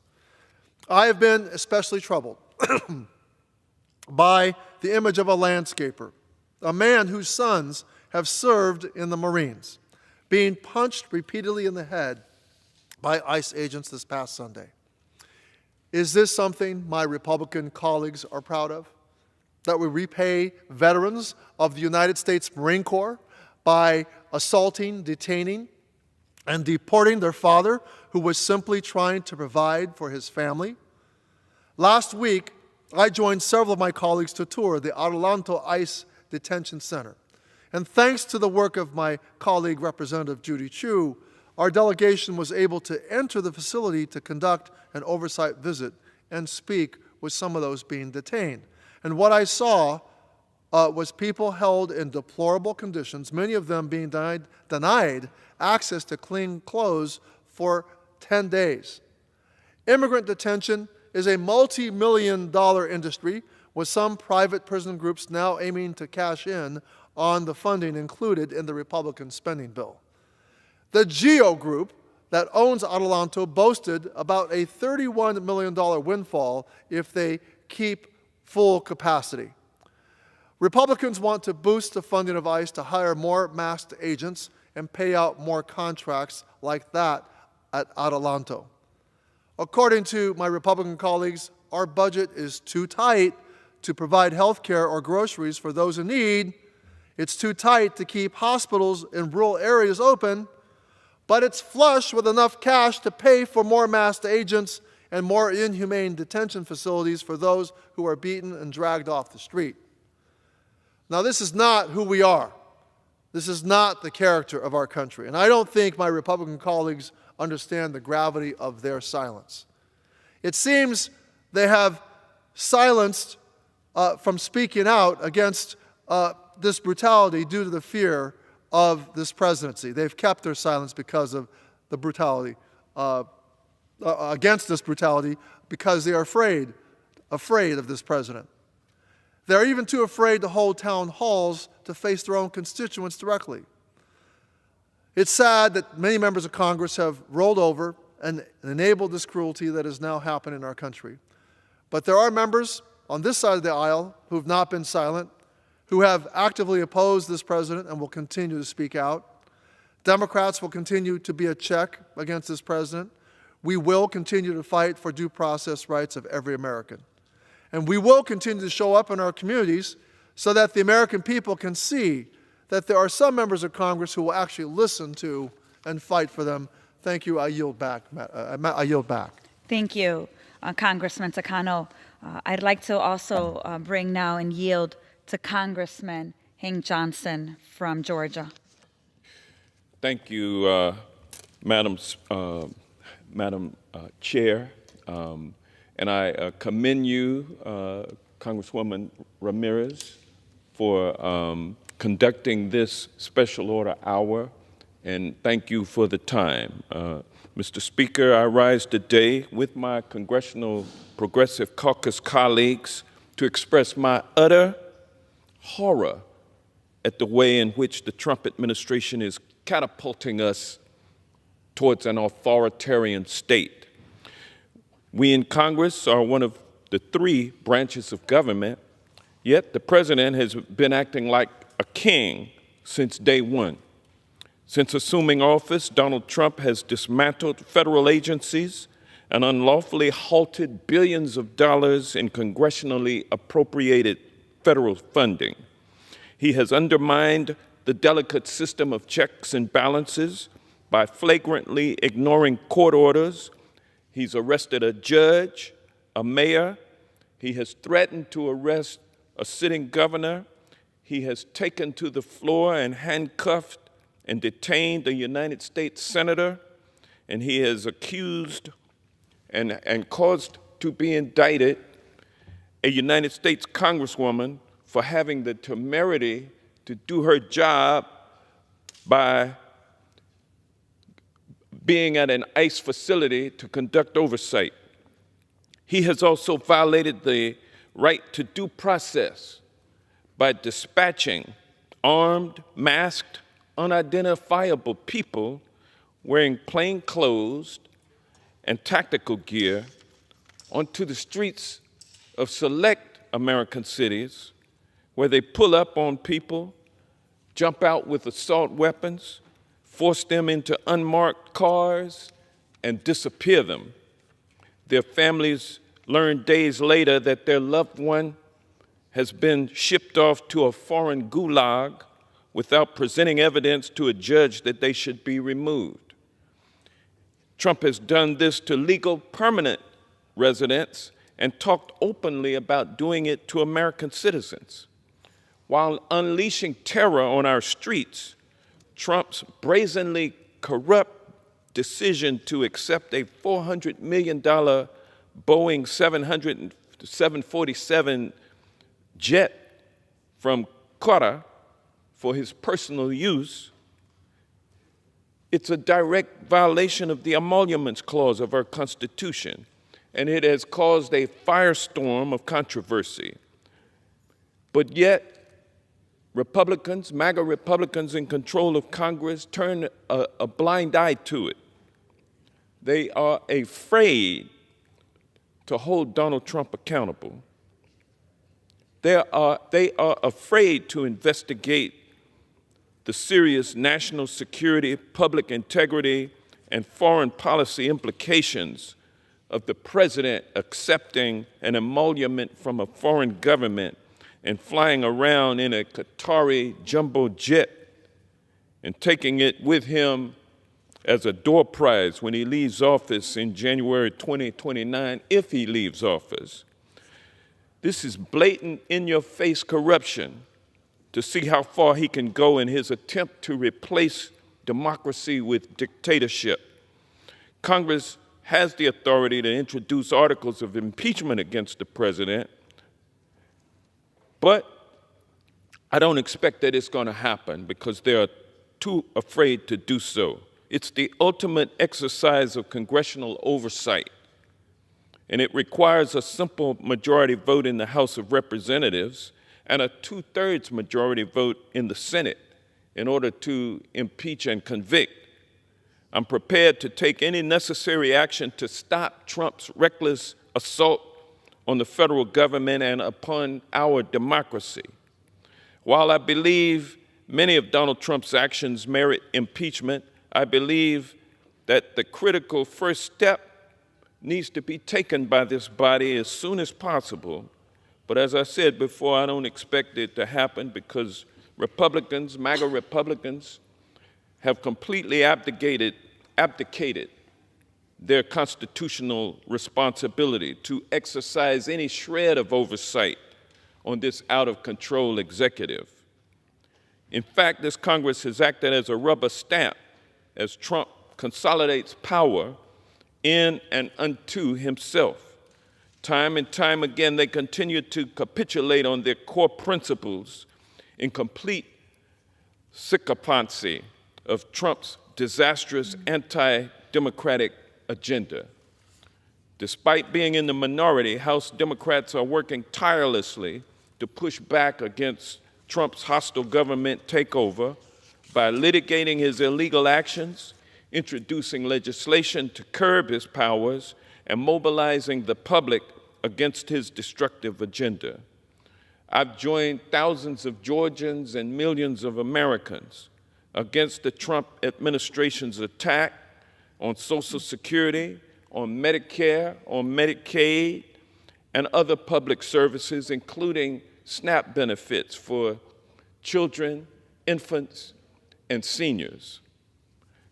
I have been especially troubled by the image of a landscaper, a man whose sons have served in the Marines, being punched repeatedly in the head by ICE agents this past Sunday. Is this something my Republican colleagues are proud of? That we repay veterans of the United States Marine Corps by assaulting, detaining, and deporting their father, who was simply trying to provide for his family? Last week, I joined several of my colleagues to tour the Adelanto ICE Detention Center. And thanks to the work of my colleague, Representative Judy Chu, our delegation was able to enter the facility to conduct an oversight visit and speak with some of those being detained. And what I saw was people held in deplorable conditions, many of them being denied access to clean clothes for 10 days. Immigrant detention is a multi-million-dollar industry, with some private prison groups now aiming to cash in on the funding included in the Republican spending bill. The GEO Group that owns Adelanto boasted about a $31 million windfall if they keep full capacity. Republicans want to boost the funding of ICE to hire more masked agents and pay out more contracts like that at Adelanto. According to my Republican colleagues, our budget is too tight to provide health care or groceries for those in need. It's too tight to keep hospitals in rural areas open, but it's flush with enough cash to pay for more masked agents and more inhumane detention facilities for those who are beaten and dragged off the street. Now, this is not who we are. This is not the character of our country. And I don't think my Republican colleagues understand the gravity of their silence. It seems they have silenced from speaking out against this brutality due to the fear of this presidency. They've kept their silence because of the brutality, against this brutality, because they are afraid of this president. They're even too afraid to hold town halls to face their own constituents directly. It's sad that many members of Congress have rolled over and enabled this cruelty that is now happening in our country. But there are members on this side of the aisle who have not been silent, who have actively opposed this president and will continue to speak out. Democrats will continue to be a check against this president. We will continue to fight for due process rights of every American. And we will continue to show up in our communities so that the American people can see that there are some members of Congress who will actually listen to and fight for them. Thank you. I yield back. Thank you, Congressman Takano. I'd like to also bring now and yield to Congressman Hank Johnson from Georgia. Thank you, Madam Chair. And I commend you, Congresswoman Ramirez, for conducting this special order hour, and thank you for the time. Mr. Speaker, I rise today with my Congressional Progressive Caucus colleagues to express my utter horror at the way in which the Trump administration is catapulting us towards an authoritarian state. We in Congress are one of the three branches of government, yet the president has been acting like a king since day one. Since assuming office, Donald Trump has dismantled federal agencies and unlawfully halted billions of dollars in congressionally appropriated federal funding. He has undermined the delicate system of checks and balances by flagrantly ignoring court orders. He's arrested a judge, a mayor. He has threatened to arrest a sitting governor. He has taken to the floor and handcuffed and detained a United States senator. And he has accused and caused to be indicted a United States Congresswoman for having the temerity to do her job by being at an ICE facility to conduct oversight. He has also violated the right to due process by dispatching armed, masked, unidentifiable people wearing plain clothes and tactical gear onto the streets of select American cities where they pull up on people, jump out with assault weapons, force them into unmarked cars, and disappear them. Their families learn days later that their loved one has been shipped off to a foreign gulag without presenting evidence to a judge that they should be removed. Trump has done this to legal permanent residents and talked openly about doing it to American citizens. While unleashing terror on our streets, Trump's brazenly corrupt decision to accept a $400 million Boeing 747 jet from Qatar for his personal use, it's a direct violation of the Emoluments Clause of our Constitution, and it has caused a firestorm of controversy. But yet, Republicans, MAGA Republicans in control of Congress, turn a blind eye to it. They are afraid to hold Donald Trump accountable. They are afraid to investigate the serious national security, public integrity, and foreign policy implications of the president accepting an emolument from a foreign government and flying around in a Qatari jumbo jet and taking it with him as a door prize when he leaves office in January 2029, if he leaves office. This is blatant, in-your-face corruption to see how far he can go in his attempt to replace democracy with dictatorship. Congress has the authority to introduce articles of impeachment against the president, but I don't expect that it's going to happen because they're too afraid to do so. It's the ultimate exercise of congressional oversight, and it requires a simple majority vote in the House of Representatives and a two-thirds majority vote in the Senate in order to impeach and convict. I'm prepared to take any necessary action to stop Trump's reckless assault on the federal government and upon our democracy. While I believe many of Donald Trump's actions merit impeachment, I believe that the critical first step needs to be taken by this body as soon as possible. But as I said before, I don't expect it to happen because Republicans, MAGA Republicans, have completely abdicated their constitutional responsibility to exercise any shred of oversight on this out-of-control executive. In fact, this Congress has acted as a rubber stamp as Trump consolidates power in and unto himself. Time and time again, they continue to capitulate on their core principles in complete sycophancy of Trump's disastrous anti-democratic agenda. Despite being in the minority, House Democrats are working tirelessly to push back against Trump's hostile government takeover by litigating his illegal actions, introducing legislation to curb his powers, and mobilizing the public against his destructive agenda. I've joined thousands of Georgians and millions of Americans against the Trump administration's attack on Social Security, on Medicare, on Medicaid, and other public services, including SNAP benefits for children, infants, and seniors.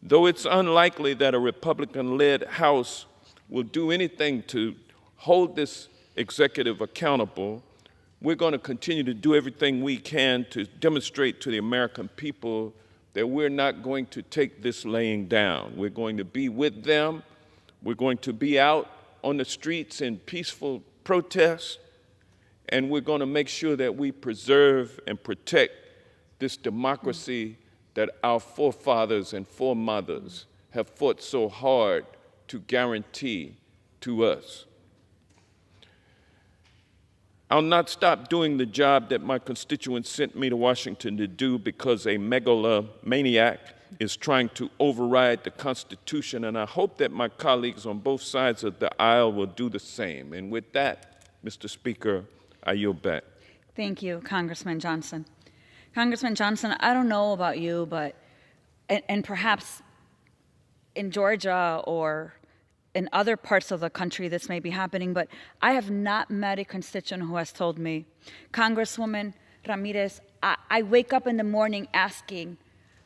Though it's unlikely that a Republican-led House will do anything to hold this executive accountable, we're going to continue to do everything we can to demonstrate to the American people that we're not going to take this laying down. We're going to be with them. We're going to be out on the streets in peaceful protest, and we're going to make sure that we preserve and protect this democracy that our forefathers and foremothers have fought so hard to guarantee to us. I'll not stop doing the job that my constituents sent me to Washington to do because a megalomaniac is trying to override the Constitution, and I hope that my colleagues on both sides of the aisle will do the same. And with that, Mr. Speaker, I yield back. Thank you, Congressman Johnson. Congressman Johnson, I don't know about you, but, and perhaps in Georgia or in other parts of the country this may be happening, but I have not met a constituent who has told me, Congresswoman Ramirez, I wake up in the morning asking,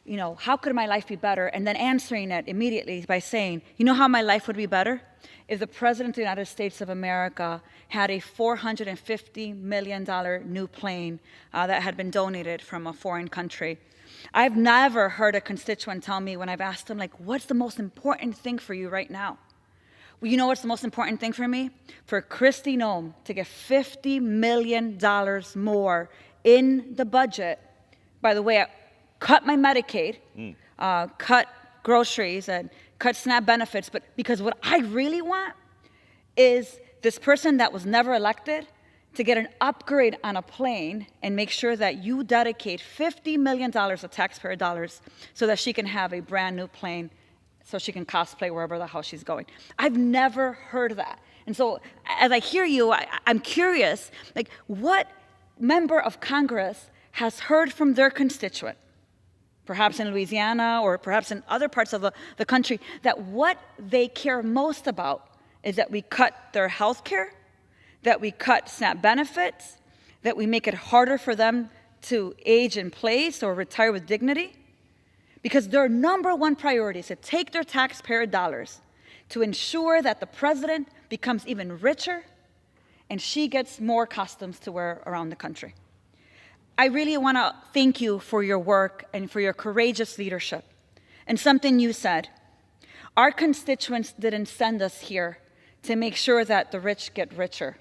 you know, how could my life be better? And then answering it immediately by saying, you know how my life would be better? If the President of the United States of America had a $450 million new plane that had been donated from a foreign country. I've never heard a constituent tell me when I've asked them, like, what's the most important thing for you right now? Well, you know what's the most important thing for me? For Kristi Noem to get $50 million more in the budget. By the way, I cut my Medicaid, cut groceries, and cut SNAP benefits, but because what I really want is this person that was never elected to get an upgrade on a plane and make sure that you dedicate $50 million of taxpayer dollars so that she can have a brand new plane so she can cosplay wherever the hell she's going. I've never heard that. And so as I hear you, I'm curious, like, what member of Congress has heard from their constituent, perhaps in Louisiana or perhaps in other parts of the country, that what they care most about is that we cut their health care, that we cut SNAP benefits, that we make it harder for them to age in place or retire with dignity? Because their number one priority is to take their taxpayer dollars to ensure that the president becomes even richer and she gets more costumes to wear around the country. I really want to thank you for your work and for your courageous leadership. And something you said, our constituents didn't send us here to make sure that the rich get richer.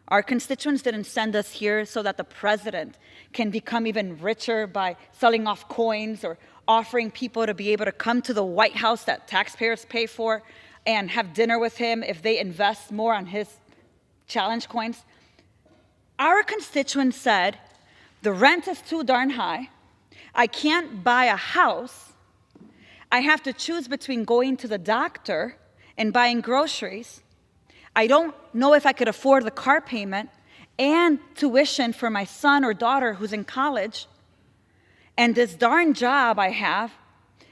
Our constituents didn't send us here so that the president can become even richer by selling off coins or offering people to be able to come to the White House that taxpayers pay for and have dinner with him if they invest more on his challenge coins. Our constituents said, the rent is too darn high, I can't buy a house, I have to choose between going to the doctor and buying groceries, I don't know if I could afford the car payment and tuition for my son or daughter who's in college, and this darn job I have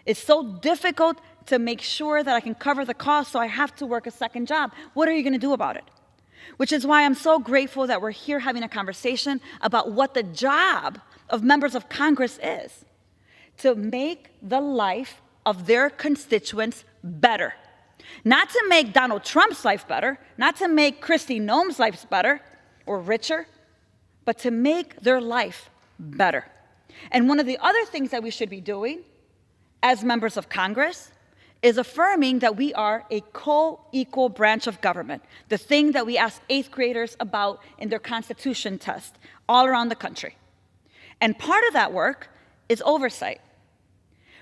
is so difficult to make sure that I can cover the cost, so I have to work a second job. What are you going to do about it? Which is why I'm so grateful that we're here having a conversation about what the job of members of Congress is, to make the life of their constituents better. Not to make Donald Trump's life better, not to make Kristi Noem's life better or richer, but to make their life better. And one of the other things that we should be doing as members of Congress is affirming that we are a co-equal branch of government, the thing that we ask 8th graders about in their Constitution test all around the country. And part of that work is oversight.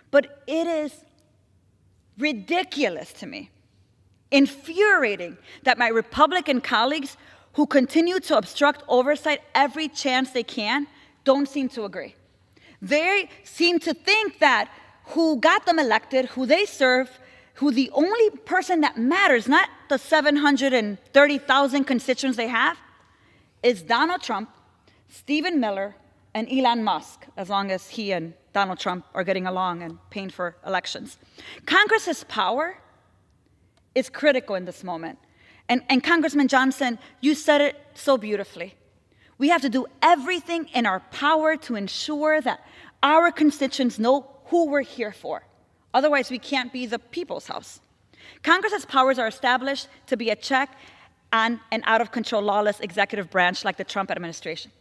But it is ridiculous to me, infuriating, that my Republican colleagues who continue to obstruct oversight every chance they can don't seem to agree. They seem to think that who got them elected, who they serve, who the only person that matters, not the 730,000 constituents they have, is Donald Trump, Stephen Miller, and Elon Musk, as long as he and Donald Trump are getting along and paying for elections. Congress's power is critical in this moment. And Congressman Johnson, you said it so beautifully. We have to do everything in our power to ensure that our constituents know who we're here for. Otherwise, we can't be the people's house. Congress's powers are established to be a check on an out-of-control, lawless executive branch like the Trump administration.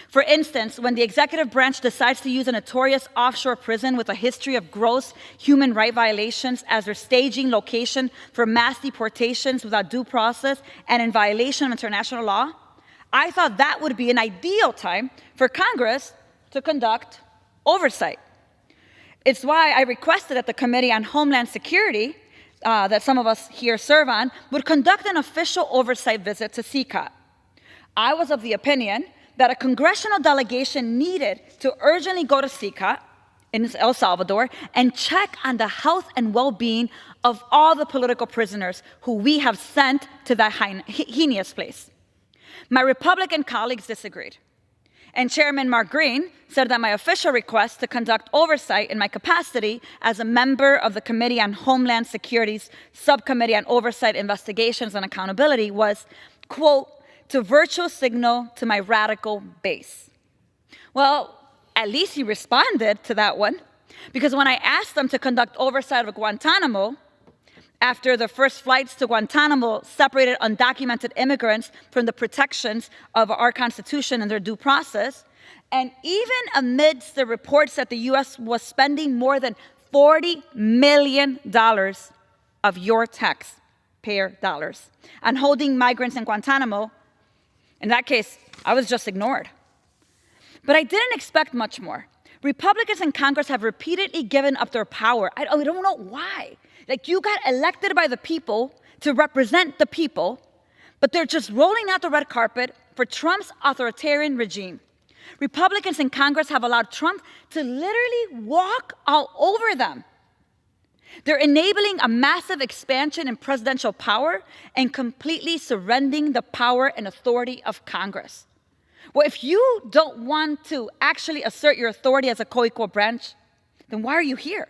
For instance, when the executive branch decides to use a notorious offshore prison with a history of gross human rights violations as their staging location for mass deportations without due process and in violation of international law, I thought that would be an ideal time for Congress to conduct oversight. It's why I requested that the Committee on Homeland Security, that some of us here serve on, would conduct an official oversight visit to CCOT. I was of the opinion that a congressional delegation needed to urgently go to CCOT in El Salvador and check on the health and well-being of all the political prisoners who we have sent to that heinous place. My Republican colleagues disagreed. And Chairman Mark Green said that my official request to conduct oversight in my capacity as a member of the Committee on Homeland Security's Subcommittee on Oversight, Investigations, and Accountability was, quote, to virtual signal to my radical base. Well, at least he responded to that one, because when I asked them to conduct oversight of Guantanamo, after the first flights to Guantanamo separated undocumented immigrants from the protections of our Constitution and their due process, and even amidst the reports that the U.S. was spending more than $40 million of your taxpayer dollars on holding migrants in Guantanamo, in that case, I was just ignored. But I didn't expect much more. Republicans in Congress have repeatedly given up their power. I don't know why. Like, you got elected by the people to represent the people, but they're just rolling out the red carpet for Trump's authoritarian regime. Republicans in Congress have allowed Trump to literally walk all over them. They're enabling a massive expansion in presidential power and completely surrendering the power and authority of Congress. Well, if you don't want to actually assert your authority as a co-equal branch, then why are you here?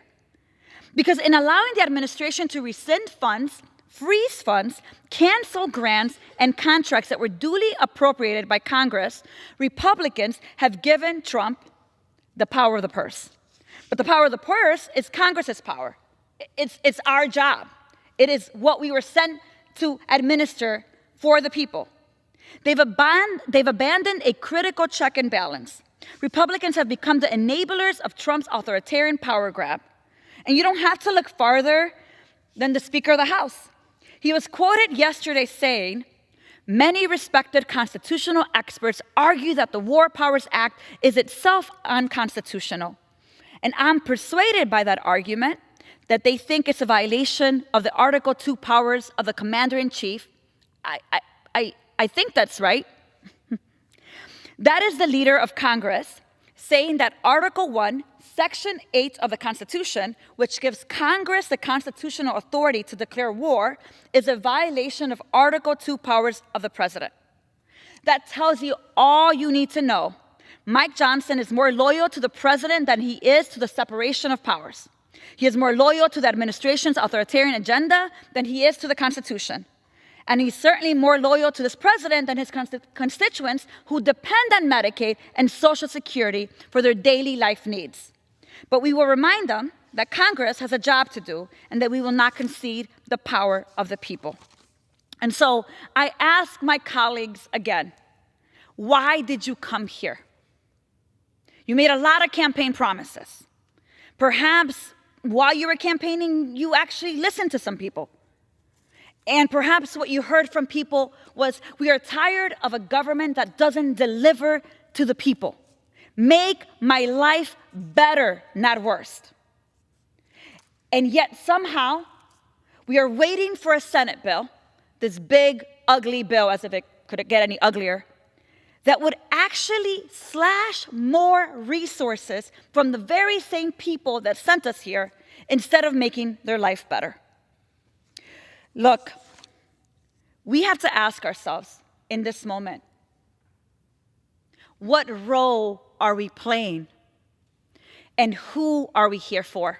Because in allowing the administration to rescind funds, freeze funds, cancel grants, and contracts that were duly appropriated by Congress, Republicans have given Trump the power of the purse. But the power of the purse is Congress's power. It's our job. It is what we were sent to administer for the people. They've abandoned a critical check and balance. Republicans have become the enablers of Trump's authoritarian power grab. And you don't have to look farther than the Speaker of the House. He was quoted yesterday saying, many respected constitutional experts argue that the War Powers Act is itself unconstitutional. And I'm persuaded by that argument that they think it's a violation of the Article 2 powers of the Commander-in-Chief. I think that's right. That is the leader of Congress saying that Article 1, Section 8 of the Constitution, which gives Congress the constitutional authority to declare war, is a violation of Article 2 powers of the President. That tells you all you need to know. Mike Johnson is more loyal to the President than he is to the separation of powers. He is more loyal to the administration's authoritarian agenda than he is to the Constitution. And he's certainly more loyal to this president than his constituents who depend on Medicaid and Social Security for their daily life needs. But we will remind them that Congress has a job to do and that we will not concede the power of the people. And so I ask my colleagues again, why did you come here? You made a lot of campaign promises. Perhaps while you were campaigning, you actually listened to some people. And perhaps what you heard from people was, we are tired of a government that doesn't deliver to the people. Make my life better, not worse. And yet somehow, we are waiting for a Senate bill, this big, ugly bill, as if it could get any uglier, that would actually slash more resources from the very same people that sent us here instead of making their life better. Look, we have to ask ourselves in this moment, what role are we playing? And who are we here for?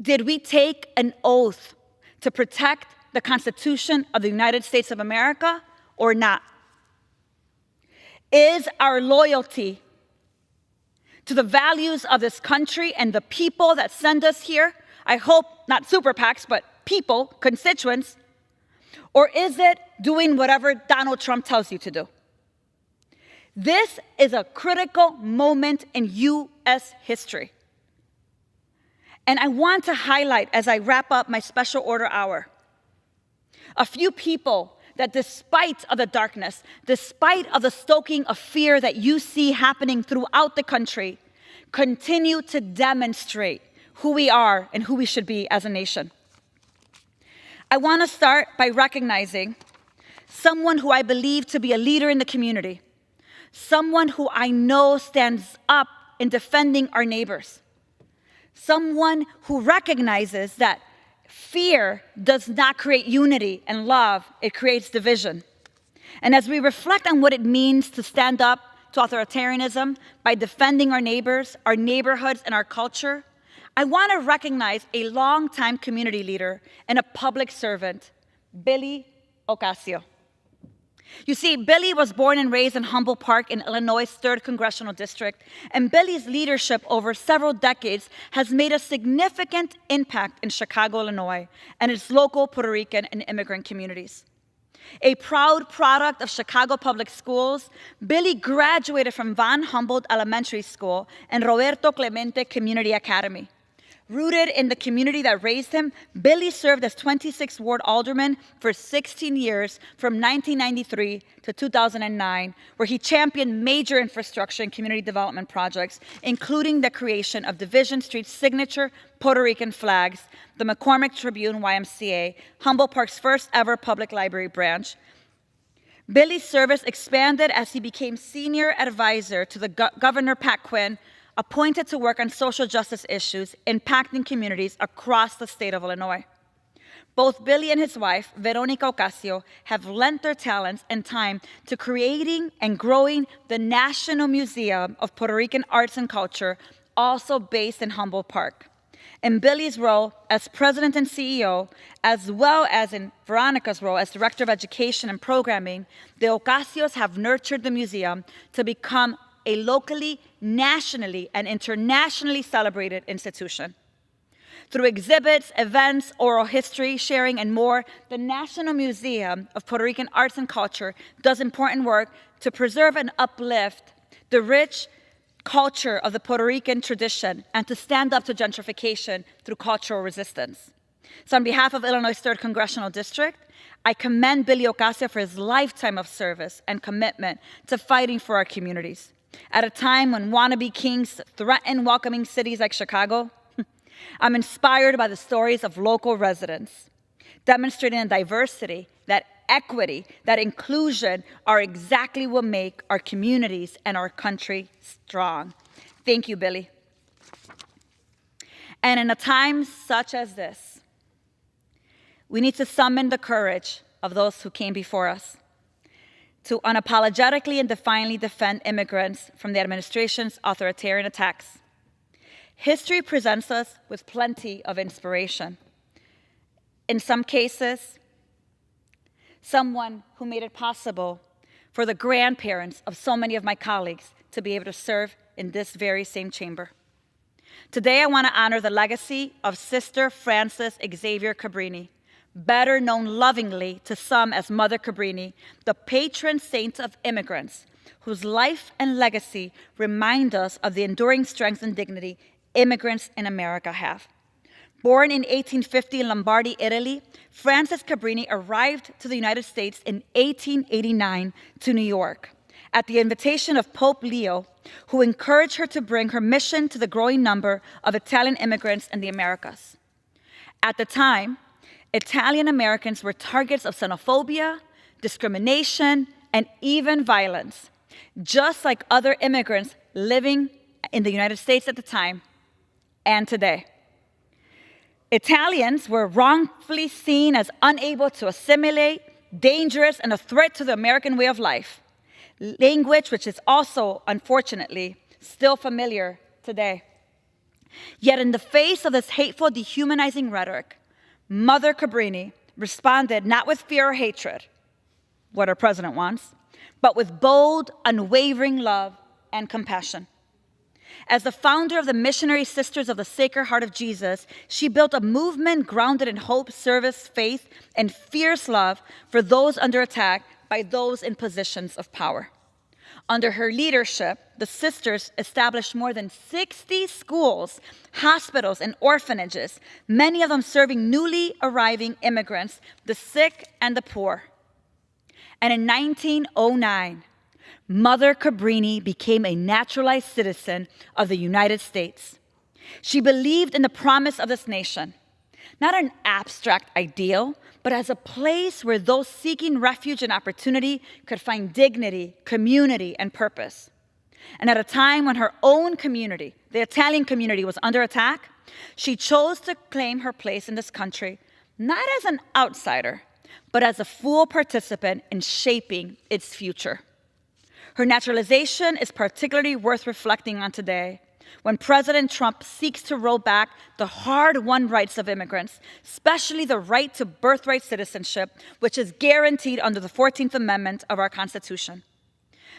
Did we take an oath to protect the Constitution of the United States of America or not? Is our loyalty to the values of this country and the people that send us here, I hope not super PACs, but people, constituents, Or is it doing whatever Donald Trump tells you to do? This is a critical moment in U.S. history. And I want to highlight, as I wrap up my special order hour, a few people that despite of the darkness, despite of the stoking of fear that you see happening throughout the country, continue to demonstrate who we are and who we should be as a nation. I want to start by recognizing someone who I believe to be a leader in the community, someone who I know stands up in defending our neighbors, someone who recognizes that fear does not create unity and love, it creates division. And as we reflect on what it means to stand up to authoritarianism by defending our neighbors, our neighborhoods, and our culture, I want to recognize a longtime community leader and a public servant, Billy Ocasio. You see, Billy was born and raised in Humboldt Park in Illinois' 3rd Congressional District, and Billy's leadership over several decades has made a significant impact in Chicago, Illinois, and its local Puerto Rican and immigrant communities. A proud product of Chicago Public Schools, Billy graduated from Von Humboldt Elementary School and Roberto Clemente Community Academy. Rooted in the community that raised him, Billy served as 26th Ward Alderman for 16 years from 1993 to 2009, where he championed major infrastructure and community development projects, including the creation of Division Street's signature Puerto Rican flags, the McCormick Tribune YMCA, Humboldt Park's first ever public library branch. Billy's service expanded as he became senior advisor to the Governor Pat Quinn, appointed to work on social justice issues impacting communities across the state of Illinois. Both Billy and his wife, Veronica Ocasio, have lent their talents and time to creating and growing the National Museum of Puerto Rican Arts and Culture, also based in Humboldt Park. In Billy's role as president and CEO, as well as in Veronica's role as director of education and programming, the Ocasios have nurtured the museum to become a locally, nationally, and internationally celebrated institution. Through exhibits, events, oral history sharing, and more, the National Museum of Puerto Rican Arts and Culture does important work to preserve and uplift the rich culture of the Puerto Rican tradition and to stand up to gentrification through cultural resistance. So on behalf of Illinois' 3rd Congressional District, I commend Billy Ocasio for his lifetime of service and commitment to fighting for our communities. At a time when wannabe kings threaten welcoming cities like Chicago, I'm inspired by the stories of local residents, demonstrating that diversity, that equity, that inclusion are exactly what make our communities and our country strong. Thank you, Billy. And in a time such as this, we need to summon the courage of those who came before us to unapologetically and defiantly defend immigrants from the administration's authoritarian attacks. History presents us with plenty of inspiration. In some cases, someone who made it possible for the grandparents of so many of my colleagues to be able to serve in this very same chamber. Today, I want to honor the legacy of Sister Frances Xavier Cabrini, better known lovingly to some as Mother Cabrini, the patron saint of immigrants, whose life and legacy remind us of the enduring strength and dignity immigrants in America have. Born in 1850 in Lombardy, Italy, Frances Cabrini arrived to the United States in 1889 to New York at the invitation of Pope Leo, who encouraged her to bring her mission to the growing number of Italian immigrants in the Americas. At the time, Italian Americans were targets of xenophobia, discrimination, and even violence, just like other immigrants living in the United States at the time and today. Italians were wrongfully seen as unable to assimilate, dangerous, and a threat to the American way of life, language which is also, unfortunately, still familiar today. Yet in the face of this hateful, dehumanizing rhetoric, Mother Cabrini responded not with fear or hatred, what our president wants, but with bold, unwavering love and compassion. As the founder of the Missionary Sisters of the Sacred Heart of Jesus, she built a movement grounded in hope, service, faith, and fierce love for those under attack by those in positions of power. Under her leadership, the sisters established more than 60 schools, hospitals, and orphanages, many of them serving newly arriving immigrants, the sick, and the poor. And in 1909, Mother Cabrini became a naturalized citizen of the United States. She believed in the promise of this nation, not an abstract ideal, but as a place where those seeking refuge and opportunity could find dignity, community, and purpose. And at a time when her own community, the Italian community, was under attack, she chose to claim her place in this country, not as an outsider, but as a full participant in shaping its future. Her naturalization is particularly worth reflecting on today, when President Trump seeks to roll back the hard-won rights of immigrants, especially the right to birthright citizenship, which is guaranteed under the 14th Amendment of our Constitution.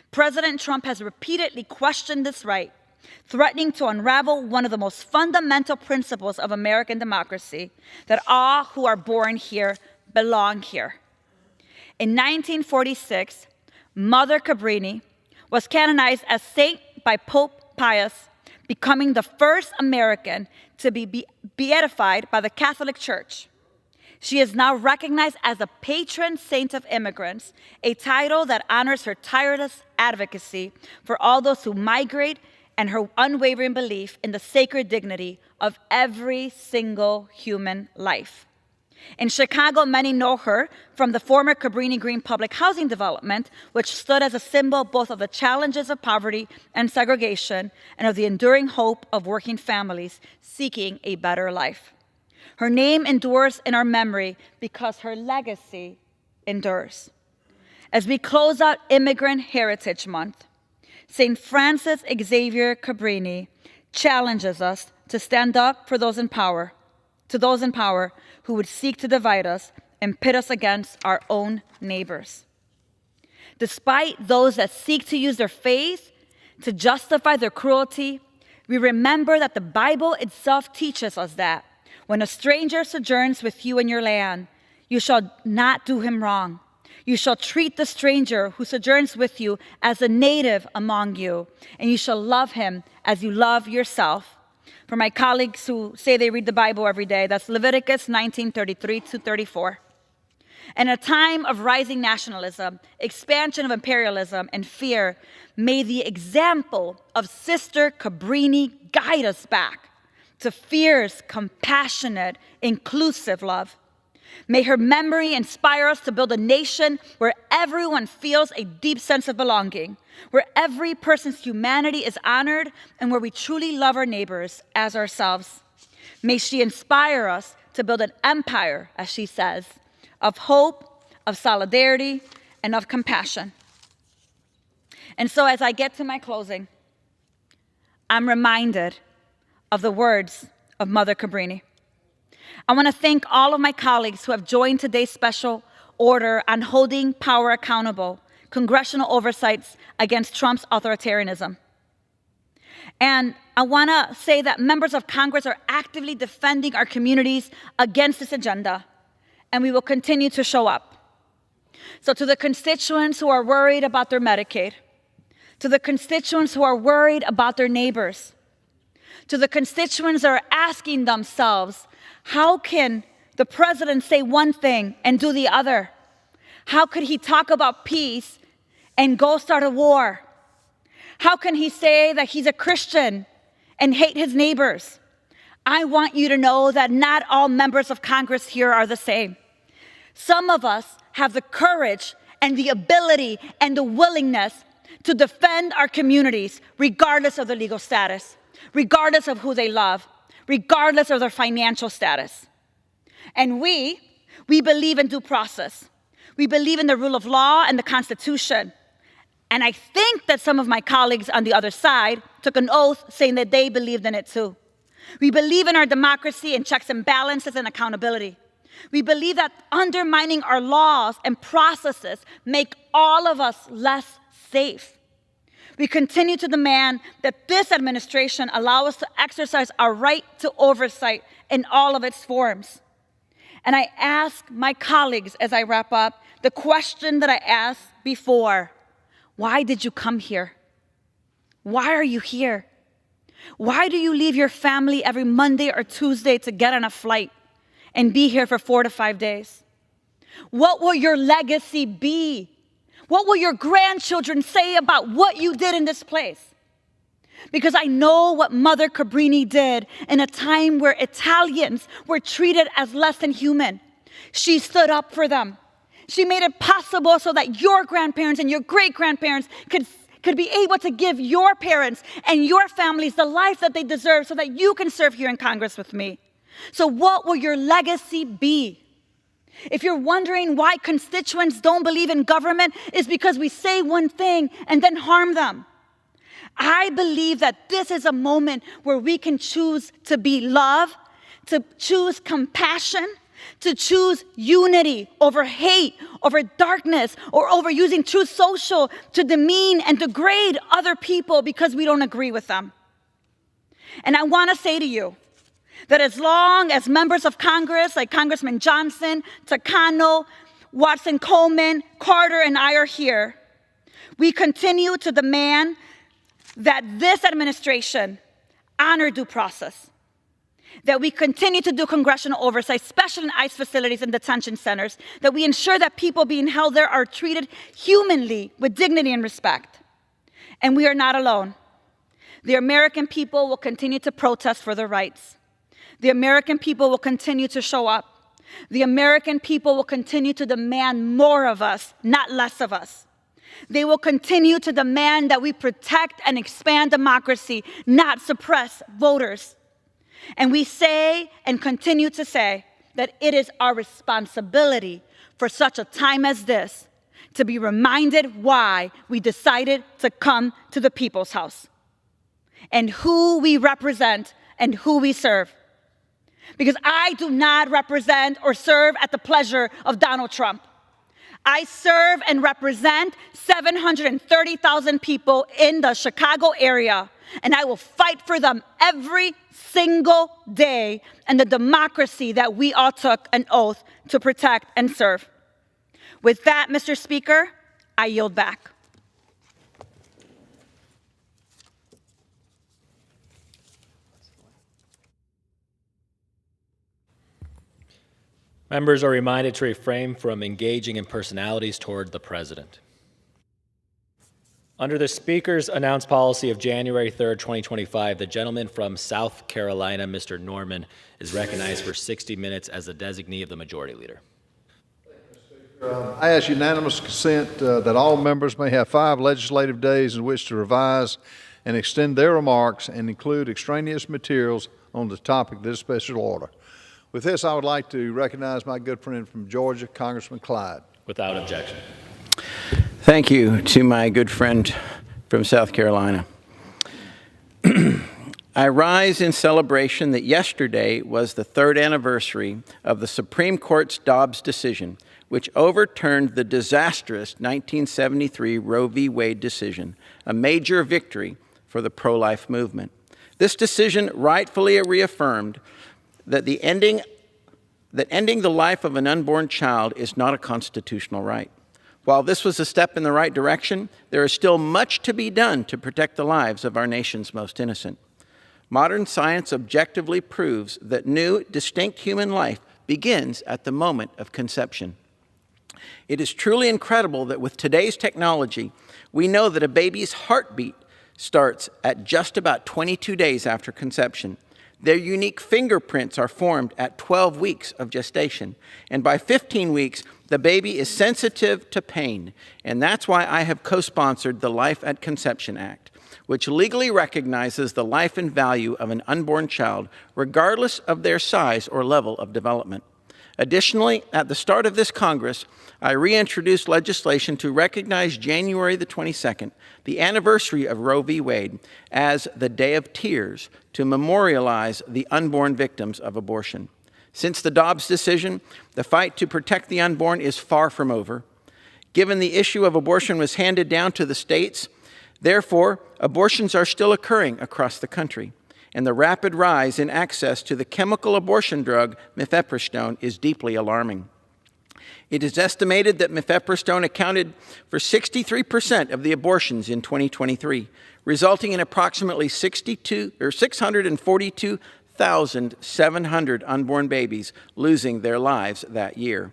President Trump has repeatedly questioned this right, threatening to unravel one of the most fundamental principles of American democracy, that all who are born here belong here. In 1946, Mother Cabrini was canonized as saint by Pope Pius, becoming the first American to be beatified by the Catholic Church. She is now recognized as a patron saint of immigrants, a title that honors her tireless advocacy for all those who migrate and her unwavering belief in the sacred dignity of every single human life. In Chicago, many know her from the former Cabrini Green public housing development, which stood as a symbol both of the challenges of poverty and segregation and of the enduring hope of working families seeking a better life. Her name endures in our memory because her legacy endures. As we close out Immigrant Heritage Month, St. Francis Xavier Cabrini challenges us to stand up for those in power, to those in power who would seek to divide us and pit us against our own neighbors. Despite those that seek to use their faith to justify their cruelty, we remember that the Bible itself teaches us that when a stranger sojourns with you in your land, you shall not do him wrong. You shall treat the stranger who sojourns with you as a native among you, and you shall love him as you love yourself. For my colleagues who say they read the Bible every day, that's Leviticus 19:33-34. In a time of rising nationalism, expansion of imperialism, and fear, may the example of Sister Cabrini guide us back to fierce, compassionate, inclusive love. May her memory inspire us to build a nation where everyone feels a deep sense of belonging, where every person's humanity is honored, and where we truly love our neighbors as ourselves. May she inspire us to build an empire, as she says, of hope, of solidarity, and of compassion. And so as I get to my closing, I'm reminded of the words of Mother Cabrini. I want to thank all of my colleagues who have joined today's special order on holding power accountable, congressional oversights against Trump's authoritarianism. And I want to say that members of Congress are actively defending our communities against this agenda, and we will continue to show up. So to the constituents who are worried about their Medicaid, to the constituents who are worried about their neighbors, to the constituents that are asking themselves, how can the president say one thing and do the other? How could he talk about peace and go start a war? How can he say that he's a Christian and hate his neighbors? I want you to know that not all members of Congress here are the same. Some of us have the courage and the ability and the willingness to defend our communities regardless of their legal status, regardless of who they love, regardless of their financial status. And we believe in due process. We believe in the rule of law and the Constitution. And I think that some of my colleagues on the other side took an oath saying that they believed in it too. We believe in our democracy and checks and balances and accountability. We believe that undermining our laws and processes make all of us less safe. We continue to demand that this administration allow us to exercise our right to oversight in all of its forms. And I ask my colleagues as I wrap up the question that I asked before. Why did you come here? Why are you here? Why do you leave your family every Monday or Tuesday to get on a flight and be here for 4 to 5 days? What will your legacy be? What will your grandchildren say about what you did in this place? Because I know what Mother Cabrini did in a time where Italians were treated as less than human. She stood up for them. She made it possible so that your grandparents and your great-grandparents could be able to give your parents and your families the life that they deserve so that you can serve here in Congress with me. So what will your legacy be? If you're wondering why constituents don't believe in government, it's because we say one thing and then harm them. I believe that this is a moment where we can choose to be love, to choose compassion, to choose unity over hate, over darkness, or over using Truth Social to demean and degrade other people because we don't agree with them. And I want to say to you that as long as members of Congress like Congressman Johnson, Takano, Watson Coleman, Carter, and I are here, we continue to demand that this administration honor due process, that we continue to do congressional oversight, especially in ICE facilities and detention centers, that we ensure that people being held there are treated humanly with dignity and respect. And we are not alone. The American people will continue to protest for their rights. The American people will continue to show up. The American people will continue to demand more of us, not less of us. They will continue to demand that we protect and expand democracy, not suppress voters. And we say and continue to say that it is our responsibility for such a time as this to be reminded why we decided to come to the People's House and who we represent and who we serve. Because I do not represent or serve at the pleasure of Donald Trump. I serve and represent 730,000 people in the Chicago area, and I will fight for them every single day and the democracy that we all took an oath to protect and serve. With that, Mr. Speaker, I yield back. Members are reminded to refrain from engaging in personalities toward the President. Under the Speaker's announced policy of January 3rd, 2025, the gentleman from South Carolina, Mr. Norman, is recognized for 60 minutes as the designee of the Majority Leader. I ask unanimous consent that all members may have 5 legislative days in which to revise and extend their remarks and include extraneous materials on the topic of this special order. With this, I would like to recognize my good friend from Georgia, Congressman Clyde. Without objection. Thank you to my good friend from South Carolina. I rise in celebration that yesterday was the 3rd anniversary of the Supreme Court's Dobbs decision, which overturned the disastrous 1973 Roe v. Wade decision, a major victory for the pro-life movement. This decision rightfully reaffirmed that ending the life of an unborn child is not a constitutional right. While this was a step in the right direction, there is still much to be done to protect the lives of our nation's most innocent. Modern science objectively proves that new, distinct human life begins at the moment of conception. It is truly incredible that with today's technology, we know that a baby's heartbeat starts at just about 22 days after conception. Their unique fingerprints are formed at 12 weeks of gestation, and by 15 weeks, the baby is sensitive to pain, and that's why I have co-sponsored the Life at Conception Act, which legally recognizes the life and value of an unborn child, regardless of their size or level of development. Additionally, at the start of this Congress, I reintroduced legislation to recognize January the 22nd, the anniversary of Roe v. Wade, as the Day of Tears to memorialize the unborn victims of abortion. Since the Dobbs decision, the fight to protect the unborn is far from over. Given the issue of abortion was handed down to the states, Therefore, abortions are still occurring across the country, and the rapid rise in access to the chemical abortion drug mifepristone is deeply alarming. It is estimated that mifepristone accounted for 63% of the abortions in 2023, resulting in approximately 642,700 unborn babies losing their lives that year.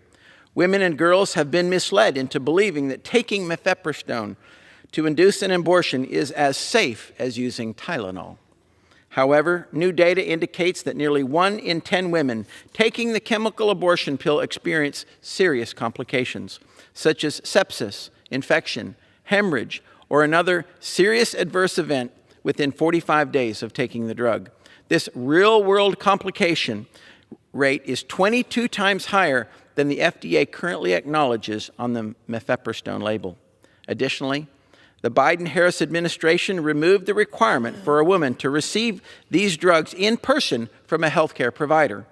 Women and girls have been misled into believing that taking mifepristone to induce an abortion is as safe as using Tylenol. However, new data indicates that nearly 1 in 10 women taking the chemical abortion pill experience serious complications, such as sepsis, infection, hemorrhage, or another serious adverse event within 45 days of taking the drug. This real-world complication rate is 22 times higher than the FDA currently acknowledges on the mifepristone label. Additionally, the Biden-Harris administration removed the requirement for a woman to receive these drugs in person from a healthcare provider.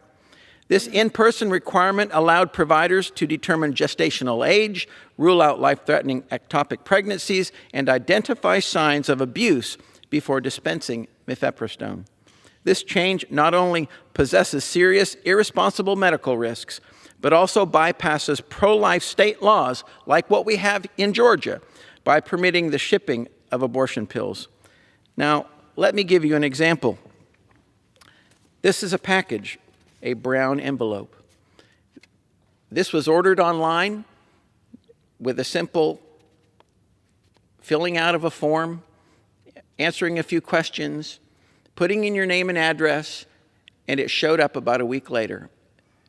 This in-person requirement allowed providers to determine gestational age, rule out life-threatening ectopic pregnancies, and identify signs of abuse before dispensing mifepristone. This change not only possesses serious, irresponsible medical risks, but also bypasses pro-life state laws like what we have in Georgia, by permitting the shipping of abortion pills. Now, let me give you an example. This is a package, a brown envelope. This was ordered online with a simple filling out of a form, answering a few questions, putting in your name and address, and it showed up about a week later.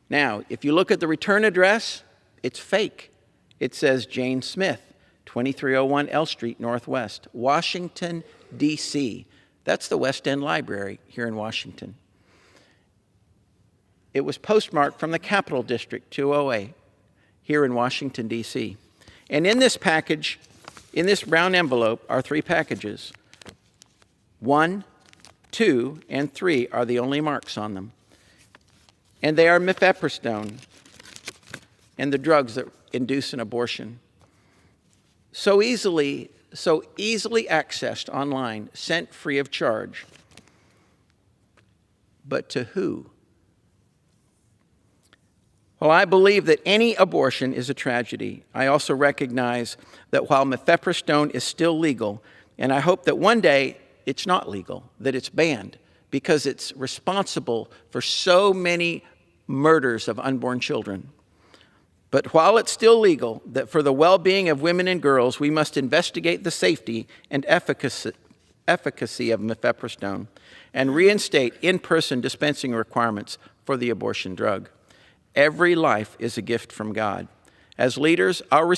Now, if you look at the return address, it's fake. It says Jane Smith, 2301 L Street Northwest, Washington, D.C. That's the West End Library here in Washington. It was postmarked from the Capital District 208 here in Washington, D.C. And in this package, in this brown envelope, are 3 packages. 1, 2, and 3 are the only marks on them. And they are mifepristone and the drugs that induce an abortion. So easily accessed online, sent free of charge. But to who? While I believe that any abortion is a tragedy, I also recognize that while mifepristone is still legal, and I hope that one day it's not legal, that it's banned, because it's responsible for so many murders of unborn children. But while it's still legal, that for the well-being of women and girls, we must investigate the safety and efficacy of mifepristone and reinstate in-person dispensing requirements for the abortion drug. Every life is a gift from God. As leaders, our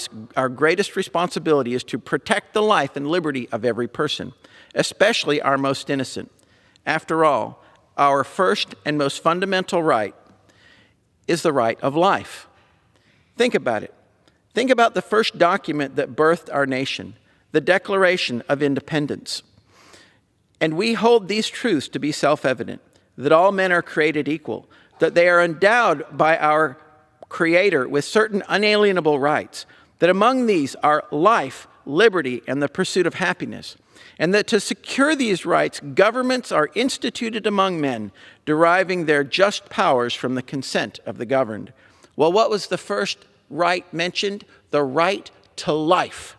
greatest responsibility is to protect the life and liberty of every person, especially our most innocent. After all, our first and most fundamental right is the right of life. Think about it. Think about the first document that birthed our nation, the Declaration of Independence. And we hold these truths to be self-evident, that all men are created equal, that they are endowed by our Creator with certain unalienable rights, that among these are life, liberty, and the pursuit of happiness, and that to secure these rights, governments are instituted among men, deriving their just powers from the consent of the governed. Well, what was the first right mentioned? The right to life.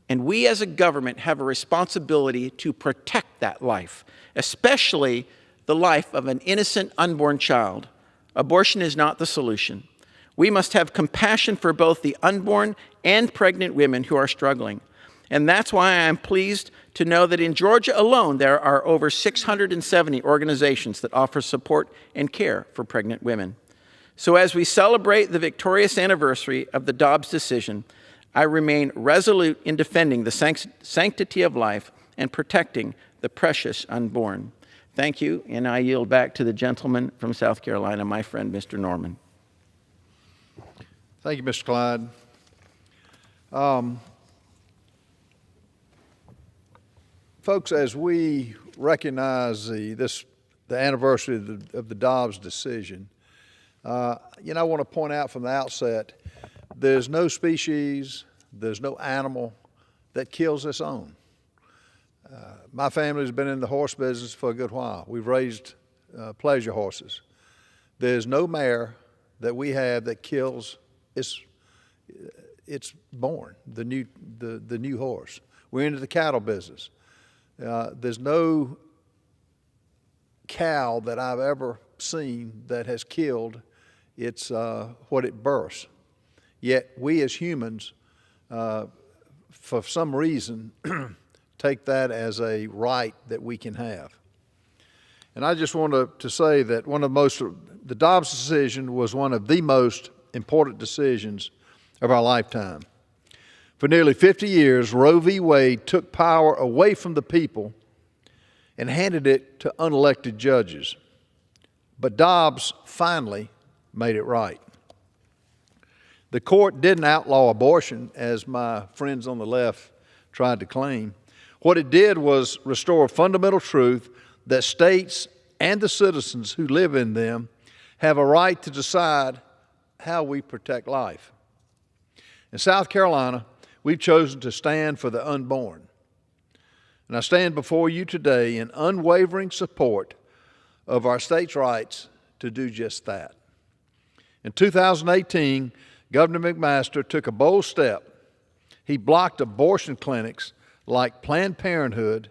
And we as a government have a responsibility to protect that life, especially the life of an innocent unborn child. Abortion is not the solution. We must have compassion for both the unborn and pregnant women who are struggling. And that's why I am pleased to know that in Georgia alone, there are over 670 organizations that offer support and care for pregnant women. So as we celebrate the victorious anniversary of the Dobbs decision, I remain resolute in defending the sanctity of life and protecting the precious unborn. Thank you, and I yield back to the gentleman from South Carolina, my friend, Mr. Norman. Thank you, Mr. Clyde. Folks, as we recognize the anniversary of the Dobbs decision, I want to point out from the outset, there's no species, there's no animal that kills its own. My family's been in the horse business for a good while. We've raised pleasure horses. There's no mare that we have that kills its born, the new horse. We're into the cattle business. There's no cow that I've ever seen that has killed what it births. Yet we as humans, for some reason, take that as a right that we can have. And I just want to say that the Dobbs decision was one of the most important decisions of our lifetime. For nearly 50 years, Roe v. Wade took power away from the people and handed it to unelected judges. But Dobbs finally made it right. The court didn't outlaw abortion, as my friends on the left tried to claim. What it did was restore a fundamental truth that states and the citizens who live in them have a right to decide how we protect life. In South Carolina, we've chosen to stand for the unborn. And I stand before you today in unwavering support of our state's rights to do just that. In 2018, Governor McMaster took a bold step. He blocked abortion clinics like Planned Parenthood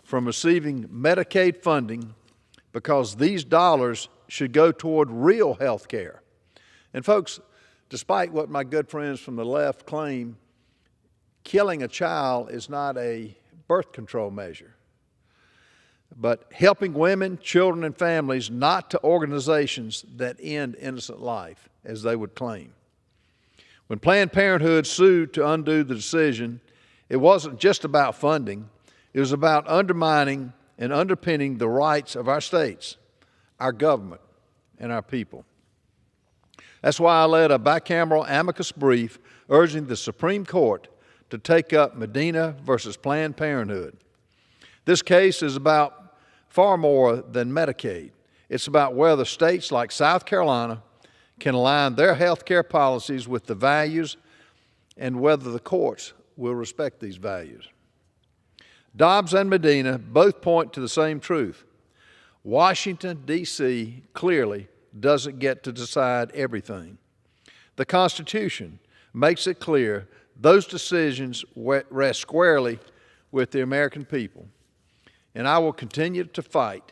from receiving Medicaid funding because these dollars should go toward real health care. And folks, despite what my good friends from the left claim, killing a child is not a birth control measure. But helping women, children, and families, not to organizations that end innocent life, as they would claim. When Planned Parenthood sued to undo the decision, it wasn't just about funding. It was about undermining and underpinning the rights of our states, our government, and our people. That's why I led a bicameral amicus brief urging the Supreme Court to take up Medina versus Planned Parenthood. This case is about far more than Medicaid. It's about whether states like South Carolina can align their health care policies with the values and whether the courts will respect these values. Dobbs and Medina both point to the same truth. Washington, D.C. clearly doesn't get to decide everything. The Constitution makes it clear those decisions rest squarely with the American people. And I will continue to fight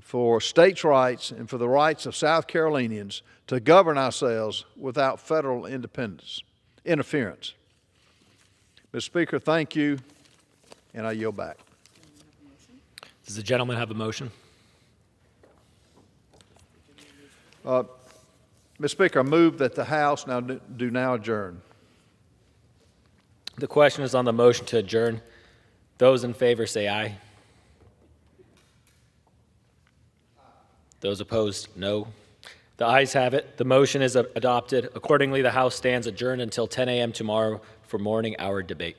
for states' rights and for the rights of South Carolinians to govern ourselves without federal interference. Mr. Speaker, thank you, and I yield back. Does the gentleman have a motion? Mr. Speaker, I move that the House do now adjourn. The question is on the motion to adjourn. Those in favor say aye. Those opposed, no. The ayes have it. The motion is adopted. Accordingly, the House stands adjourned until 10 a.m. tomorrow for morning hour debate.